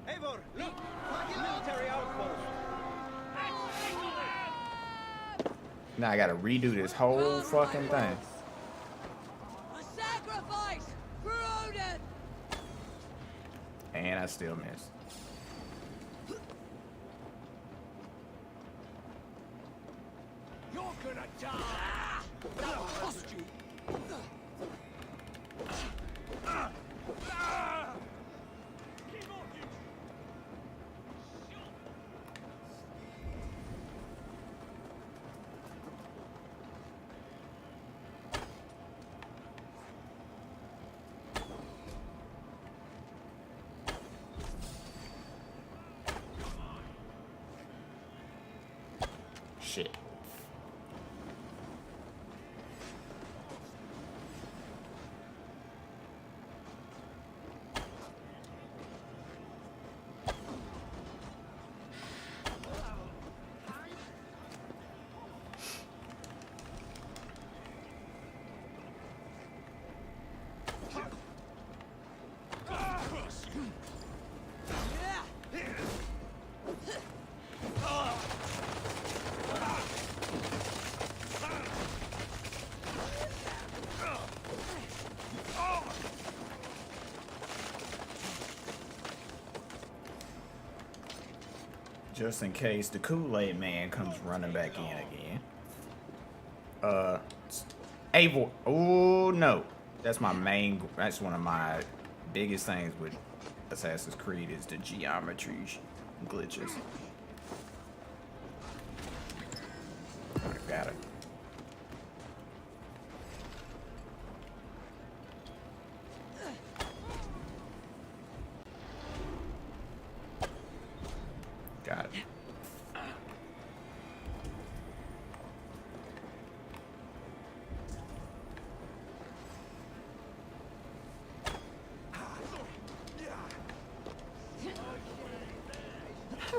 Speaker 19: Eivor, look! Fucking military outpost!
Speaker 15: Now I gotta redo this whole fucking thing.
Speaker 9: A sacrifice for Odin!
Speaker 15: And I still miss.
Speaker 19: You're gonna die! That'll cost you!
Speaker 15: Shit. Just in case the Kool-Aid man comes running back in again. Eivor. Oh no, that's my main. That's one of my biggest things with Assassin's Creed is the geometry glitches. I got it. Got it.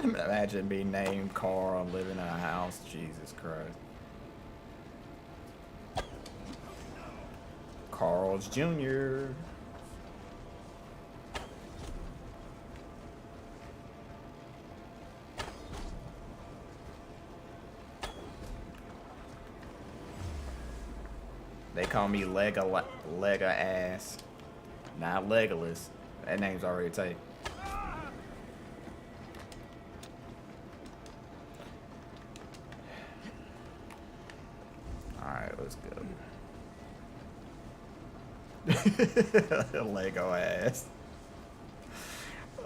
Speaker 15: Imagine being named Carl and living in a house. Jesus Christ. Carl's Jr. They call me Lega ass. Not Legolas. That name's already taken. Alright, let's go. Lego ass.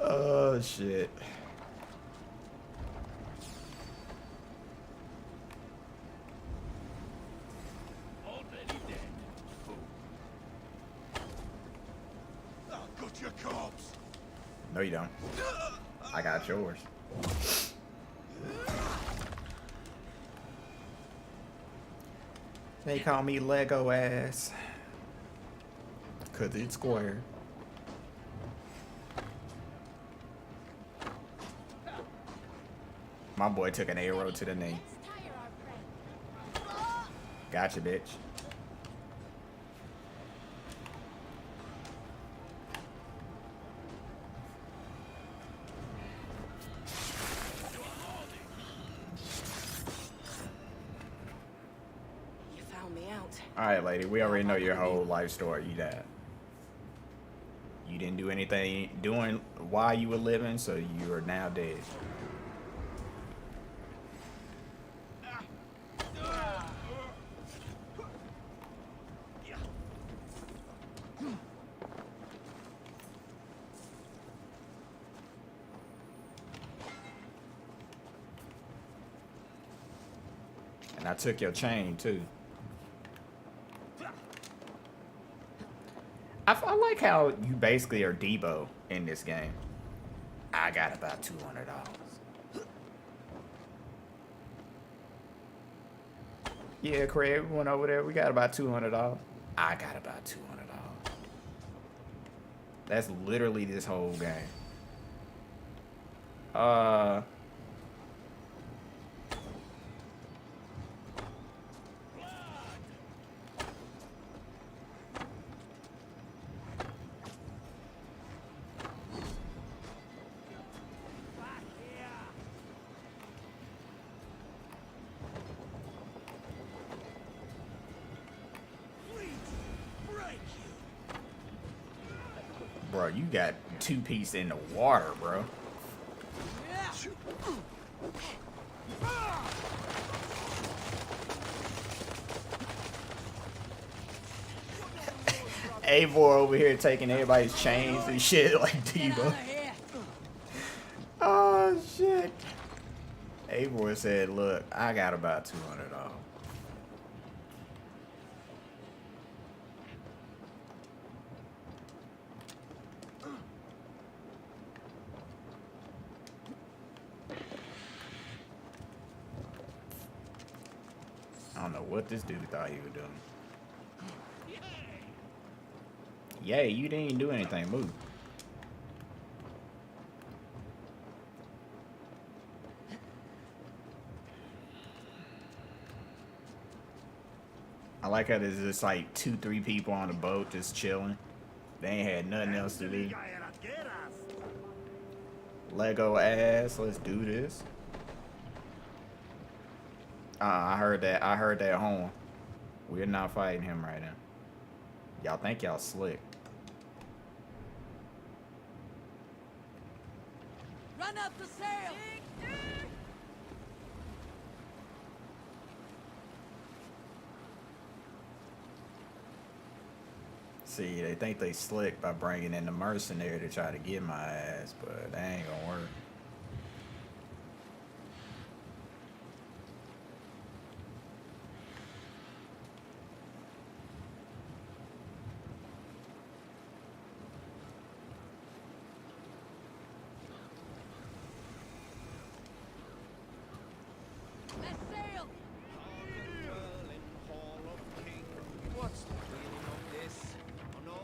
Speaker 15: Oh shit. No, you don't. I got yours. They call me Lego ass. 'Cause it's square. My boy took an arrow to the knee. Gotcha, bitch. Alright, lady, we already know your whole life story. You died. You didn't do anything doing while you were living, so you are now dead. And I took your chain, too. I like how you basically are Debo in this game. I got about $200. Yeah, Craig, we went over there. We got about $200. I got about $200. That's literally this whole game. Bro, you got two-piece in the water, bro. Eivor over here taking everybody's chains and shit like Diva. Oh shit. Eivor said, look, I got about $200. I don't know what this dude thought he was doing. Yay, you didn't even do anything. Move. I like how there's just like 2-3 people on the boat just chilling. They ain't had nothing else to do. Lego ass, let's do this. I heard that horn. We're not fighting him right now. Y'all think y'all slick.
Speaker 9: Run up the sail!
Speaker 15: See, they think they slick by bringing in the mercenary to try to get my ass, but that ain't gonna work.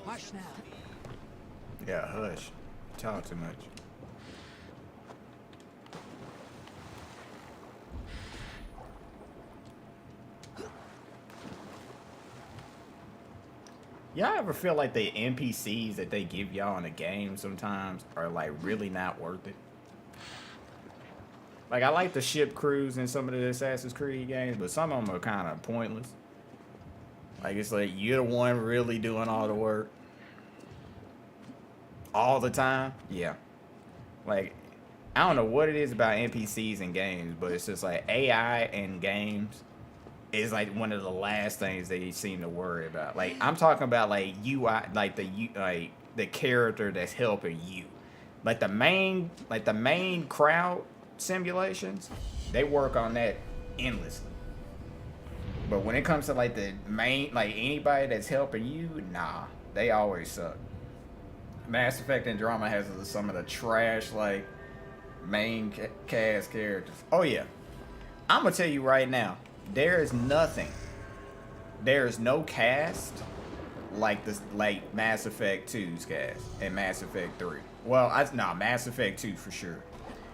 Speaker 9: Hush now.
Speaker 15: Yeah, hush. Talk too much. Y'all ever feel like the NPCs that they give y'all in the game sometimes are like really not worth it? Like, I like the ship crews in some of the Assassin's Creed games, but some of them are kind of pointless. Like, it's like you're the one really doing all the work all the time. Yeah. Like, I don't know what it is about NPCs in games, but it's just like AI in games is like one of the last things they seem to worry about. Like, I'm talking about like UI, like the character that's helping you. Like the main crowd simulations, they work on that endlessly. But when it comes to like the main, like anybody that's helping you, nah, they always suck. Mass Effect Andromeda has some of the trash like main cast characters. Oh yeah, I'm gonna tell you right now, there is nothing, there is no cast like this, like Mass Effect 2's cast and Mass Effect 3. Well, Mass Effect 2 for sure.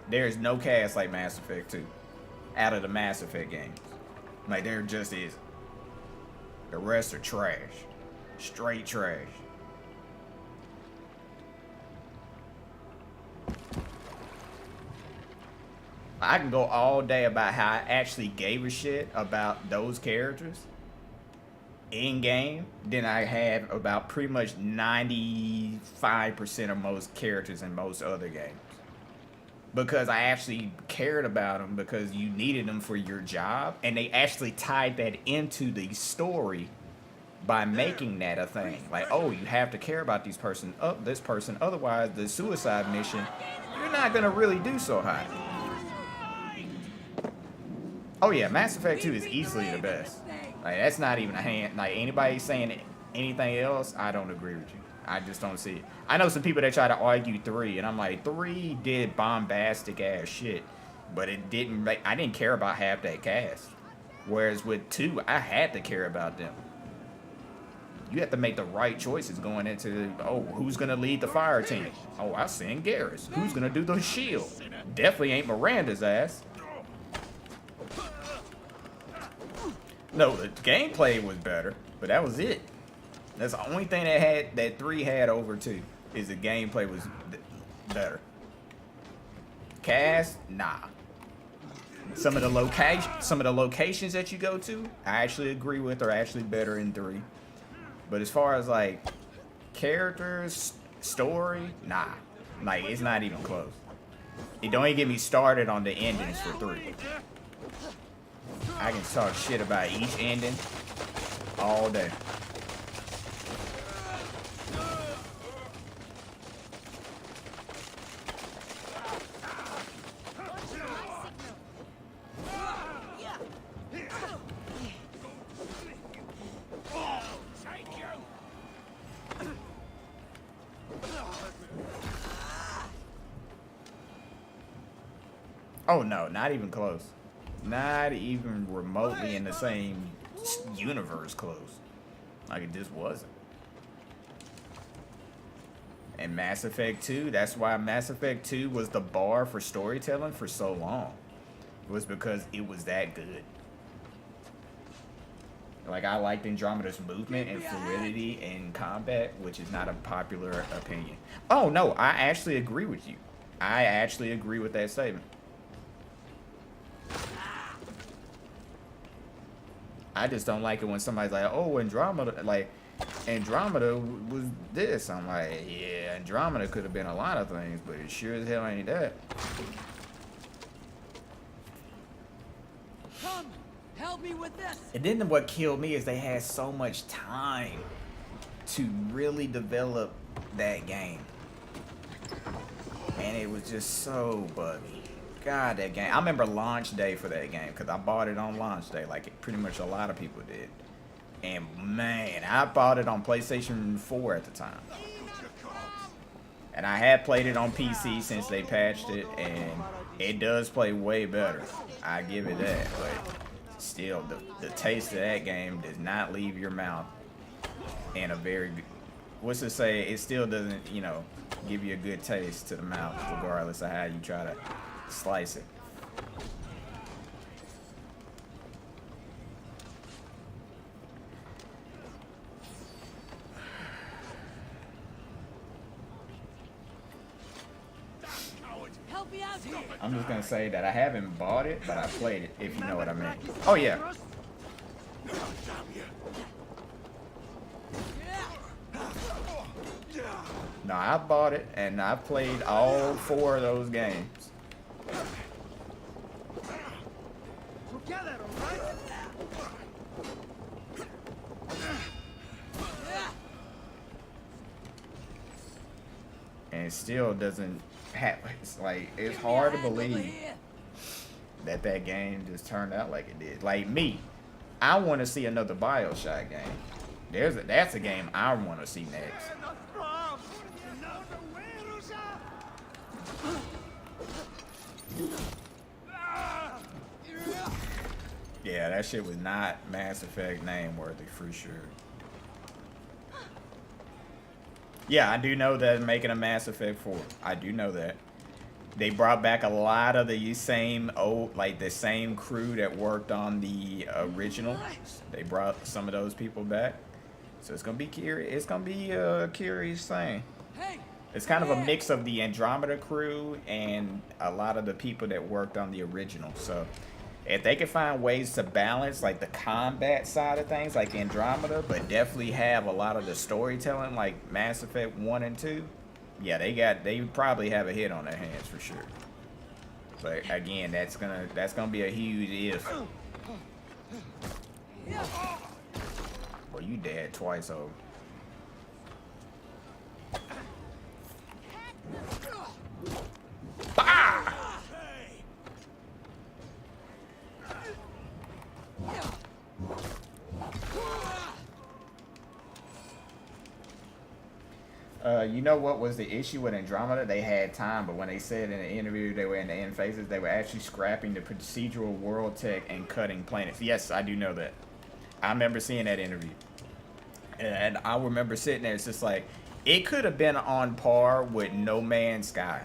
Speaker 15: There is no cast like Mass Effect 2 out of the Mass Effect games. Like, there just is. The rest are trash. Straight trash. I can go all day about how I actually gave a shit about those characters in game than I had about pretty much 95% of most characters in most other games. Because I actually cared about them because you needed them for your job, and they actually tied that into the story by making that a thing. Like, oh, you have to care about this person, otherwise the suicide mission, you're not gonna really do so hot. Oh yeah, Mass Effect 2 is easily the best. Like, that's not even a hand. Like, anybody saying anything else, I don't agree with you. I just don't see it. I know some people that try to argue 3, and I'm like, 3 did bombastic ass shit, but it didn't make, I didn't care about half that cast. Whereas with 2, I had to care about them. You have to make the right choices going into, oh, who's gonna lead the fire team? Oh, I seen Garrus. Who's gonna do the shield? Definitely ain't Miranda's ass. No, the gameplay was better, but that was it. That's the only thing that 3 had over 2 is the gameplay was better. Cast, nah. Some of the locations that you go to, I actually agree with, are actually better in 3. But as far as like characters, story, nah. Like, it's not even close. It don't even get me started on the endings for 3. I can talk shit about each ending all day. Oh no, not even close. Not even remotely in the same universe close. Like, it just wasn't. And Mass Effect 2, that's why Mass Effect 2 was the bar for storytelling for so long. It was because it was that good. Like, I liked Andromeda's movement and fluidity in combat, which is not a popular opinion. Oh no, I actually agree with you. I actually agree with that statement. I just don't like it when somebody's like, oh, Andromeda, like, Andromeda was this. I'm like, yeah, Andromeda could have been a lot of things, but it sure as hell ain't that.
Speaker 21: Come, help me with this.
Speaker 15: And then what killed me is they had so much time to really develop that game. And it was just so buggy. God, that game. I remember launch day for that game because I bought it on launch day like pretty much a lot of people did. And man, I bought it on PlayStation 4 at the time. And I had played it on PC since they patched it, and it does play way better. I give it that, but still, the taste of that game does not leave your mouth in a very good... What's to say, it still doesn't, you know, give you a good taste to the mouth, regardless of how you try to slice it.
Speaker 21: Help me out here.
Speaker 15: I'm just gonna say that I haven't bought it, but I played it, if you know what I mean. Oh yeah. No, I bought it and I played all 4 of those games.
Speaker 21: Together, all right?
Speaker 15: And it still doesn't have, it's like, it's hard to believe that that game just turned out like it did. Like me, I want to see another BioShock game. That's a game I want to see next. Yeah, that shit was not Mass Effect name worthy for sure. Yeah, I do know that making a Mass Effect 4. I do know that. They brought back a lot of the same the same crew that worked on the original. They brought some of those people back. So it's gonna be curious. It's gonna be a curious thing. It's kind of a mix of the Andromeda crew and a lot of the people that worked on the original. So if they can find ways to balance like the combat side of things like Andromeda, but definitely have a lot of the storytelling like Mass Effect 1 and 2, yeah, they probably have a hit on their hands for sure. But again, that's gonna be a huge if. Well, you dead twice, oh. Bah! You know what was the issue with Andromeda? They had time, but when they said in the interview they were in the end phases, they were actually scrapping the procedural world tech and cutting planets. Yes, I do know that. I remember seeing that interview. And I remember sitting there, it's just like, it could have been on par with No Man's Sky.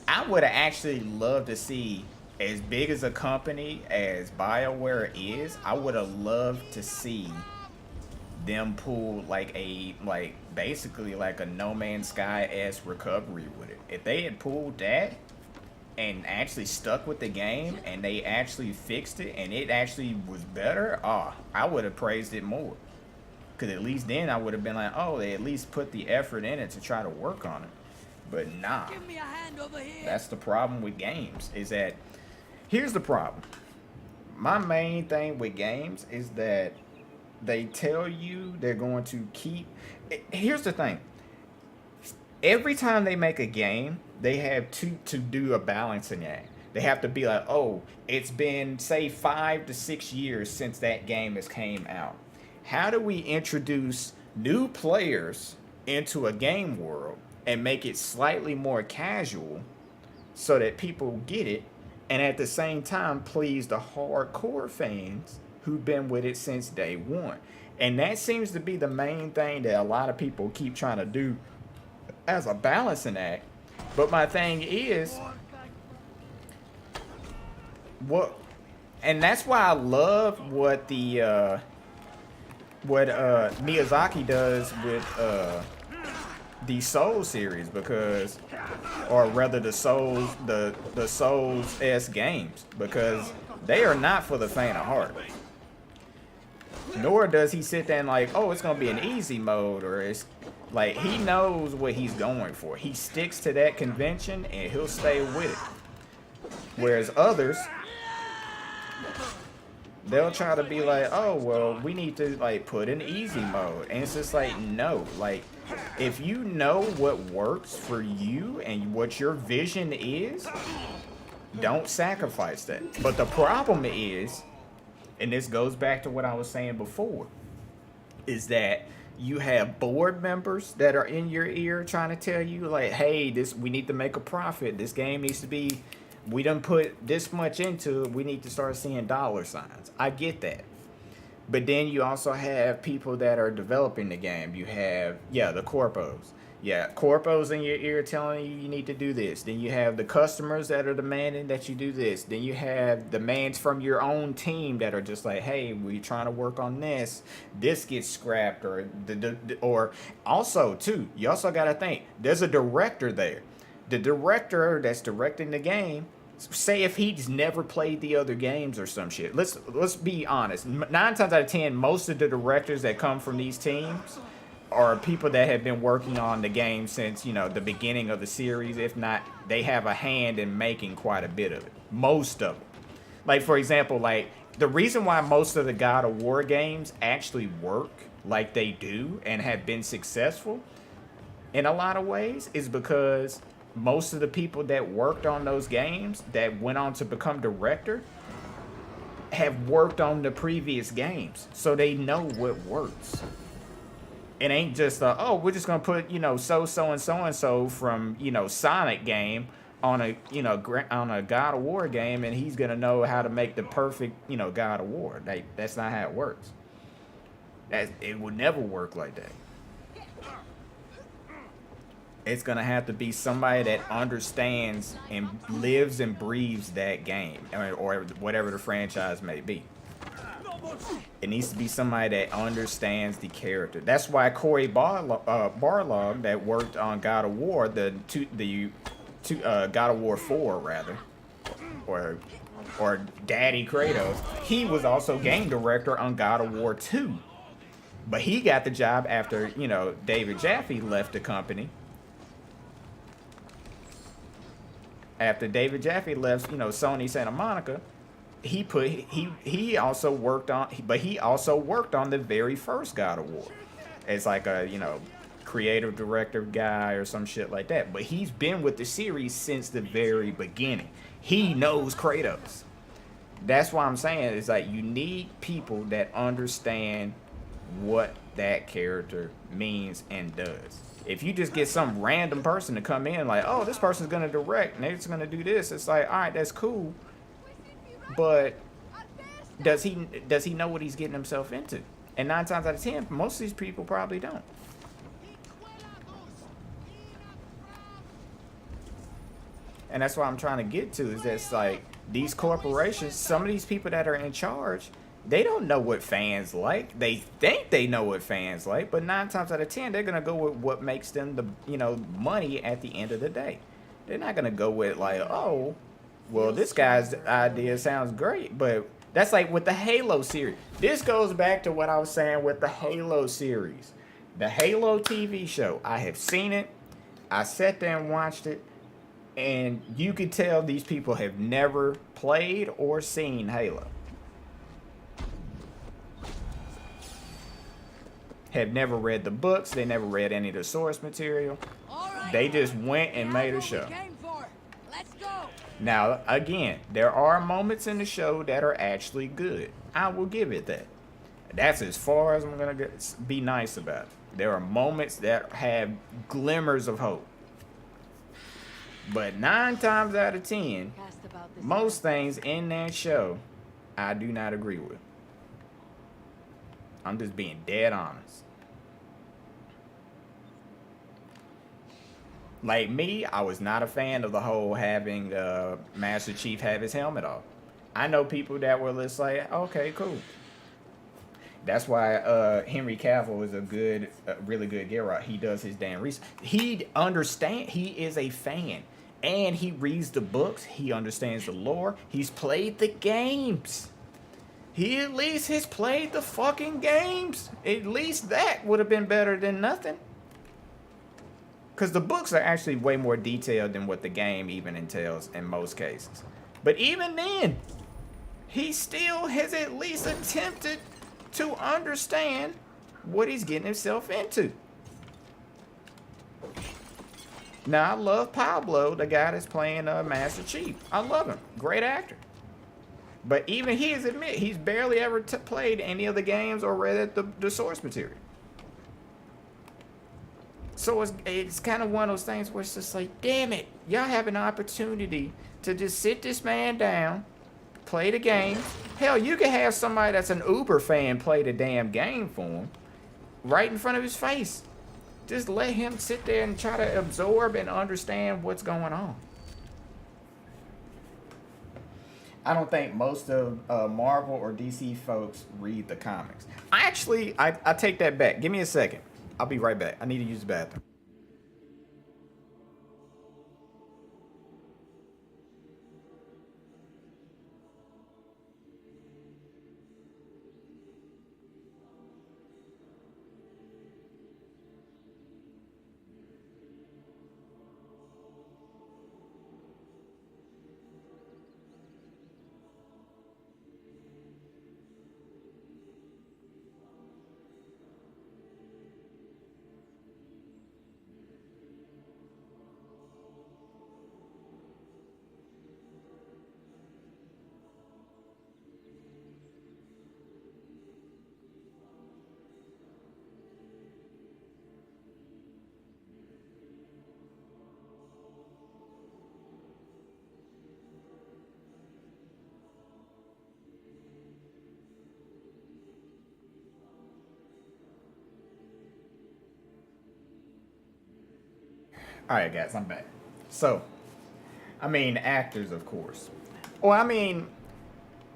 Speaker 15: I would have actually loved to see, as big as a company as BioWare is, I would have loved to see them pull basically like a No Man's Sky-esque recovery with it. If they had pulled that and actually stuck with the game and they actually fixed it and it actually was better, I would have praised it more. Because at least then I would have been like, oh, they at least put the effort in it to try to work on it. But nah.
Speaker 21: Give me a hand over here.
Speaker 15: That's the problem with games, is that, here's the problem. My main thing with games is that they tell you they're going to keep... Here's the thing. Every time they make a game, they have to do a balancing act. They have to be like, oh, it's been, say, 5 to 6 years since that game has came out. How do we introduce new players into a game world and make it slightly more casual so that people get it, and at the same time please the hardcore fans who've been with it since day one? And that seems to be the main thing that a lot of people keep trying to do as a balancing act. But my thing is, and that's why I love what the Miyazaki does with the Soul series, because, or rather the Souls-esque games, because they are not for the faint of heart. Nor does he sit there and like, oh, it's gonna be an easy mode, or it's like, he knows what he's going for. He sticks to that convention and he'll stay with it. Whereas others, they'll try to be like, oh, well, we need to like put an easy mode. And it's just like, no, like, if you know what works for you and what your vision is, don't sacrifice that. But the problem is, and this goes back to what I was saying before, is that you have board members that are in your ear trying to tell you like, hey, we need to make a profit. This game needs to be, we done put this much into it. We need to start seeing dollar signs. I get that. But then you also have people that are developing the game. You have, the corpos. Corpos in your ear telling you need to do this. Then you have the customers that are demanding that you do this. Then you have demands from your own team that are just like, hey, we're trying to work on this. This gets scrapped, or also too, you also got to think, there's a director there. The director that's directing the game, say if he's never played the other games or some shit. Let's be honest. 9 times out of 10, most of the directors that come from these teams are people that have been working on the game since, the beginning of the series. If not, they have a hand in making quite a bit of it. Most of them. Like, for example, like, the reason why most of the God of War games actually work like they do and have been successful in a lot of ways is because most of the people that worked on those games that went on to become director have worked on the previous games, so they know what works. It ain't just oh, we're just gonna put so-so from Sonic game on a on a God of War game, and he's gonna know how to make the perfect God of War. That's not how it works. It would never work like that. It's gonna have to be somebody that understands and lives and breathes that game, or whatever the franchise may be. It needs to be somebody that understands the character. That's why Corey Barlog, that worked on God of War, the God of War 4 rather, or Daddy Kratos, he was also game director on God of War 2. But he got the job after David Jaffe left the company. After David Jaffe left, Sony Santa Monica, he also worked on the very first God of War as like a creative director guy or some shit like that. But he's been with the series since the very beginning. He knows Kratos. That's why I'm saying it's like you need people that understand what that character means and does. If you just get some random person to come in like, oh, this person's gonna direct and they're just gonna do this, it's like, all right, that's cool, but does he know what he's getting himself into? And 9 times out of 10, most of these people probably don't. And that's what I'm trying to get to, is that's like these corporations, some of these people that are in charge, they don't know what fans like. They think they know what fans like, but 9 times out of 10, they're gonna go with what makes them the money at the end of the day. They're not gonna go with like, oh, well, this guy's idea sounds great, but That's like with the Halo series. This goes back to what I was saying with the Halo series. The Halo TV show. I have seen it. I sat there and watched it. And you could tell these people have never played or seen Halo. Have never read the books. They never read any of the source material. They just went and made a show. Now, again, there are moments in the show that are actually good. I will give it that. That's as far as I'm going to be nice about it. There are moments that have glimmers of hope. But 9 times out of 10, most things in that show, I do not agree with. I'm just being dead honest. Like me, I was not a fan of the whole having Master Chief have his helmet off. I know people that were just like, okay, cool. That's why Henry Cavill is a really good Geralt. He does his damn research. He is a fan. And he reads the books. He understands the lore. He's played the games. He at least has played the fucking games. At least that would have been better than nothing. Because the books are actually way more detailed than what the game even entails in most cases. But even then, he still has at least attempted to understand what he's getting himself into. Now, I love Pablo, the guy that's playing Master Chief. I love him. Great actor. But even he has admitted he's barely ever played any of the games or read the source material. So it's kind of one of those things where it's just like, damn it, y'all have an opportunity to just sit this man down, play the game. Hell, you can have somebody that's an Uber fan play the damn game for him right in front of his face. Just let him sit there and try to absorb and understand what's going on. I don't think most of Marvel or DC folks read the comics. I take that back. Give me a second. I'll be right back. I need to use the bathroom. Alright guys, I'm back. So, I mean, actors, of course. Well, I mean,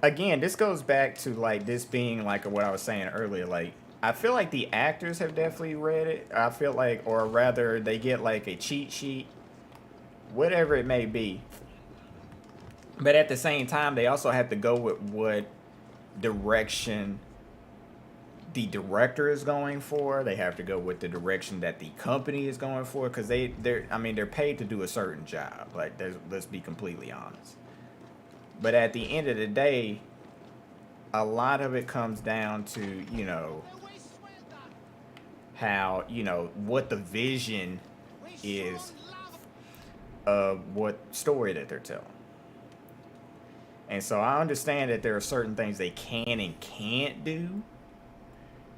Speaker 15: again, this goes back to, like, this being, like, what I was saying earlier. Like, I feel like the actors have definitely read it. I feel like, or rather, they get, like, a cheat sheet. Whatever it may be. But at the same time, they also have to go with what direction the director is going for. They have to go with the direction that the company is going for, because they're paid to do a certain job. Like, let's be completely honest. But at the end of the day, a lot of it comes down to, you know, how, you know, what the vision is of what story that they're telling. And so I understand that there are certain things they can and can't do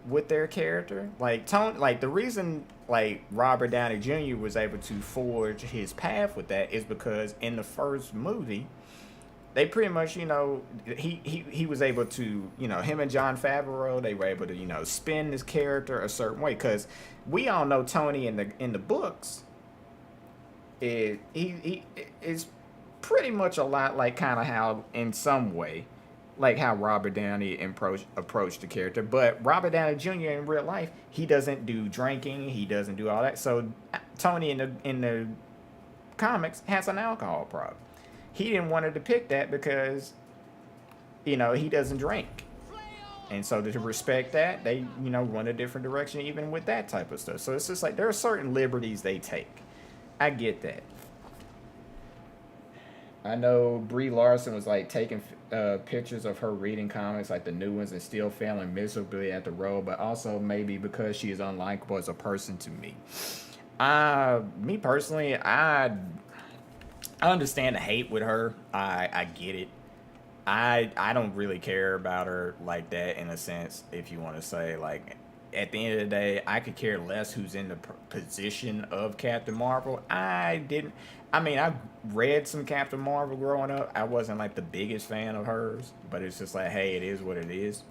Speaker 15: with their character. Like Tony, like the reason like Robert Downey Jr. was able to forge his path with that is because in the first movie, they pretty much, you know, he was able to, you know, him and Jon Favreau, they were able to, you know, spin this character a certain way, because we all know Tony in the books he is pretty much a lot like kind of how, in some way, like how Robert Downey approached the character. But Robert Downey Jr. in real life, he doesn't do drinking, he doesn't do all that. So Tony in the comics has an alcohol problem. He didn't want to depict that because you know, he doesn't drink. And so to respect that, they, you know, went a different direction even with that type of stuff. So it's just like there are certain liberties they take. I get that. I know Brie Larson was like taking pictures of her reading comics, like the new ones, and still failing miserably at the role, but also maybe because she is unlikable as a person to me. Me personally, I understand the hate with her. I get it. I don't really care about her like that, in a sense, if you want to say. Like, at the end of the day, I could care less who's in the position of Captain Marvel. I read some Captain Marvel growing up. I wasn't like the biggest fan of hers, but it's just like, hey, it is what it is.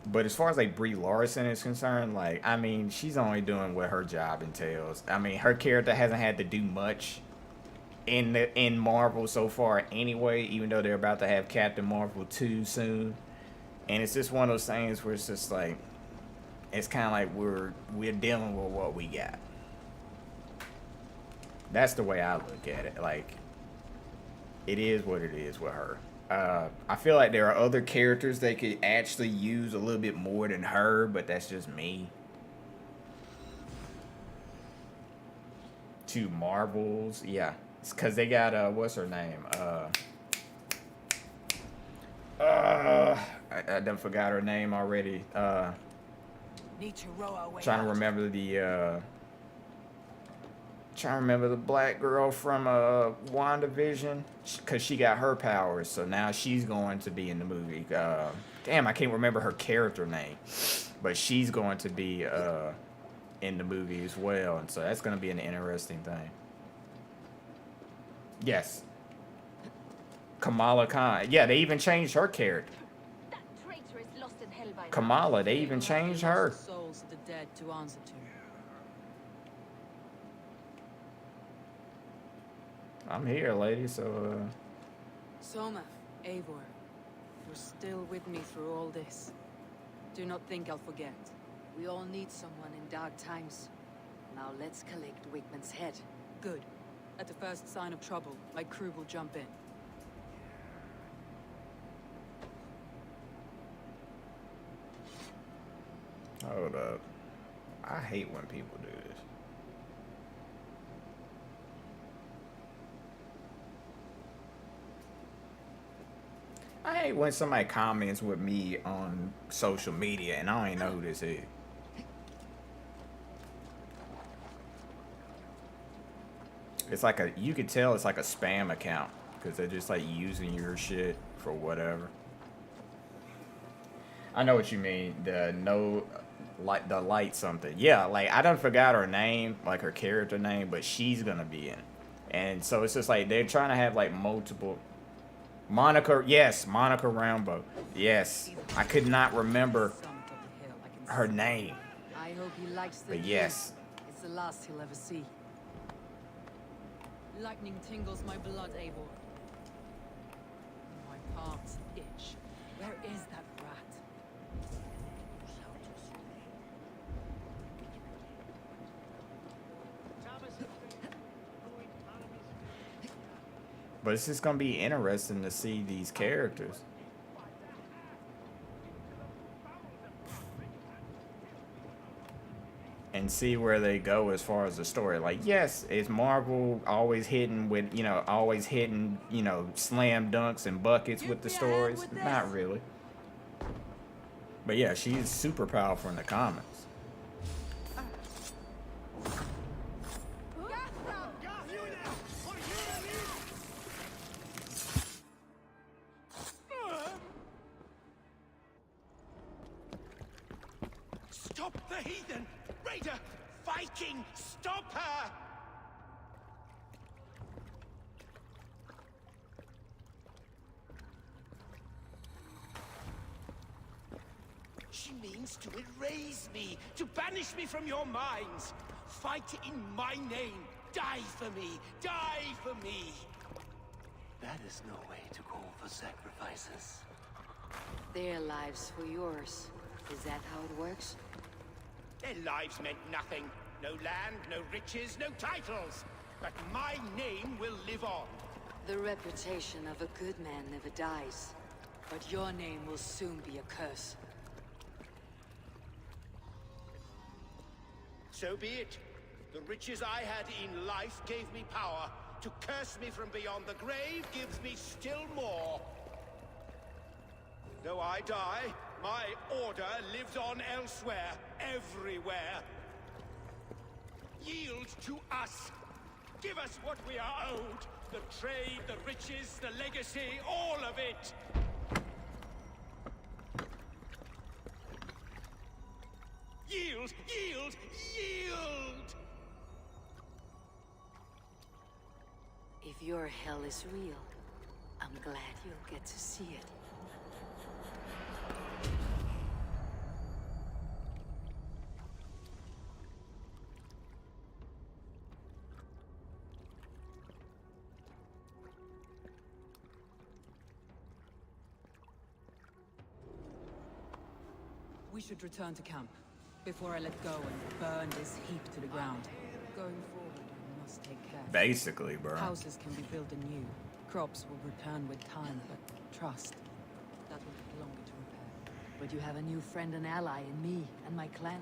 Speaker 15: But as far as like Brie Larson is concerned, like, I mean, she's only doing what her job entails. I mean, her character hasn't had to do much in Marvel so far anyway, even though they're about to have Captain Marvel 2 soon. And it's just one of those things where it's just like, it's kind of like we're dealing with what we got. That's the way I look at it. Like, it is what it is with her. I feel like there are other characters they could actually use a little bit more than her, but that's just me. Two Marvels, yeah. It's because they got, what's her name? I done forgot her name already.
Speaker 9: Need to row our way
Speaker 15: Trying to remember the black girl from WandaVision, because she got her powers, so now she's going to be in the movie. Damn, I can't remember her character name, but she's going to be in the movie as well, and so that's going to be an interesting thing. Yes, Kamala Khan. Yeah, they even changed her character.
Speaker 10: That traitor is lost in hell by now.
Speaker 15: Kamala, they even changed her.
Speaker 17: Souls of the dead to answer to.
Speaker 15: I'm here, lady, so,
Speaker 17: Soma, Eivor, you're still with me through all this. Do not think I'll forget.
Speaker 16: We all need someone in dark times. Now let's collect Wigman's head.
Speaker 17: Good. At the first sign of trouble, my crew will jump in.
Speaker 15: Hold up. I hate when people do this. I hate when somebody comments with me on social media and I don't even know who this is. It's like you could tell it's like a spam account because they're just like using your shit for whatever. I know what you mean. The light something. Yeah, like I done forgot her name, like her character name, but she's gonna be in it. And so it's just like they're trying to have like multiple. Monica Rambeau. Yes, I could not remember her name.
Speaker 16: I hope he likes the
Speaker 15: But yes.
Speaker 16: It's the last he'll ever see.
Speaker 17: Lightning tingles my blood, Eivor. My palms itch. Where is that rat?
Speaker 15: But it's just gonna be interesting to see these characters. And see where they go as far as the story. Like, yes, is Marvel always hitting with, slam dunks and buckets with the stories? Not really. But yeah, she's super powerful in the comics.
Speaker 8: Stop the heathen! Raider! Viking! Stop her! She means to erase me, to banish me from your minds. Fight in my name. Die for me. Die for me.
Speaker 12: That is no way to call for sacrifices.
Speaker 16: Their lives for yours. Is that how it works?
Speaker 8: Their lives meant nothing. No land, no riches, no titles. But my name will live on.
Speaker 16: The reputation of a good man never dies. But your name will soon be a curse.
Speaker 8: So be it. The riches I had in life gave me power. To curse me from beyond the grave gives me still more. Though I die, my order lives on elsewhere, everywhere. Yield to us. Give us what we are owed. The trade, the riches, the legacy, all of it. Yield! Yield! Yield!
Speaker 16: If your hell is real, I'm glad you'll get to see it.
Speaker 17: We should return to camp before I let go and burn this heap to the ground. Going forward, I must take care.
Speaker 15: Basically, bro.
Speaker 17: Houses can be built anew. Crops will return with time, but trust, that will take longer to repair.
Speaker 16: But you have a new friend and ally in me and my clan.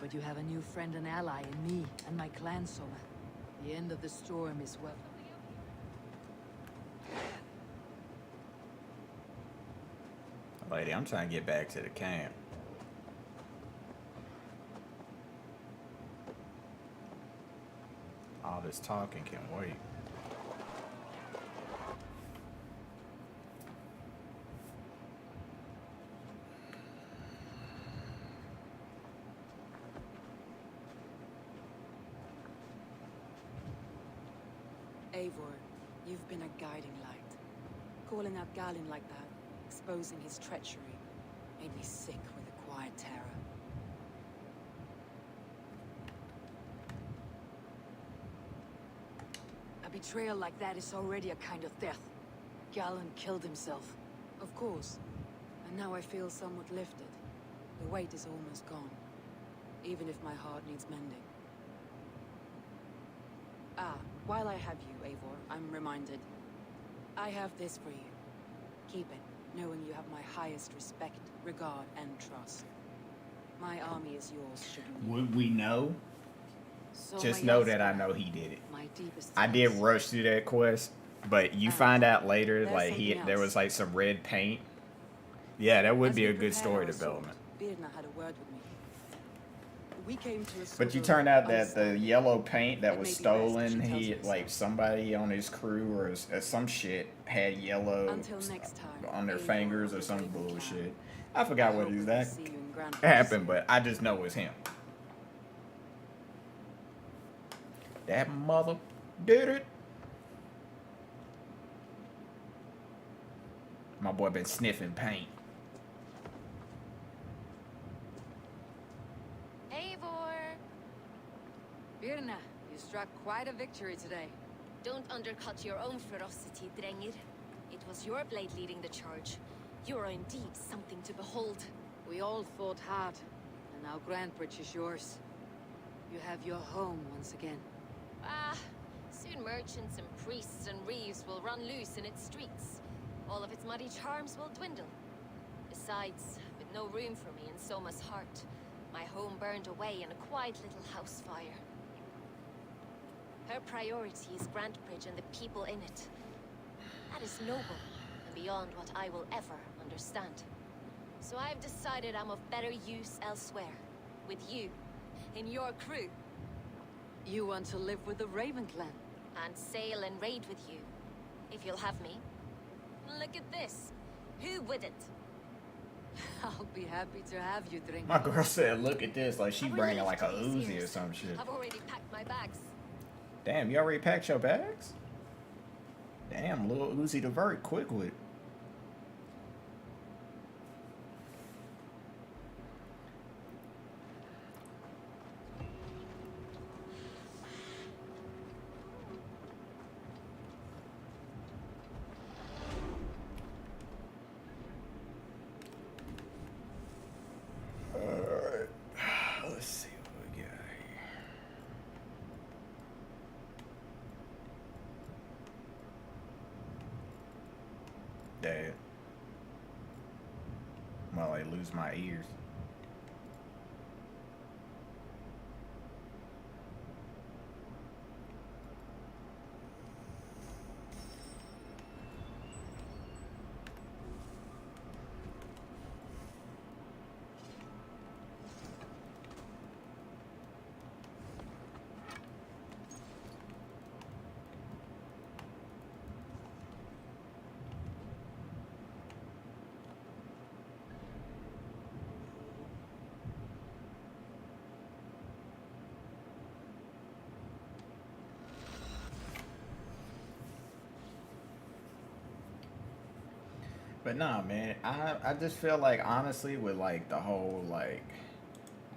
Speaker 16: But you have a new friend and ally in me and my clan, Soma. The end of the storm is well.
Speaker 15: Lady, I'm trying to get back to the camp. All this talking can wait.
Speaker 17: Eivor, you've been a guiding light. Calling out Galin like that, exposing his treachery, made me sick with a quiet terror.
Speaker 16: A betrayal like that is already a kind of death. Galin killed himself.
Speaker 17: Of course. And now I feel somewhat lifted. The weight is almost gone. Even if my heart needs mending. Ah, while I have you, Eivor, I'm reminded. I have this for you. Keep it, knowing you have my highest respect, regard, and trust. My army is yours, should you need.
Speaker 15: Would we know?
Speaker 16: So
Speaker 15: Just
Speaker 16: my
Speaker 15: know
Speaker 16: Elspeth,
Speaker 15: that I know he did it.
Speaker 16: my deepest
Speaker 15: I did
Speaker 16: thanks.
Speaker 15: rush through that quest, but you find out later,
Speaker 17: there's
Speaker 15: like
Speaker 17: something
Speaker 15: there
Speaker 17: else.
Speaker 15: was like some red paint. Yeah, that would
Speaker 17: As
Speaker 15: be
Speaker 17: we
Speaker 15: a good
Speaker 17: prepare
Speaker 15: story
Speaker 17: our
Speaker 15: development.
Speaker 17: sword, Birna had a word with me. We came to a
Speaker 15: But
Speaker 17: sort
Speaker 15: you
Speaker 17: of
Speaker 15: turned out that the
Speaker 17: understanding.
Speaker 15: yellow paint that
Speaker 17: It
Speaker 15: was
Speaker 17: may be best if
Speaker 15: stolen,
Speaker 17: she tells
Speaker 15: he
Speaker 17: you
Speaker 15: like somebody on his crew or some shit had yellow
Speaker 17: Until next time,
Speaker 15: on their
Speaker 17: Eivor
Speaker 15: fingers
Speaker 17: of
Speaker 15: or
Speaker 17: the
Speaker 15: some
Speaker 17: Raven
Speaker 15: bullshit. I forgot what
Speaker 17: hope we
Speaker 15: exactly
Speaker 17: see you in Grand
Speaker 15: happened, but I just know it was him. That mother did it. My boy been sniffing paint.
Speaker 10: Eivor!
Speaker 16: Birna, you struck quite a victory today.
Speaker 10: Don't undercut your own ferocity, Drengir. It was your blade leading the charge. You are indeed something to behold.
Speaker 16: We all fought hard, and now Grantbridge is yours. You have your home once again.
Speaker 10: Ah, soon merchants and priests and reeves will run loose in its streets. All of its muddy charms will dwindle. Besides, with no room for me in Soma's heart, my home burned away in a quiet little house fire. Her priority is Grantbridge and the people in it. That is noble, and beyond what I will ever understand. So I've decided I'm of better use elsewhere. With you, in your crew.
Speaker 16: You want to live with the Raven clan?
Speaker 10: And sail and raid with you, if you'll have me. Look at this. Who wouldn't?
Speaker 16: I'll be happy to have you, drink.
Speaker 15: My girl said, "Look at this," like she bringing like a Uzi or some shit.
Speaker 10: I've already packed my bags.
Speaker 15: Damn, you already packed your bags? Damn, little Uzi the Vert, quick with it. Alright, let's see what we got here. dad. While I lose my ears. But nah, man, I just feel like honestly with like the whole like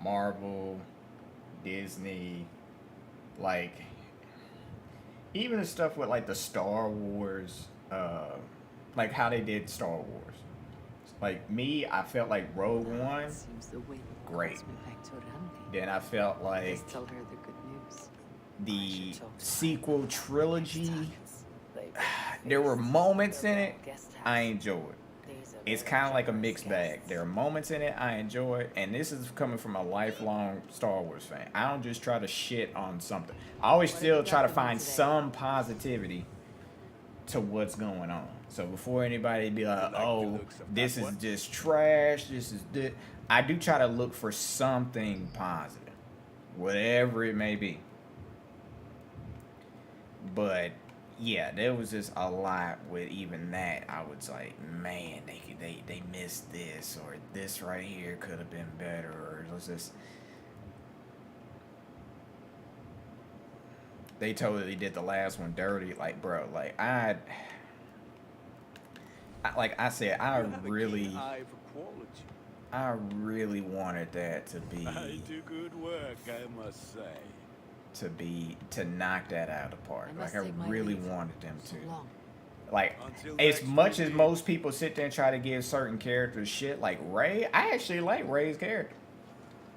Speaker 15: Marvel, Disney, like even the stuff with like the Star Wars, like how they did Star Wars. Like me, I felt like Rogue One, great. Then I felt like the sequel trilogy, there were moments in it I enjoyed. It's kind of like a mixed bag. There are moments in it I enjoy, and this is coming from a lifelong Star Wars fan. I don't just try to shit on something. I always still try to find some positivity to what's going on. So before anybody be like, oh, this is just trash, this is this, I do try to look for something positive, whatever it may be. But yeah, there was just a lot with even that. I was like, man, they missed this, or this right here could have been better, or it was just, they totally did the last one dirty. Like, bro, like like I said, I really wanted that to be.
Speaker 2: I do good work, I must say.
Speaker 15: To knock that out of the park. Like I really wanted them to. Like as much as most people sit there and try to give certain characters shit, like Rey, I actually like Rey's character.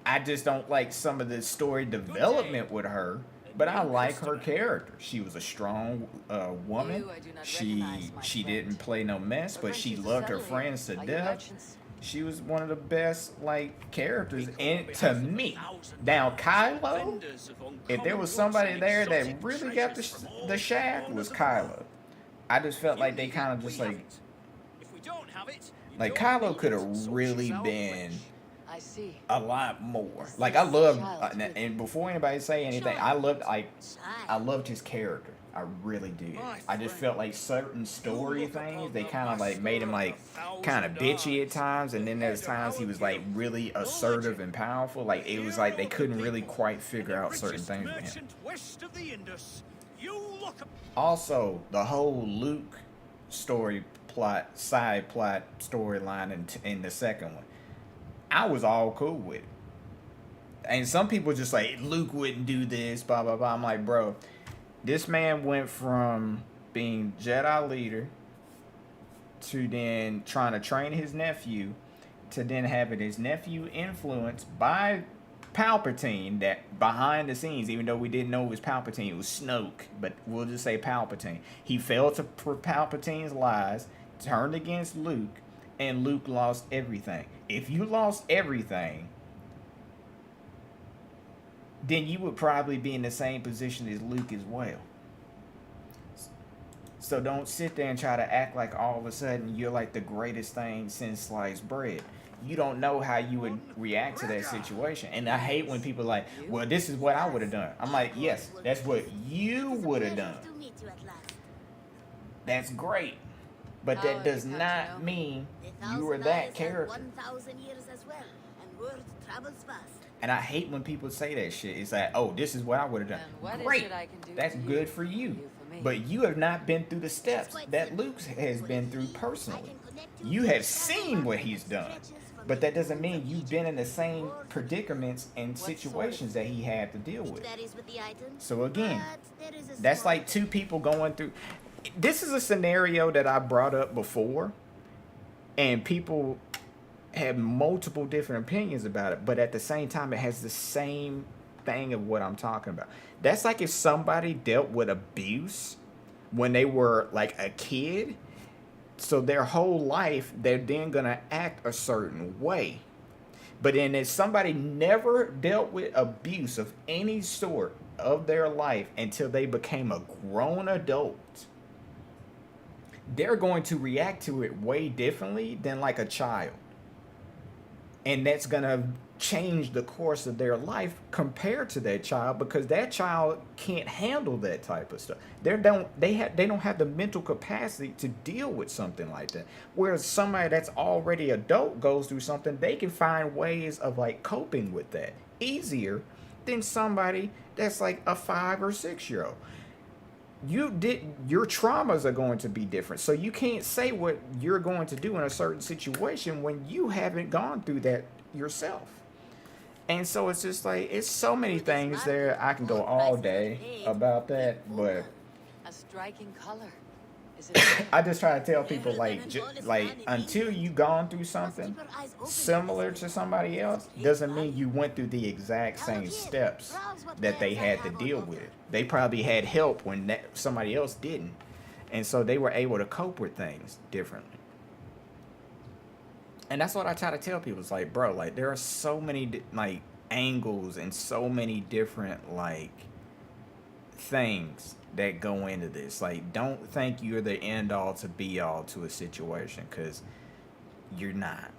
Speaker 15: I just don't like some of the story development with her, but I like her character. She was a strong woman. She didn't play no mess, but she loved her friends to death. She was one of the best, like, characters to me. Now, Kylo, if there was somebody there that really got the shaft, was Kylo. I just felt like they kind of just, like Kylo could have really been a lot more. Like, I loved, and before anybody say anything, I loved his character. I really did. I just felt like certain story things, they kind of like made him like kind of bitchy at times, and then there's times he was like really assertive and powerful. Like it was like they couldn't really quite figure out certain things with him. Also, the whole Luke story plot, side plot storyline in the second one, I was all cool with it. And some people just like, Luke wouldn't do this, blah blah blah. I'm like, bro, this man went from being Jedi leader to then trying to train his nephew to then having his nephew influenced by Palpatine, that behind the scenes, even though we didn't know it was Palpatine, it was Snoke, but we'll just say Palpatine. He fell for Palpatine's lies, turned against Luke, and Luke lost everything. If you lost everything, then you would probably be in the same position as Luke as well. So don't sit there and try to act like all of a sudden you're like the greatest thing since sliced bread. You don't know how you would react to that situation. And I hate when people are like, well, this is what I would have done. I'm like, yes, that's what you would have done. That's great. But that does not mean you were that character.
Speaker 20: 1,000 years as well, and word travels fast.
Speaker 15: And I hate when people say that shit. It's like, oh, this is what I would have done. Great. That's good for you. But you have not been through the steps that Luke has been through personally. You have seen what he's done. But that doesn't mean you've been in the same predicaments and situations that he had to deal with. So again, that's like two people going through. This is a scenario that I brought up before, and people have multiple different opinions about it, but at the same time, it has the same thing of what I'm talking about. That's like if somebody dealt with abuse when they were like a kid, So their whole life, they're then going to act a certain way. But then if somebody never dealt with abuse of any sort of their life until they became a grown adult, they're going to react to it way differently than like a child. And that's going to change the course of their life compared to that child, because that child can't handle that type of stuff. They don't have the mental capacity to deal with something like that. Whereas somebody that's already adult goes through something, they can find ways of like coping with that easier than somebody that's like a 5 or 6 year old. Your traumas are going to be different. So you can't say what you're going to do in a certain situation when you haven't gone through that yourself. And so it's just like, it's so many things there. I can go all day about that, but
Speaker 16: a striking color.
Speaker 15: I just try to tell people like until you've gone through something similar to somebody else doesn't mean you went through the exact same steps that they had to deal with. They probably had help when somebody else didn't, and so they were able to cope with things differently. And that's what I try to tell people. It's like, bro, like there are so many like angles and so many different like things that go into this. Like, don't think you're the end all to be all to a situation, because you're not.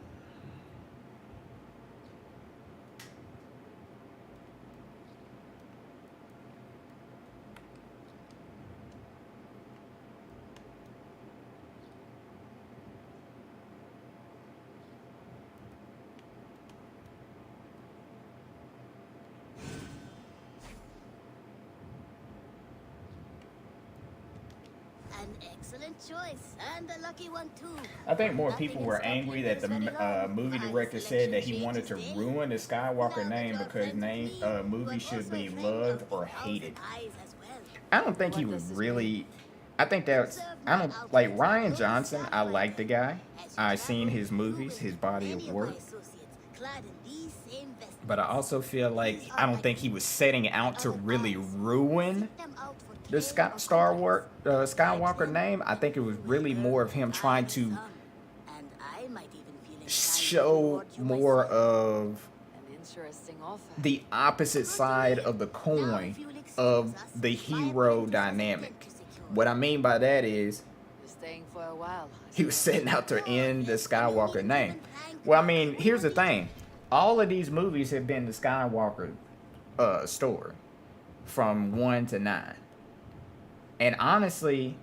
Speaker 20: An excellent choice, and a lucky one too.
Speaker 15: I think more people were angry that the movie director said that he wanted to ruin the Skywalker name because movie should be loved or hated. I don't think he was really. I think that's. I don't like Rian Johnson. I like the guy. I've seen his movies, his body of work. But I also feel like I don't think he was setting out to really ruin the Skywalker name. I think it was really more of him trying to show more of the opposite side of the coin of the hero dynamic. What I mean by that is he was setting out to end the Skywalker name. Well, I mean, here's the thing. All of these movies have been the Skywalker story from 1 to 9. And honestly,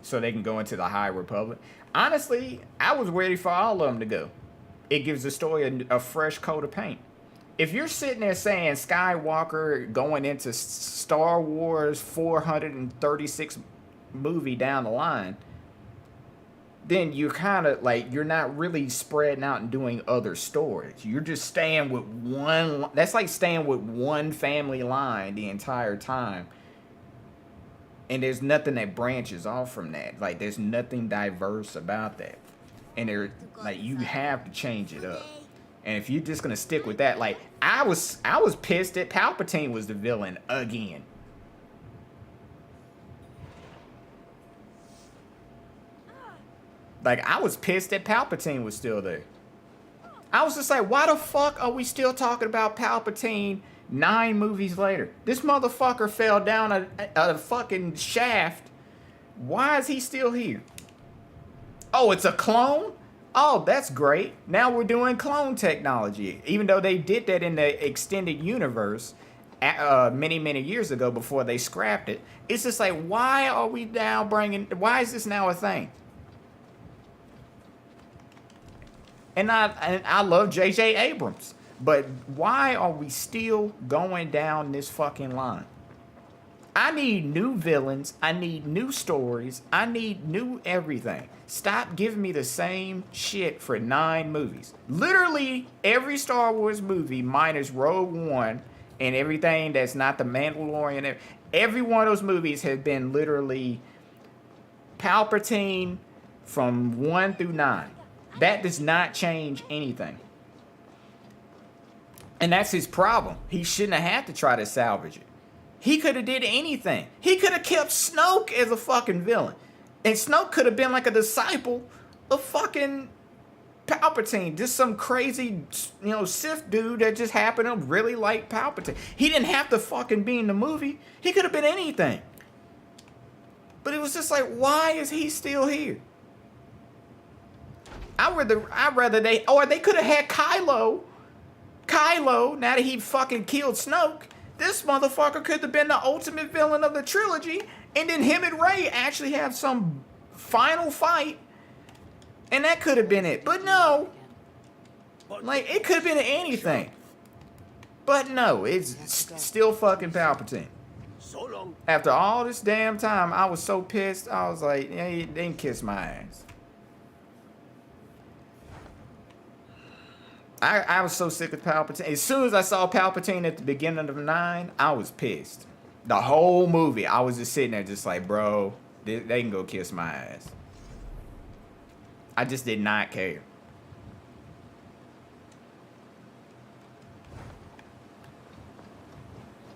Speaker 15: so they can go into the High Republic. Honestly, I was ready for all of them to go. It gives the story a fresh coat of paint. If you're sitting there saying Skywalker going into Star Wars 436 movie down the line, then you're kind of like, you're not really spreading out and doing other stories. You're just staying with one. That's like staying with one family line the entire time. And there's nothing that branches off from that. Like, there's nothing diverse about that. And there, like, you have to change it up. And if you're just gonna stick with that, like, I was pissed that Palpatine was the villain again. Like, I was pissed that Palpatine was still there. I was just like, why the fuck are we still talking about Palpatine 9 movies later? This motherfucker fell down a fucking shaft. Why is he still here? Oh, it's a clone? Oh, that's great. Now we're doing clone technology. Even though they did that in the extended universe many, many years ago before they scrapped it. It's just like, why are we now why is this now a thing? And I love J.J. Abrams. But why are we still going down this fucking line? I need new villains. I need new stories. I need new everything. Stop giving me the same shit for 9 movies. Literally every Star Wars movie minus Rogue One and everything that's not the Mandalorian. Every one of those movies has been literally Palpatine from 1 through 9. That does not change anything. And that's his problem. He shouldn't have had to try to salvage it. He could have did anything. He could have kept Snoke as a fucking villain. And Snoke could have been like a disciple of fucking Palpatine. Just some crazy, you know, Sith dude that just happened to really like Palpatine. He didn't have to fucking be in the movie. He could have been anything. But it was just like, why is he still here? I'd rather they could have had Kylo. Kylo, now that he fucking killed Snoke, this motherfucker could have been the ultimate villain of the trilogy, and then him and Rey actually have some final fight, and that could have been it. But no, like, it could have been anything. But no, it's still fucking Palpatine. After all this damn time, I was so pissed. I was like, yeah, they can kiss my ass. I was so sick of Palpatine. As soon as I saw Palpatine at the beginning of 9, I was pissed. The whole movie, I was just sitting there just like, bro, they can go kiss my ass. I just did not care.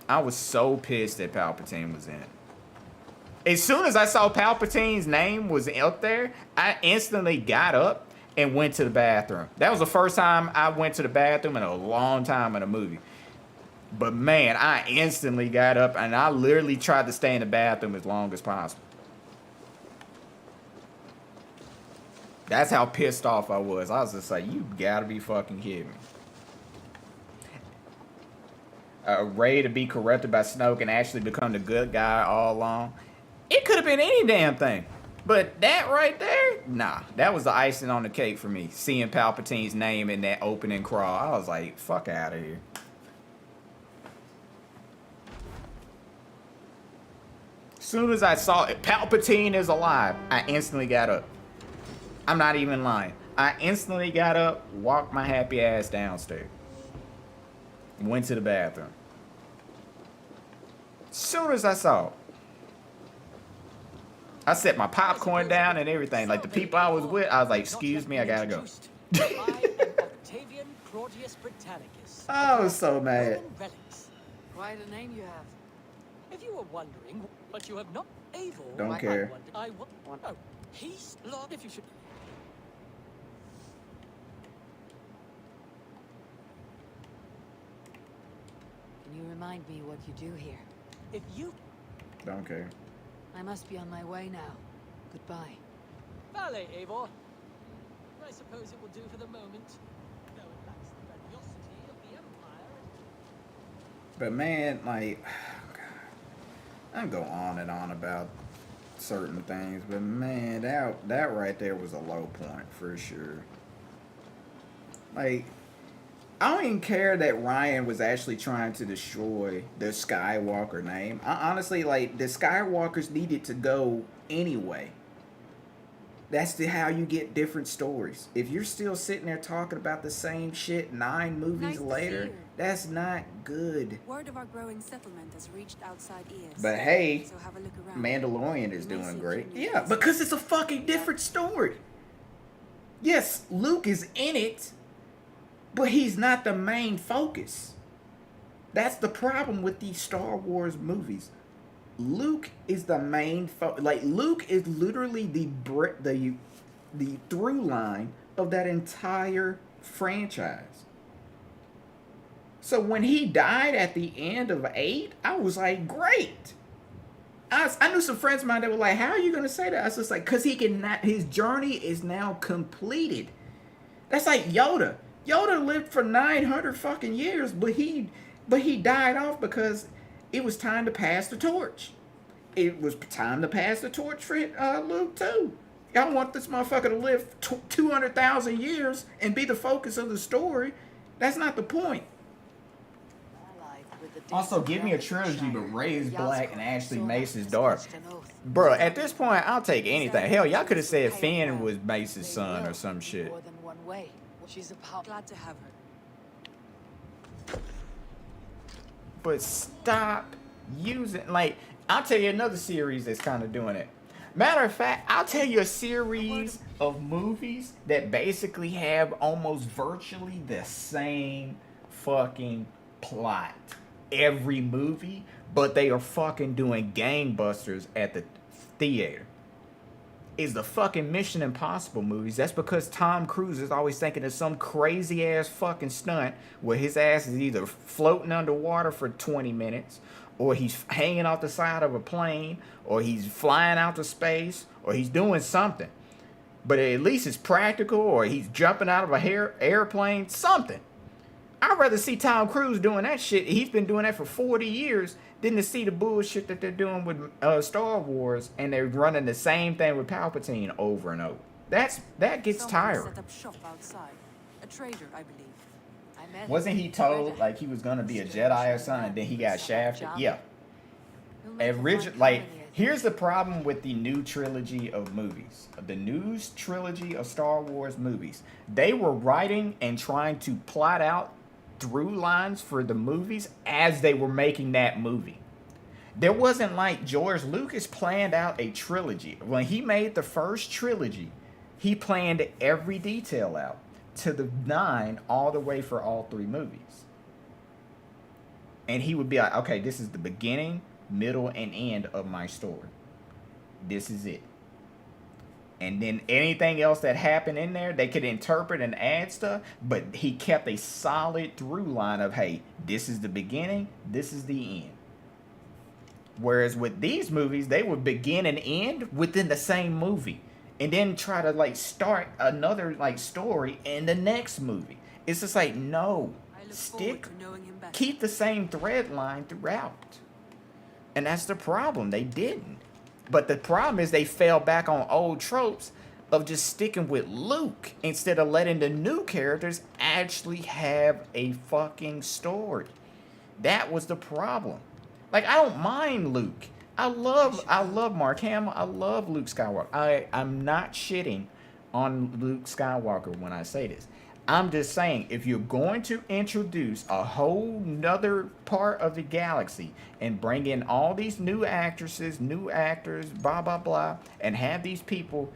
Speaker 15: I was so pissed that Palpatine was in it. As soon as I saw Palpatine's name was up there, I instantly got up and went to the bathroom. That was the first time I went to the bathroom in a long time in a movie. But man, I instantly got up and I literally tried to stay in the bathroom as long as possible. That's how pissed off I was. I was just like, you gotta be fucking kidding me. Rey to be corrupted by Snoke and actually become the good guy all along. It could have been any damn thing. But that right there, nah. That was the icing on the cake for me. Seeing Palpatine's name in that opening crawl. I was like, fuck out of here. As soon as I saw it, Palpatine is alive, I instantly got up. I'm not even lying. I instantly got up, walked my happy ass downstairs. Went to the bathroom. As soon as I saw it, I set my popcorn down and everything. Like the people I was with, I was like, excuse me, I gotta go. I was so mad.
Speaker 21: Quite a name you have. If you were wondering, but you have not able.
Speaker 15: Don't care.
Speaker 21: I want. Oh, he's Lord. If you should.
Speaker 16: Can you remind me what you do here?
Speaker 21: If you.
Speaker 15: Don't care.
Speaker 16: I must be on my way now. Goodbye.
Speaker 21: Vale, Eivor. I suppose it will do for the moment. Though it lacks the grandiosity of the Empire.
Speaker 15: But man, like, I can go on and on about certain things, but man, that right there was a low point for sure. Like, I don't even care that Ryan was actually trying to destroy the Skywalker name. I honestly, like, the Skywalkers needed to go anyway. That's how you get different stories. If you're still sitting there talking about the same shit 9 movies later, that's not good.
Speaker 13: Word of our growing settlement has reached outside ears.
Speaker 15: But hey,
Speaker 13: so have a look around.
Speaker 15: Mandalorian is doing great. Yeah, because it's a fucking different story. Yes, Luke is in it, but he's not the main focus. That's the problem with these Star Wars movies. Luke is the main focus. Like, Luke is literally the through line of that entire franchise. So when he died at the end of 8, I was like, great. I knew some friends of mine that were like, how are you going to say that? I was just like, because his journey is now completed. That's like Yoda. Yoda lived for 900 fucking years, but he died off because it was time to pass the torch. It was time to pass the torch for Luke too. Y'all want this motherfucker to live 200,000 years and be the focus of the story? That's not the point. Also, give me a trilogy, but Rey is black and Ashley Mace is dark. Bro, at this point, I'll take anything. Hell, y'all could have said Finn was Mace's son or some shit.
Speaker 16: More than one way. She's glad to have her.
Speaker 15: But stop using, like, I'll tell you another series that's kind of doing it. Matter of fact, I'll tell you a series of movies that basically have almost virtually the same fucking plot. Every movie, but they are fucking doing gangbusters at the theater. is the fucking Mission Impossible movies. That's because Tom Cruise is always thinking of some crazy ass fucking stunt where his ass is either floating underwater for 20 minutes, or he's hanging off the side of a plane, or he's flying out to space, or he's doing something. But at least it's practical, or he's jumping out of a airplane, something. I'd rather see Tom Cruise doing that shit. He's been doing that for 40 years than to see the bullshit that they're doing with Star Wars, and they're running the same thing with Palpatine over and over. That gets tiring.
Speaker 13: Set up shop outside. A trader, I believe. I met
Speaker 15: Wasn't he told like he was gonna be a Jedi or something, and then he got shafted? Yeah. Like, here's the problem with the new trilogy of movies. The new trilogy of Star Wars movies. They were writing and trying to plot out through lines for the movies as they were making that movie. There wasn't like George Lucas planned out a trilogy. When he made the first trilogy, he planned every detail out to the 9 all the way for all 3 movies. And he would be like, okay, this is the beginning, middle, and end of my story. This is it. And then anything else that happened in there, they could interpret and add stuff, but he kept a solid through line of, hey, this is the beginning, this is the end. Whereas with these movies, they would begin and end within the same movie, and then try to like start another like story in the next movie. It's just like, no, keep the same thread line throughout. And that's the problem. They didn't. But the problem is they fell back on old tropes of just sticking with Luke instead of letting the new characters actually have a fucking story. That was the problem. Like, I don't mind Luke. I love Mark Hamill. I love Luke Skywalker. I'm not shitting on Luke Skywalker when I say this. I'm just saying, if you're going to introduce a whole nother part of the galaxy and bring in all these new actresses, new actors, blah, blah, blah, and have these people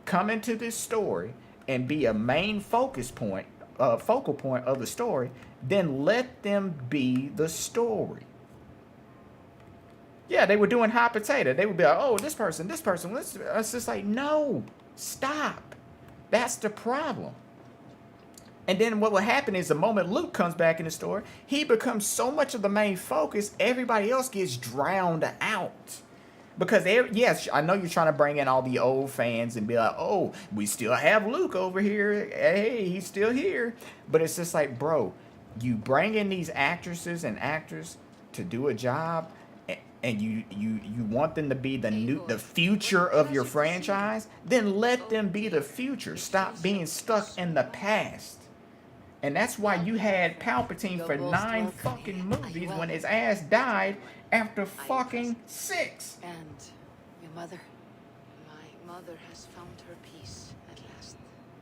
Speaker 15: come into this story and be a main focal point of the story, then let them be the story. Yeah, they were doing hot potato. They would be like, oh, this person. It's just like, no, stop. That's the problem. And then what will happen is the moment Luke comes back in the story, he becomes so much of the main focus, everybody else gets drowned out. Because, yes, I know you're trying to bring in all the old fans and be like, oh, we still have Luke over here. Hey, he's still here. But it's just like, bro, you bring in these actresses and actors to do a job, and you want them to be the future of your franchise, then let them be the future. Stop being stuck in the past. And that's why you had Palpatine for 9 fucking movies when his ass died after fucking 6.
Speaker 16: And your mother? My mother has found her peace at last.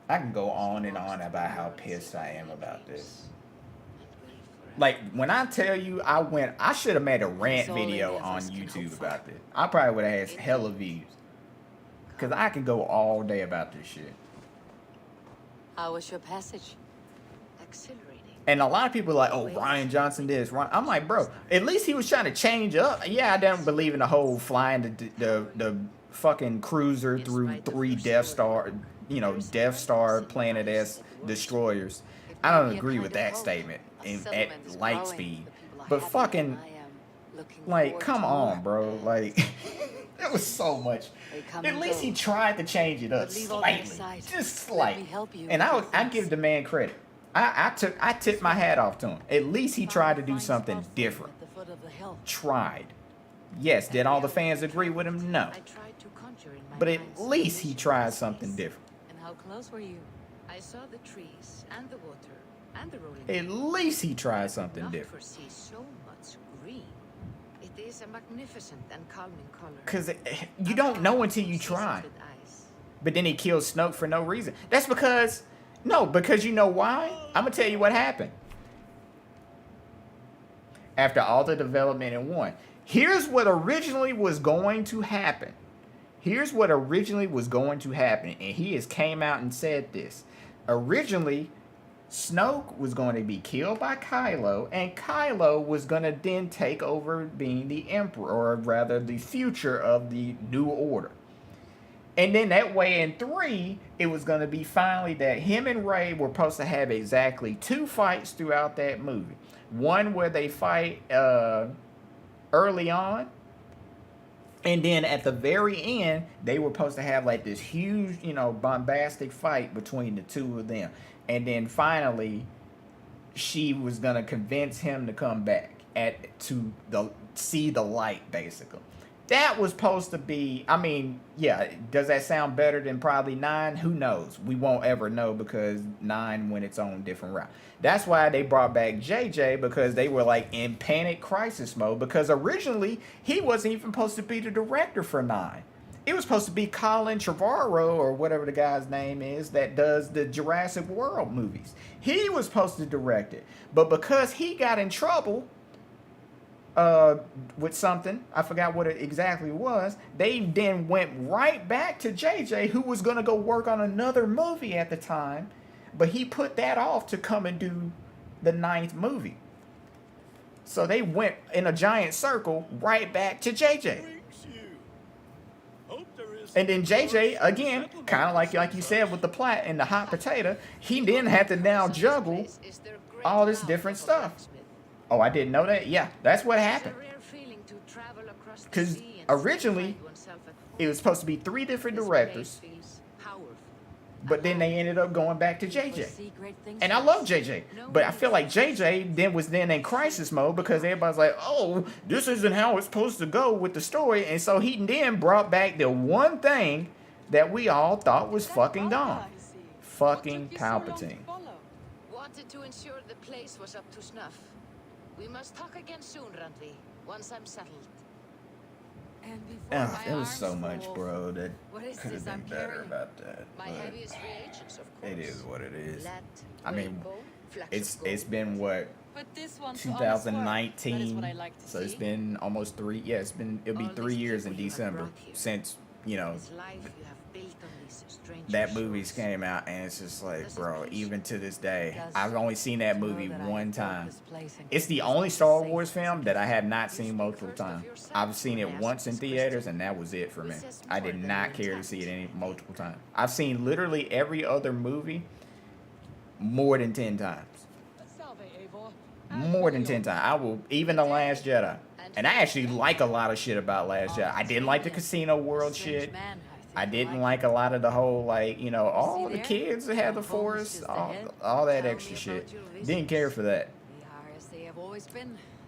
Speaker 15: I can go on and on about how pissed I am about this. Like, when I tell you I should have made a rant video on YouTube about this. I probably would have had hella views. Because I can go all day about this shit.
Speaker 16: How was your passage? Exhilarating.
Speaker 15: And a lot of people are like, oh, Rian Johnson did this. I'm like, bro, at least he was trying to change up. Yeah, I don't believe in the whole flying the fucking cruiser through 3 Death Star planet-esque destroyers. I don't agree with that statement at light speed. But fucking, like, come on, bro. Like, it was so much. At least he tried to change it up slightly. Just slightly. And I give the man credit. I tipped my hat off to him. At least he tried to do something different. Tried. Yes, did all the fans agree with him? No. But at least he tried something different.
Speaker 16: And how close were you? I saw the trees and the water and the rolling.
Speaker 15: At least he tried something different.
Speaker 16: Foresee so much green. It is a magnificent and calming color.
Speaker 15: Because you don't know until you try. But then he killed Snoke for no reason. That's because... No, because you know why? I'm going to tell you what happened. After all the development in 1. Here's what originally was going to happen. Here's what originally was going to happen. And he has came out and said this. Originally, Snoke was going to be killed by Kylo. And Kylo was going to then take over being the Emperor. Or rather, the future of the New Order. And then that way in 3, it was going to be finally that him and Rey were supposed to have exactly 2 fights throughout that movie. One where they fight early on. And then at the very end, they were supposed to have like this huge, you know, bombastic fight between the two of them. And then finally, she was going to convince him to come back to see the light, basically. That was supposed to be, I mean, yeah, does that sound better than probably 9? Who knows? We won't ever know because 9 went its own different route. That's why they brought back JJ, because they were like in panic crisis mode, because originally he wasn't even supposed to be the director for 9. It was supposed to be Colin Trevorrow, or whatever the guy's name is, that does the Jurassic World movies. He was supposed to direct it. But because he got in trouble with something, I forgot what it exactly was, they then went right back to JJ, who was going to go work on another movie at the time, but he put that off to come and do the 9th movie. So they went in a giant circle right back to JJ. And then JJ, again, kind of like you said with the plot and the hot potato, he then had to now juggle all this different stuff. Oh, I didn't know that? Yeah, that's what happened. Because originally, it was supposed to be 3 different directors, but then they ended up going back to JJ. And I love JJ, but I feel like JJ then was in crisis mode, because everybody's like, oh, this isn't how it's supposed to go with the story. And so he then brought back the one thing that we all thought was fucking dumb. Fucking Palpatine.
Speaker 10: Wanted to ensure the place was up to snuff. We must talk again soon, Randvi, once I'm settled.
Speaker 15: It was so much, bro, that could have been better about that.
Speaker 10: My heaviest reagents, of course.
Speaker 15: It is what it is. I mean, it's been what, 2019, so it's been almost 3. Yeah, it'll be 3 years in December since, you know, that movie's came out, and it's just like, bro, even to this day, I've only seen that movie one time. It's the only Star Wars film that I have not seen multiple times. I've seen it once in theaters, and that was it for me. I did not care to see it multiple times. I've seen literally every other movie more than 10 times. More than 10 times. I will, even The Last Jedi. And I actually like a lot of shit about Last Jedi. I didn't like the Casino World shit. I didn't like a lot of the whole, like, you know, all the kids that had the Force, all that extra shit. Didn't care for that.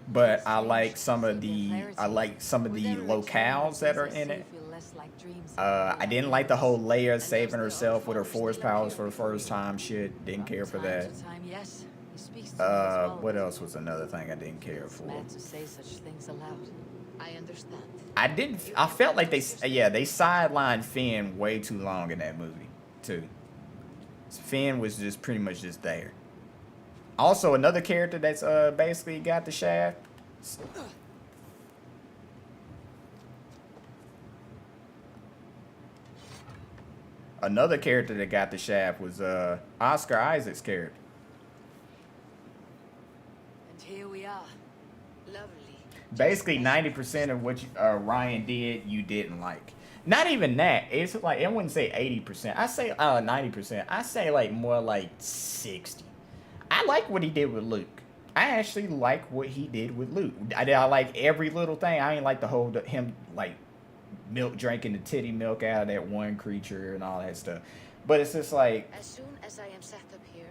Speaker 15: But I like some of the locales that are in it. I didn't like the whole Leia saving herself with her Force powers for the first time shit. Didn't care for that. What else was another thing I didn't care for?
Speaker 10: I understand.
Speaker 15: I felt like they sidelined Finn way too long in that movie, too. Finn was just pretty much just there. Also, another character that's basically got the shaft. Another character that got the shaft was Oscar Isaac's character.
Speaker 16: And here we are. Lovely.
Speaker 15: Basically, 90% of what Ryan did, you didn't like. Not even that. It's like, I wouldn't say 80%. I say 90%. I say like more like 60. I like what he did with Luke. I actually like what he did with Luke. I like every little thing. I ain't like the whole him like drinking the titty milk out of that one creature and all that stuff. But it's just like,
Speaker 10: as soon as I am set up here,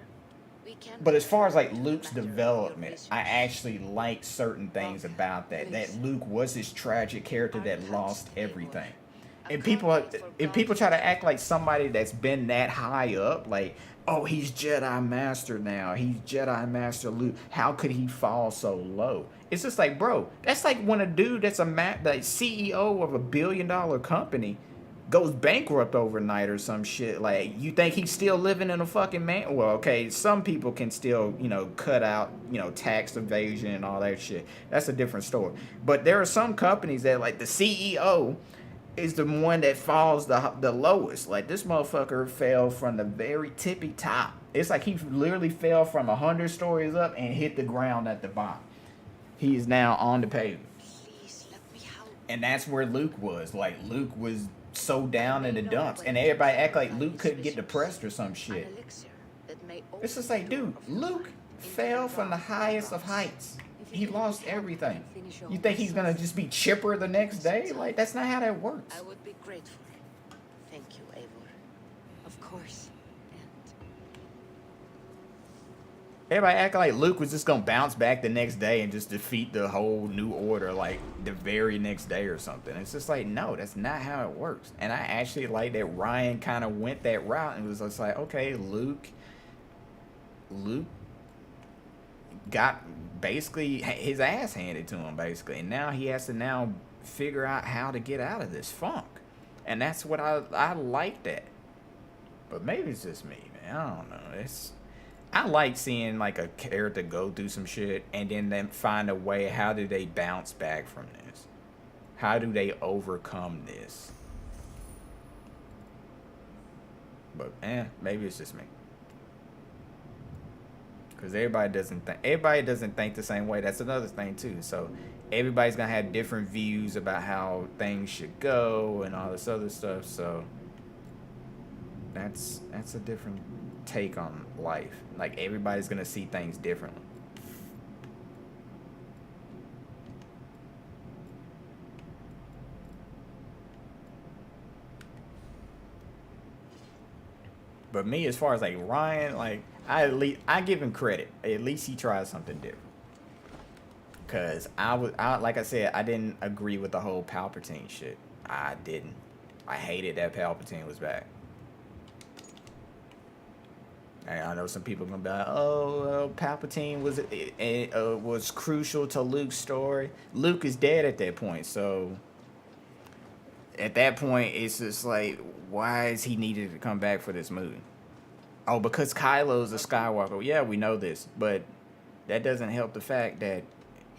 Speaker 10: we can.
Speaker 15: But as far as like Luke's development, I actually like certain things about that. That Luke was this tragic character that lost everything. And people try to act like somebody that's been that high up, like, oh, he's Jedi Master now. He's Jedi Master Luke. How could he fall so low? It's just like, bro, that's like when a dude that's the CEO of $1 billion company goes bankrupt overnight or some shit. Like, you think he's still living in a fucking man? Well, okay, some people can still, cut out, tax evasion and all that shit. That's a different story. But there are some companies that, like, the CEO is the one that falls the lowest. Like, this motherfucker fell from the very tippy top. It's like he literally fell from 100 stories up and hit the ground at the bottom. He is now on the pavement. And that's where Luke was. Like, Luke was so down in the dumps, and everybody act like Luke couldn't get depressed or some shit. It's just like, dude, Luke fell from the highest of heights. He lost everything. You think he's gonna just be chipper the next day? Like, that's not how that works.
Speaker 7: I would be grateful. Thank you, Eivor. Of course.
Speaker 15: Everybody act like Luke was just gonna bounce back the next day and just defeat the whole New Order like the very next day or something. It's just like, no, that's not how it works. And I actually like that Ryan kind of went that route and was just like, okay, Luke got basically his ass handed to him basically, and now he has to now figure out how to get out of this funk. And that's what I like that. But maybe it's just me, man. I don't know. I like seeing like a character go through some shit and then find a way. How do they bounce back from this? How do they overcome this? But maybe it's just me. Because everybody doesn't think the same way. That's another thing too. So everybody's gonna have different views about how things should go and all this other stuff. So that's a different take on life. Like, everybody's gonna see things differently. But me, as far as like Ryan, like I give him credit. At least he tried something different. Cause I like I said, I didn't agree with the whole Palpatine shit. I didn't. I hated that Palpatine was back. And I know some people are gonna be like, "Oh, Palpatine was crucial to Luke's story." Luke is dead at that point, so at that point, it's just like, why is he needed to come back for this movie? Oh, because Kylo's a Skywalker. Yeah, we know this, but that doesn't help the fact that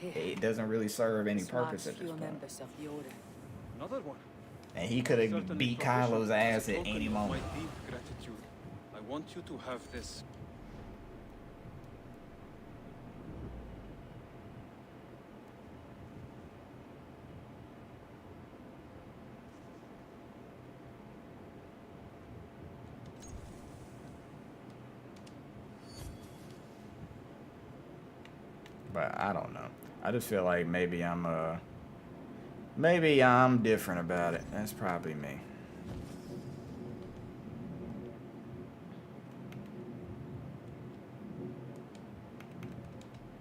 Speaker 15: it doesn't really serve any purpose at this point.
Speaker 6: Another one.
Speaker 15: And he could have beat Kylo's ass at any moment.
Speaker 6: My deep gratitude. I want you to have this.
Speaker 15: But I don't know. I just feel like maybe I'm different about it. That's probably me.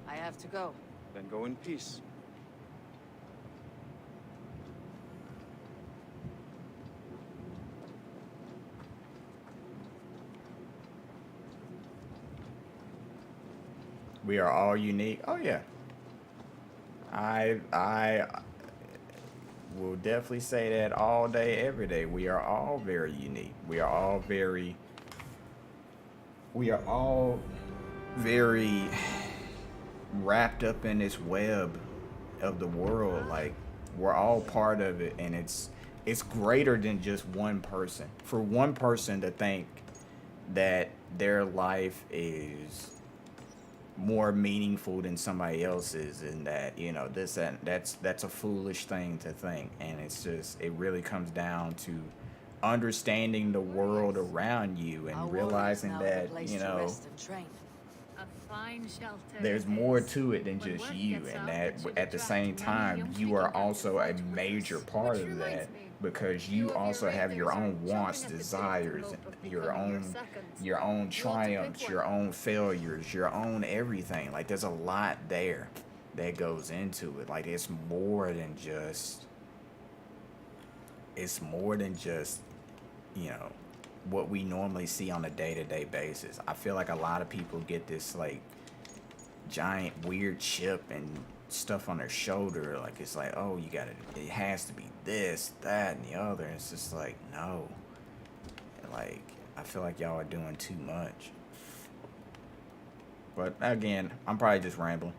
Speaker 16: I have to go.
Speaker 22: Then go in peace.
Speaker 15: We are all unique. Oh yeah. I will definitely say that all day, every day. We are all very unique. We are all very wrapped up in this web of the world. Like, we're all part of it, and it's greater than just one person. For one person to think that their life is more meaningful than somebody else's, and that, you know, that's a foolish thing to think. And it's just, it really comes down to understanding the world around you and realizing that, you know, there's more to it than just you, and that at the same time you are also a major part of that, because you also have your own wants, desires, your own triumphs, your own failures, your own everything. Like, there's a lot there that goes into it. Like, it's more than just, you know, what we normally see on a day-to-day basis. I feel like a lot of people get this like giant weird chip and stuff on their shoulder, like it's like, oh, it has to be this, that, and the other. And it's just like, no. Like, I feel like y'all are doing too much. But again, I'm probably just rambling.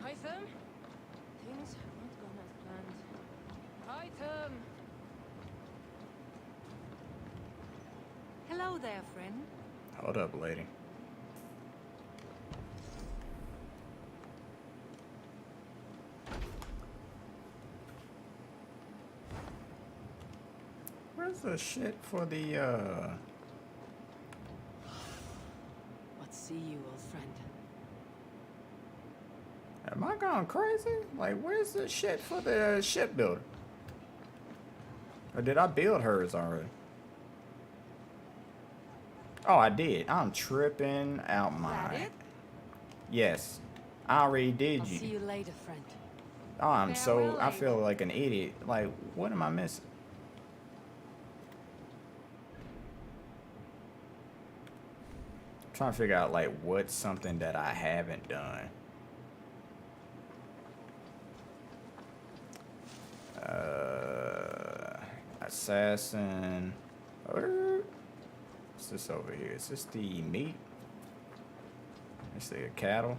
Speaker 17: Hytham? Things have not gone as planned. Hytham!
Speaker 13: Hello there, friend.
Speaker 15: Hold up, lady. Where's the shit for the,
Speaker 16: What see you, old friend?
Speaker 15: Am I going crazy? Like, where's the shit for the shipbuilder? Or did I build hers already? Oh, I did. I'm tripping out my...
Speaker 16: That it?
Speaker 15: Yes. I already did
Speaker 16: I'll
Speaker 15: you.
Speaker 16: see you later, friend.
Speaker 15: Oh, I'm so...
Speaker 16: Farewell,
Speaker 15: I feel like an idiot. Like, what am I missing? I'm trying to figure out, like, what's something that I haven't done. Assassin. What's this over here? Is this the meat? Is the cattle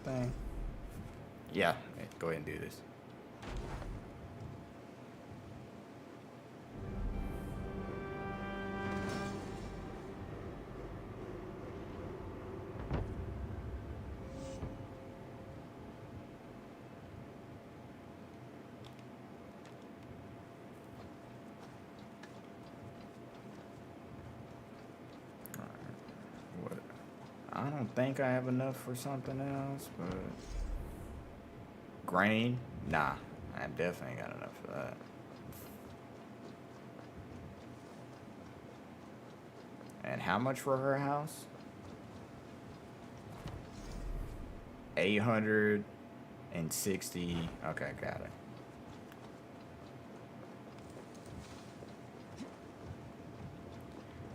Speaker 15: thing? Yeah, go ahead and do this. I don't think I have enough for something else, but... Grain? Nah, I definitely got enough for that. And how much for her house? 860. Okay, got it.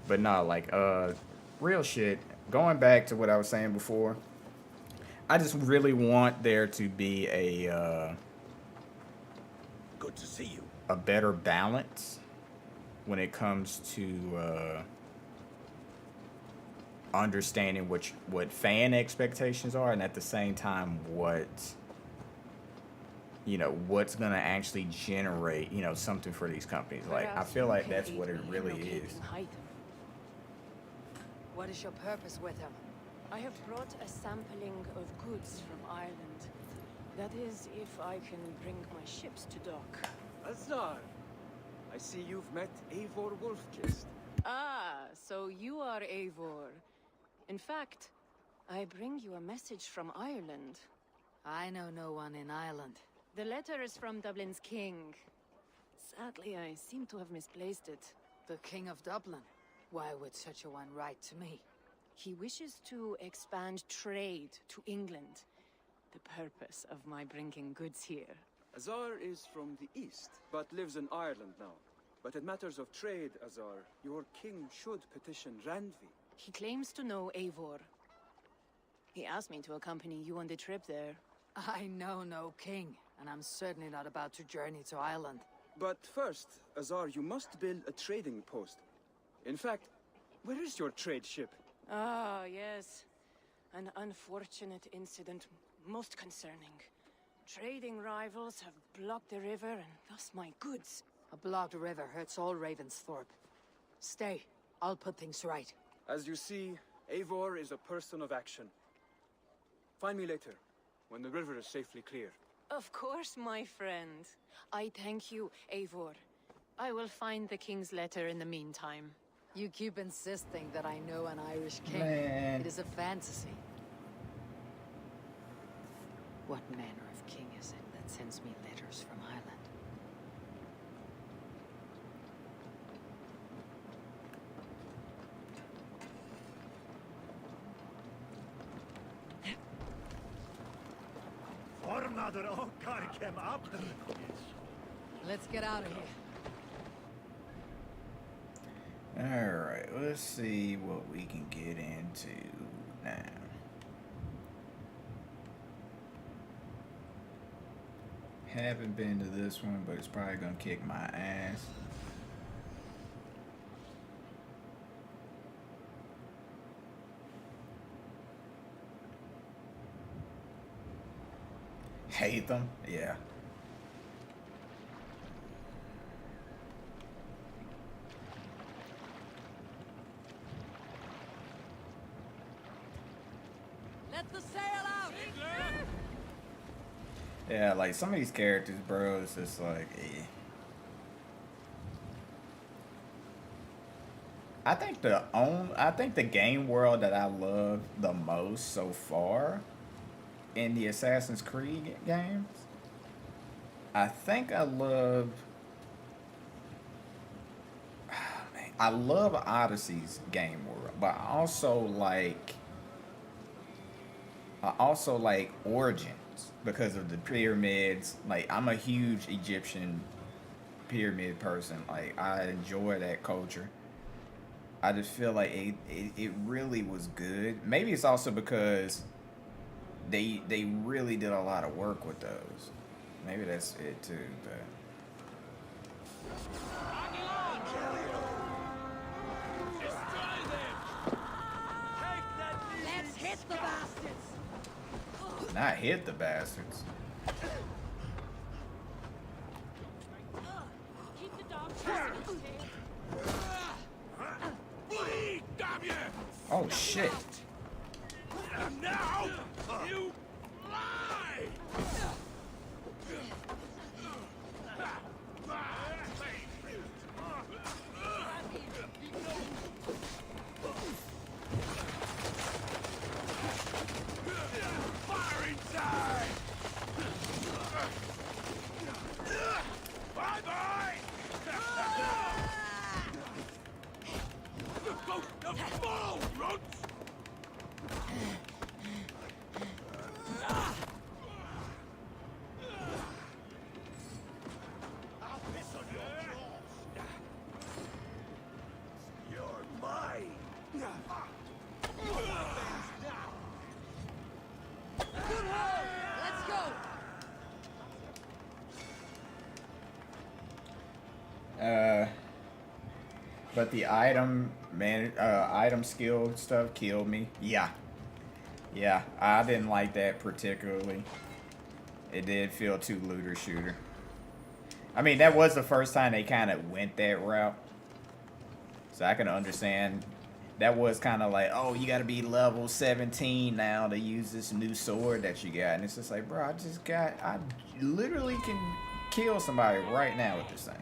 Speaker 15: But no, like, real shit. Going back to what I was saying before, I just really want there to be a
Speaker 2: Good to see you.
Speaker 15: a better balance when it comes to understanding what fan expectations are, and at the same time what's gonna actually generate something for these companies. Like, I feel like that's what it really is.
Speaker 16: What is your purpose with him?
Speaker 7: I have brought a sampling of goods from Ireland. That is, if I can bring my ships to dock.
Speaker 18: Azar, I see you've met Eivor Wolfkist.
Speaker 7: Ah, so you are Eivor. In fact, I bring you a message from Ireland.
Speaker 16: I know no one in Ireland.
Speaker 7: The letter is from Dublin's king. Sadly, I seem to have misplaced it.
Speaker 16: The King of Dublin? Why would such a one write to me?
Speaker 7: He wishes to expand trade to England. The purpose of my bringing goods here.
Speaker 18: Azar is from the east, but lives in Ireland now. But in matters of trade, Azar, your king should petition Randvi.
Speaker 7: He claims to know Eivor. He asked me to accompany you on the trip there.
Speaker 16: I know no king, and I'm certainly not about to journey to Ireland.
Speaker 18: But first, Azar, you must build a trading post. In fact, where is your trade ship?
Speaker 7: Ah, yes. An unfortunate incident, most concerning. Trading rivals have blocked the river, and thus my goods.
Speaker 16: A blocked river hurts all Ravensthorpe. Stay. I'll put things right.
Speaker 18: As you see, Eivor is a person of action. Find me later, when the river is safely clear.
Speaker 7: Of course, my friend. I thank you, Eivor. I will find the king's letter in the meantime.
Speaker 16: You keep insisting that I know an Irish king.
Speaker 15: Man.
Speaker 16: It is a fantasy. What manner of king is it that sends me letters from Ireland? Let's get out of here.
Speaker 15: Alright, let's see what we can get into now. Haven't been to this one, but it's probably gonna kick my ass. Hate them? Yeah.
Speaker 21: Let the sail out!
Speaker 15: Yeah, like some of these characters, bro, it's just like, eh. I think the game world that I love the most so far in the Assassin's Creed games, I think I love Odyssey's game world, but I also like Origins because of the pyramids. Like, I'm a huge Egyptian pyramid person. Like, I enjoy that culture. I just feel like it really was good. Maybe it's also because they really did a lot of work with those. Maybe that's it too, but
Speaker 21: Let's hit the bastards!
Speaker 15: not hit the bastards.
Speaker 21: Keep the dog chasing its tail.
Speaker 8: Flee, damn you!
Speaker 15: Oh shit.
Speaker 8: And now, you lie! Fire inside! Bye-bye! Go to fall, runts! I'll piss on your claws. You're mine.
Speaker 21: Good hold! Let's go!
Speaker 15: But the item skill stuff killed me. Yeah, I didn't like that particularly. It did feel too looter shooter. I mean, that was the first time they kind of went that route, so I can understand. That was kind of like, oh, you got to be level 17 now to use this new sword that you got, and it's just like, bro, I literally can kill somebody right now with this thing.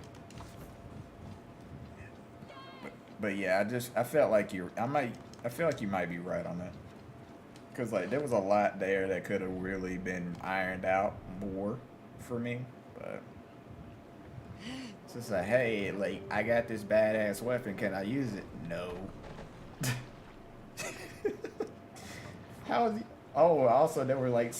Speaker 15: But yeah, I felt like I feel like you might be right on that. Cause like there was a lot there that could have really been ironed out more for me. But it's just like, hey, like I got this badass weapon, can I use it? No. How is he? Oh, also there were like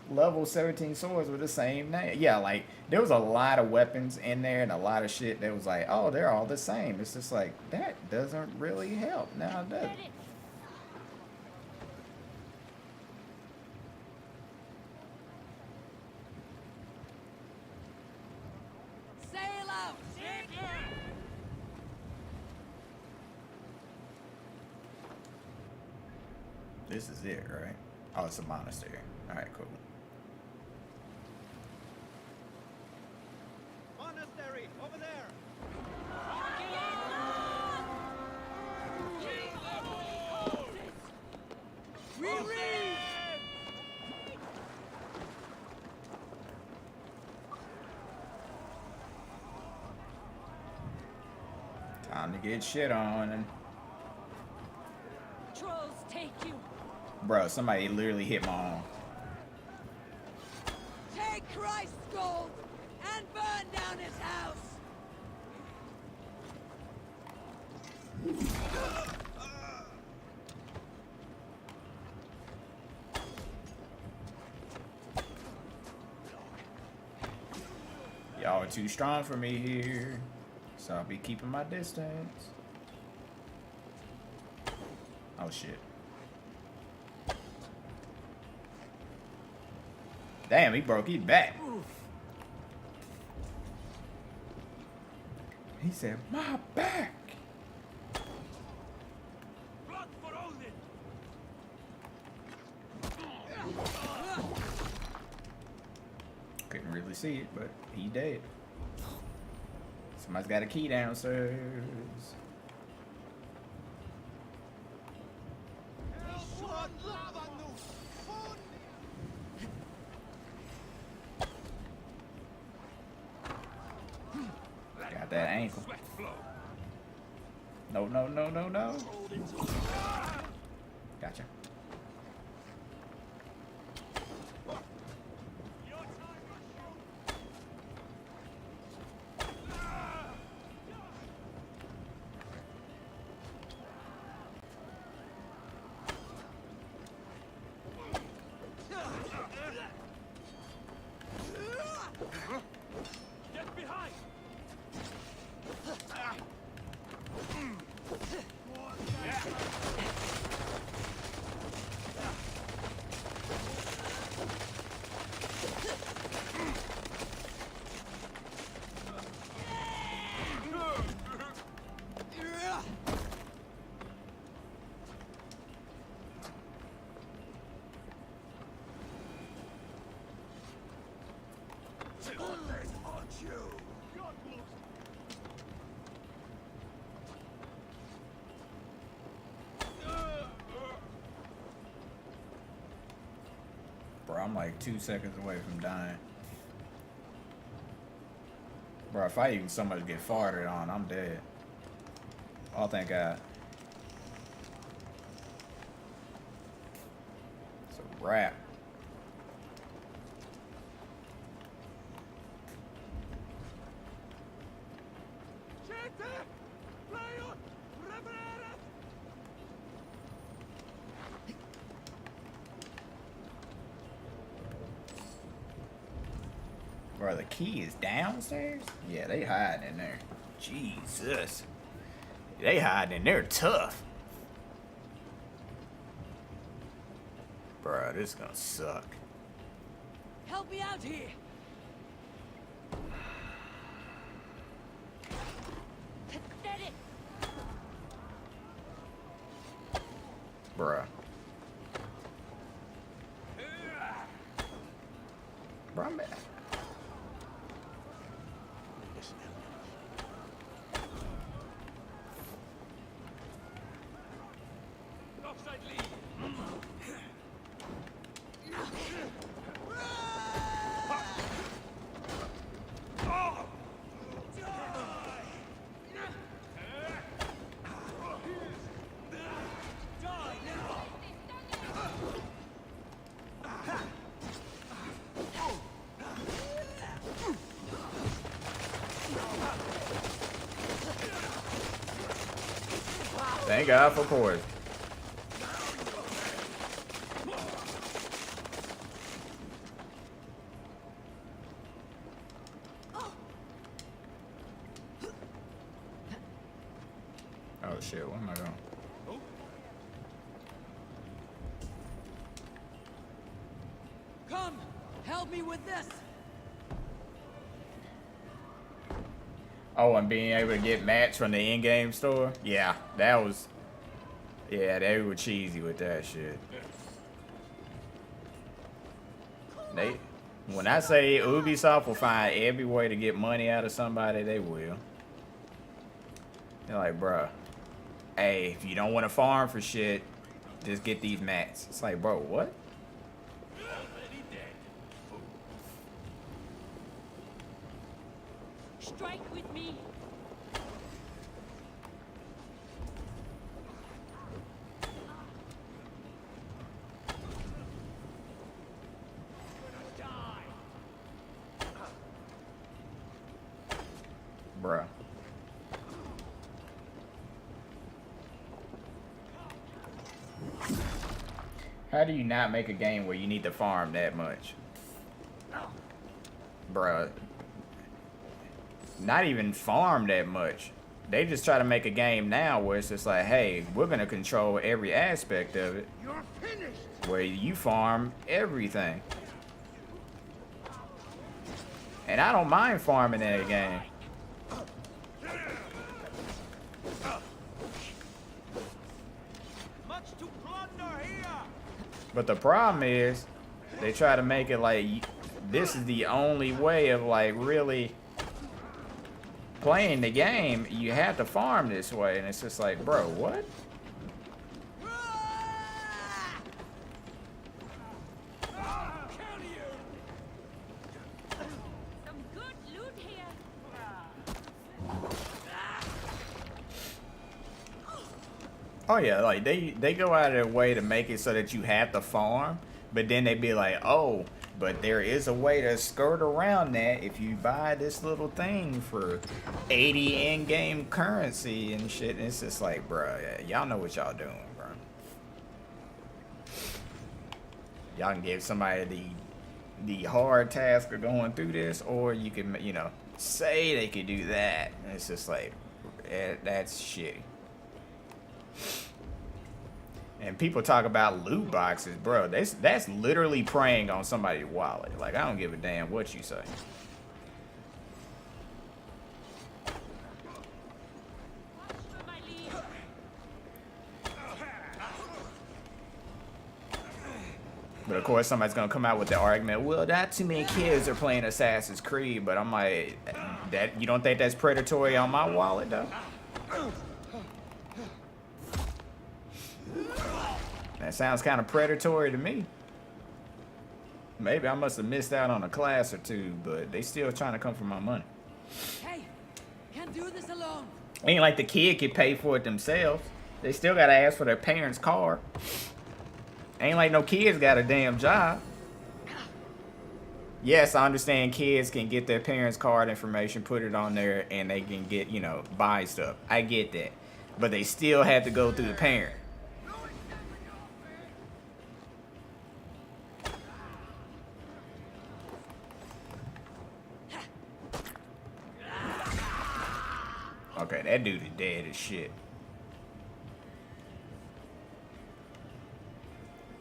Speaker 15: level 17 swords with the same name. Yeah, like there was a lot of weapons in there and a lot of shit that was like, oh, they're all the same. It's just like, that doesn't really help. Now it doesn't.
Speaker 21: Sail out!
Speaker 15: This is it, right? Oh, it's a monastery. Alright, cool.
Speaker 19: Monastery, over there!
Speaker 15: Time to get shit on. And
Speaker 21: Trolls take you!
Speaker 15: bro, somebody literally hit my arm.
Speaker 21: Take Christ's gold and burn down his house!
Speaker 15: Y'all are too strong for me here, so I'll be keeping my distance. Oh shit. Damn, he broke his back. He said, my back.
Speaker 19: Blood for Odin.
Speaker 15: Couldn't really see it, but he dead. Somebody's got a key downstairs. Got that ankle. No, no, no, no, no. Gotcha.
Speaker 19: Get behind.
Speaker 15: Bro, I'm like 2 seconds away from dying. Bro, if I even so much get farted on, I'm dead. Oh, thank God. It's a wrap. Bro, the key is downstairs? Yeah, they hiding in there. Jesus. They hiding in there tough. Bro, this is gonna suck.
Speaker 21: Help me out here.
Speaker 15: Bruh. Bro, I'm back.
Speaker 19: Offside lead.
Speaker 15: Thank God for poison. Oh shit, what am I doing?
Speaker 21: Come, help me with this.
Speaker 15: Oh, and being able to get mats from the in-game store? Yeah, that was... Yeah, they were cheesy with that shit. They... When I say Ubisoft will find every way to get money out of somebody, they will. They're like, bruh, hey, if you don't want to farm for shit, just get these mats. It's like, bro, what?
Speaker 21: Strike with me.
Speaker 15: Bruh. How do you not make a game where you need to farm that much? Bruh. Not even farm that much. They just try to make a game now where it's just like, hey, we're gonna control every aspect of it.
Speaker 8: You're finished.
Speaker 15: Where you farm everything. And I don't mind farming that game. But the problem is, they try to make it like this is the only way of like really playing the game. You have to farm this way, and it's just like, bro, what? Oh yeah, like they go out of their way to make it so that you have to farm, but then they be like, oh, but there is a way to skirt around that if you buy this little thing for 80 in-game currency and shit. And it's just like, bro, y'all know what y'all doing, bro. Y'all can give somebody the hard task of going through this, or you can, you know, say they could do that. And it's just like, that's shitty. And people talk about loot boxes, bro. That's literally preying on somebody's wallet. Like, I don't give a damn what you say. But of course, somebody's gonna come out with the argument, well, not too many kids are playing Assassin's Creed. But I'm like, that you don't think that's predatory on my wallet, though? That sounds kind of predatory to me. Maybe I must have missed out on a class or two, but they still trying to come for my money.
Speaker 16: Hey, can't do this alone.
Speaker 15: Ain't like the kid can pay for it themselves. They still gotta ask for their parents' car. Ain't like no kids got a damn job. Yes, I understand kids can get their parents' card information, put it on there, and they can get, you know, buy stuff. I get that. But they still have to go through the parent. Okay, that dude is dead as shit.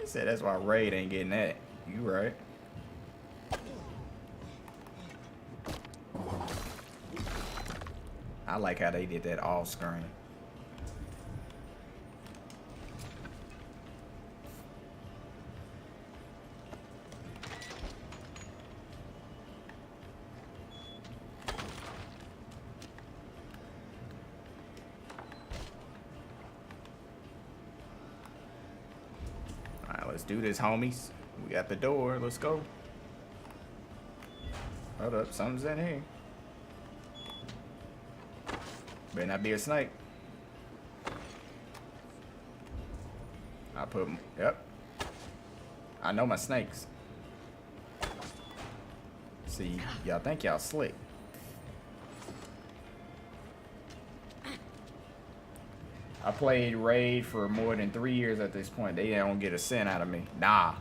Speaker 15: He said that's why Raid ain't getting that. You right. I like how they did that off screen. Let's do this, homies. We got the door. Let's go. Hold up. Something's in here. Better not be a snake. I put... Yep. I know my snakes. See, y'all think y'all slick. I played Raid for more than 3 years at this point. They don't get a cent out of me. Nah.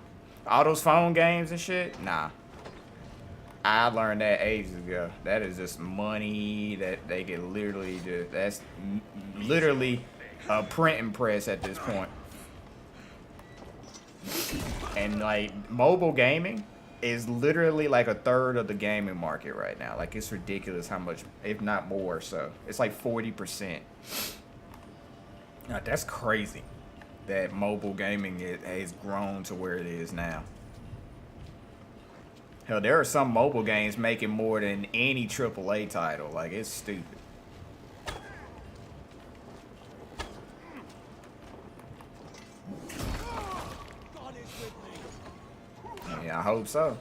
Speaker 15: All those phone games and shit? Nah. I learned that ages ago. That is just money that they can literally do. That's literally a printing press at this point. And like mobile gaming is literally like a third of the gaming market right now. Like it's ridiculous how much, if not more so. It's like 40%. Now, that's crazy that mobile gaming has grown to where it is now. Hell, there are some mobile games making more than any AAA title. Like, it's stupid. Yeah, I hope so.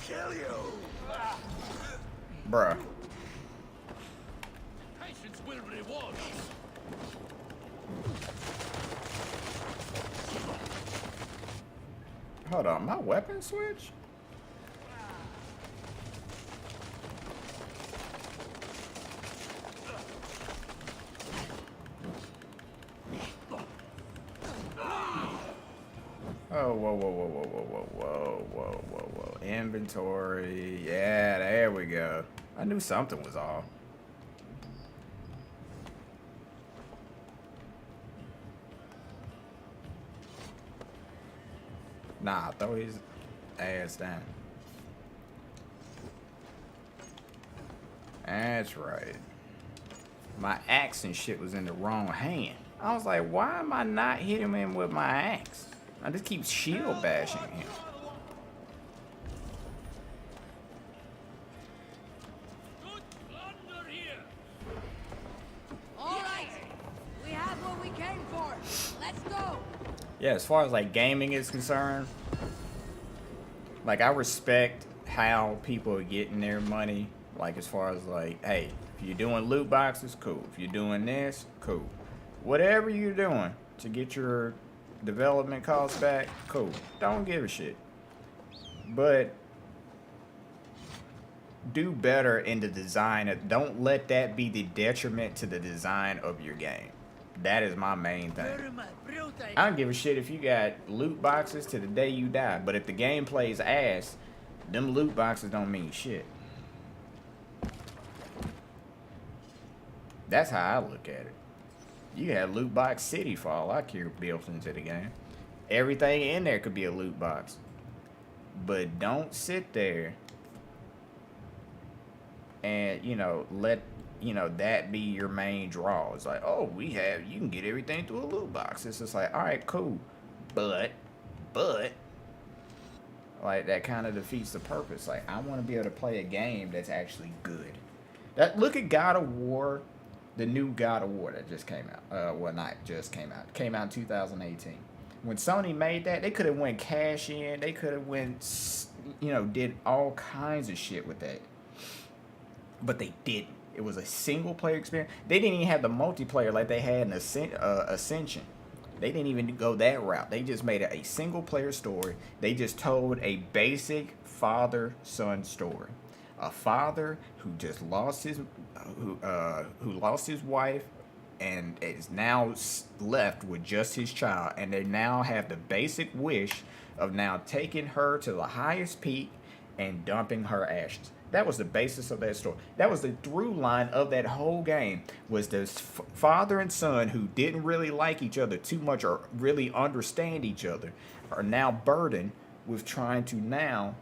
Speaker 2: kill you!
Speaker 15: Bruh.
Speaker 6: Patience will reward us.
Speaker 15: Hold on, my weapon switch? Oh, whoa, whoa, whoa, whoa, whoa, whoa, whoa, whoa, whoa, whoa. Inventory. Yeah, there we go. I knew something was off. Nah, throw his ass down. That's right. My axe and shit was in the wrong hand. I was like, why am I not hitting him with my axe? I just keep shield bashing him.
Speaker 9: All right, we have what we came for. Let's go.
Speaker 15: Yeah, as far as like gaming is concerned, like I respect how people are getting their money. Like as far as like, hey, if you're doing loot boxes, cool. If you're doing this, cool. Whatever you're doing to get your development costs back, cool. Don't give a shit. But do better in the design. Don't let that be the detriment to the design of your game. That is my main thing. I don't give a shit if you got loot boxes to the day you die, but if the game plays ass, them loot boxes don't mean shit. That's how I look at it. You have loot box city for all I care built into the game. Everything in there could be a loot box. But don't sit there and, you know, let, you know, that be your main draw. It's like, oh, you can get everything through a loot box. It's just like, all right, cool. But, like, that kind of defeats the purpose. Like, I want to be able to play a game that's actually good. Look at God of War. The new God of War that just came out. Well, not just came out. It came out in 2018. When Sony made that, they could have went cash in. They could have went, you know, did all kinds of shit with that. But they didn't. It was a single player experience. They didn't even have the multiplayer like they had in Ascension. They didn't even go that route. They just made it a single player story. They just told a basic father-son story. A father who just lost his who lost his wife and is now left with just his child, and they now have the basic wish of now taking her to the highest peak and dumping her ashes. That was the basis of that story. That was the through line of that whole game, was this father and son who didn't really like each other too much or really understand each other are now burdened with trying to now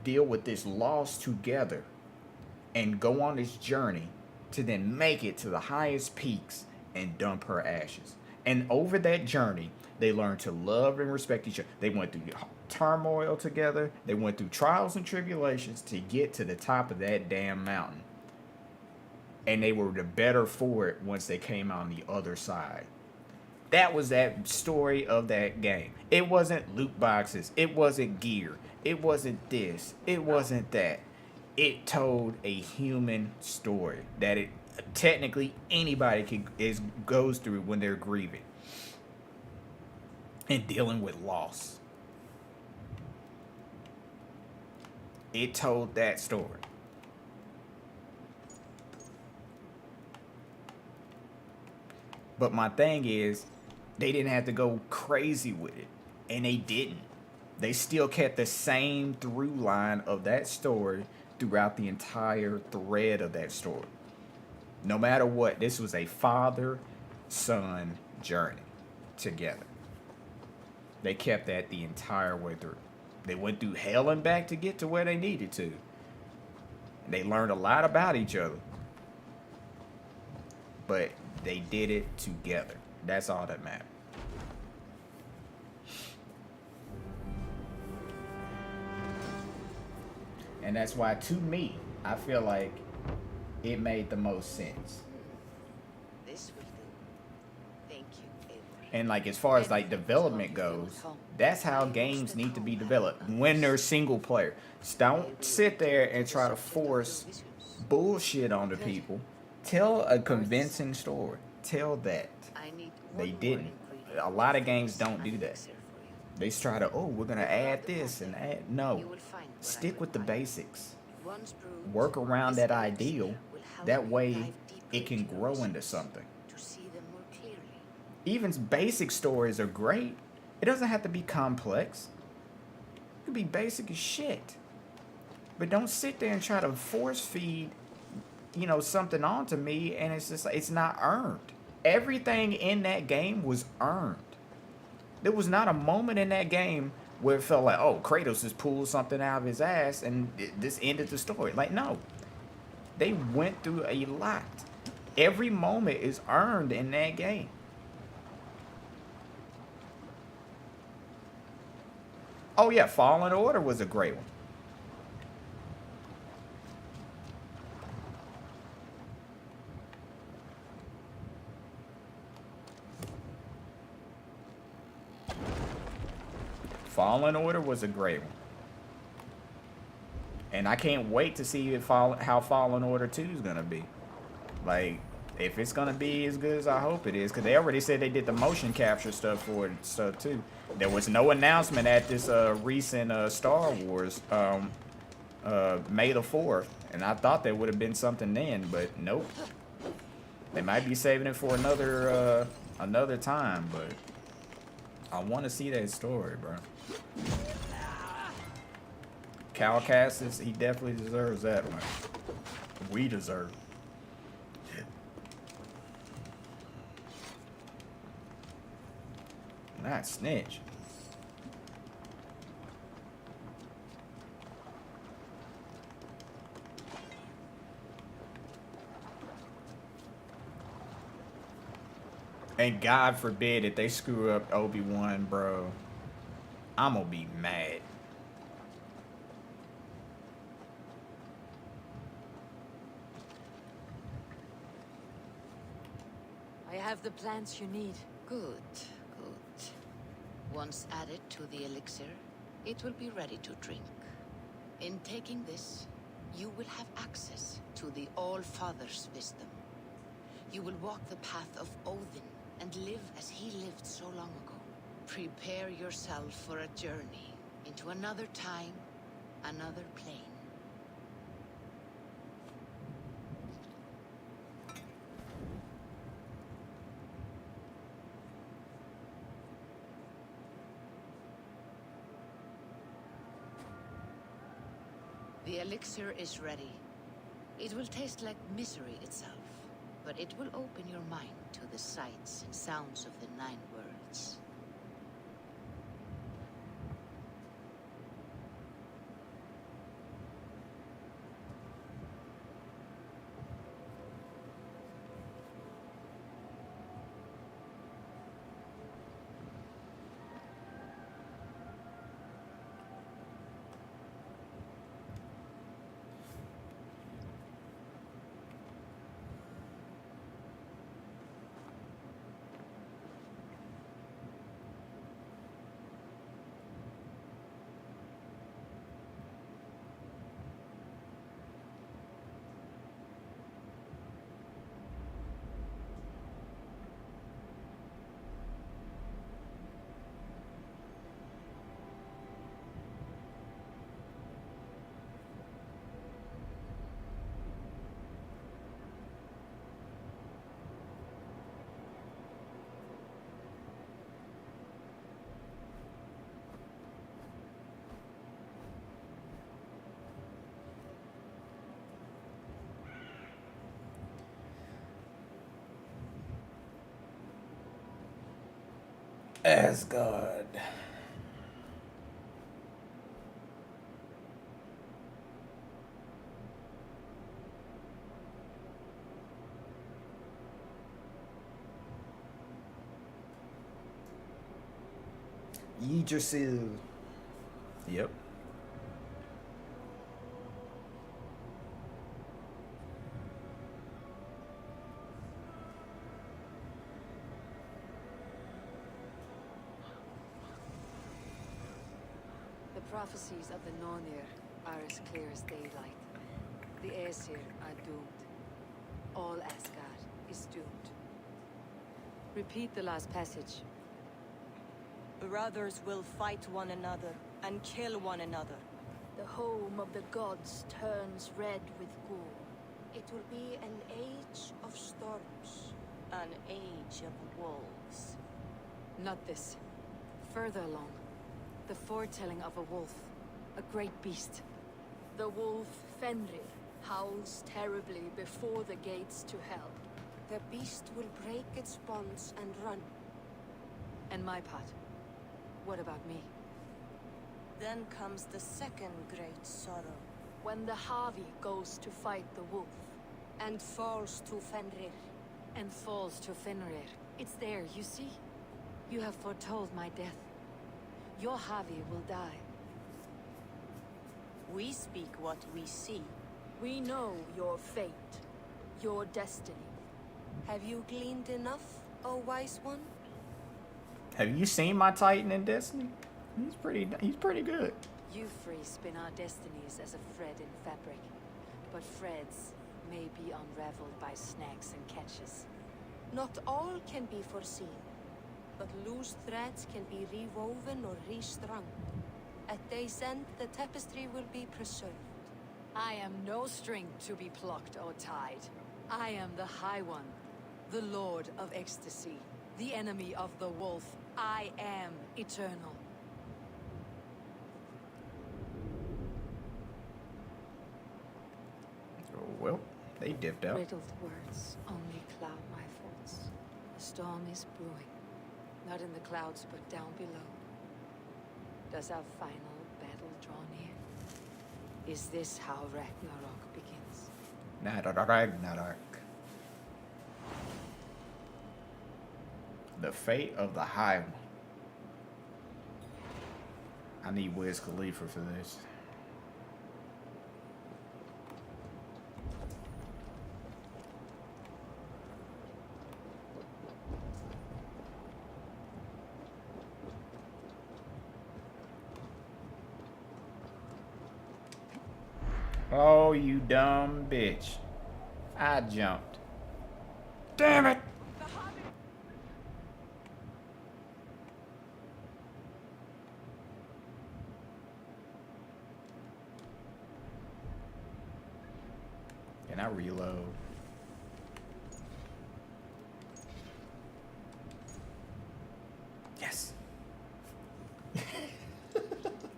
Speaker 15: deal with this loss together and go on this journey to then make it to the highest peaks and dump her ashes. And over that journey, they learned to love and respect each other. They went through turmoil together. They went through trials and tribulations to get to the top of that damn mountain. And they were the better for it once they came on the other side. That was that story of that game. It wasn't loot boxes. It wasn't gear. It wasn't this. It wasn't that. It told a human story that it technically anybody goes through when they're grieving and dealing with loss. It told that story. But my thing is, they didn't have to go crazy with it. And they didn't. They still kept the same through line of that story throughout the entire thread of that story. No matter what, this was a father-son journey together. They kept that the entire way through. They went through hell and back to get to where they needed to. And they learned a lot about each other. But they did it together. That's all that matters. And that's why, to me, I feel like it made the most sense.
Speaker 7: This will do. Thank you, Eivor.
Speaker 15: And like as far as like development goes, that's how games need to be developed when they're single player. Don't sit there and try to force bullshit onto people. Tell a convincing story. Tell that. They didn't. A lot of games don't do that. They just try to, oh, we're gonna add this and add. No, stick with the basics. Work around that ideal. That way, it can grow into something. Even basic stories are great. It doesn't have to be complex. It could be basic as shit. But don't sit there and try to force feed, you know, something onto me, and it's just, it's not earned. Everything in that game was earned. There was not a moment in that game where it felt like, oh, Kratos just pulled something out of his ass and this ended the story. Like, no. They went through a lot. Every moment is earned in that game. Oh yeah, Fallen Order was a great one. Fallen Order was a great one. And I can't wait to see if how Fallen Order 2 is going to be. Like, if it's going to be as good as I hope it is. Because they already said they did the motion capture stuff for it stuff too. There was no announcement at this recent Star Wars May the 4th. And I thought there would have been something then, but nope. They might be saving it for another time, but I want to see that story, bro. Cal Cassis, he definitely deserves that one. We deserve. Not snitch. And God forbid if they screw up Obi-Wan, bro. I'm gonna be mad.
Speaker 16: I have the plants you need.
Speaker 4: Good, good. Once added to the elixir, it will be ready to drink. In taking this, you will have access to the All-Father's wisdom. You will walk the path of Odin and live as he lived so long ago. Prepare yourself for a journey into another time, another plane. The elixir is ready. It will taste like misery itself, but it will open your mind to the sights and sounds of the 9 worlds.
Speaker 15: Asgard. Yggdrasil. Yep.
Speaker 16: prophecies of the Nornir are as clear as daylight. The Aesir are doomed. All Asgard is doomed. Repeat the last passage.
Speaker 7: Brothers will fight one another and kill one another.
Speaker 3: The home of the gods turns red with gore. It will be an age of storms.
Speaker 7: An age of wolves.
Speaker 16: Not this. Further along. The foretelling of a wolf. A great beast.
Speaker 3: The wolf Fenrir howls terribly before the gates to hell. The beast will break its bonds and run.
Speaker 16: And my part. What about me?
Speaker 7: Then comes the second great sorrow.
Speaker 3: When the Havi goes to fight the wolf. And falls to Fenrir.
Speaker 16: And falls to Fenrir. It's there, you see? You have foretold my death. Your Havi will die.
Speaker 7: We speak what we see.
Speaker 3: We know your fate. Your destiny.
Speaker 7: Have you gleaned enough, O wise one?
Speaker 15: Have you seen my Titan in Destiny? He's pretty good.
Speaker 16: You three spin our destinies as a thread in fabric. But threads may be unraveled by snags and catches.
Speaker 3: Not all can be foreseen, but loose threads can be rewoven or restrung. At day's end, the tapestry will be preserved.
Speaker 16: I am no string to be plucked or tied. I am the High One, the Lord of Ecstasy, the enemy of the wolf. I am eternal.
Speaker 15: Well, they dipped out.
Speaker 16: Riddled words only cloud my thoughts. The storm is brewing. Not in the clouds, but down below. Does our final battle draw near? Is this how Ragnarok begins?
Speaker 15: Ragnarok. The fate of the High One. I need Wiz Khalifa for this. Oh, you dumb bitch. I jumped. Damn it! Can I reload? Yes.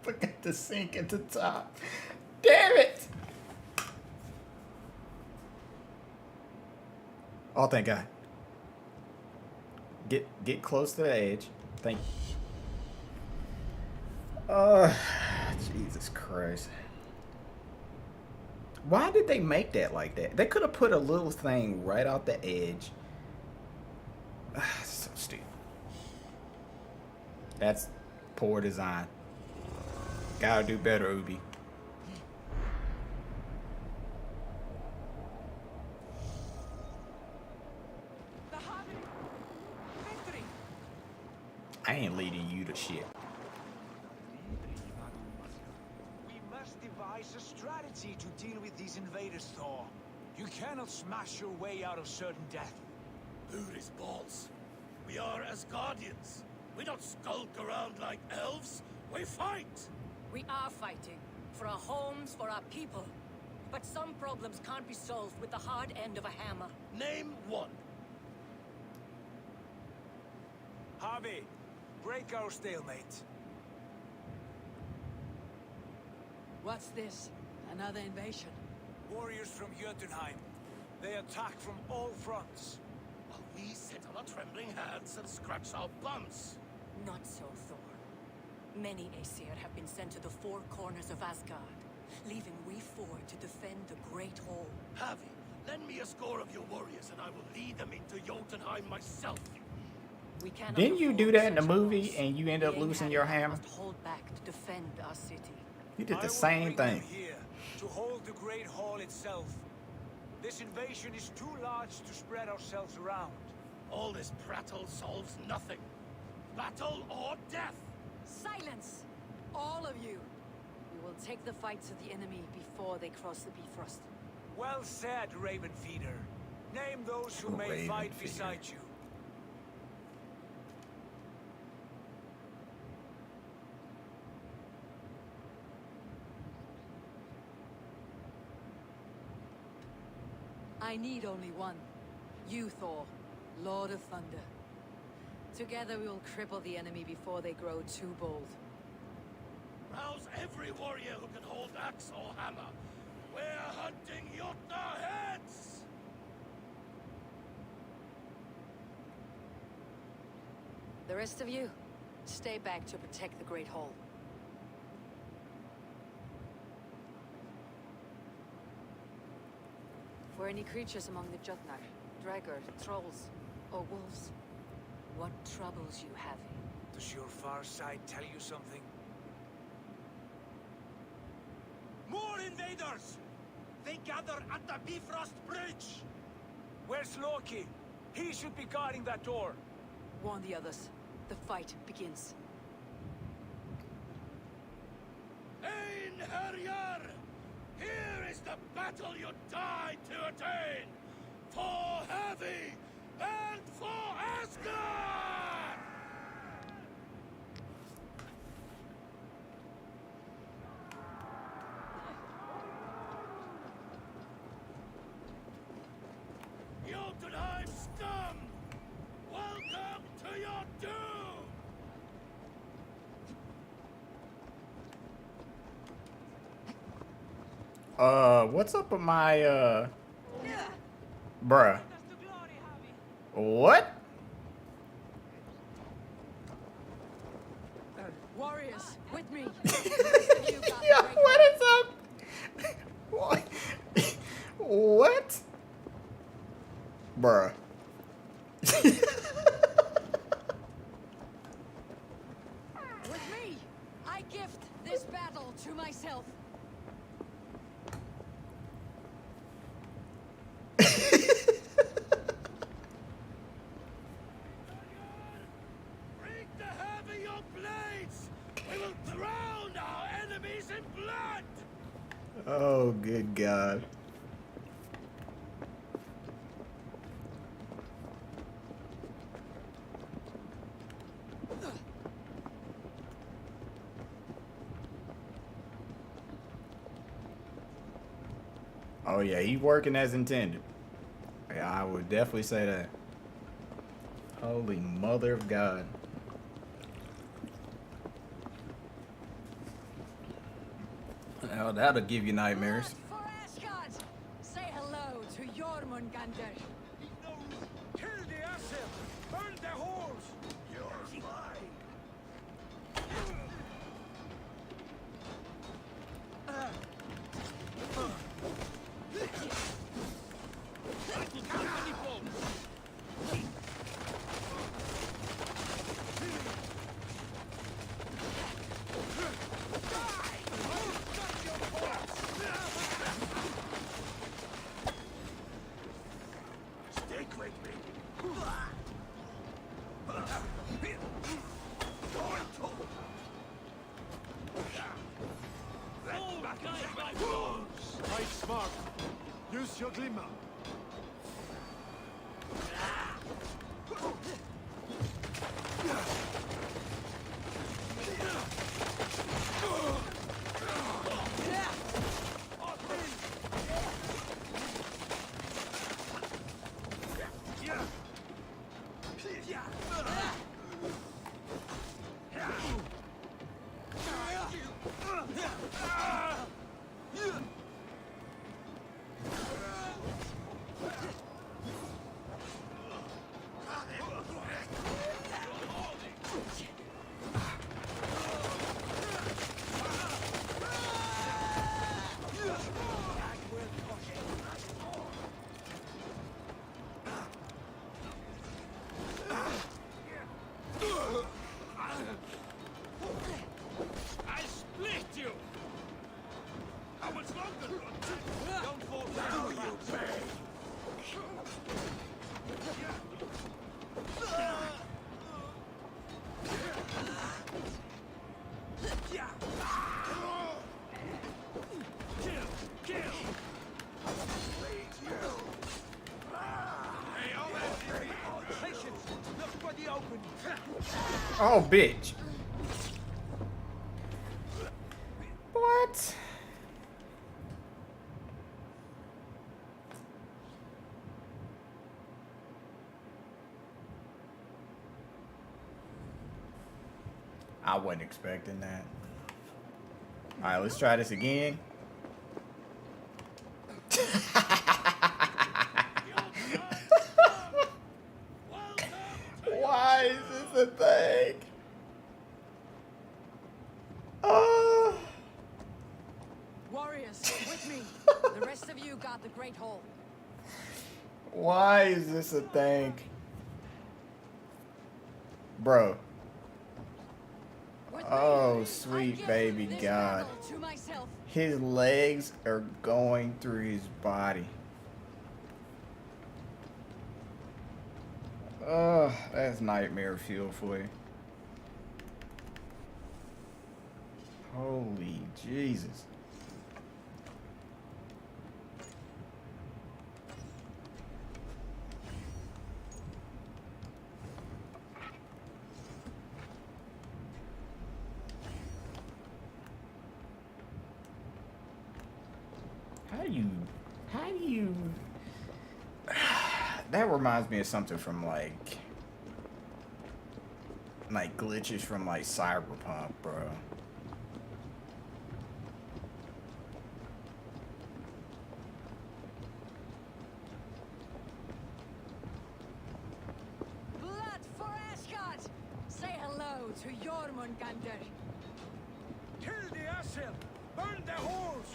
Speaker 15: Look at the sink at the top. Damn it! Oh, thank God. Get close to the edge. Thank you. Jesus Christ. Why did they make that like that? They could have put a little thing right out the edge. So stupid. That's poor design. Gotta do better, Ubi. I ain't leading you to shit.
Speaker 19: We must devise a strategy to deal with these invaders, Thor. You cannot smash your way out of certain death.
Speaker 2: Booty's balls. We are Asgardians. We don't skulk around like elves. We fight.
Speaker 5: We are fighting. For our homes, for our people. But some problems can't be solved with the hard end of a hammer.
Speaker 2: Name one.
Speaker 19: Harvey, break our stalemate.
Speaker 17: What's this? Another invasion?
Speaker 19: Warriors from Jotunheim. They attack from all fronts.
Speaker 2: While we sit on our trembling hands and scratch our bums.
Speaker 5: Not so, Thor. Many Aesir have been sent to the four corners of Asgard, leaving we four to defend the Great Hall.
Speaker 2: Havi, lend me a score of your warriors and I will lead them into Jotunheim myself.
Speaker 15: Didn't you do that in the movie and you end up losing your hammer?
Speaker 5: Hold back to defend our city.
Speaker 15: You did the same thing.
Speaker 19: Here to hold the Great Hall itself. This invasion is too large to spread ourselves around.
Speaker 2: All this prattle solves nothing. Battle or death.
Speaker 5: Silence! All of you!
Speaker 16: take the fight to the enemy before they cross the Bifrost.
Speaker 19: Well said, Ravenfeeder. Name those who may fight beside you.
Speaker 16: I need only one. You, Thor, Lord of Thunder. Together we will cripple the enemy before they grow too bold.
Speaker 2: Rouse every warrior who can hold axe or hammer. We're hunting Jotnar heads!
Speaker 16: The rest of you, stay back to protect the Great Hall. Were any creatures among the Jotnar? Draugr, trolls, or wolves? What troubles you, Havi?
Speaker 19: Does your far side tell you something?
Speaker 8: More invaders! They gather at the Bifrost Bridge!
Speaker 19: Where's Loki? He should be guarding that door.
Speaker 16: Warn the others. The fight begins.
Speaker 2: Einherjar! Here is the battle you died to attain! For Havi and for Asgard! Jotunheim scum! Welcome to your doom!
Speaker 15: What's up with my, bruh? What?
Speaker 16: Warriors, with me!
Speaker 15: Yeah, what is up? What? What? Bruh.
Speaker 16: With me! I gift this battle to myself!
Speaker 2: Bring to Havi your blades! We will drown our enemies in blood!
Speaker 15: Oh, good God. Oh yeah, he's working as intended. Yeah, I would definitely say that. Holy mother of God. Well, that'll give you nightmares.
Speaker 16: For Asgard! Say hello to Jormungandr!
Speaker 19: Kill the asset! Burn the halls! You're mine!
Speaker 2: Stick with me!
Speaker 8: Fight smart. Use your glimmer.
Speaker 15: Oh, bitch. What? I wasn't expecting that. Alright, let's try this again. Why is this a thing?
Speaker 16: Warriors, with me. The rest of you guard the Great Hall.
Speaker 15: Why is this a thing? Bro. Oh, sweet baby God. His legs are going through his body. Ugh, that's nightmare fuel for you. Holy Jesus. How do you that reminds me of something from like glitches from like Cyberpunk, bro.
Speaker 16: Blood for Asgard! Say hello to Jormungandr.
Speaker 19: Kill the Asel! Burn the halls!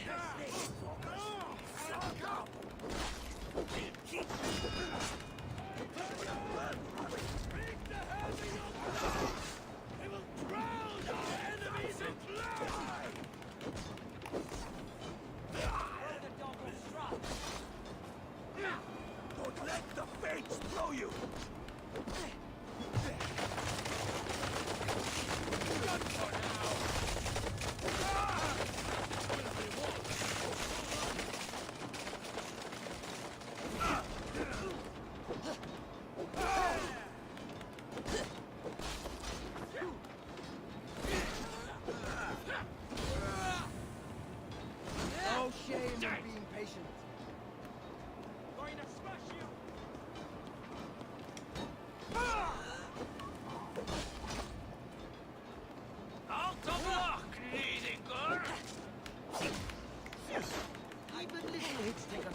Speaker 2: We will drown our enemies in blood!
Speaker 19: Don't let the fates throw you! Done for now!
Speaker 21: No shame in being patient.
Speaker 19: Going to smash you!
Speaker 2: Out of luck, leading girl!
Speaker 21: Even little hits take a...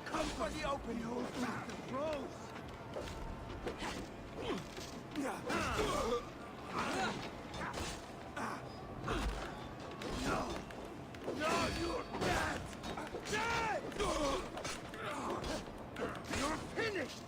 Speaker 19: Come for the open, you bastard bros! No! No, you're dead! Dead! You're finished!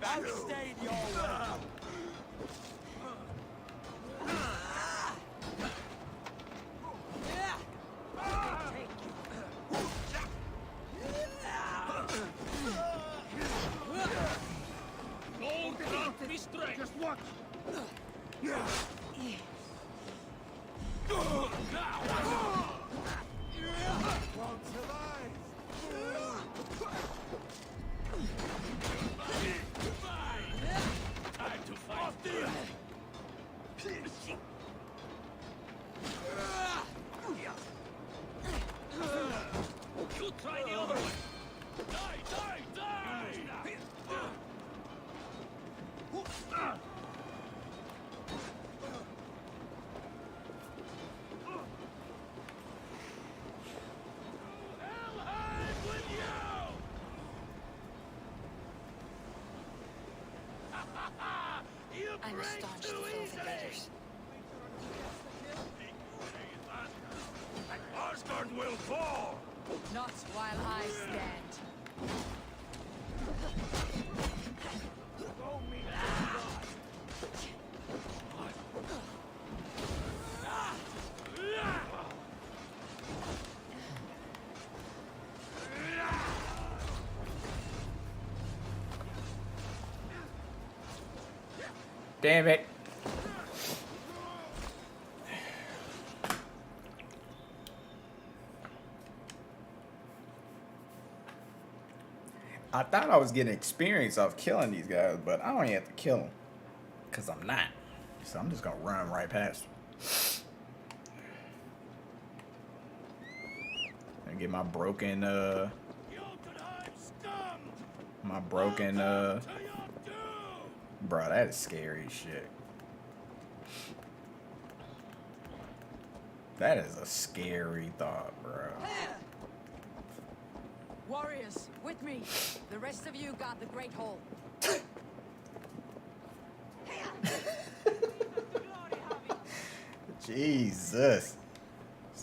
Speaker 19: Outstayed your welcome.
Speaker 2: Gold grant me strength. Just watch.
Speaker 19: Won't survive.
Speaker 2: Time to fight. You try the other one. Die, die, die! Helheim with you! You
Speaker 16: I'm
Speaker 2: break
Speaker 16: staunch to
Speaker 2: too
Speaker 16: those
Speaker 2: easily!
Speaker 16: invaders.
Speaker 2: Asgard will fall!
Speaker 17: Not while I stand.
Speaker 15: Damn it. I thought I was getting experience off killing these guys, but I don't even have to kill them. Because I'm not. So I'm just going to run right past them. And get my broken, bro, that is scary as shit. That is a scary thought, bro.
Speaker 17: Warriors, with me. The rest of you guard the Great Hall.
Speaker 15: Jesus.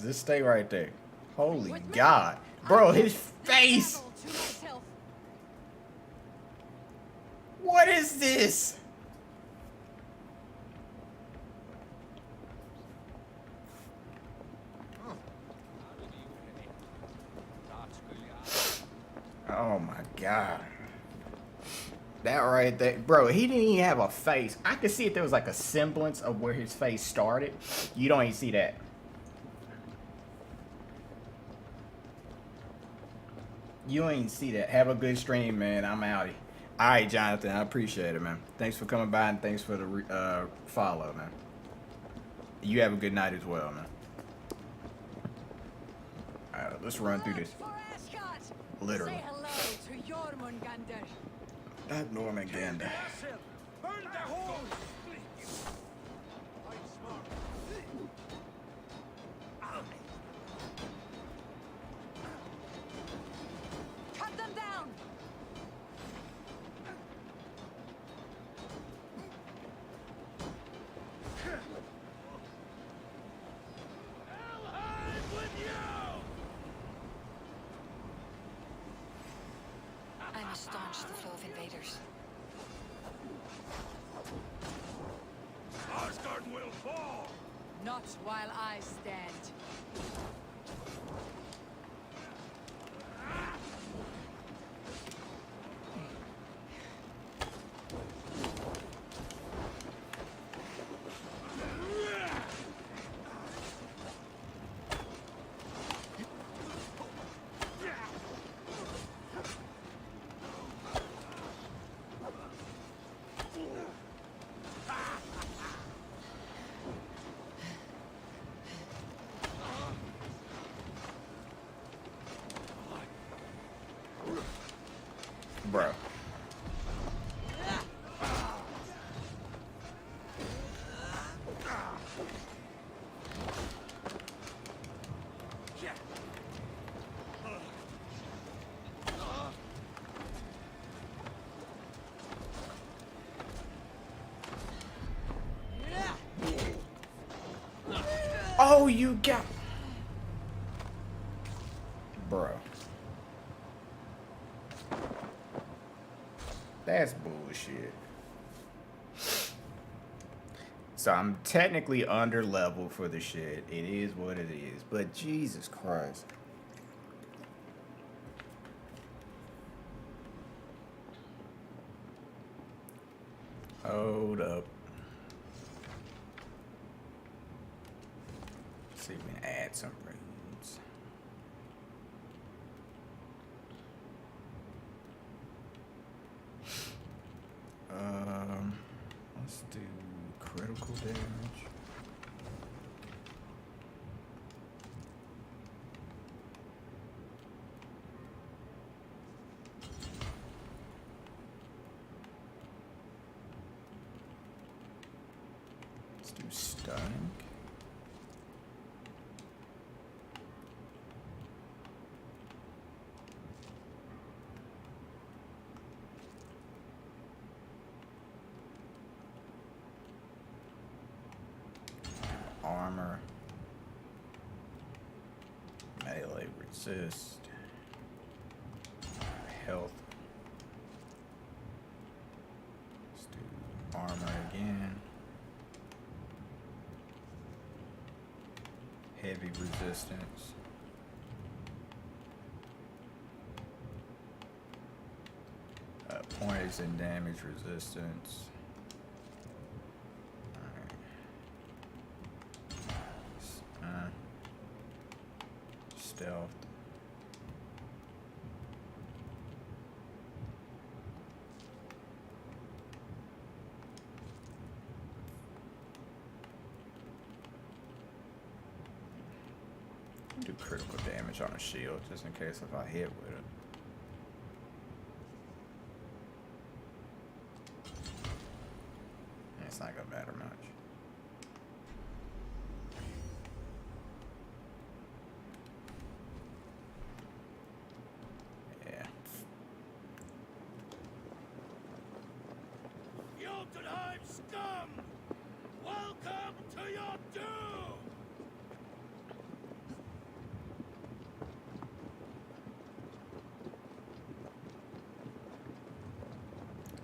Speaker 15: Just stay right there. Holy God. Bro, his face. What is this? Oh my God. That right there. Bro, he didn't even have a face. I could see if there was like a semblance of where his face started. You don't even see that. You ain't see that. Have a good stream, man. I'm outie. All right, Jonathan. I appreciate it, man. Thanks for coming by and thanks for the follow, man. You have a good night as well, man. All right, let's run through this. Literally.
Speaker 17: Say hello to Jormungandr.
Speaker 15: Not Normangander.
Speaker 19: Burn the hole!
Speaker 17: Cut them down!
Speaker 2: Helheim with you!
Speaker 16: I must staunch the flow of invaders.
Speaker 2: Asgard will fall!
Speaker 17: Not while I stand.
Speaker 15: Bro. Oh, you got... Bro. That's bullshit. shit. So I'm technically under level for the shit. It is what it is. But Jesus Christ. Hold up. Let's see if we can add some rooms. Let's do critical damage. Let's do stunning. Armor, melee resist, health. Let's do armor again. Heavy resistance. Poison damage resistance. Stealth. Do critical damage on a shield just in case if I hit with it. It's not gonna matter much.
Speaker 2: Jotunheim scum! Welcome to your doom!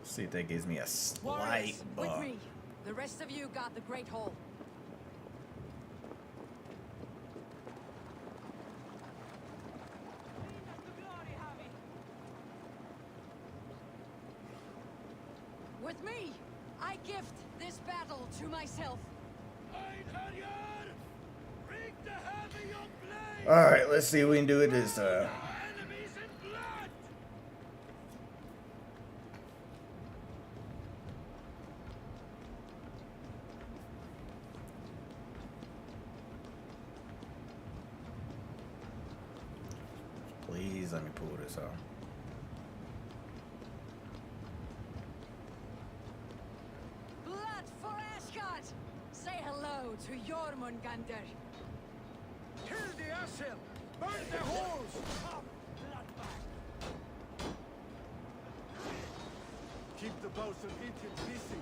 Speaker 15: See if that gives me a slight
Speaker 16: Warriors, with
Speaker 15: buff.
Speaker 16: me. The rest of you got the Great Hall. With me, I gift this battle to myself.
Speaker 15: Alright, let's see if we can do it this time. Please let me pull this off.
Speaker 16: Blood for Asgard! Say hello to Jormungandr.
Speaker 19: Kill the Asel! Burn the halls! Keep the bows and Indians busy.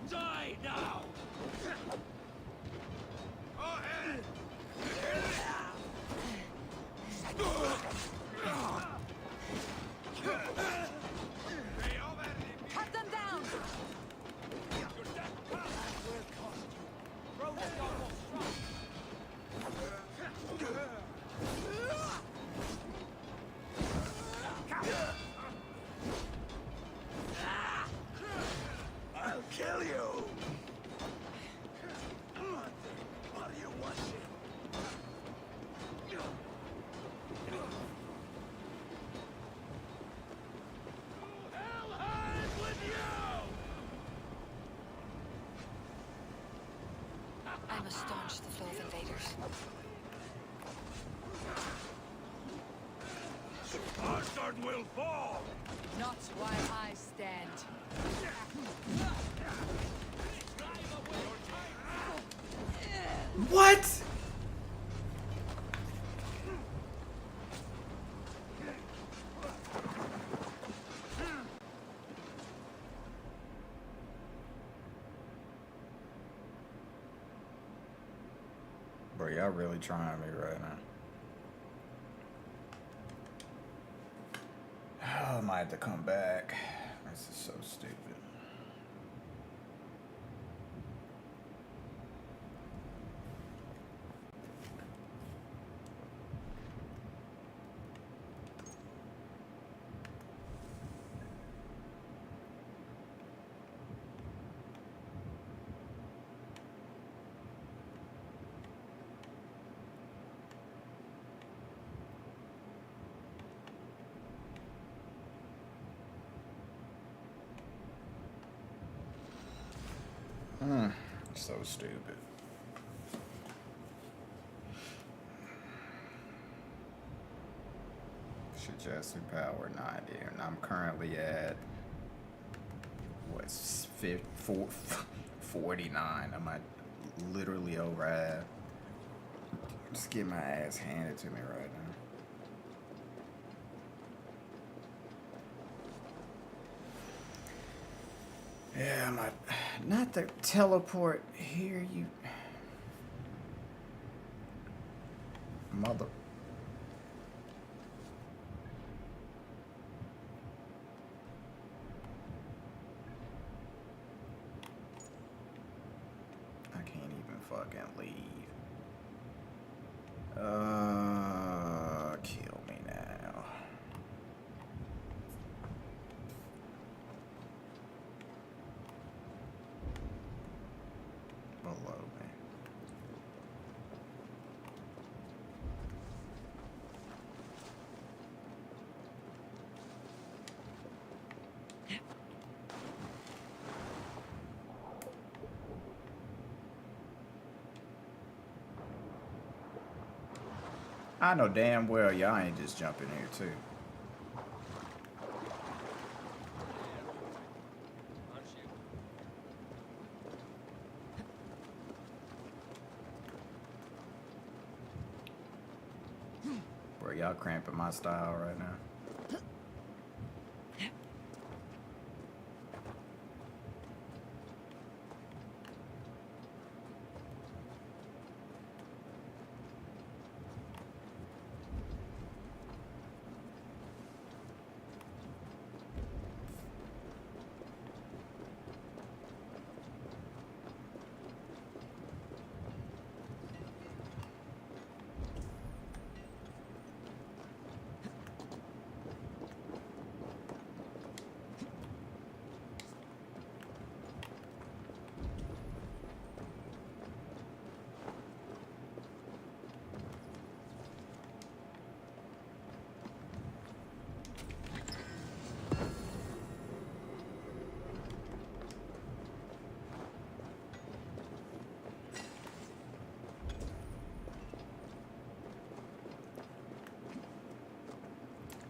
Speaker 2: Die now! Ahead!
Speaker 16: Cut them down!
Speaker 19: I'll kill you! What do you want?
Speaker 10: I must staunch the flow of invaders.
Speaker 2: Asgard will fall!
Speaker 16: Not while I stand.
Speaker 15: What? Bro, y'all really trying me right now. Oh, I might have to come back. This is so stupid. So stupid. Suggested power 90, and I'm currently at what's 49. I'm at literally over half. Just get my ass handed to me right now. Yeah, not the teleport here, you mother. I can't even fucking leave. Kill me now. Below me. I know damn well y'all ain't just jumping here too. Bro, y'all cramping my style right now.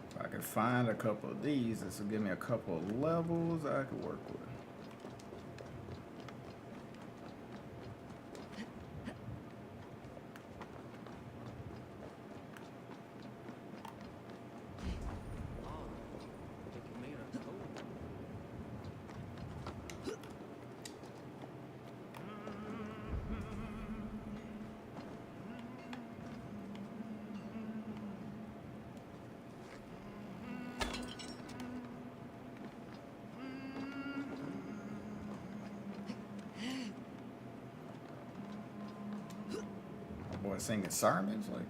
Speaker 15: If I could find a couple of these, this will give me a couple of levels I could work with. Boy, singing sermons, like.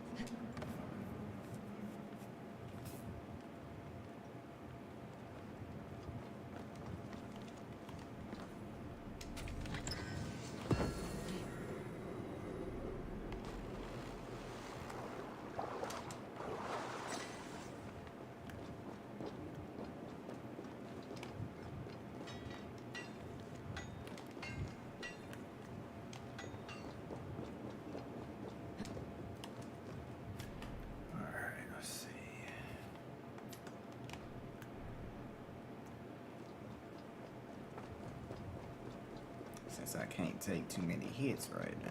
Speaker 15: Since I can't take too many hits right now.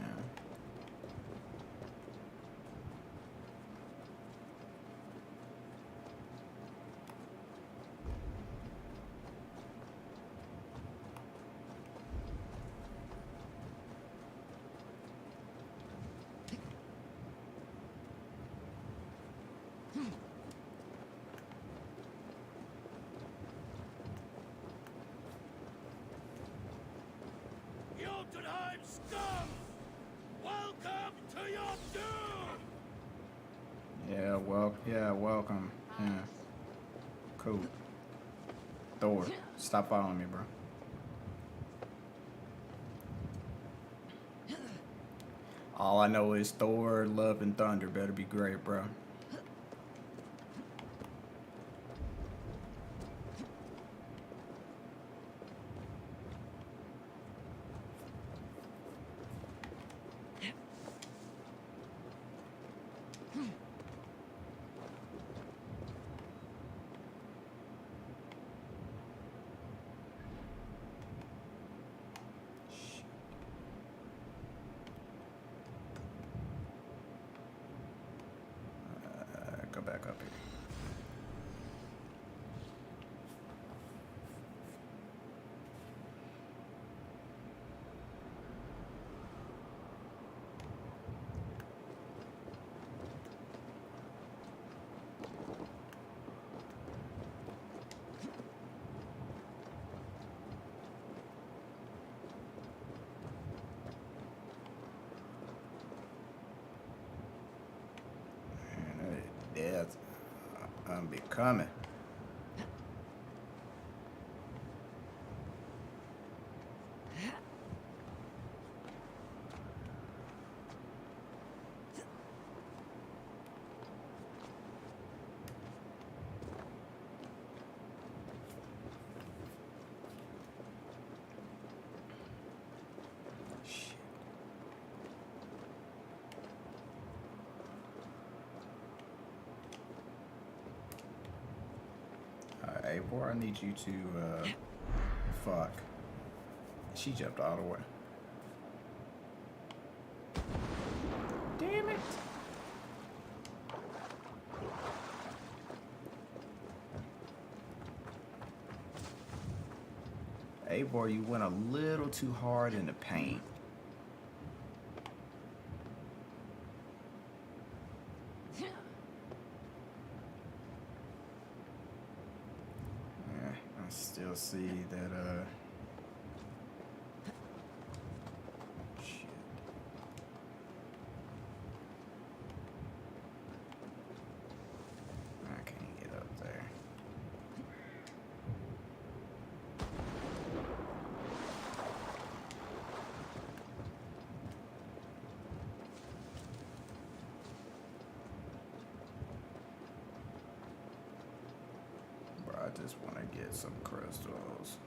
Speaker 2: scum! Welcome to your doom!
Speaker 15: Yeah, welcome. Yeah. Cool. Thor, stop following me, bro. All I know is Thor, Love, and Thunder better be great, bro. Go back up here. Death, I'm becoming. Eivor, I need you to, fuck. She jumped all the way. Damn it! Eivor, you went a little too hard in the paint. Still see that shit. I can't get up there. I just want to get some crystals.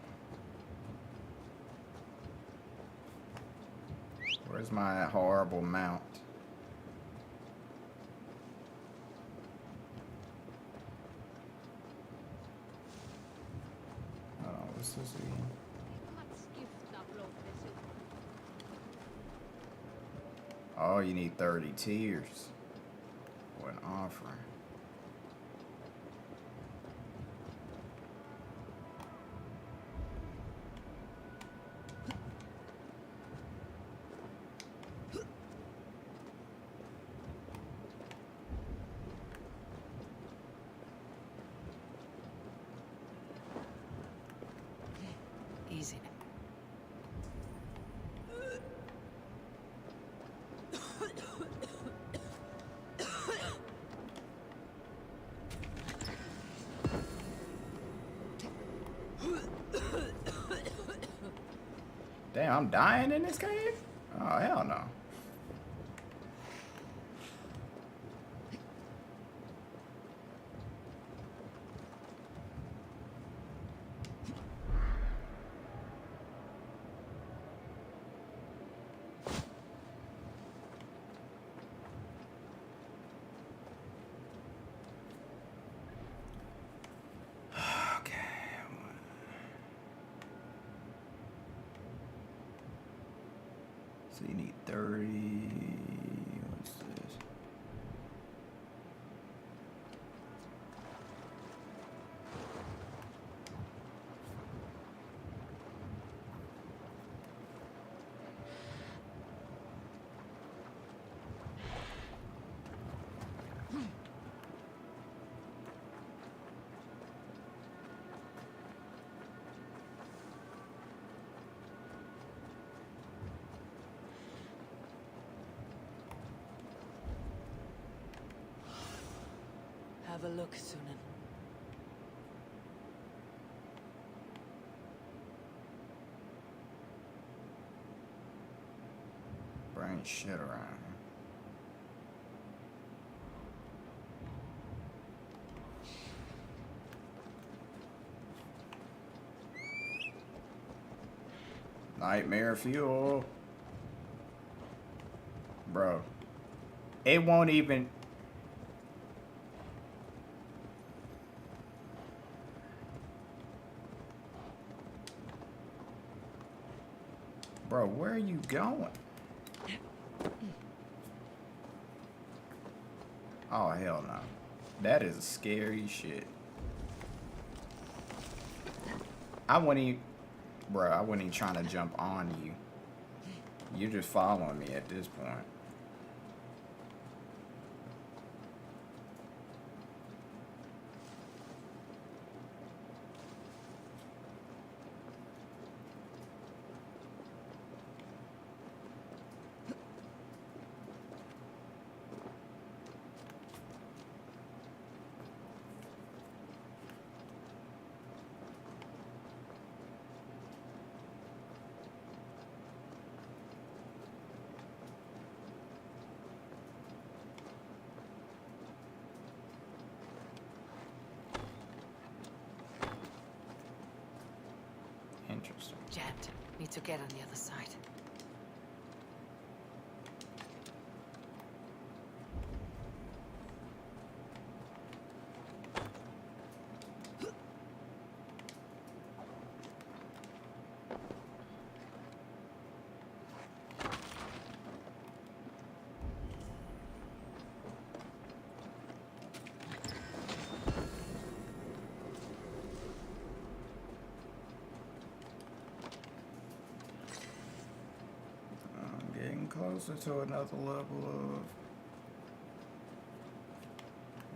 Speaker 15: Where's my horrible mount? Oh, what's this again? Oh, you need 30 tears for an offering.
Speaker 16: Easy.
Speaker 15: Damn, I'm dying in this cave? Oh, hell no. So you need 30. What's this?
Speaker 16: Have a look, Sunan.
Speaker 15: Bring shit around. Nightmare fuel. Bro. It won't even... Bro, where are you going? Oh, hell no. That is scary shit. I wouldn't even... Bro, I wasn't even trying to jump on you. You're just following me at this point. Interesting.
Speaker 16: Jammed. Need to get on the other side.
Speaker 15: Closer to another level of...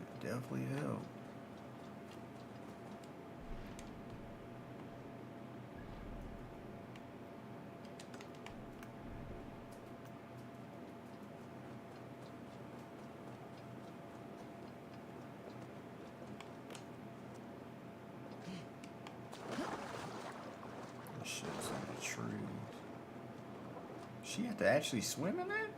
Speaker 15: It definitely helped. This shit's in the trees. She had to actually swim in that?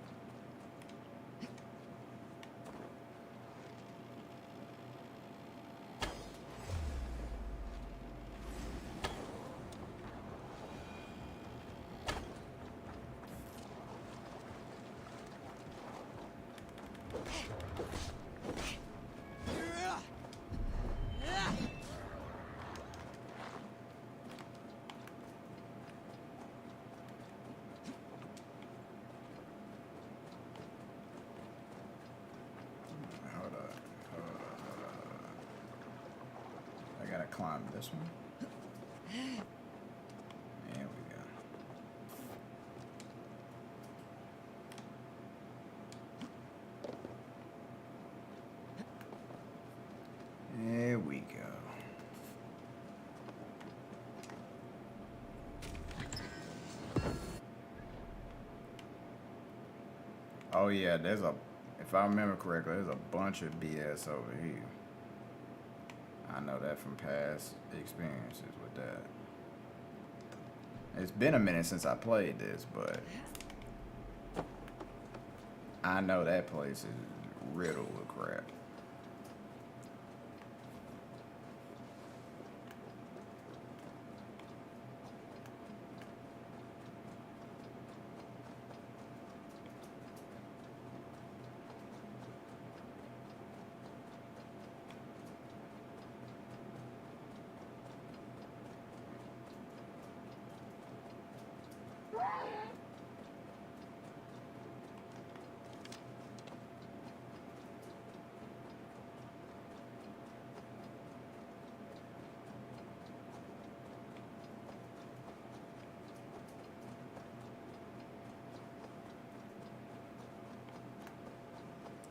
Speaker 15: Climb this one. There we go. There we go. Oh yeah, there's a, if I remember correctly, there's a bunch of BS over here. I know that from past experiences with that. It's been a minute since I played this, but I know that place is riddled with crap.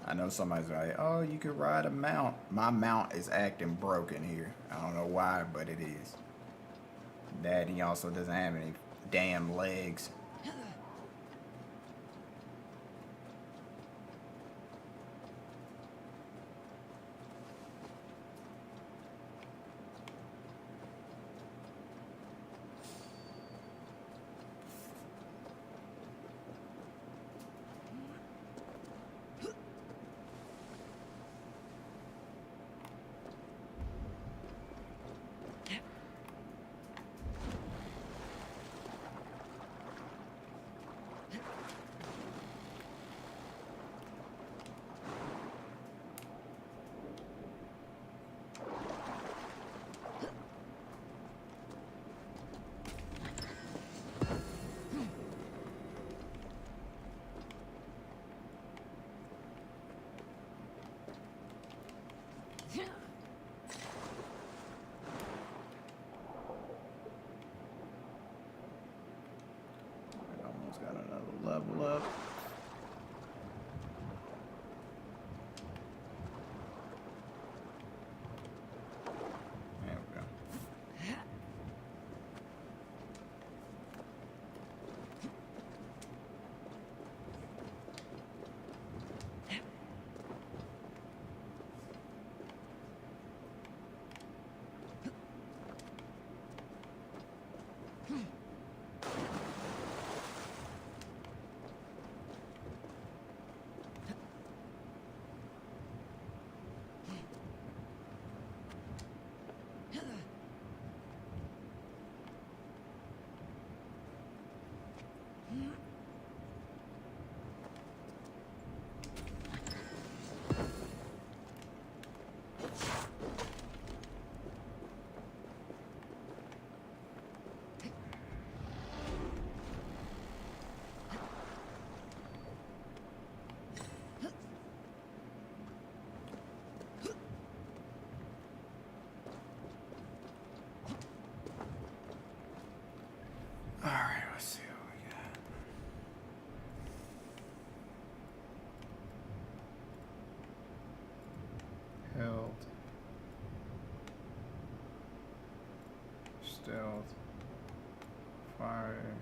Speaker 15: I know somebody's like, oh, you could ride a mount. My mount is acting broken here. I don't know why, but it is. That he also doesn't have any damn legs. level up. There we go. Alright, let's see what we got. Health. Stealth. Fire.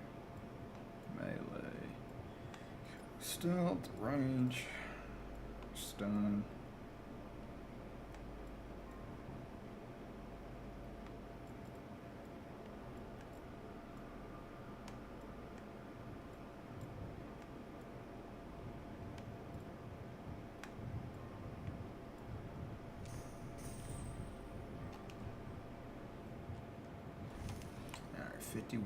Speaker 15: Melee. Stealth. Range. Stun. Alright, 51.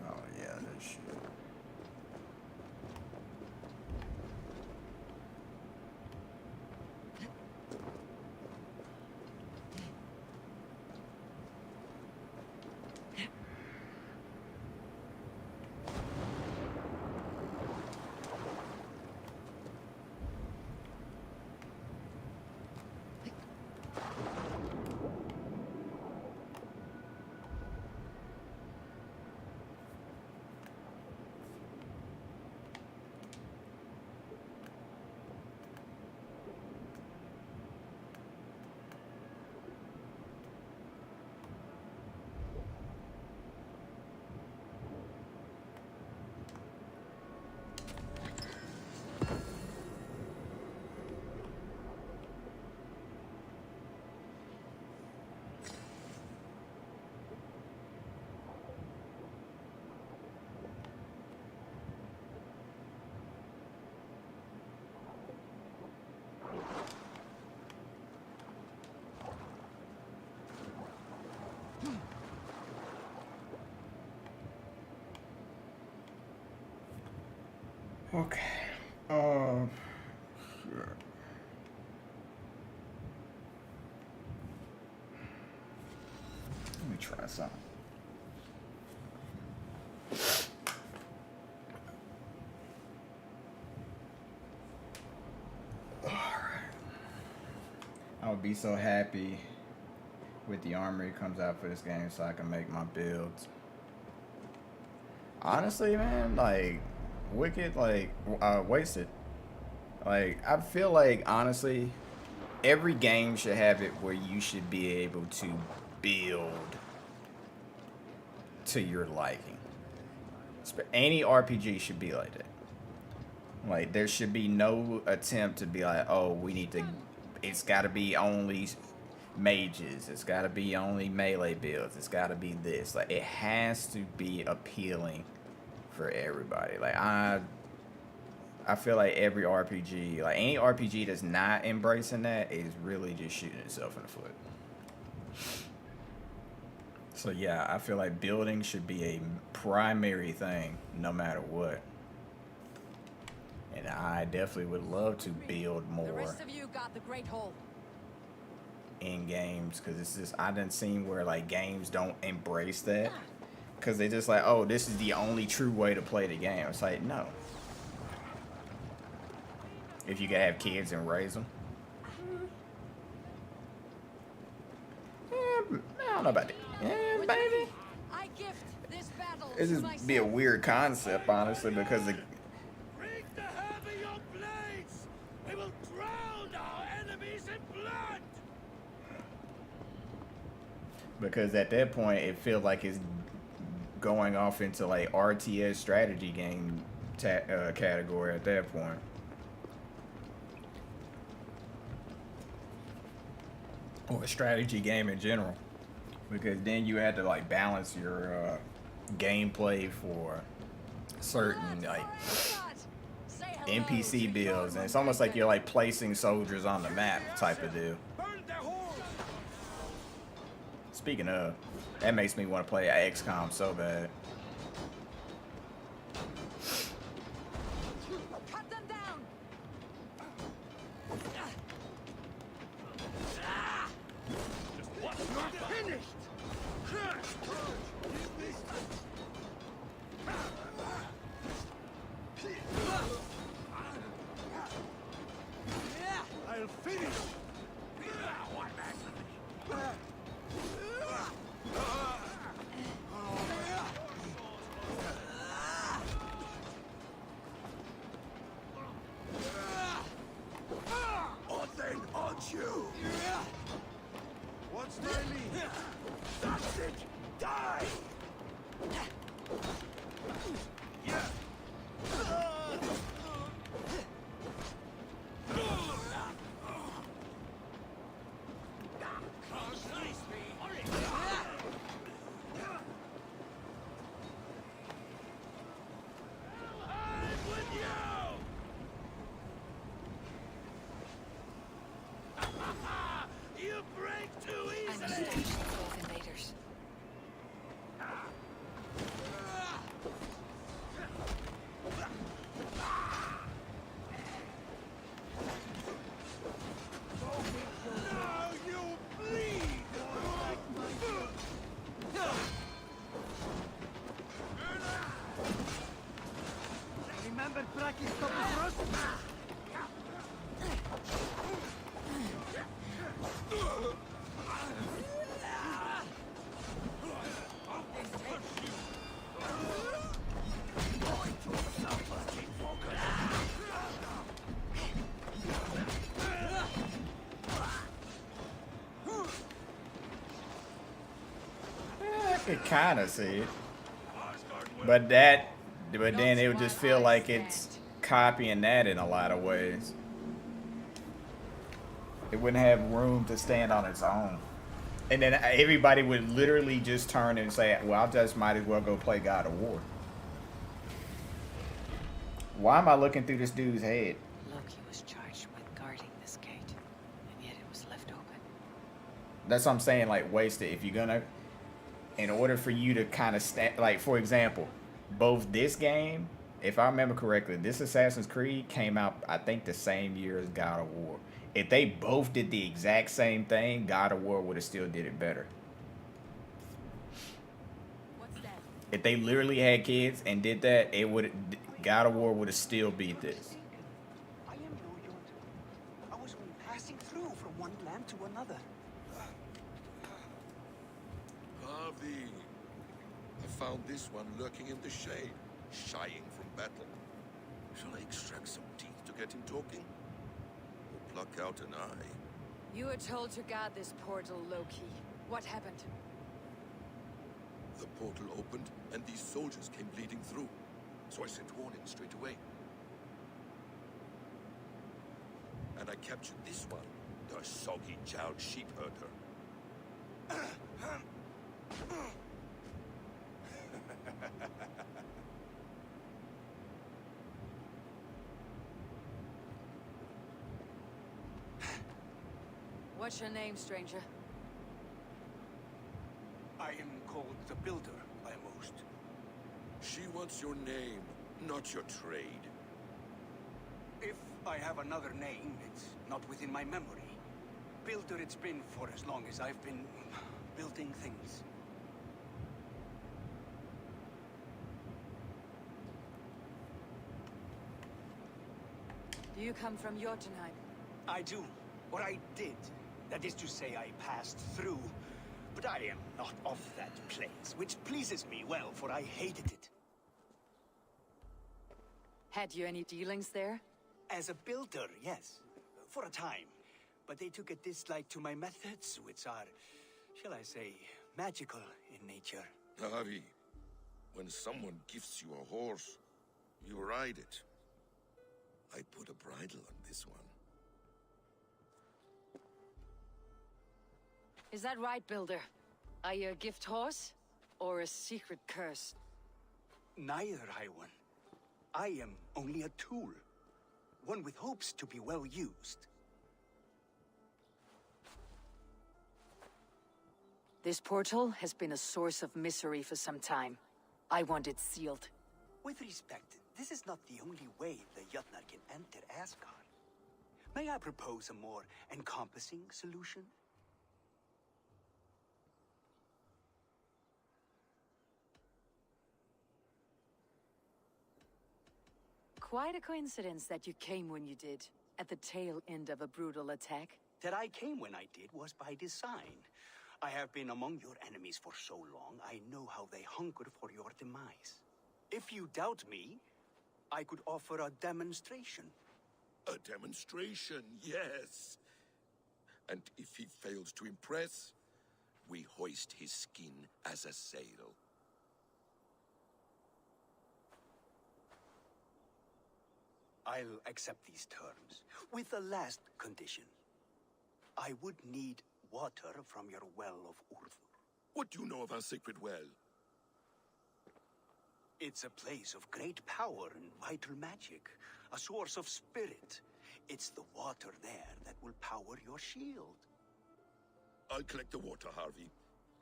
Speaker 15: Oh yeah, that shit. Okay. Sure. Let me try something. Alright. I would be so happy with the armory that comes out for this game so I can make my builds. Honestly, man, like, Wicked, like, Wasted. Like, I feel like, honestly, every game should have it where you should be able to build to your liking. Any RPG should be like that. Like, there should be no attempt to be like, oh, we need to, it's got to be only mages, it's got to be only melee builds, it's got to be this. Like, it has to be appealing for everybody. Like, I feel like every RPG, like any RPG that's not embracing that is really just shooting itself in the foot. So yeah, I feel like building should be a primary thing no matter what. And I definitely would love to build more.
Speaker 5: The rest of you got the Great Hall.
Speaker 15: In games, because it's just, I done seen where like games don't embrace that. Because they just like, oh, this is the only true way to play the game. It's like, no. If you could have kids and raise them. I don't know about that. Yeah, baby.
Speaker 9: I gift this battle
Speaker 15: This
Speaker 9: to
Speaker 15: is
Speaker 9: myself.
Speaker 15: be a weird concept, honestly, because
Speaker 2: Bring the hammer your blades! We will drown our enemies in blood!
Speaker 15: because at that point it feels like it's going off into like RTS strategy game category at that point. Or a strategy game in general, because then you had to like balance your gameplay for certain like NPC builds, and it's almost like you're like placing soldiers on the map type of deal. Speaking of, that makes me want to play XCOM so bad.
Speaker 9: Cut them down.
Speaker 2: Finished! I'll finish! Then aren't you? What's my lead? That's it! Die! Yeah! You break too easily!
Speaker 10: Both invaders.
Speaker 2: Now you bleed!
Speaker 19: Remember Braki's Topos?
Speaker 15: I could kind of see it, but then it would just feel like it's copying that in a lot of ways. It wouldn't have room to stand on its own, and then everybody would literally just turn and say, "Well, I just might as well go play God of War." Why am I looking through this dude's head?
Speaker 1: Loki was charged with guarding this gate, and yet it was left open.
Speaker 15: That's what I'm saying, like, wasted. If you're gonna, in order for you to kind of like, for example, both this game, if I remember correctly, this Assassin's Creed came out, I think, the same year as God of War. If they both did the exact same thing, God of War would have still did it better. If they literally had kids and did that, it would, God of War would have still beat this.
Speaker 19: I am no Jotun. I was only passing through from one land to another.
Speaker 2: Harvey, I found this one lurking in the shade, shying from battle. Shall I extract some teeth to get him talking? Or pluck out an eye?
Speaker 16: You were told to guard this portal, Loki. What happened?
Speaker 2: The portal opened, and these soldiers came bleeding through. So I sent warning straight away. And I captured this one, the soggy-jowled sheep herder.
Speaker 16: What's your name, stranger?
Speaker 19: I am called the Builder by most.
Speaker 2: She wants your name, not your trade.
Speaker 19: If I have another name, it's not within my memory. Builder it's been for as long as I've been building things.
Speaker 16: You come from Jotunheim?
Speaker 19: I do. Or I did. That is to say, I passed through. But I am not of that place, which pleases me well, for I hated it.
Speaker 16: Had you any dealings there?
Speaker 19: As a builder, yes. For a time. But they took a dislike to my methods, which are, shall I say, magical in nature.
Speaker 2: Harvey, when someone gifts you a horse, you ride it. I put a bridle on this one.
Speaker 16: Is that right, Builder? Are you a gift horse? Or a secret curse?
Speaker 19: Neither, High One. I am only a tool. One with hopes to be well used.
Speaker 16: This portal has been a source of misery for some time. I want it sealed.
Speaker 19: With respect, this is not the only way the Jötnar can enter Asgard. May I propose a more encompassing solution?
Speaker 16: Quite a coincidence that you came when you did, at the tail end of a brutal attack.
Speaker 19: That I came when I did was by design. I have been among your enemies for so long, I know how they hunker for your demise. If you doubt me, I could offer a demonstration.
Speaker 2: A demonstration, yes. And if he fails to impress, we hoist his skin as a sail.
Speaker 19: I'll accept these terms, with the last condition. I would need water from your well of Urthur.
Speaker 2: What do you know of our sacred well?
Speaker 19: It's a place of great power and vital magic, a source of spirit. It's the water there that will power your shield.
Speaker 2: I'll collect the water, Harvey.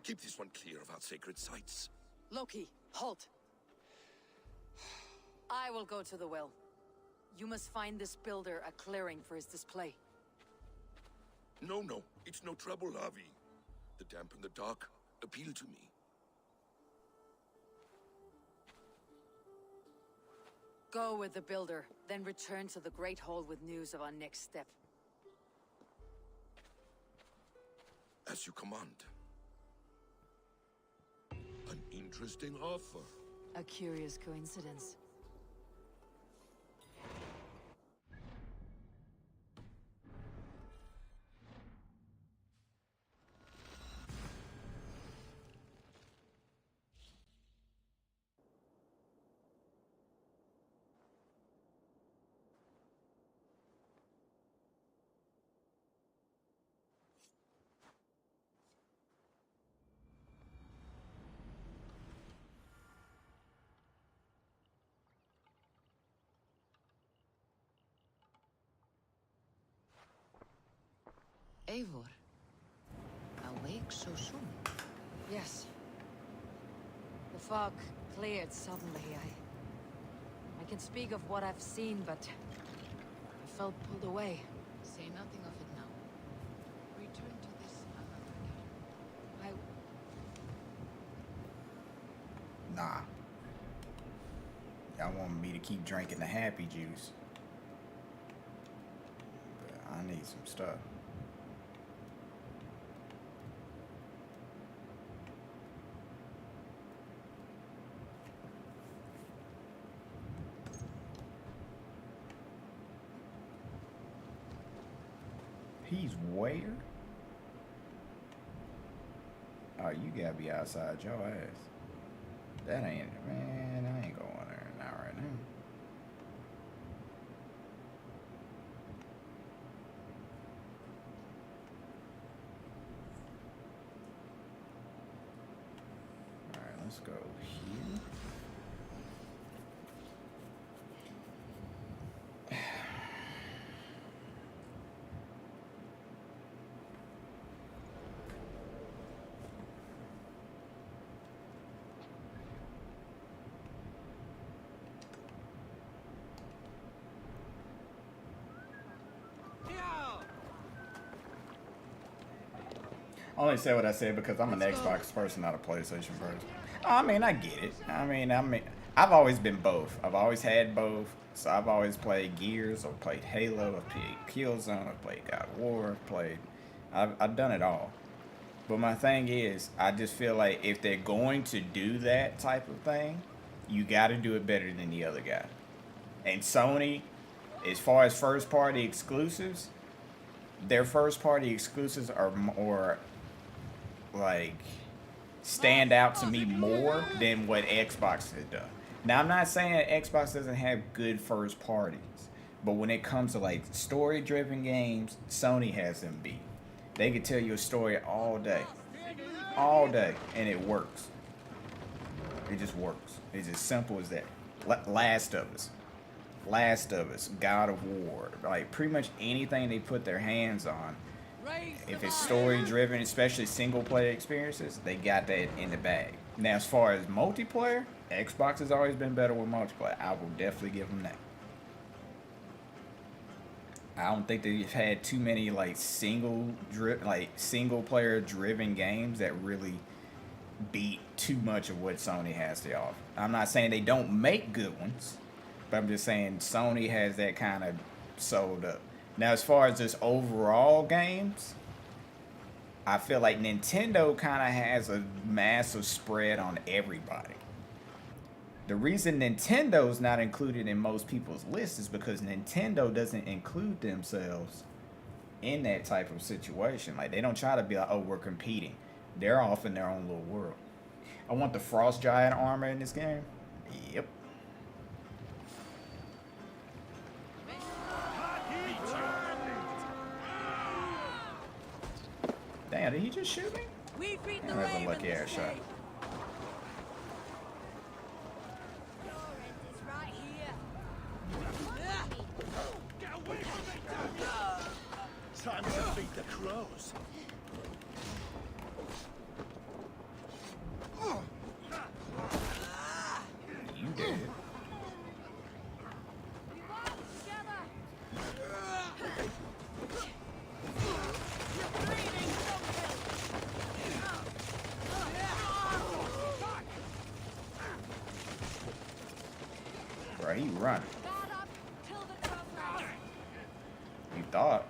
Speaker 2: Keep this one clear of our sacred sites.
Speaker 16: Loki, halt! I will go to the well. You must find this builder a clearing for his display.
Speaker 2: No, it's no trouble, Harvey. The damp and the dark appeal to me.
Speaker 16: Go with the builder, then return to the Great Hall with news of our next step.
Speaker 2: As you command. An interesting offer.
Speaker 16: A curious coincidence.
Speaker 4: Eivor, awake so soon?
Speaker 16: Yes. The fog cleared suddenly. I can speak of what I've seen, but I felt pulled away.
Speaker 4: Say nothing of it now. Return to this another day.
Speaker 15: Nah. Y'all want me to keep drinking the happy juice. But I need some stuff. He's where? Oh, you gotta be outside your ass. That ain't, man, I ain't going there now right now. Alright, let's go here. I only say what I said because I'm an Xbox person, not a PlayStation person. I mean, I get it. I I've always been both. I've always had both. So I've always played Gears, I've played Halo, I've played Killzone, I've played God of War, I've done it all. But my thing is, I just feel like if they're going to do that type of thing, you got to do it better than the other guy. And Sony, as far as first party exclusives, their first party exclusives are more like stand out to me more than what Xbox has done. Now, I'm not saying that Xbox doesn't have good first parties, but when it comes to like story driven games, Sony has them beat. They can tell you a story all day, and it works. It just works. It's as simple as that. Last of Us, God of War, like pretty much anything they put their hands on, if it's story driven, especially single player experiences, they got that in the bag. Now, as far as multiplayer, Xbox has always been better with multiplayer. I will definitely give them that. I don't think they've had too many like single player driven games that really beat too much of what Sony has to offer. I'm not saying they don't make good ones, but I'm just saying Sony has that kind of sold up. Now, as far as just overall games, I feel like Nintendo kind of has a massive spread on everybody. The reason Nintendo's not included in most people's lists is because Nintendo doesn't include themselves in that type of situation. Like, they don't try to be like, oh, we're competing. They're off in their own little world. I want the Frost Giant armor in this game. Yep. Damn, did he just shoot me? That was a lucky ass shot.
Speaker 8: Time to beat the crows.
Speaker 15: You did. Bro, he running. You thought.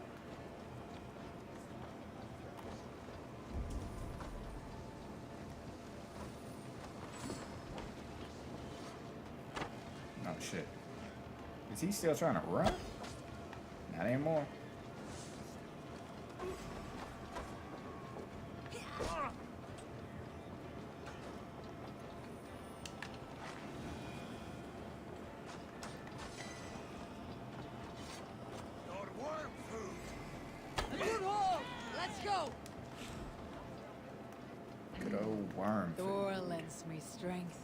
Speaker 15: Oh shit. Is he still trying to run? Not anymore. Good old worm.
Speaker 17: Thor lends me strength.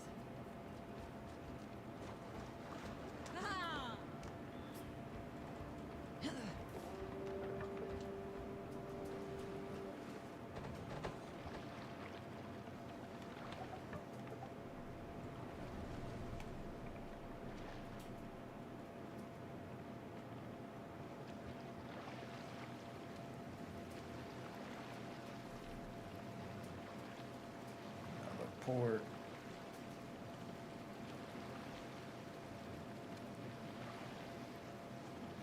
Speaker 15: Port.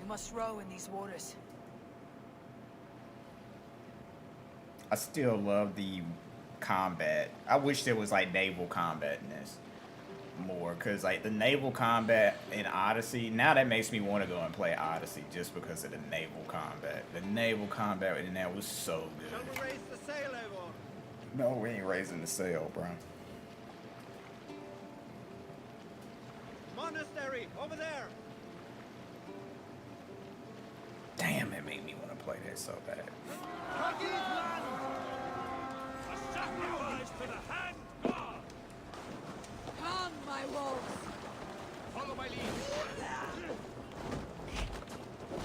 Speaker 7: You must row in these waters.
Speaker 15: I still love the combat. I wish there was like naval combat in this more, because like the naval combat in Odyssey, now that makes me want to go and play Odyssey just because of the naval combat. The naval combat in that was so good.
Speaker 8: Shall we raise the sail, Eivor?
Speaker 15: No, we ain't raising the sail, bro.
Speaker 8: Monastery, over there.
Speaker 15: Damn, it made me want to play that so bad.
Speaker 8: Huggy's land! A sacrifice to the hand god!
Speaker 17: Come, my wolves!
Speaker 8: Follow my lead.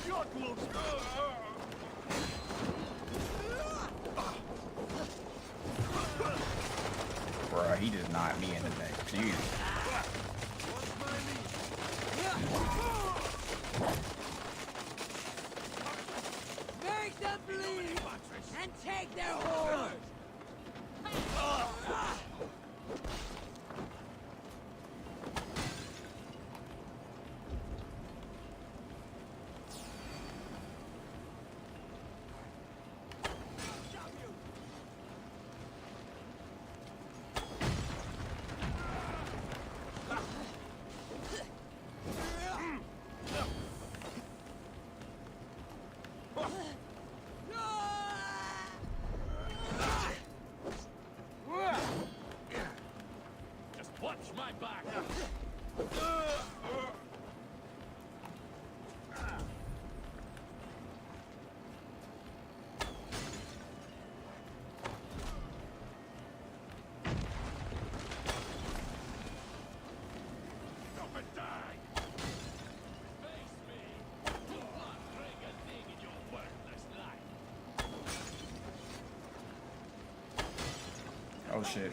Speaker 8: God looks good.
Speaker 15: Bruh, he just knocked me in the neck. Jeez.
Speaker 17: Make them bleed and take their hoard!
Speaker 15: Oh shit.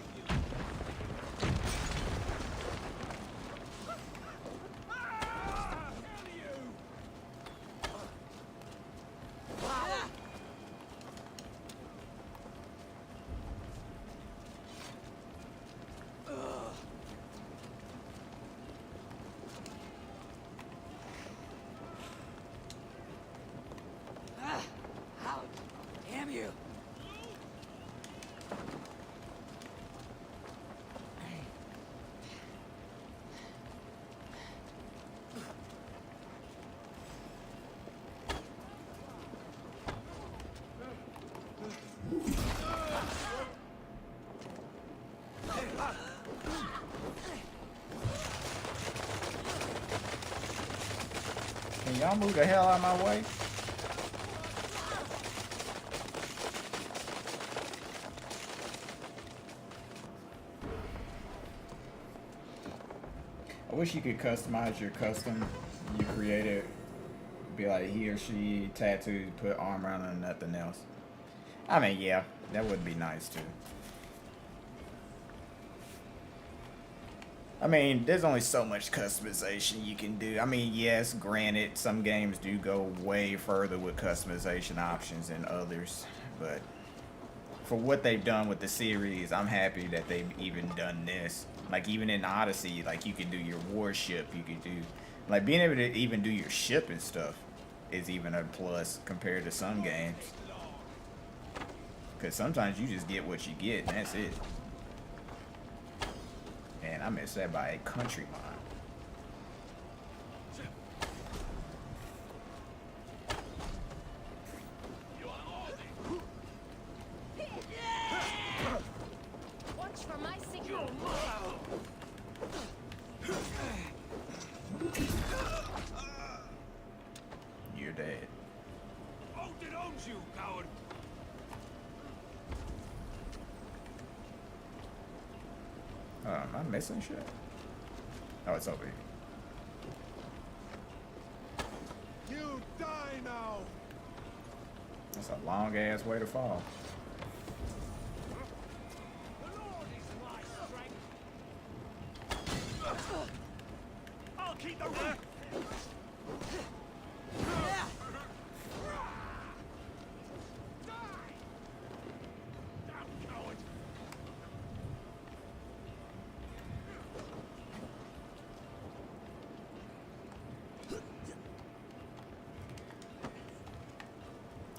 Speaker 21: Damn you!
Speaker 15: Can y'all move the hell out of my way? I wish you could customize your custom you created. Be like he or she tattooed, put armor on and nothing else. I mean, yeah, that would be nice too. I mean, there's only so much customization you can do. I mean, yes, granted, some games do go way further with customization options than others, but for what they've done with the series, I'm happy that they've even done this. Like, even in Odyssey, like, you could do your warship, you could do, like, being able to even do your ship and stuff is even a plus compared to some games. Because sometimes you just get what you get, and that's it. Man, I miss that by a country mile.
Speaker 10: Watch for my signal.
Speaker 15: You're dead.
Speaker 8: Hold it on, you coward!
Speaker 15: Am I missing shit? Oh, it's over here.
Speaker 8: You die now!
Speaker 15: That's a long ass way to fall.
Speaker 8: I'll keep the rest!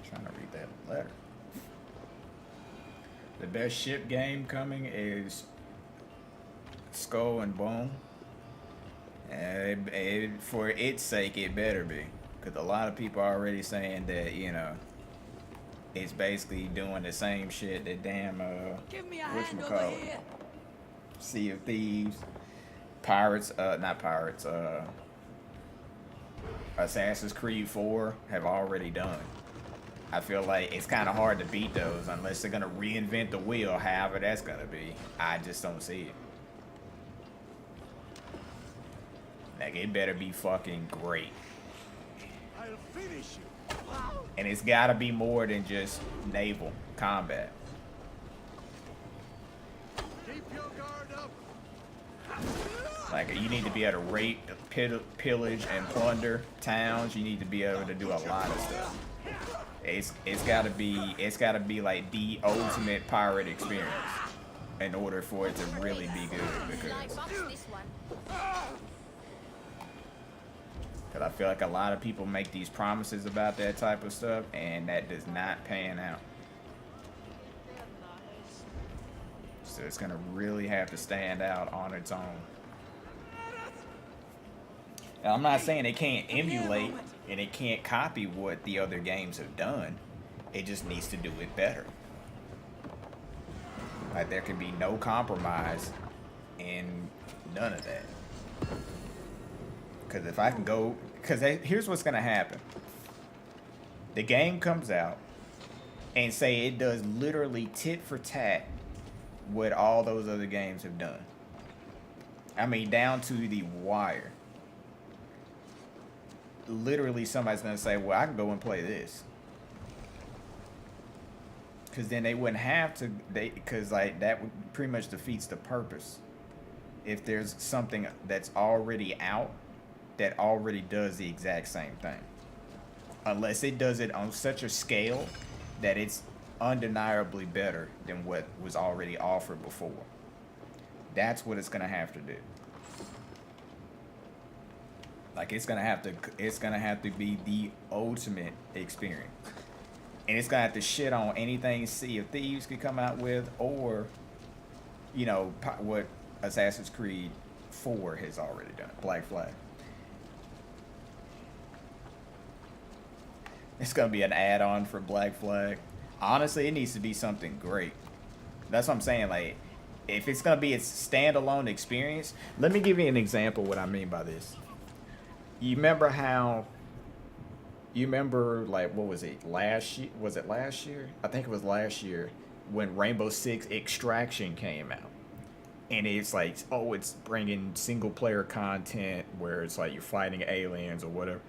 Speaker 15: Trying to read that letter. The best ship game coming is Skull and Bone. And for its sake, it better be. Because a lot of people are already saying that, you know, it's basically doing the same shit that damn,
Speaker 21: Give me a hand over here.
Speaker 15: Sea of Thieves, Pirates, not Pirates, Assassin's Creed 4 have already done. I feel like it's kind of hard to beat those unless they're going to reinvent the wheel, however that's going to be. I just don't see it. Like, it better be fucking great.
Speaker 8: I'll finish you.
Speaker 15: And it's got to be more than just naval combat.
Speaker 8: Keep your guard up.
Speaker 15: Like, you need to be able to rape, pillage, and plunder towns. You need to be able to do a lot of stuff. It's gotta be like the ultimate pirate experience in order for it to really be good, because I feel like a lot of people make these promises about that type of stuff and that does not pan out. So it's gonna really have to stand out on its own. Now, I'm not saying it can't emulate and it can't copy what the other games have done. It just needs to do it better. Like, there can be no compromise in none of that. Because if I can go... Because here's what's going to happen. The game comes out and say it does literally tit for tat what all those other games have done. I mean, down to the wire. Literally somebody's going to say, well, I can go and play this. Because then they wouldn't have to, because like that would pretty much defeats the purpose. If there's something that's already out that already does the exact same thing. Unless it does it on such a scale that it's undeniably better than what was already offered before. That's what it's gonna have to do. Like it's gonna have to be the ultimate experience. And it's gonna have to shit on anything Sea of Thieves could come out with, or, you know, what Assassin's Creed 4 has already done, Black Flag. It's gonna be an add-on for Black Flag. Honestly, it needs to be something great. That's what I'm saying. Like, if it's gonna be its standalone experience, let me give you an example of what I mean by this. You remember like, what was it, last year? Was it last year? I think it was last year when Rainbow Six Extraction came out. And it's like, oh, it's bringing single player content where it's like you're fighting aliens or whatever.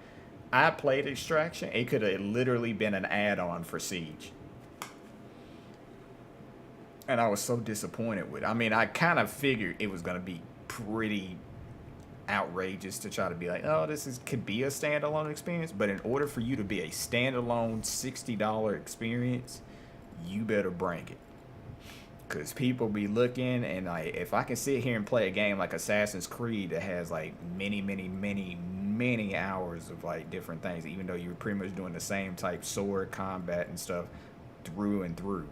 Speaker 15: I played Extraction. It could have literally been an add-on for Siege. And I was so disappointed with it. I mean, I kind of figured it was going to be pretty outrageous to try to be like, oh, could be a standalone experience. But in order for you to be a standalone $60 experience, you better bring it. Because people be looking, and like, if I can sit here and play a game like Assassin's Creed that has like many hours of like different things, even though you're pretty much doing the same type sword combat and stuff through and through,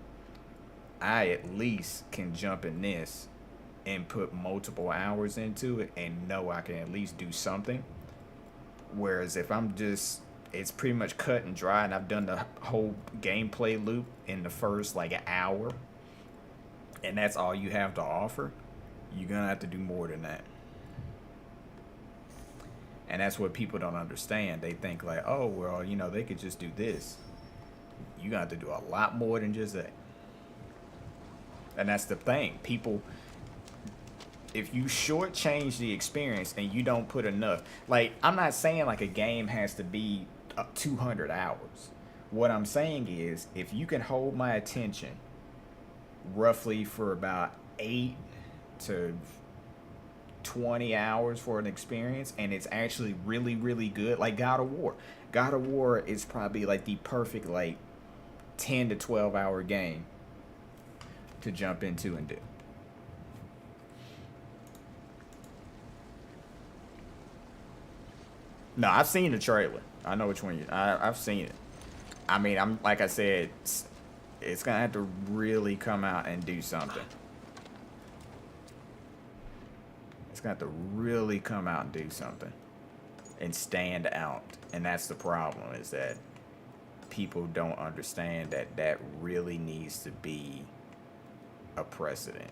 Speaker 15: I at least can jump in this and put multiple hours into it and know I can at least do something. Whereas if I'm just, it's pretty much cut and dry and I've done the whole gameplay loop in the first like an hour, and that's all you have to offer, you're gonna have to do more than that. And that's what people don't understand. They think like, oh, well, you know, they could just do this. You got to do a lot more than just that. And that's the thing. People, if you shortchange the experience and you don't put enough, like, I'm not saying like a game has to be 200 hours. What I'm saying is, if you can hold my attention roughly for about 8 to 20 hours for an experience, and it's actually really, really good, like God of War. God of War is probably like the perfect like 10 to 12 hour game to jump into and do. No, I've seen the trailer. I know which one I've seen it. I mean, I'm like I said, it's gonna have to really come out and do something. It's gonna have to really come out and do something and stand out. And that's the problem, is that people don't understand that that really needs to be a precedent.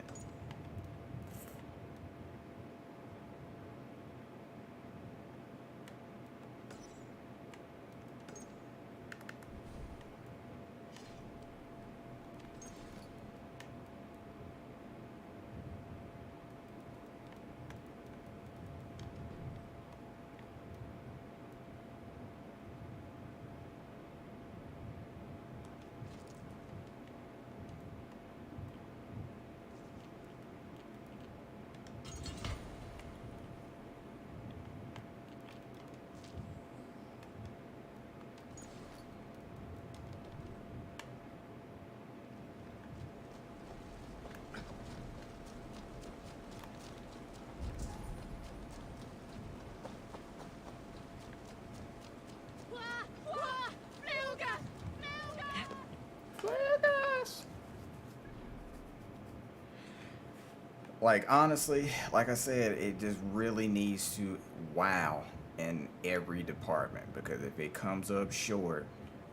Speaker 15: Like, honestly, like I said, it just really needs to wow in every department, because if it comes up short,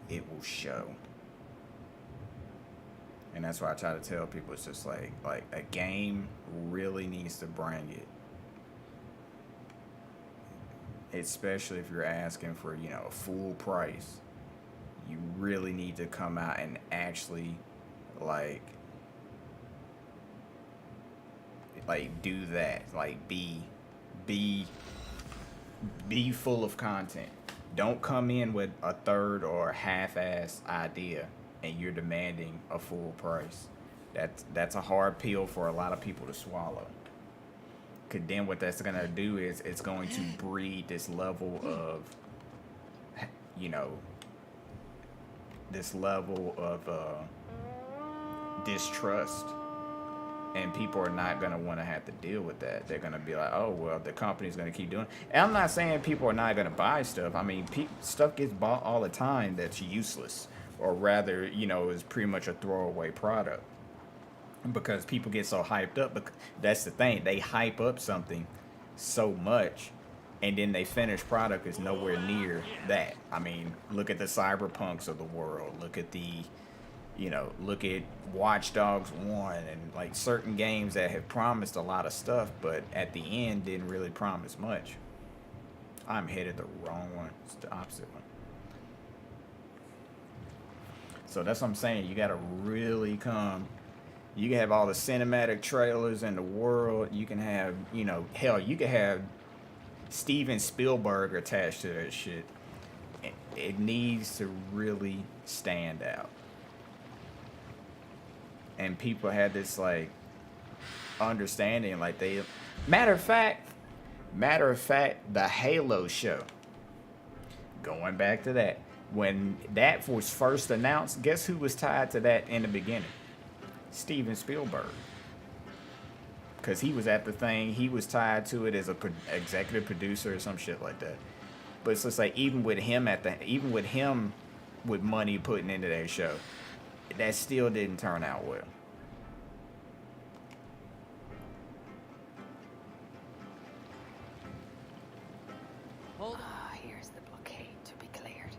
Speaker 15: it will show. And that's why I try to tell people, it's just like a game really needs to bring it. Especially if you're asking for, you know, a full price. You really need to come out and actually like do that. Like be full of content. Don't come in with a third or half-ass idea and you're demanding a full price. That's a hard pill for a lot of people to swallow. Cause then what that's gonna do is it's going to breed this level of, you know, this level of distrust, and people are not gonna want to have to deal with that. They're gonna be like, oh well, the company's gonna keep doing it. And I'm not saying people are not gonna buy stuff. I mean, stuff gets bought all the time that's useless, or rather, you know, is pretty much a throwaway product. Because people get so hyped up. But that's the thing, they hype up something so much, and then they finished product is nowhere near that. I mean, look at the Cyberpunks of the world. Look at the, you know, look at Watch Dogs 1 and like certain games that have promised a lot of stuff, but at the end didn't really promise much. I'm headed the wrong one. It's the opposite one. So that's what I'm saying. You got to really come. You can have all the cinematic trailers in the world. You can have, you know, hell, you can have Steven Spielberg attached to that shit. It needs to really stand out. And people had this, like, understanding, like they... Matter of fact, the Halo show. Going back to that. When that was first announced, guess who was tied to that in the beginning? Steven Spielberg, because he was at the thing. He was tied to it as a executive producer or some shit like that. But it's just like even with him with money putting into that show, that still didn't turn out well.
Speaker 1: Here's the blockade to be cleared.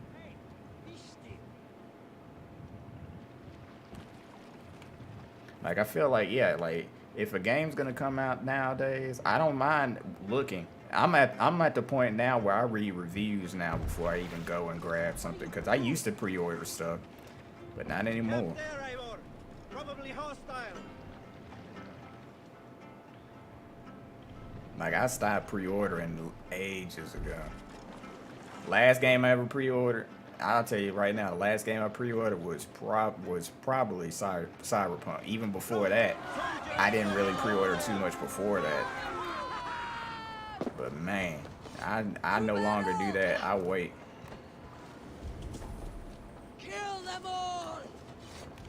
Speaker 15: Like, I feel like, yeah, like, if a game's gonna come out nowadays, I don't mind looking. I'm at the point now where I read reviews now before I even go and grab something, because I used to pre-order stuff, but not anymore.
Speaker 8: Probably hostile.
Speaker 15: Like, I stopped pre-ordering ages ago. Last game I ever pre-ordered, I'll tell you right now, the last game I pre-ordered was probably Cyberpunk. Even before that, I didn't really pre-order too much before that. But man, I no longer do that. I wait.
Speaker 9: Kill them all!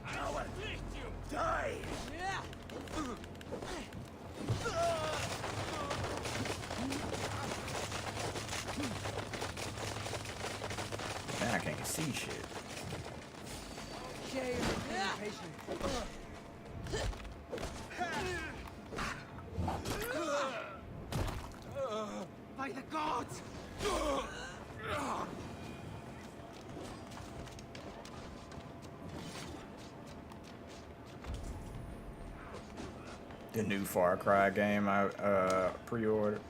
Speaker 8: Our victim died!
Speaker 15: Man, I can't see shit.
Speaker 9: By the gods!
Speaker 15: The new Far Cry game I pre-ordered.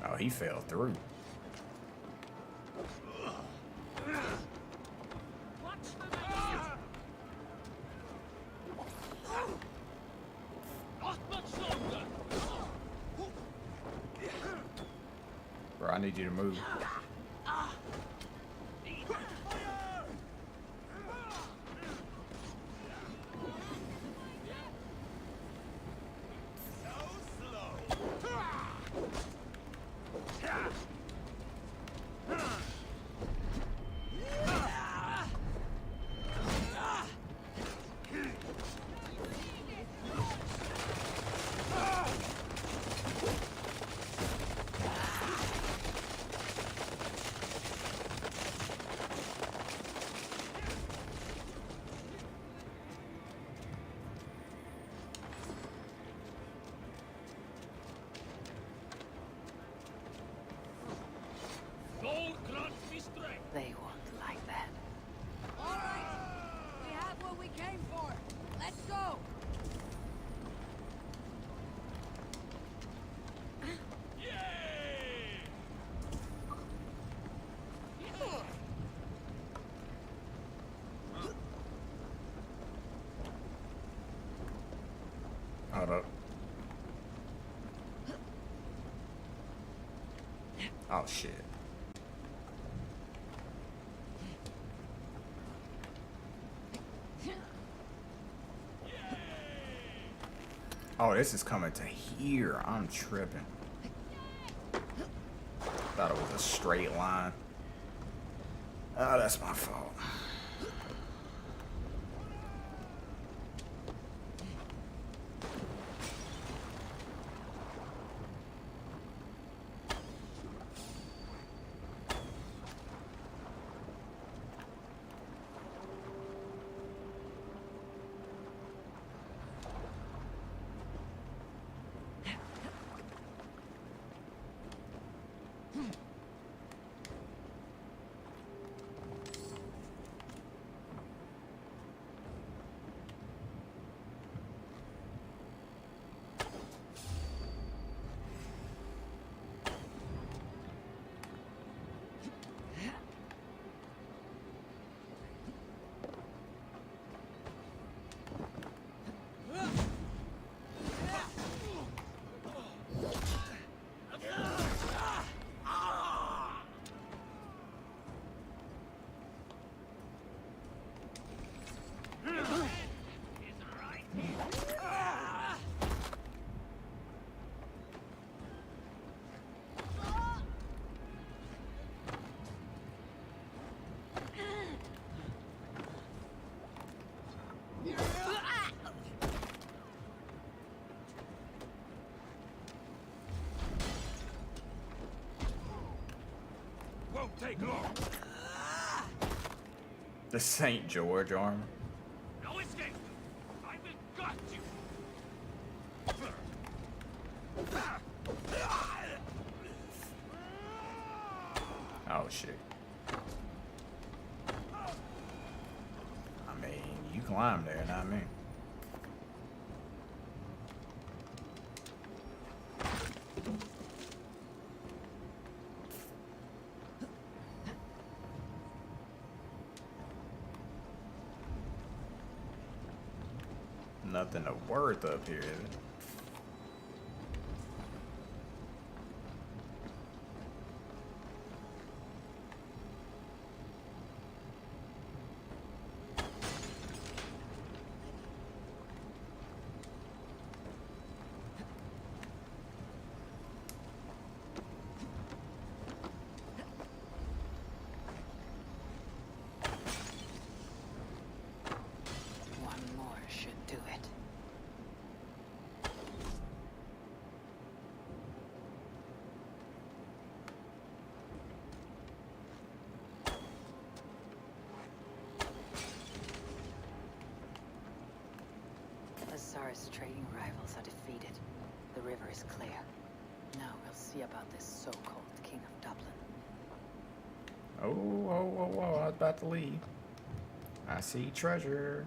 Speaker 15: Oh, he fell through. Bro, I need you to move. Oh shit. Oh, this is coming to here. I'm tripping. Thought it was a straight line. Oh, that's my fault.
Speaker 8: Won't take long.
Speaker 15: The St. George armor.
Speaker 8: No escape. I will gut you.
Speaker 15: Oh shit. I mean, you climb there, not me. Nothing of worth up here, is it?
Speaker 1: One more should do it. Azar's trading rivals are defeated. The river is clear. Now we'll see about this so-called King of Dublin.
Speaker 15: Oh, I was about to leave. I see treasure.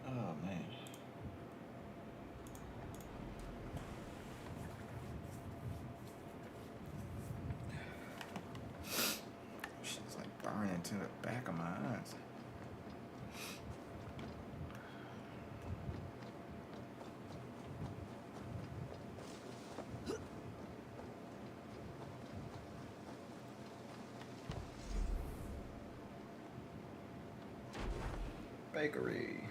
Speaker 15: Oh man. She's like burning to the back of my eyes. Bakery.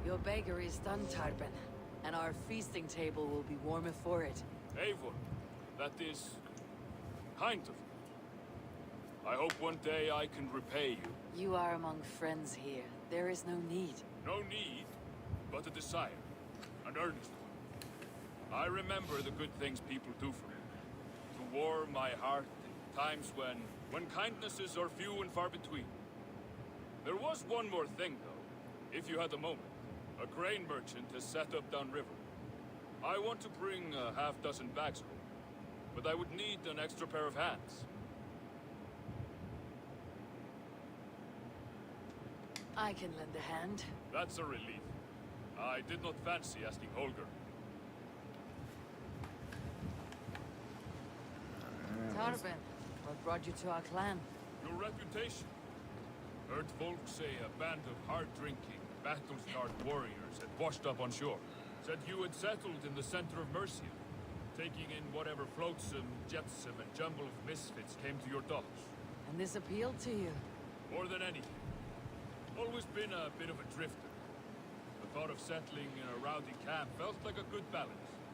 Speaker 16: Your bakery is done, Tarben, and our feasting table will be warmer for it.
Speaker 6: Eivor, that is kind of you.
Speaker 11: I hope one day I can repay you.
Speaker 16: You are among friends here. There is no need.
Speaker 11: No need, but a desire. An earnest one. I remember the good things people do for me. To warm my heart in times when kindnesses are few and far between. There was one more thing, though, if you had a moment. A grain merchant has set up downriver. I want to bring a half-dozen bags home, but I would need an extra pair of hands.
Speaker 16: I can lend a hand.
Speaker 11: That's a relief. I did not fancy asking Holger.
Speaker 16: Tarben, what brought you to our clan?
Speaker 11: Your reputation. Heard folks say a band of hard-drinking, battle-scarred warriors had washed up on shore. Said you had settled in the center of Mercia, taking in whatever flotsam, jetsam, and jumble of misfits came to your docks.
Speaker 16: And this appealed to you?
Speaker 11: More than anything. Always been a bit of a drifter. The thought of settling in a rowdy camp felt like a good balance.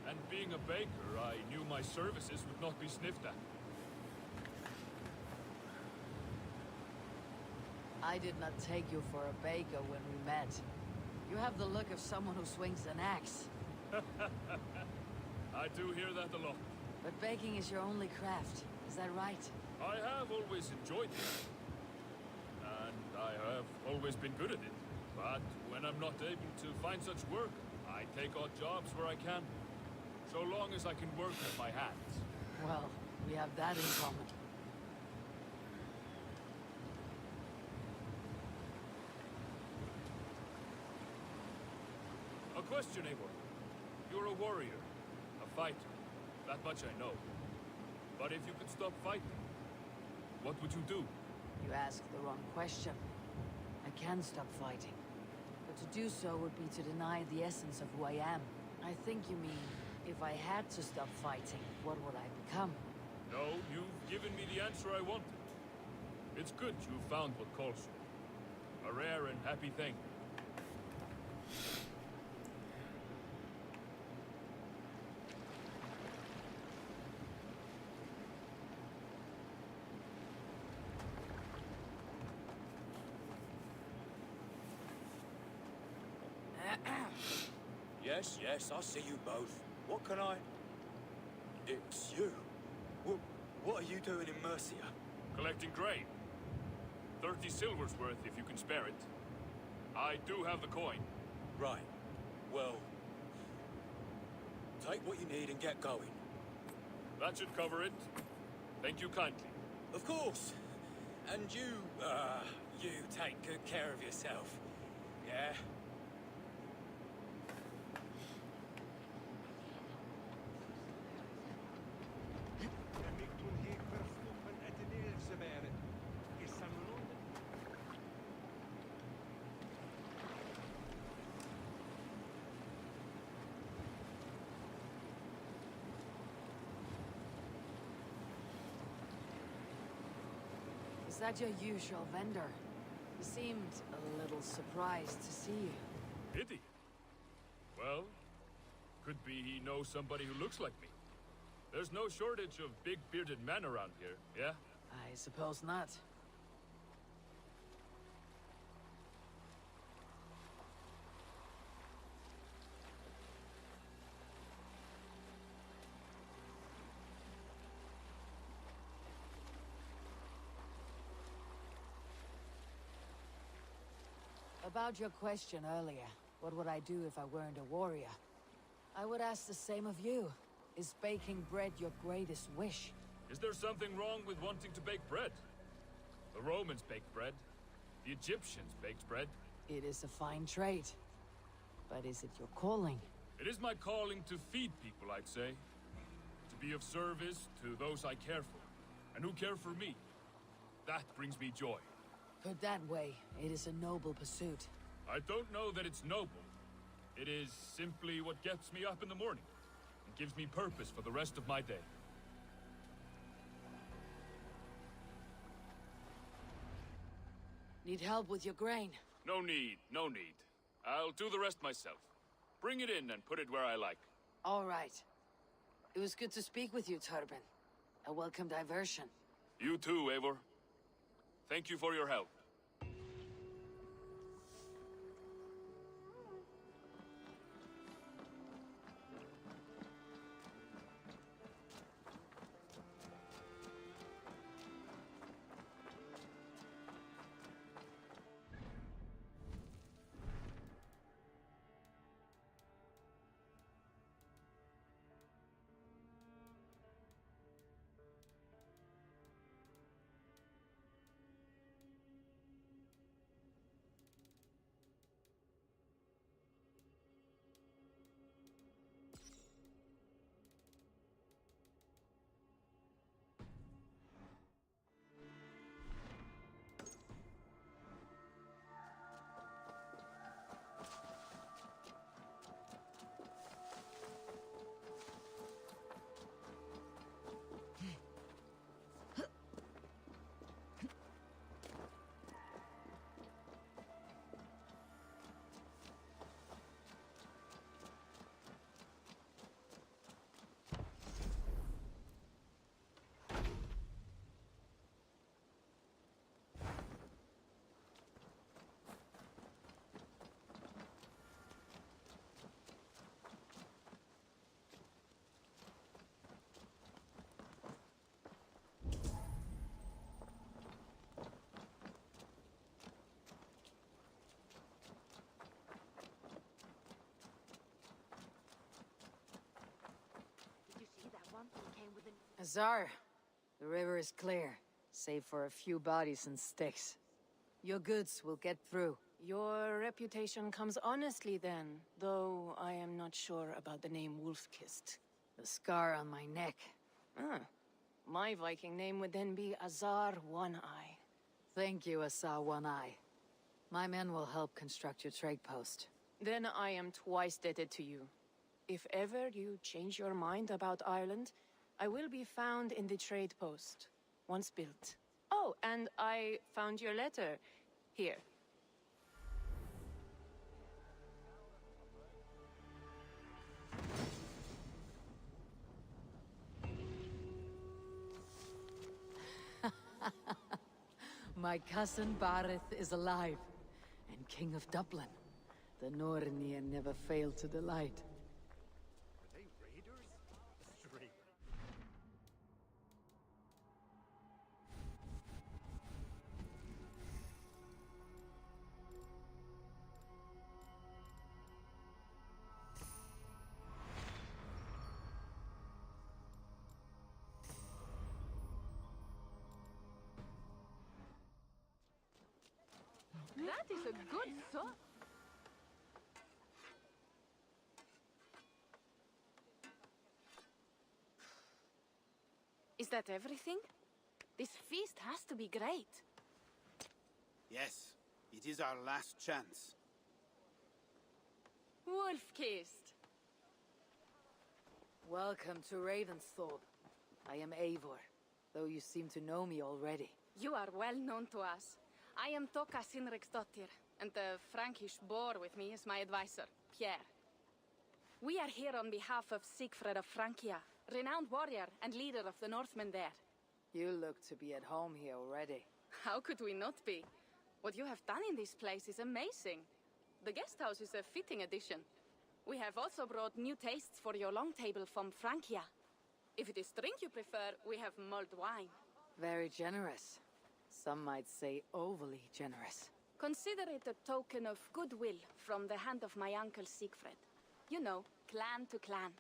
Speaker 11: And being a baker, I knew my services would not be sniffed at.
Speaker 16: I did not take you for a baker when we met. You have the look of someone who swings an axe.
Speaker 11: I do hear that a lot.
Speaker 16: But baking is your only craft, is that right?
Speaker 11: I have always enjoyed it. And I have always been good at it. But when I'm not able to find such work, I take odd jobs where I can. So long as I can work with my hands.
Speaker 16: Well, we have that in common.
Speaker 11: A question, Eivor. You're a warrior, a fighter. That much I know. But if you could stop fighting, what would you do?
Speaker 16: You asked the wrong question. I can stop fighting. But to do so would be to deny the essence of who I am. I think you mean, if I had to stop fighting, what would I become?
Speaker 11: No, you've given me the answer I wanted. It's good you found what calls you. A rare and happy thing.
Speaker 14: Yes, I see you both. What can I... It's you. What are you doing in Mercia?
Speaker 11: Collecting grain. 30 silver's worth if you can spare it. I do have the coin.
Speaker 14: Right. Well... take what you need and get going.
Speaker 11: That should cover it. Thank you kindly.
Speaker 14: Of course. And you take good care of yourself. Yeah?
Speaker 16: Is that your usual vendor? He seemed a little surprised to see you.
Speaker 11: Did he? Well, could be he knows somebody who looks like me. There's no shortage of big bearded men around here, yeah?
Speaker 16: I suppose not. About your question earlier, what would I do if I weren't a warrior? I would ask the same of you. Is baking bread your greatest wish?
Speaker 11: Is there something wrong with wanting to bake bread? The Romans baked bread. The Egyptians baked bread.
Speaker 16: It is a fine trade. But is it your calling?
Speaker 11: It is my calling to feed people, I'd say. To be of service to those I care for, and who care for me. That brings me joy.
Speaker 16: Put that way, it is a noble pursuit.
Speaker 11: I don't know that it's noble. It is simply what gets me up in the morning, and gives me purpose for the rest of my day.
Speaker 16: Need help with your grain?
Speaker 11: No need, no need. I'll do the rest myself. Bring it in and put it where I like.
Speaker 16: All right. It was good to speak with you, Turban. A welcome diversion.
Speaker 11: You too, Eivor. Thank you for your help.
Speaker 16: Azar, the river is clear, save for a few bodies and sticks. Your goods will get through.
Speaker 5: Your reputation comes honestly then, though I am not sure about the name Wolf-Kissed.
Speaker 16: The scar on my neck.
Speaker 5: Ah, my Viking name would then be Azar One-Eye.
Speaker 16: Thank you, Azar One-Eye. My men will help construct your trade post.
Speaker 5: Then I am twice indebted to you. If ever you change your mind about Ireland, I will be found in the trade post, once built. Oh, and I found your letter. Here.
Speaker 16: My cousin Barith is alive, and King of Dublin. The Nornir never fail to delight.
Speaker 12: Are they raiders? Straight.
Speaker 5: That is a good thought. Is that everything? This feast has to be great.
Speaker 8: Yes, it is our last chance.
Speaker 5: Wolf-Kissed.
Speaker 16: Welcome to Ravensthorpe. I am Eivor, though you seem to know me already.
Speaker 5: You are well known to us. I am Toka Sinriksdottir, and the Frankish boar with me is my advisor, Pierre. We are here on behalf of Sigfred of Francia, renowned warrior and leader of the Northmen there.
Speaker 16: You look to be at home here already.
Speaker 5: How could we not be? What you have done in this place is amazing. The guest house is a fitting addition. We have also brought new tastes for your long table from Francia. If it is drink you prefer, we have mulled wine.
Speaker 16: Very generous. Some might say overly generous.
Speaker 5: Consider it a token of goodwill from the hand of my uncle Siegfried. You know, clan to clan.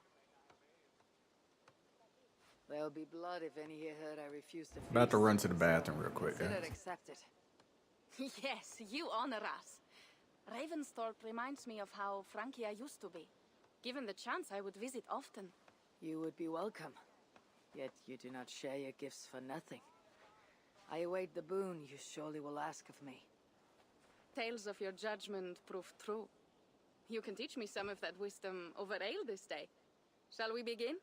Speaker 16: There'll be blood if any here heard I refuse to feast.
Speaker 15: About to run to the bathroom real quick, guys.
Speaker 16: Consider it accepted.
Speaker 5: Yes, you honor us. Ravensthorpe reminds me of how Francia used to be. Given the chance, I would visit often.
Speaker 16: You would be welcome. Yet you do not share your gifts for nothing. I await the boon you surely will ask of me.
Speaker 5: Tales of your judgment prove true. You can teach me some of that wisdom over ale this day. Shall we begin?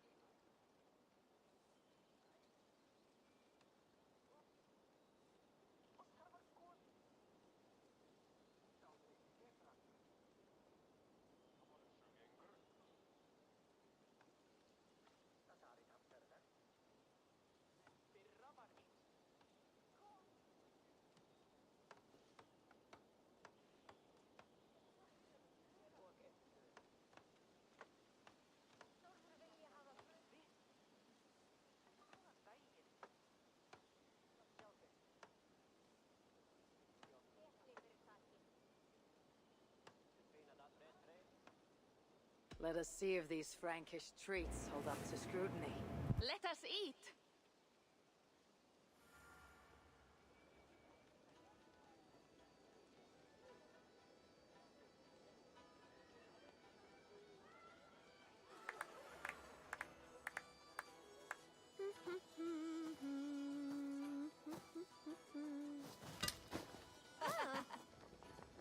Speaker 16: Let us see if these Frankish treats hold up to scrutiny.
Speaker 5: Let us eat!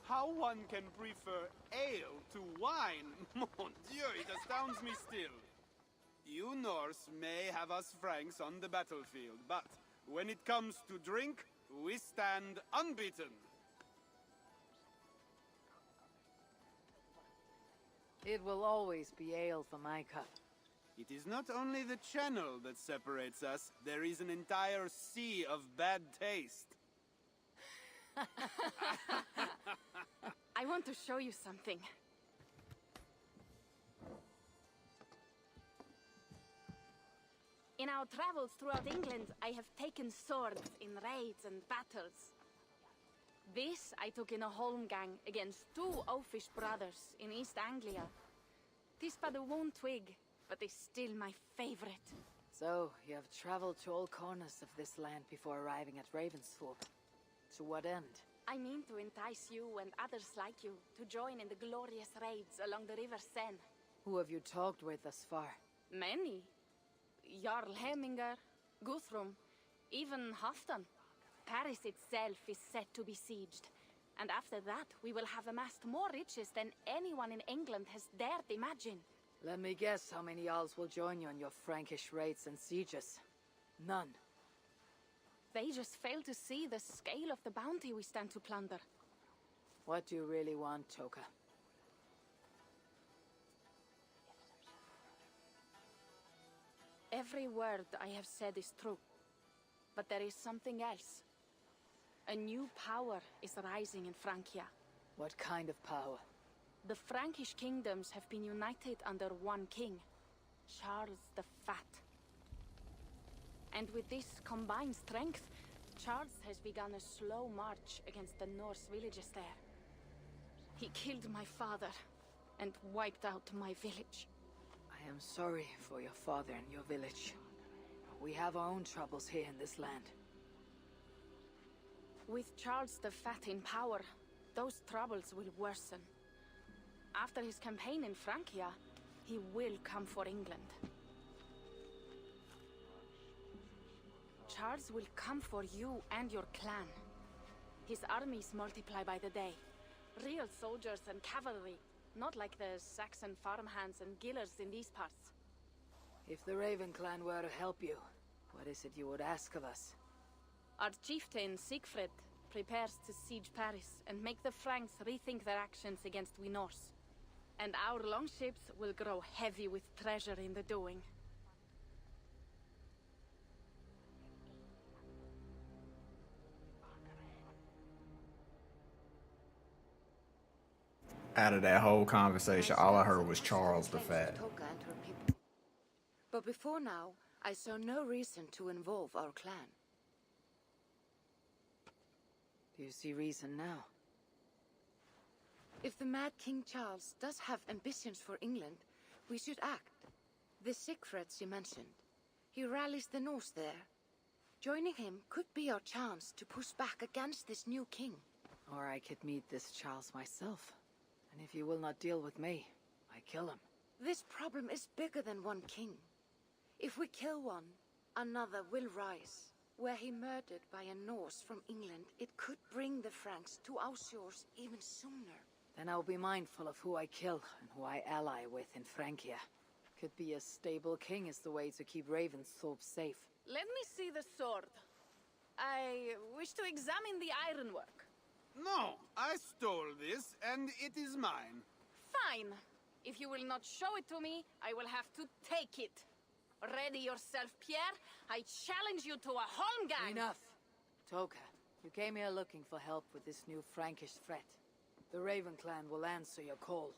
Speaker 20: How one can prefer ale to wine, mon Dieu, it astounds me still. You Norse may have us Franks on the battlefield, but when it comes to drink, we stand unbeaten.
Speaker 16: It will always be ale for my cup.
Speaker 20: It is not only the channel that separates us, there is an entire sea of bad taste.
Speaker 5: I want to show you something. In our travels throughout England, I have taken swords in raids and battles. This I took in a holmgang against 2 oafish brothers in East Anglia. 'Tis but a worn twig, but is still my favorite.
Speaker 16: So, you have traveled to all corners of this land before arriving at Ravensthorpe. To what end?
Speaker 5: I mean to entice you and others like you to join in the glorious raids along the River Seine.
Speaker 16: Who have you talked with thus far?
Speaker 5: Many. Jarl Heminger, Guthrum, even Halfdan. Paris itself is set to be sieged. And after that, we will have amassed more riches than anyone in England has dared imagine.
Speaker 16: Let me guess how many Jarls will join you on your Frankish raids and sieges. None.
Speaker 5: They just fail to see the scale of the bounty we stand to plunder.
Speaker 16: What do you really want, Toka?
Speaker 5: Every word I have said is true. But there is something else. A new power is rising in Francia.
Speaker 16: What kind of power?
Speaker 5: The Frankish kingdoms have been united under one king, Charles the Fat. And with this combined strength, Charles has begun a slow march against the Norse villages there. He killed my father and wiped out my village.
Speaker 16: I am sorry for your father and your village. We have our own troubles here in this land.
Speaker 5: With Charles the Fat in power, those troubles will worsen. After his campaign in Francia, he will come for England. Charles will come for you and your clan. His armies multiply by the day. Real soldiers and cavalry, not like the Saxon farmhands and gillers in these parts.
Speaker 16: If the Raven clan were to help you, what is it you would ask of us?
Speaker 5: Our chieftain, Siegfried, prepares to siege Paris and make the Franks rethink their actions against we Norse. And our longships will grow heavy with treasure in the doing.
Speaker 15: Out of that whole conversation, all I heard was Charles the Fat.
Speaker 4: Toka and her people. But before now, I saw no reason to involve our clan.
Speaker 16: Do you see reason now?
Speaker 4: If the mad King Charles does have ambitions for England, we should act. The Siegfrieds you mentioned, he rallies the Norse there. Joining him could be our chance to push back against this new king.
Speaker 16: Or I could meet this Charles myself. And if you will not deal with me, I kill him.
Speaker 4: This problem is bigger than one king. If we kill one, another will rise. Were he murdered by a Norse from England, it could bring the Franks to our shores even sooner.
Speaker 16: Then I'll be mindful of who I kill and who I ally with in Francia. Could be a stable king is the way to keep Ravensthorpe safe.
Speaker 5: Let me see the sword. I wish to examine the ironwork.
Speaker 20: No, I stole this, and it is mine.
Speaker 5: Fine. If you will not show it to me, I will have to take it. Ready yourself, Pierre. I challenge you to a holmgang.
Speaker 16: Enough. Toka, you came here looking for help with this new Frankish threat. The Raven clan will answer your call.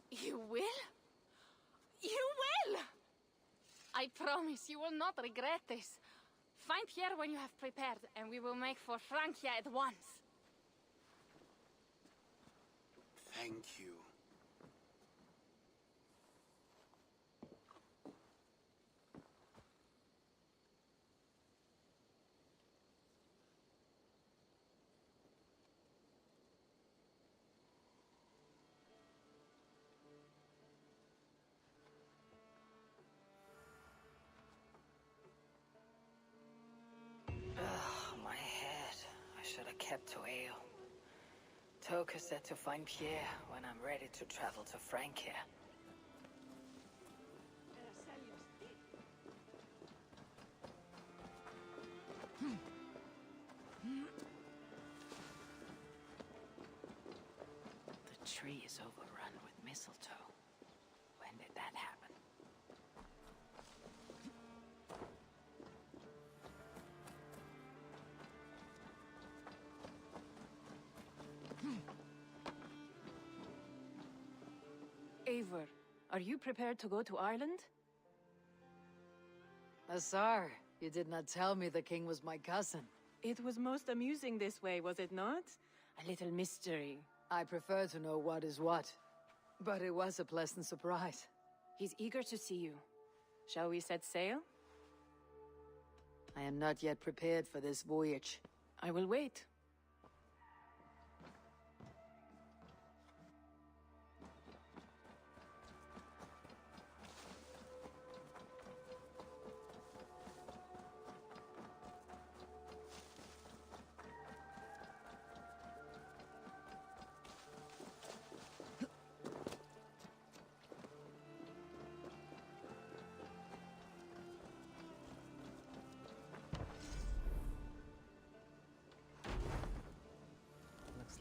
Speaker 5: You will? You will! I promise you will not regret this. Find Pierre when you have prepared, and we will make for Francia at once.
Speaker 20: Thank you.
Speaker 1: Toka said to find Pierre when I'm ready to travel to Francia. The tree is overrun with mistletoe. When did that happen?
Speaker 16: Eivor, are you prepared to go to Ireland? Azar, you did not tell me the king was my cousin.
Speaker 5: It was most amusing this way, was it not? A little mystery.
Speaker 16: I prefer to know what is what. But it was a pleasant surprise.
Speaker 5: He's eager to see you. Shall we set sail?
Speaker 16: I am not yet prepared for this voyage.
Speaker 5: I will wait.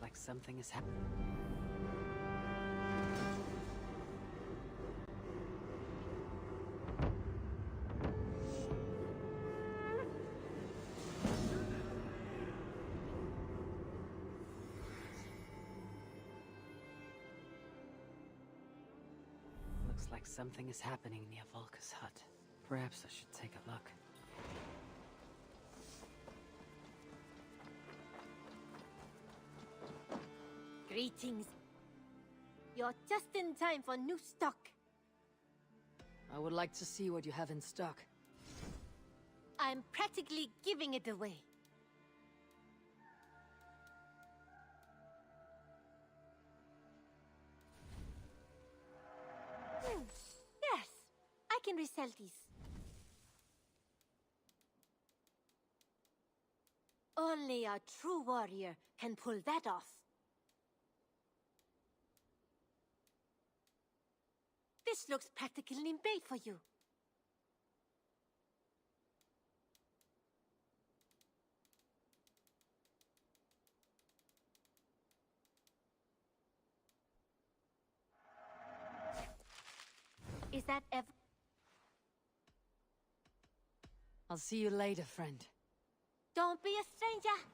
Speaker 1: Like something is happening. Looks like something is happening near Volka's hut. Perhaps I should take a look.
Speaker 10: Greetings. You're just in time for new stock.
Speaker 16: I would like to see what you have in stock.
Speaker 10: I'm practically giving it away. Yes, I can resell these. Only a true warrior can pull that off. This looks practically made for you. Is that ever?
Speaker 16: I'll see you later, friend.
Speaker 10: Don't be a stranger.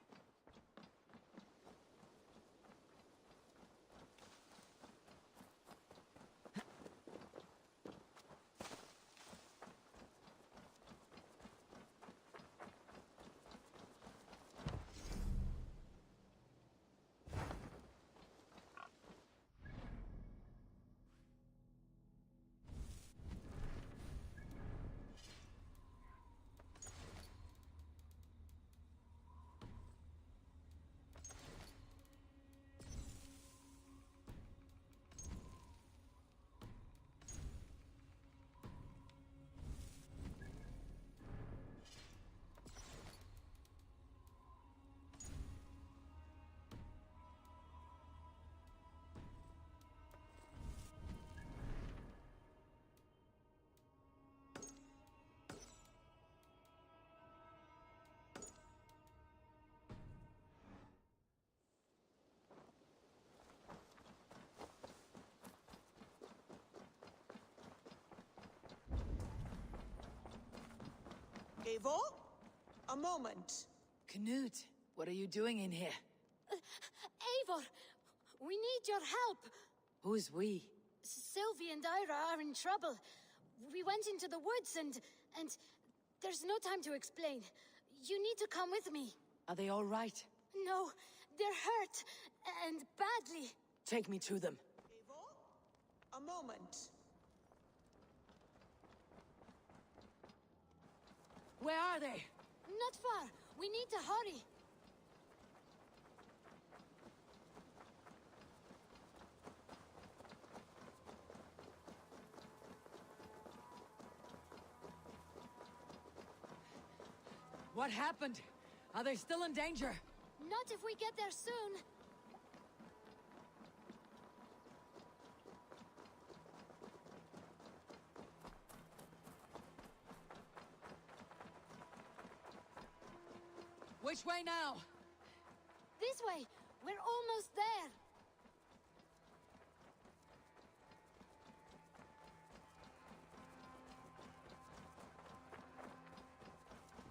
Speaker 9: Eivor? A moment.
Speaker 16: Knut, what are you doing in here?
Speaker 13: Eivor, we need your help.
Speaker 16: Who's we?
Speaker 13: Sylvie and Ira are in trouble. We went into the woods and there's no time to explain. You need to come with me.
Speaker 16: Are they all right?
Speaker 13: No, they're hurt, and badly.
Speaker 16: Take me to them.
Speaker 9: Eivor? A moment.
Speaker 16: Where are they?
Speaker 13: Not far. We need to hurry.
Speaker 16: What happened? Are they still in danger?
Speaker 13: Not if we get there soon.
Speaker 17: Which way now?
Speaker 13: This way. We're almost there.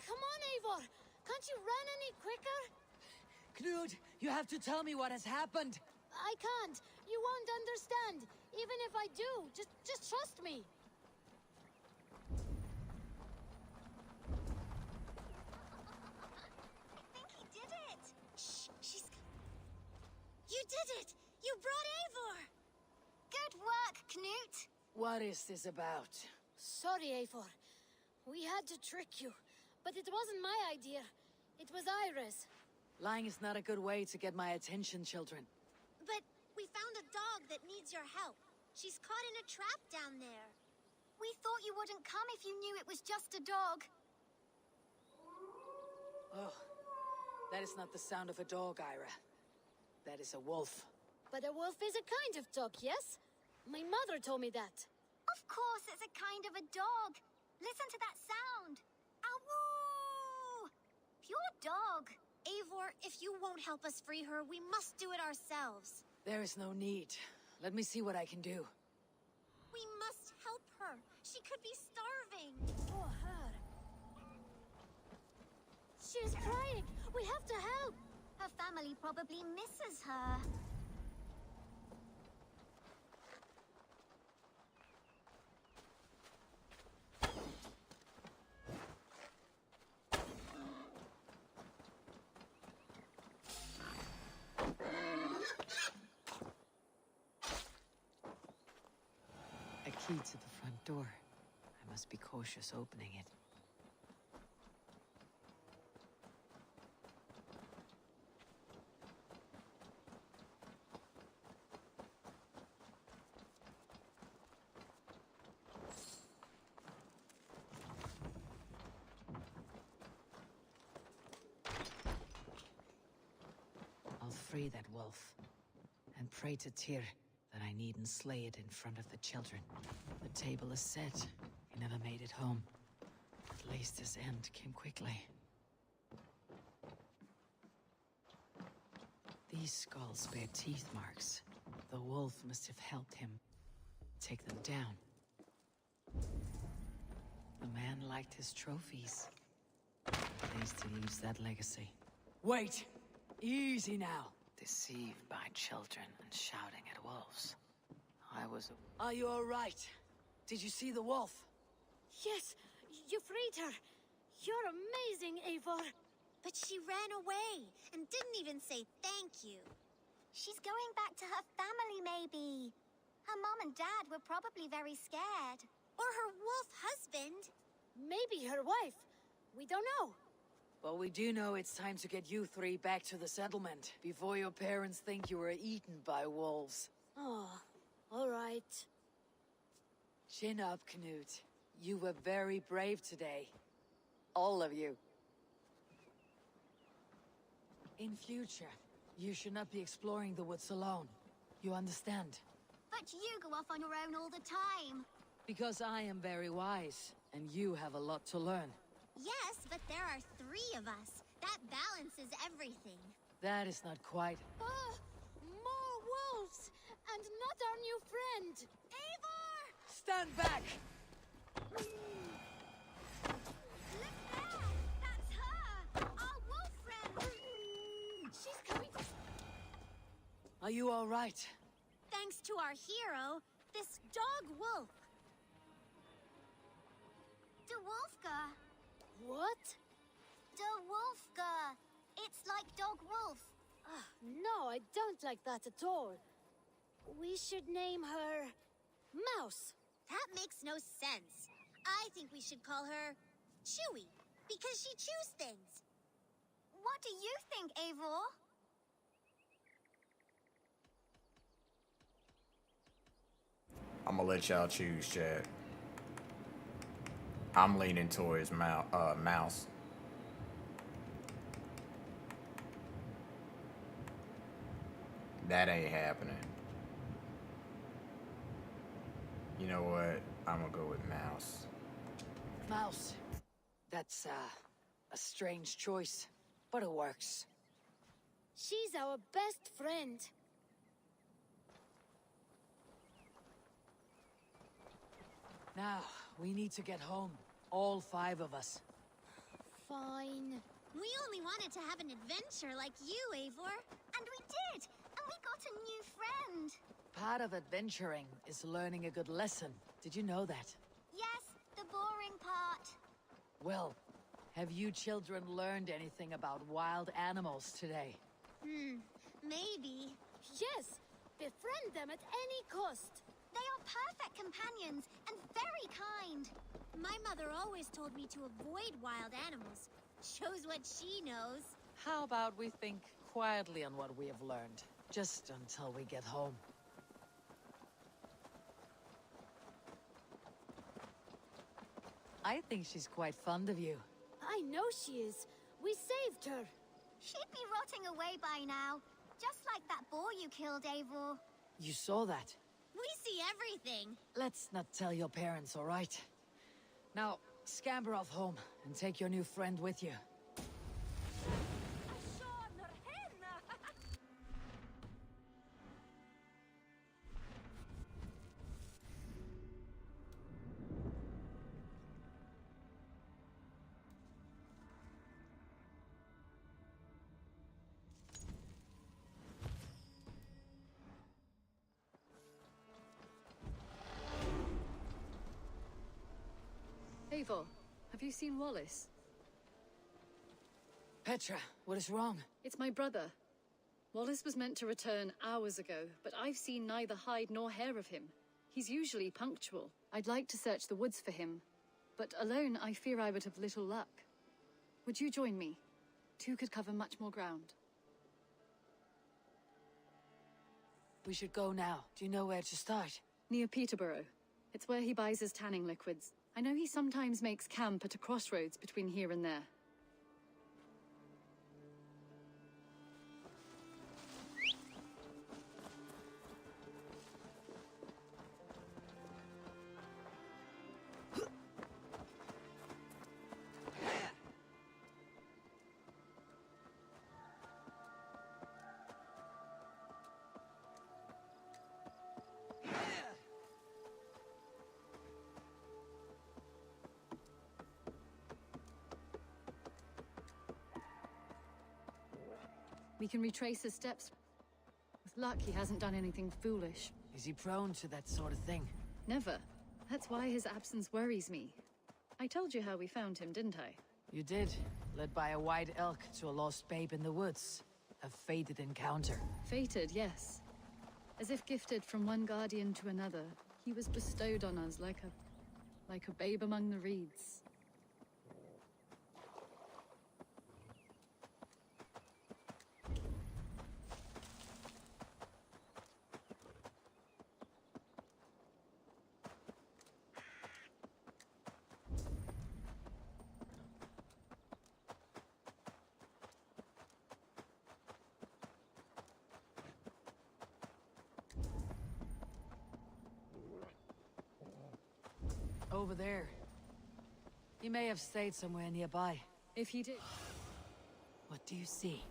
Speaker 13: Come on, Eivor. Can't you run any quicker?
Speaker 17: Knud, you have to tell me what has happened.
Speaker 13: I can't. You won't understand. Even if I do, just trust me.
Speaker 18: I think he did it. Shh, You did it! You brought Eivor! Good work, Knut.
Speaker 16: What is this about?
Speaker 13: Sorry, Eivor. We had to trick you. But it wasn't my idea. It was Iris.
Speaker 16: Lying is not a good way to get my attention, children.
Speaker 18: But we found a dog that needs your help. She's caught in a trap down there. We thought you wouldn't come if you knew it was just a dog.
Speaker 16: Oh, that is not the sound of a dog, Ira. That is a wolf.
Speaker 13: But a wolf is a kind of dog, yes? My mother told me that.
Speaker 18: Of course, it's a kind of a dog. Listen to that sound. Awoo! Pure dog. Eivor, if you won't help us free her, we must do it ourselves.
Speaker 16: There is no need. Let me see what I can do.
Speaker 18: We must help her. She could be starving.
Speaker 13: Oh, her. She's crying. We have to help.
Speaker 18: Her family probably misses her.
Speaker 16: A key to the front door. I must be cautious opening it. I'll free that wolf, and pray to Tyr that I needn't slay it in front of the children. The table is set. He never made it home. At least his end came quickly. These skulls bear teeth marks. The wolf must have helped him take them down. The man liked his trophies. At least he leaves that legacy. Wait! Easy now! Deceived by children and shouting at wolves. Are you all right? Did you see the wolf?
Speaker 13: Yes, you freed her. You're amazing, Eivor.
Speaker 18: But she ran away and didn't even say thank you. She's going back to her family, maybe. Her mom and dad were probably very scared. Or her wolf husband.
Speaker 13: Maybe her wife. We don't know.
Speaker 16: But we do know it's time to get you three back to the settlement, before your parents think you were eaten by wolves.
Speaker 13: Oh, all right.
Speaker 16: Chin up, Knut. You were very brave today. All of you. In future, you should not be exploring the woods alone. You understand?
Speaker 18: But you go off on your own all the time.
Speaker 16: Because I am very wise, and you have a lot to learn.
Speaker 18: Yes, but there are 3 of us. That balances everything.
Speaker 16: That is not quite...
Speaker 13: Oh, more wolves! And not our new friend!
Speaker 18: Eivor!
Speaker 16: Stand back!
Speaker 18: Look there! That's her! Our wolf friend!
Speaker 13: She's coming to...
Speaker 16: Are you all right?
Speaker 18: Thanks to our hero, this dog wolf. De Wolfka.
Speaker 13: What?
Speaker 18: De Wolfka. It's like dog wolf.
Speaker 13: No, I don't like that at all. We should name her... Mouse.
Speaker 18: That makes no sense. I think we should call her Chewy, because she chews things. What do you think, Eivor?
Speaker 15: I'm gonna let y'all choose, chat. I'm leaning towards Mouse. That ain't happening. You know what? I'm gonna go with Mouse.
Speaker 16: Mouse. That's, a strange choice. but it works.
Speaker 13: She's our best friend.
Speaker 16: Now, we need to get home. All 5 of us.
Speaker 13: Fine.
Speaker 18: We only wanted to have an adventure like you, Eivor. And we did! And we got a new friend!
Speaker 16: Part of adventuring is learning a good lesson. Did you know that?
Speaker 18: Yes, the boring part.
Speaker 16: Well, have you children learned anything about wild animals today?
Speaker 18: Maybe.
Speaker 13: Yes! Befriend them at any cost!
Speaker 18: They are perfect companions and very kind. My mother always told me to avoid wild animals. Shows what she knows.
Speaker 16: How about we think quietly on what we have learned? Just until we get home. I think she's quite fond of you.
Speaker 13: I know she is. We saved her.
Speaker 18: She'd be rotting away by now. Just like that boar you killed, Eivor.
Speaker 16: You saw that?
Speaker 18: We see everything.
Speaker 16: Let's not tell your parents, all right? Now, scamper off home and take your new friend with you.
Speaker 3: Eivor, have you seen Wallace?
Speaker 16: Petra, what is wrong?
Speaker 3: It's my brother. Wallace was meant to return hours ago, but I've seen neither hide nor hair of him. He's usually punctual. I'd like to search the woods for him, but alone I fear I would have little luck. Would you join me? 2 could cover much more ground.
Speaker 16: We should go now. Do you know where to start?
Speaker 3: Near Peterborough. It's where he buys his tanning liquids. I know he sometimes makes camp at a crossroads between here and there. We can retrace his steps. With luck, he hasn't done anything foolish.
Speaker 16: Is he prone to that sort of thing?
Speaker 3: Never. That's why his absence worries me. I told you how we found him, didn't I?
Speaker 16: You did. Led by a white elk to a lost babe in the woods. A fated encounter.
Speaker 3: Fated, yes. As if gifted from one guardian to another, he was bestowed on us like a babe among the reeds.
Speaker 16: Over there. He may have stayed somewhere nearby.
Speaker 3: If he did...
Speaker 16: What do you see?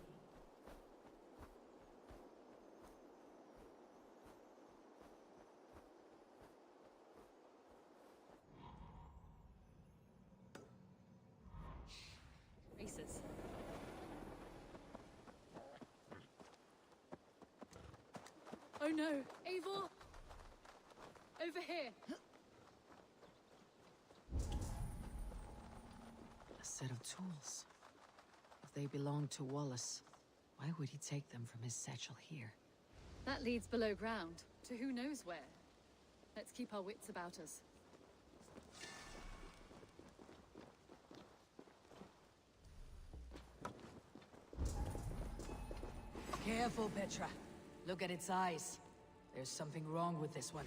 Speaker 3: Races. Oh no! Eivor! Over here!
Speaker 16: A set of tools. If they belonged to Wallace, why would he take them from his satchel here?
Speaker 3: That leads below ground, to who knows where. Let's keep our wits about us.
Speaker 16: Careful, Petra. Look at its eyes. There's something wrong with this one.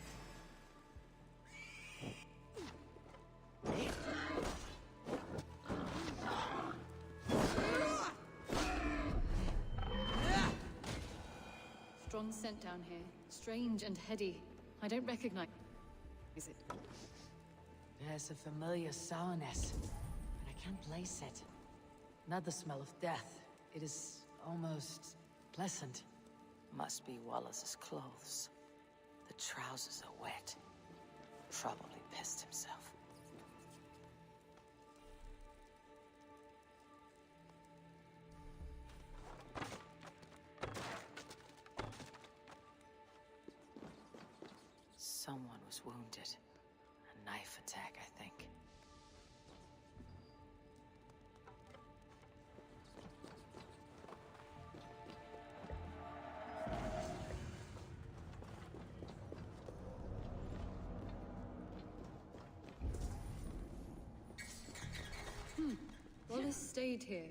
Speaker 3: Strong scent down here. Strange and heady. I don't recognize... Is it?
Speaker 16: There's a familiar sourness, but I can't place it. Not the smell of death, It is almost pleasant.
Speaker 1: Must be Wallace's clothes. The trousers are wet. Probably pissed himself. Someone was wounded. A knife attack, I think.
Speaker 3: Wallace stayed here.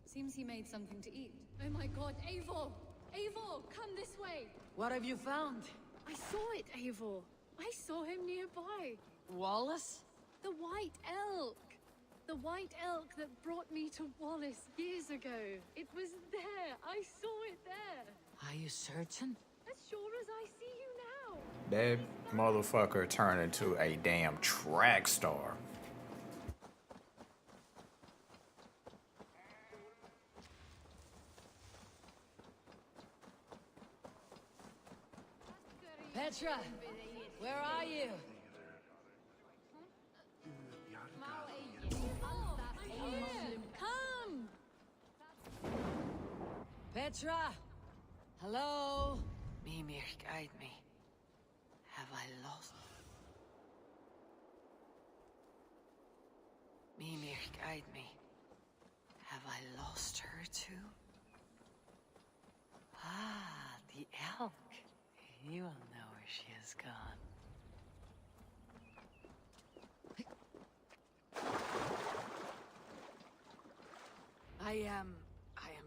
Speaker 3: Seems he made something to eat. Oh my god, Eivor! Eivor, come this way!
Speaker 16: What have you found?
Speaker 3: I saw it, Eivor. I saw him nearby.
Speaker 16: Wallace?
Speaker 3: The White Elk! The White Elk that brought me to Wallace years ago. It was there. I saw it there.
Speaker 16: Are you certain?
Speaker 3: As sure as I see you now.
Speaker 15: That motherfucker turned into a damn track star.
Speaker 16: Petra, where are you?
Speaker 3: Come!
Speaker 16: Petra! Hello?
Speaker 1: Mimir, guide me. Have I lost? Mimir, guide me. Have I lost her too? Ah, the elk. You will know where she has gone.
Speaker 16: I am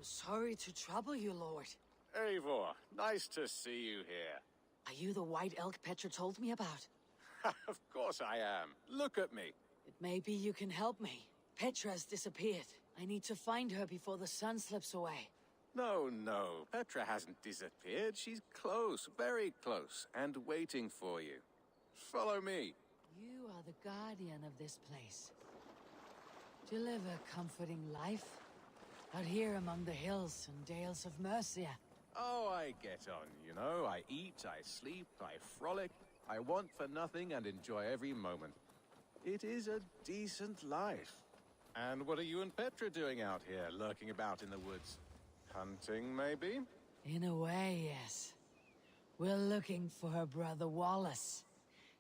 Speaker 16: sorry to trouble you, Lord.
Speaker 19: Eivor, nice to see you here.
Speaker 16: Are you the White Elk Petra told me about?
Speaker 19: Of course I am. Look at me.
Speaker 16: It may be you can help me. Petra's disappeared. I need to find her before the sun slips away.
Speaker 19: No, no. Petra hasn't disappeared. She's close, very close, and waiting for you. Follow me.
Speaker 16: You are the guardian of this place. To live a comforting life. Out here among the hills and dales of Mercia.
Speaker 19: Oh, I get on, you know. I eat, I sleep, I frolic. I want for nothing and enjoy every moment. It is a decent life. And what are you and Petra doing out here, lurking about in the woods? Hunting, maybe?
Speaker 16: In a way, yes. We're looking for her brother Wallace.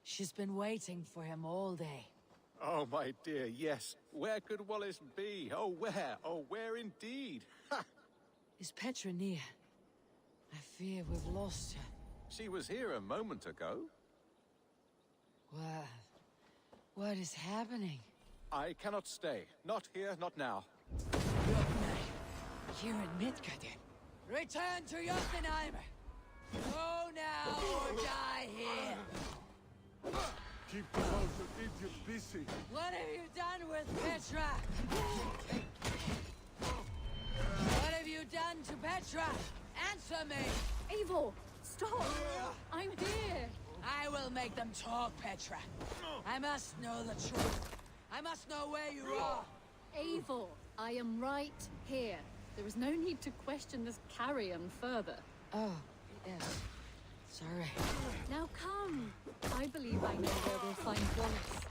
Speaker 16: She's been waiting for him all day.
Speaker 19: Oh, my dear, yes. Where could Wallace be? Oh, where? Oh, where indeed? Ha!
Speaker 16: Is Petra near? I fear we've lost her.
Speaker 19: She was here a moment ago.
Speaker 16: What is happening?
Speaker 19: I cannot stay. Not here, not now.
Speaker 16: Here in Midgarden. Return to Jotunheimer! Go now or die here!
Speaker 22: Keep the mountain idiot busy.
Speaker 16: What have you done with Petra? What have you done to Petra? Answer me!
Speaker 3: Eivor, stop! I'm dear!
Speaker 16: I will make them talk, Petra. I must know the truth. I must know where you are.
Speaker 3: Eivor, I am right here. There is no need to question this carrion further.
Speaker 16: Oh, yes. Sorry.
Speaker 3: Now come. I believe I know where we'll find Wallace.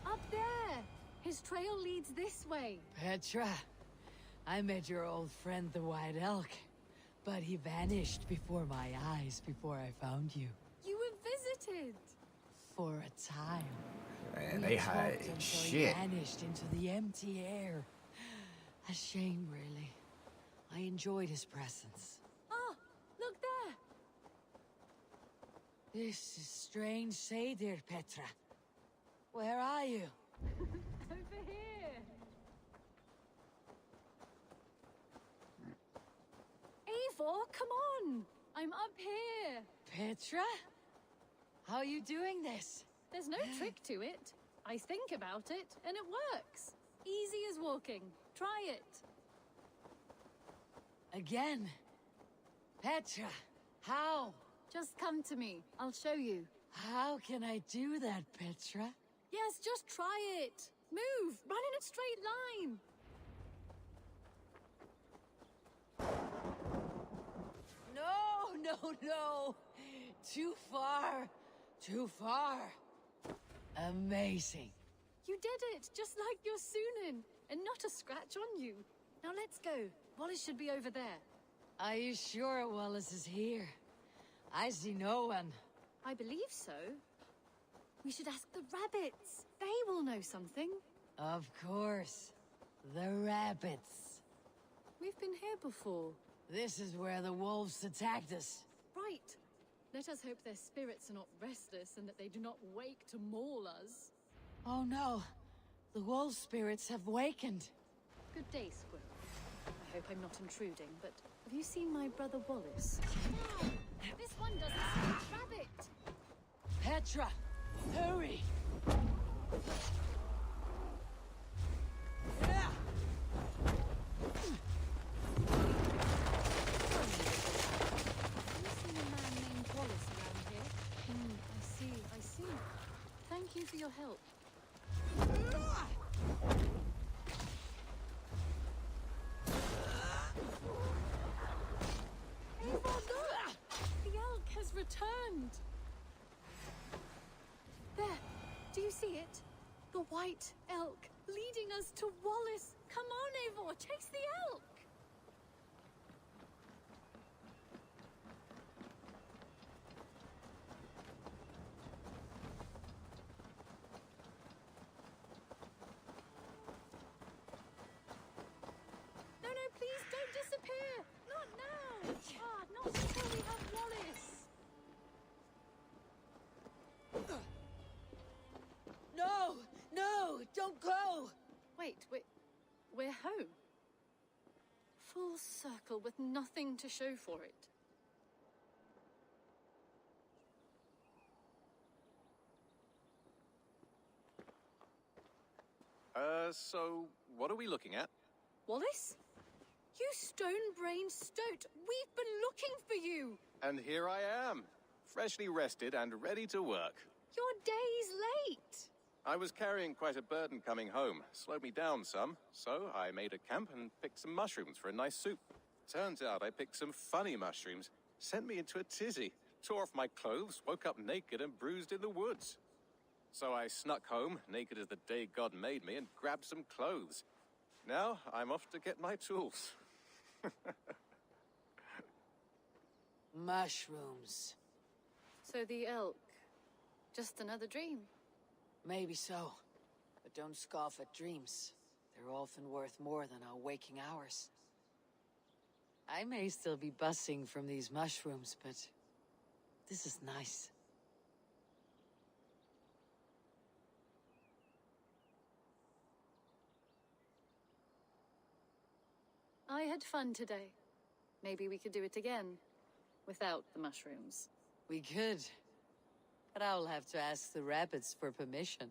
Speaker 3: Up there! His trail leads this way.
Speaker 16: Petra, I met your old friend the White Elk, but he vanished before my eyes before I found you.
Speaker 3: You were visited.
Speaker 16: For a time.
Speaker 15: Man, they hide shit.
Speaker 16: He vanished into the empty air. A shame, really. I enjoyed his presence.
Speaker 3: Ah, look there.
Speaker 16: This is strange, say, dear Petra. Where are you?
Speaker 3: Over here. Eivor, come on. I'm up here.
Speaker 16: Petra? How are you doing this?
Speaker 3: There's no trick to it. I think about it, and it works. Easy as walking. Try it.
Speaker 16: Again? Petra, how?
Speaker 3: Just come to me. I'll show you.
Speaker 16: How can I do that, Petra?
Speaker 3: Yes, just try it. Move. Run in a straight line.
Speaker 16: Oh no! Too far! Too far! Amazing.
Speaker 3: You did it, just like your Sunan, and not a scratch on you. Now let's go. Wallace should be over there.
Speaker 16: Are you sure Wallace is here? I see no one.
Speaker 3: I believe so. We should ask the rabbits. They will know something.
Speaker 16: Of course. The rabbits.
Speaker 3: We've been here before.
Speaker 16: This is where the wolves attacked us.
Speaker 3: Right. Let us hope their spirits are not restless and that they do not wake to maul us.
Speaker 16: Oh no. The wolf spirits have wakened.
Speaker 3: Good day, Squirrel. I hope I'm not intruding, but have you seen my brother Wallace? This one doesn't speak rabbit!
Speaker 16: Petra! Hurry! Yeah.
Speaker 3: Have you seen a man named Wallace around here? I see. Thank you for your help. Eivor, look! The elk has returned! There! Do you see it? The white elk leading us to Wallace! Come on, Eivor! Chase the elk! No, please don't disappear! Not now! Not until we have Wallace!
Speaker 16: No! Don't go!
Speaker 3: Wait, we're home. Full circle with nothing to show for it.
Speaker 19: So, what are we looking at?
Speaker 3: Wallace? You stone-brained stoat! We've been looking for you!
Speaker 19: And here I am, freshly rested and ready to work.
Speaker 3: You're days late!
Speaker 19: I was carrying quite a burden coming home, slowed me down some, so I made a camp and picked some mushrooms for a nice soup. Turns out I picked some funny mushrooms, sent me into a tizzy, tore off my clothes, woke up naked and bruised in the woods. So I snuck home, naked as the day God made me, and grabbed some clothes. Now I'm off to get my tools.
Speaker 16: Mushrooms.
Speaker 3: So the elk, just another dream?
Speaker 16: Maybe so. But don't scoff at dreams. They're often worth more than our waking hours. I may still be buzzing from these mushrooms, but this is nice.
Speaker 3: I had fun today. Maybe we could do it again, without the mushrooms.
Speaker 16: We could. But I'll have to ask the rabbits for permission.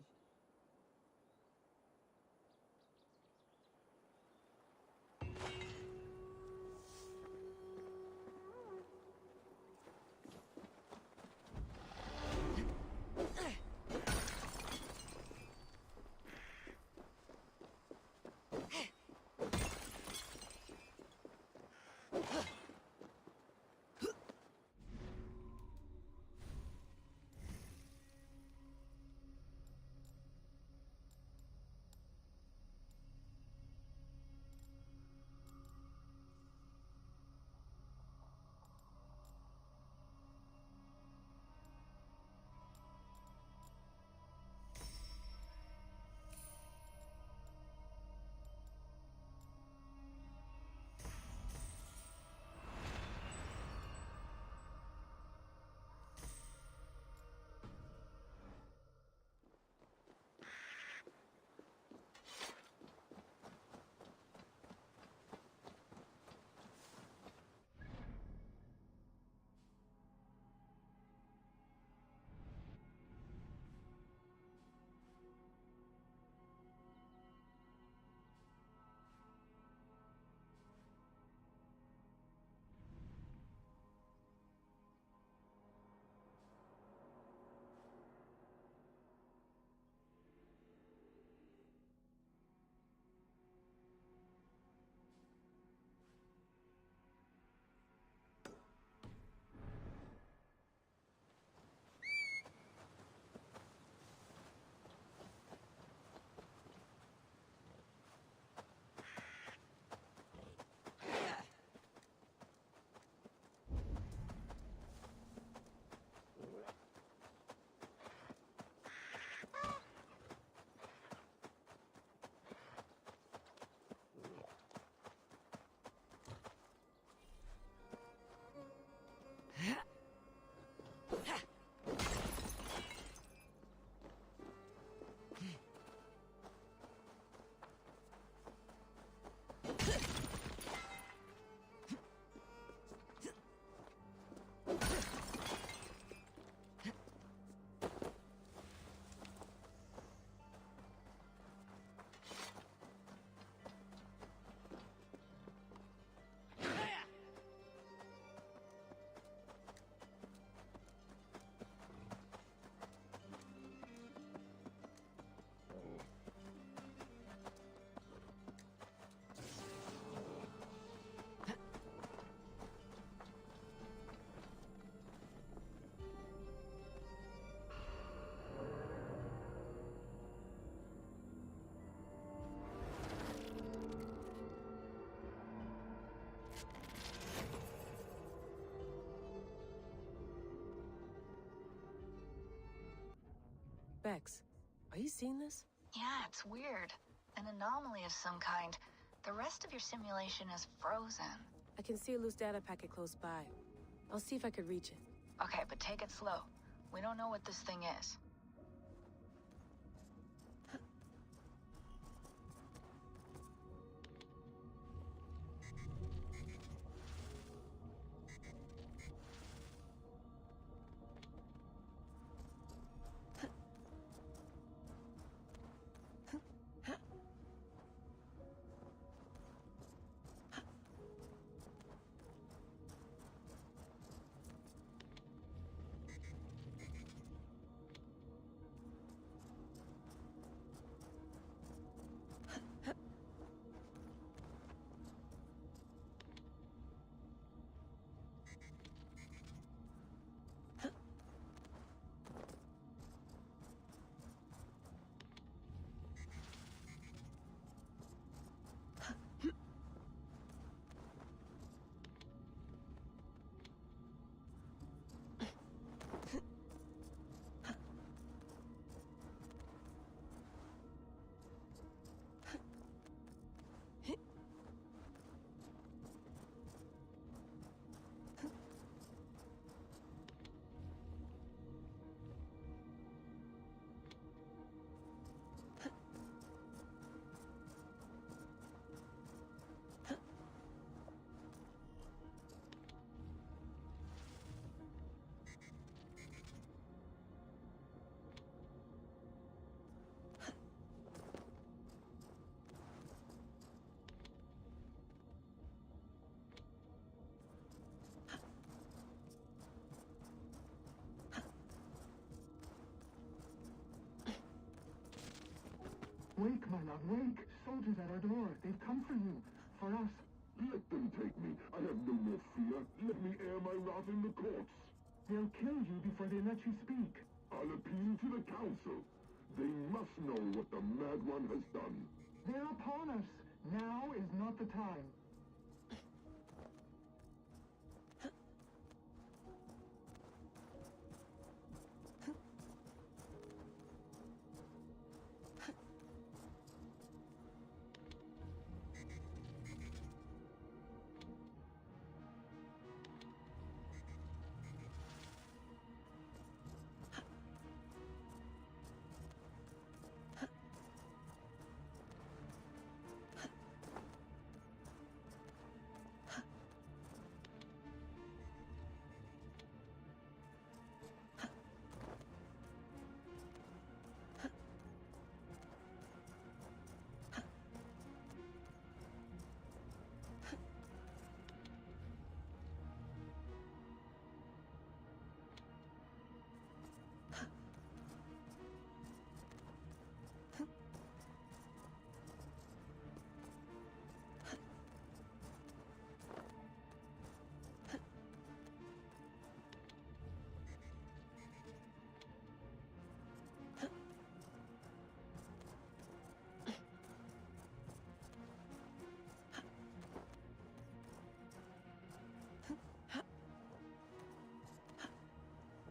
Speaker 2: Bex, are you seeing this?
Speaker 7: Yeah, it's weird. An anomaly of some kind. The rest of your simulation is frozen.
Speaker 2: I can see a loose data packet close by. I'll see if I could reach it.
Speaker 7: Okay, but take it slow. We don't know what this thing is.
Speaker 23: Wake, my love, wake! Soldiers at our door. They've come for you. For us.
Speaker 24: Let them take me. I have no more fear. Let me air my wrath in the courts.
Speaker 23: They'll kill you before they let you speak.
Speaker 24: I'll appeal to the council. They must know what the Mad One has done.
Speaker 23: They're upon us. Now is not the time.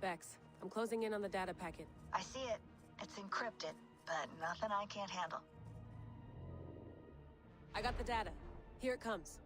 Speaker 2: Bex, I'm closing in on the data packet.
Speaker 7: I see it. It's encrypted, but nothing I can't handle.
Speaker 2: I got the data. Here it comes.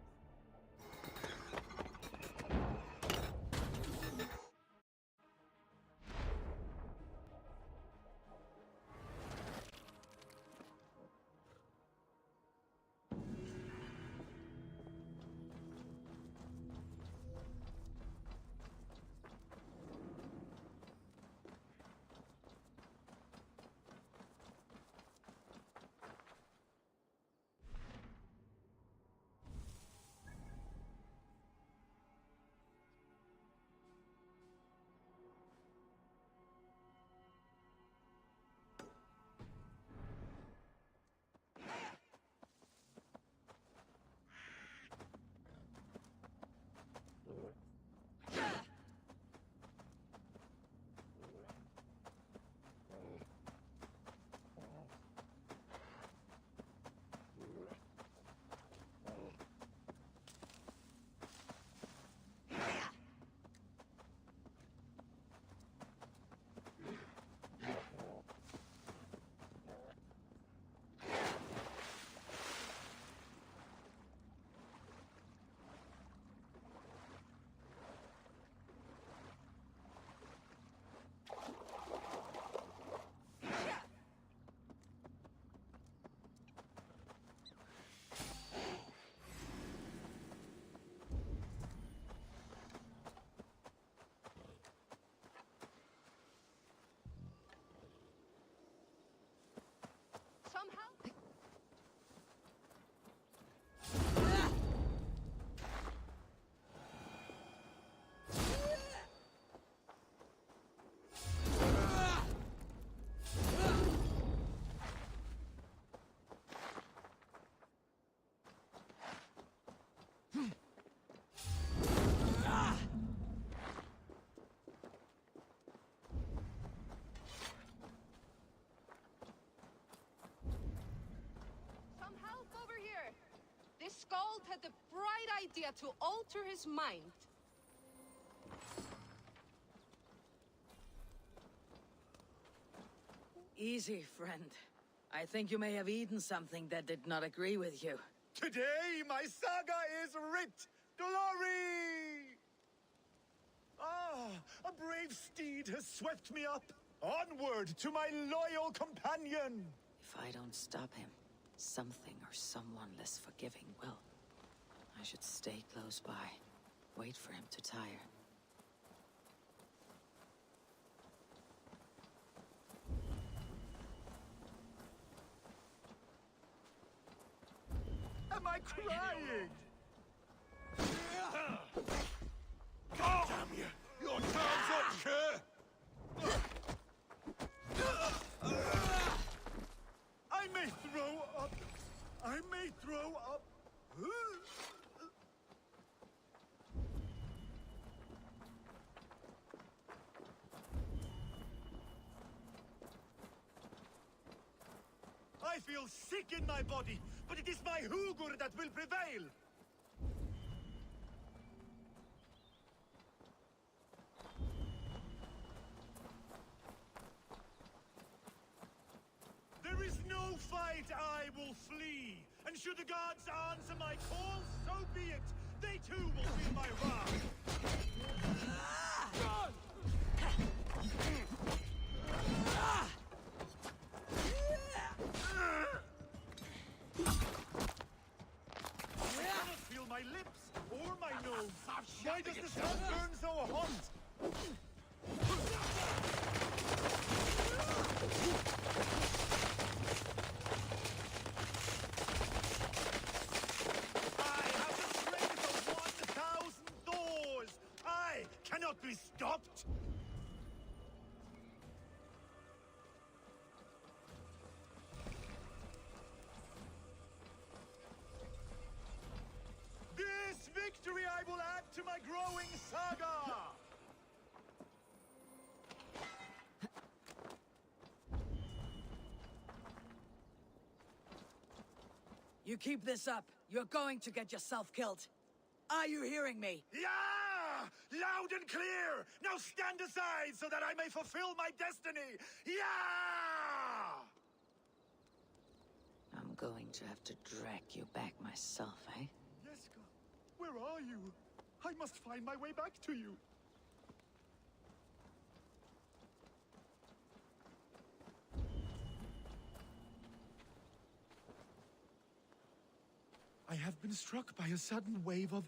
Speaker 6: Skald had the bright idea to alter his mind.
Speaker 16: Easy, friend. I think you may have eaten something that did not agree with you.
Speaker 12: Today, my saga is writ! Glory! Ah, a brave steed has swept me up. Onward to my loyal companion!
Speaker 1: If I don't stop him, something or someone less forgiving will. I should stay close by. Wait for him to tire.
Speaker 12: Am I crying? God damn you! Your time's up, sir! I may throw up. I may throw up. I feel sick in my body, but it is my Hugur that will prevail. There is no fight I will flee, and should the gods answer my call, so be it. They too will feel my wrath. I cannot feel my lips or my nose. Why does the sun burn so hot? I have the strength of 1,000 Thors. I cannot be stopped. This victory I will add to my growing saga!
Speaker 16: You keep this up, you're going to get yourself killed. Are you hearing me?
Speaker 12: Yeah! Loud and clear! Now stand aside so that I may fulfill my destiny! Yeah!
Speaker 1: I'm going to have to drag you back myself, eh?
Speaker 12: Yeska, where are you? I must find my way back to you. I have been struck by a sudden wave of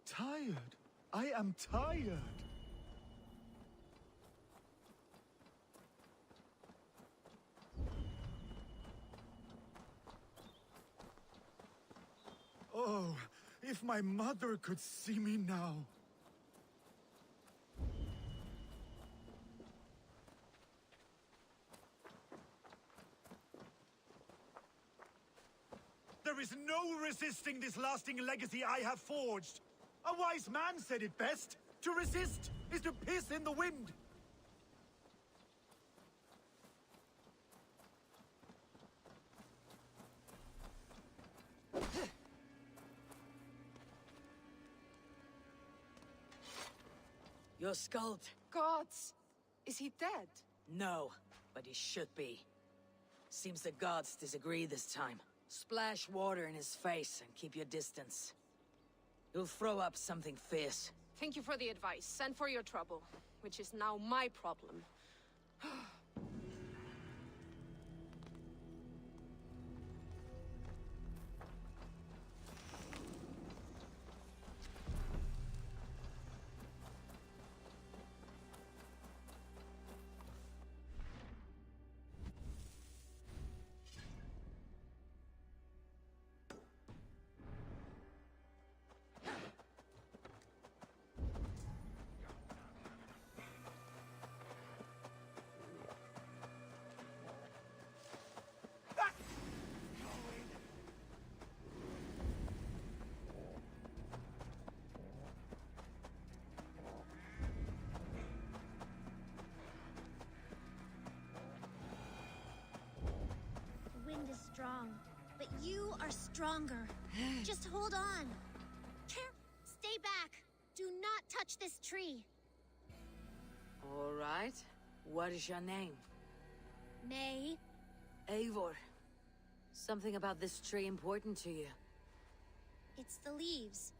Speaker 12: tired. I am tired. Oh, if my mother could see me now. There is no resisting this lasting legacy I have forged. A wise man said it best. To resist is to piss in the wind.
Speaker 16: Your Skald.
Speaker 6: Gods! Is he dead?
Speaker 16: No, but he should be. Seems the gods disagree this time. Splash water in his face and keep your distance. He'll throw up something fierce.
Speaker 6: Thank you for the advice, and for your trouble, which is now my problem.
Speaker 18: The wind is strong, but you are stronger. Just hold on. Stay back. Do not touch this tree.
Speaker 16: All right. What is your name?
Speaker 18: May.
Speaker 16: Eivor. Something about this tree important to you?
Speaker 18: It's the leaves.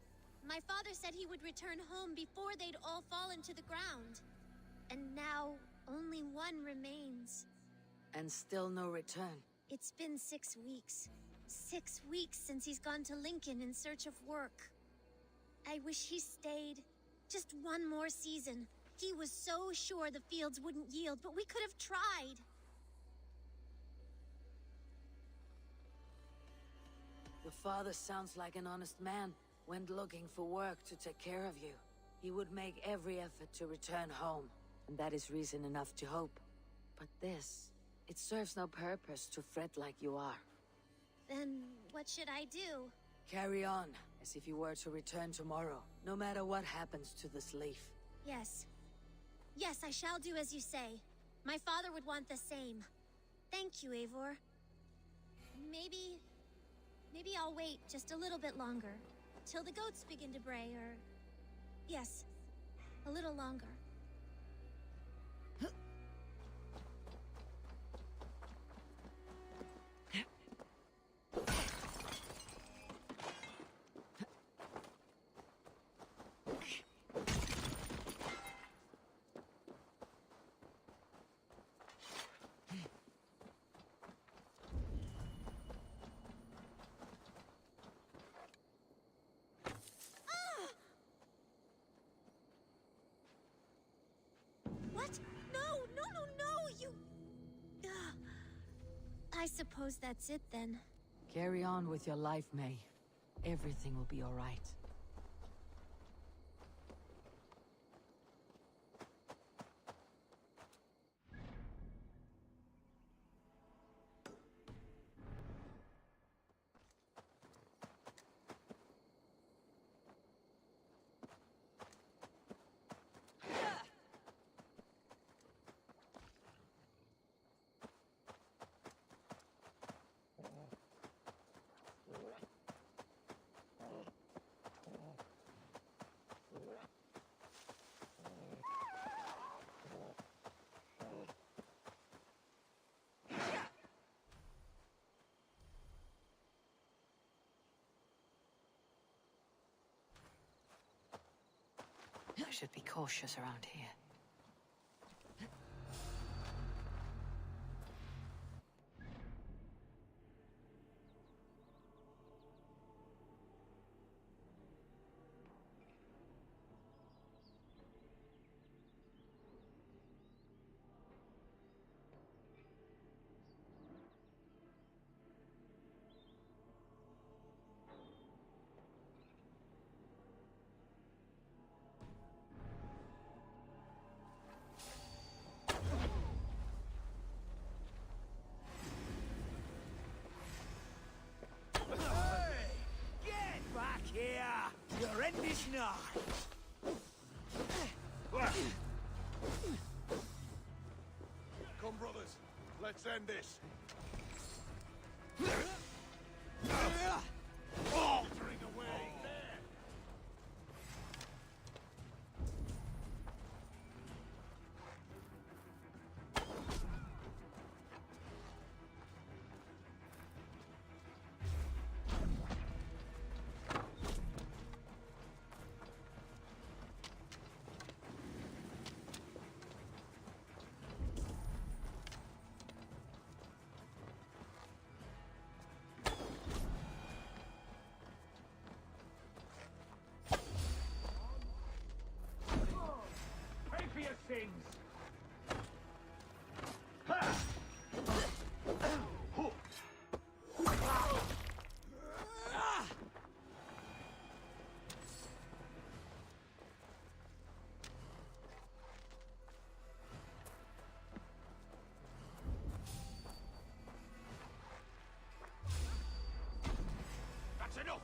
Speaker 18: My father said he would return home before they'd all fallen to the ground. And now, only one remains.
Speaker 16: And still no return.
Speaker 18: It's been 6 weeks. 6 weeks since he's gone to Lincoln in search of work. I wish he stayed. Just one more season. He was so sure the fields wouldn't yield, but we could have tried.
Speaker 16: Your father sounds like an honest man. Went looking for work to take care of you. He would make every effort to return home, and that is reason enough to hope. But this, it serves no purpose to fret like you are.
Speaker 18: Then what should I do?
Speaker 16: Carry on, as if you were to return tomorrow, no matter what happens to this leaf.
Speaker 18: Yes. Yes, I shall do as you say. My father would want the same. Thank you, Eivor. Maybe I'll wait just a little bit longer. Till the goats begin to bray, or... Yes, a little longer. What? No, you... I suppose that's it then.
Speaker 16: Carry on with your life, May. Everything will be all right.
Speaker 1: I should be cautious around here.
Speaker 12: You're in this now.
Speaker 19: Come, brothers. Let's end this. Faltering away.
Speaker 12: Things. That's enough.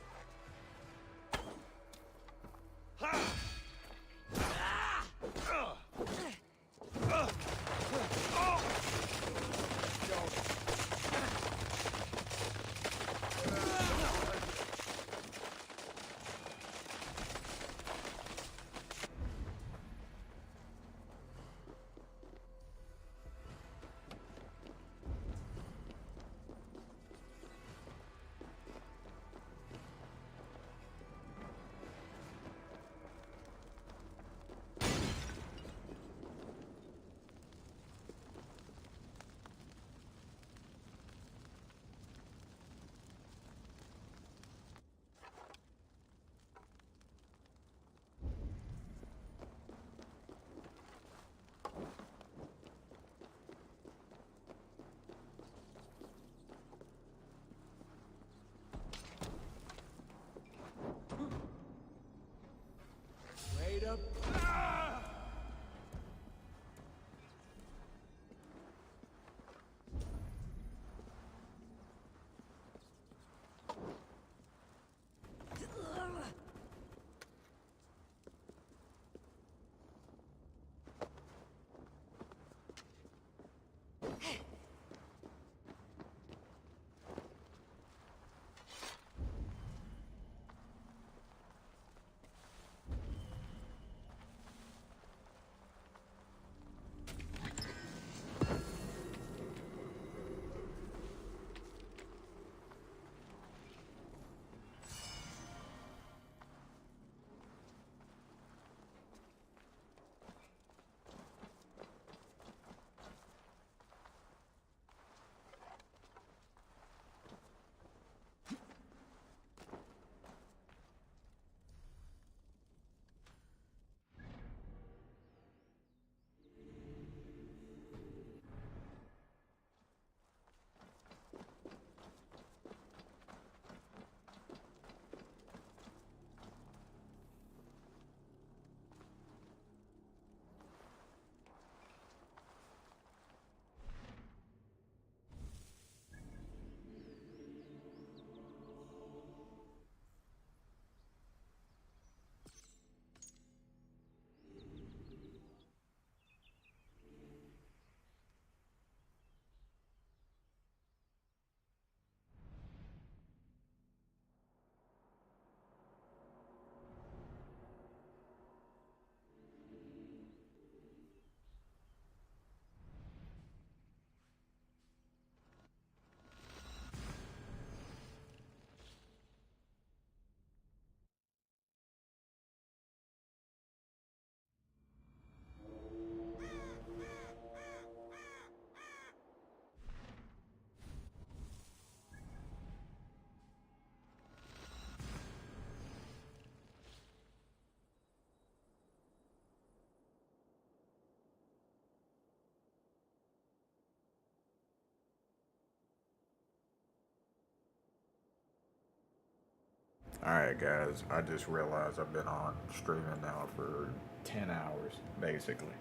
Speaker 15: Alright guys, I just realized I've been on streaming now for 10 hours, basically.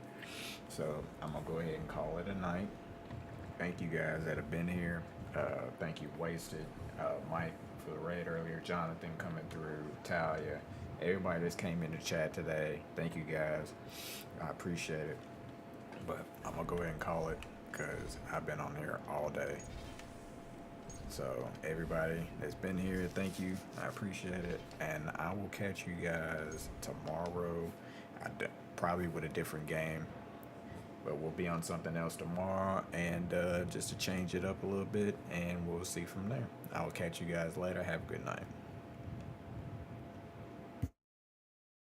Speaker 15: So I'm gonna go ahead and call it a night. Thank you guys that have been here. Thank you, Wasted, Mike for the raid earlier, Jonathan coming through, Talia, everybody that's came in the chat today. Thank you guys. I appreciate it. But I'm gonna go ahead and call it because I've been on here all day. So everybody that's been here, thank you. I appreciate it. And I will catch you guys tomorrow. Probably with a different game. But we'll be on something else tomorrow, and just to change it up a little bit, and we'll see from there. I will catch you guys later. Have a good night.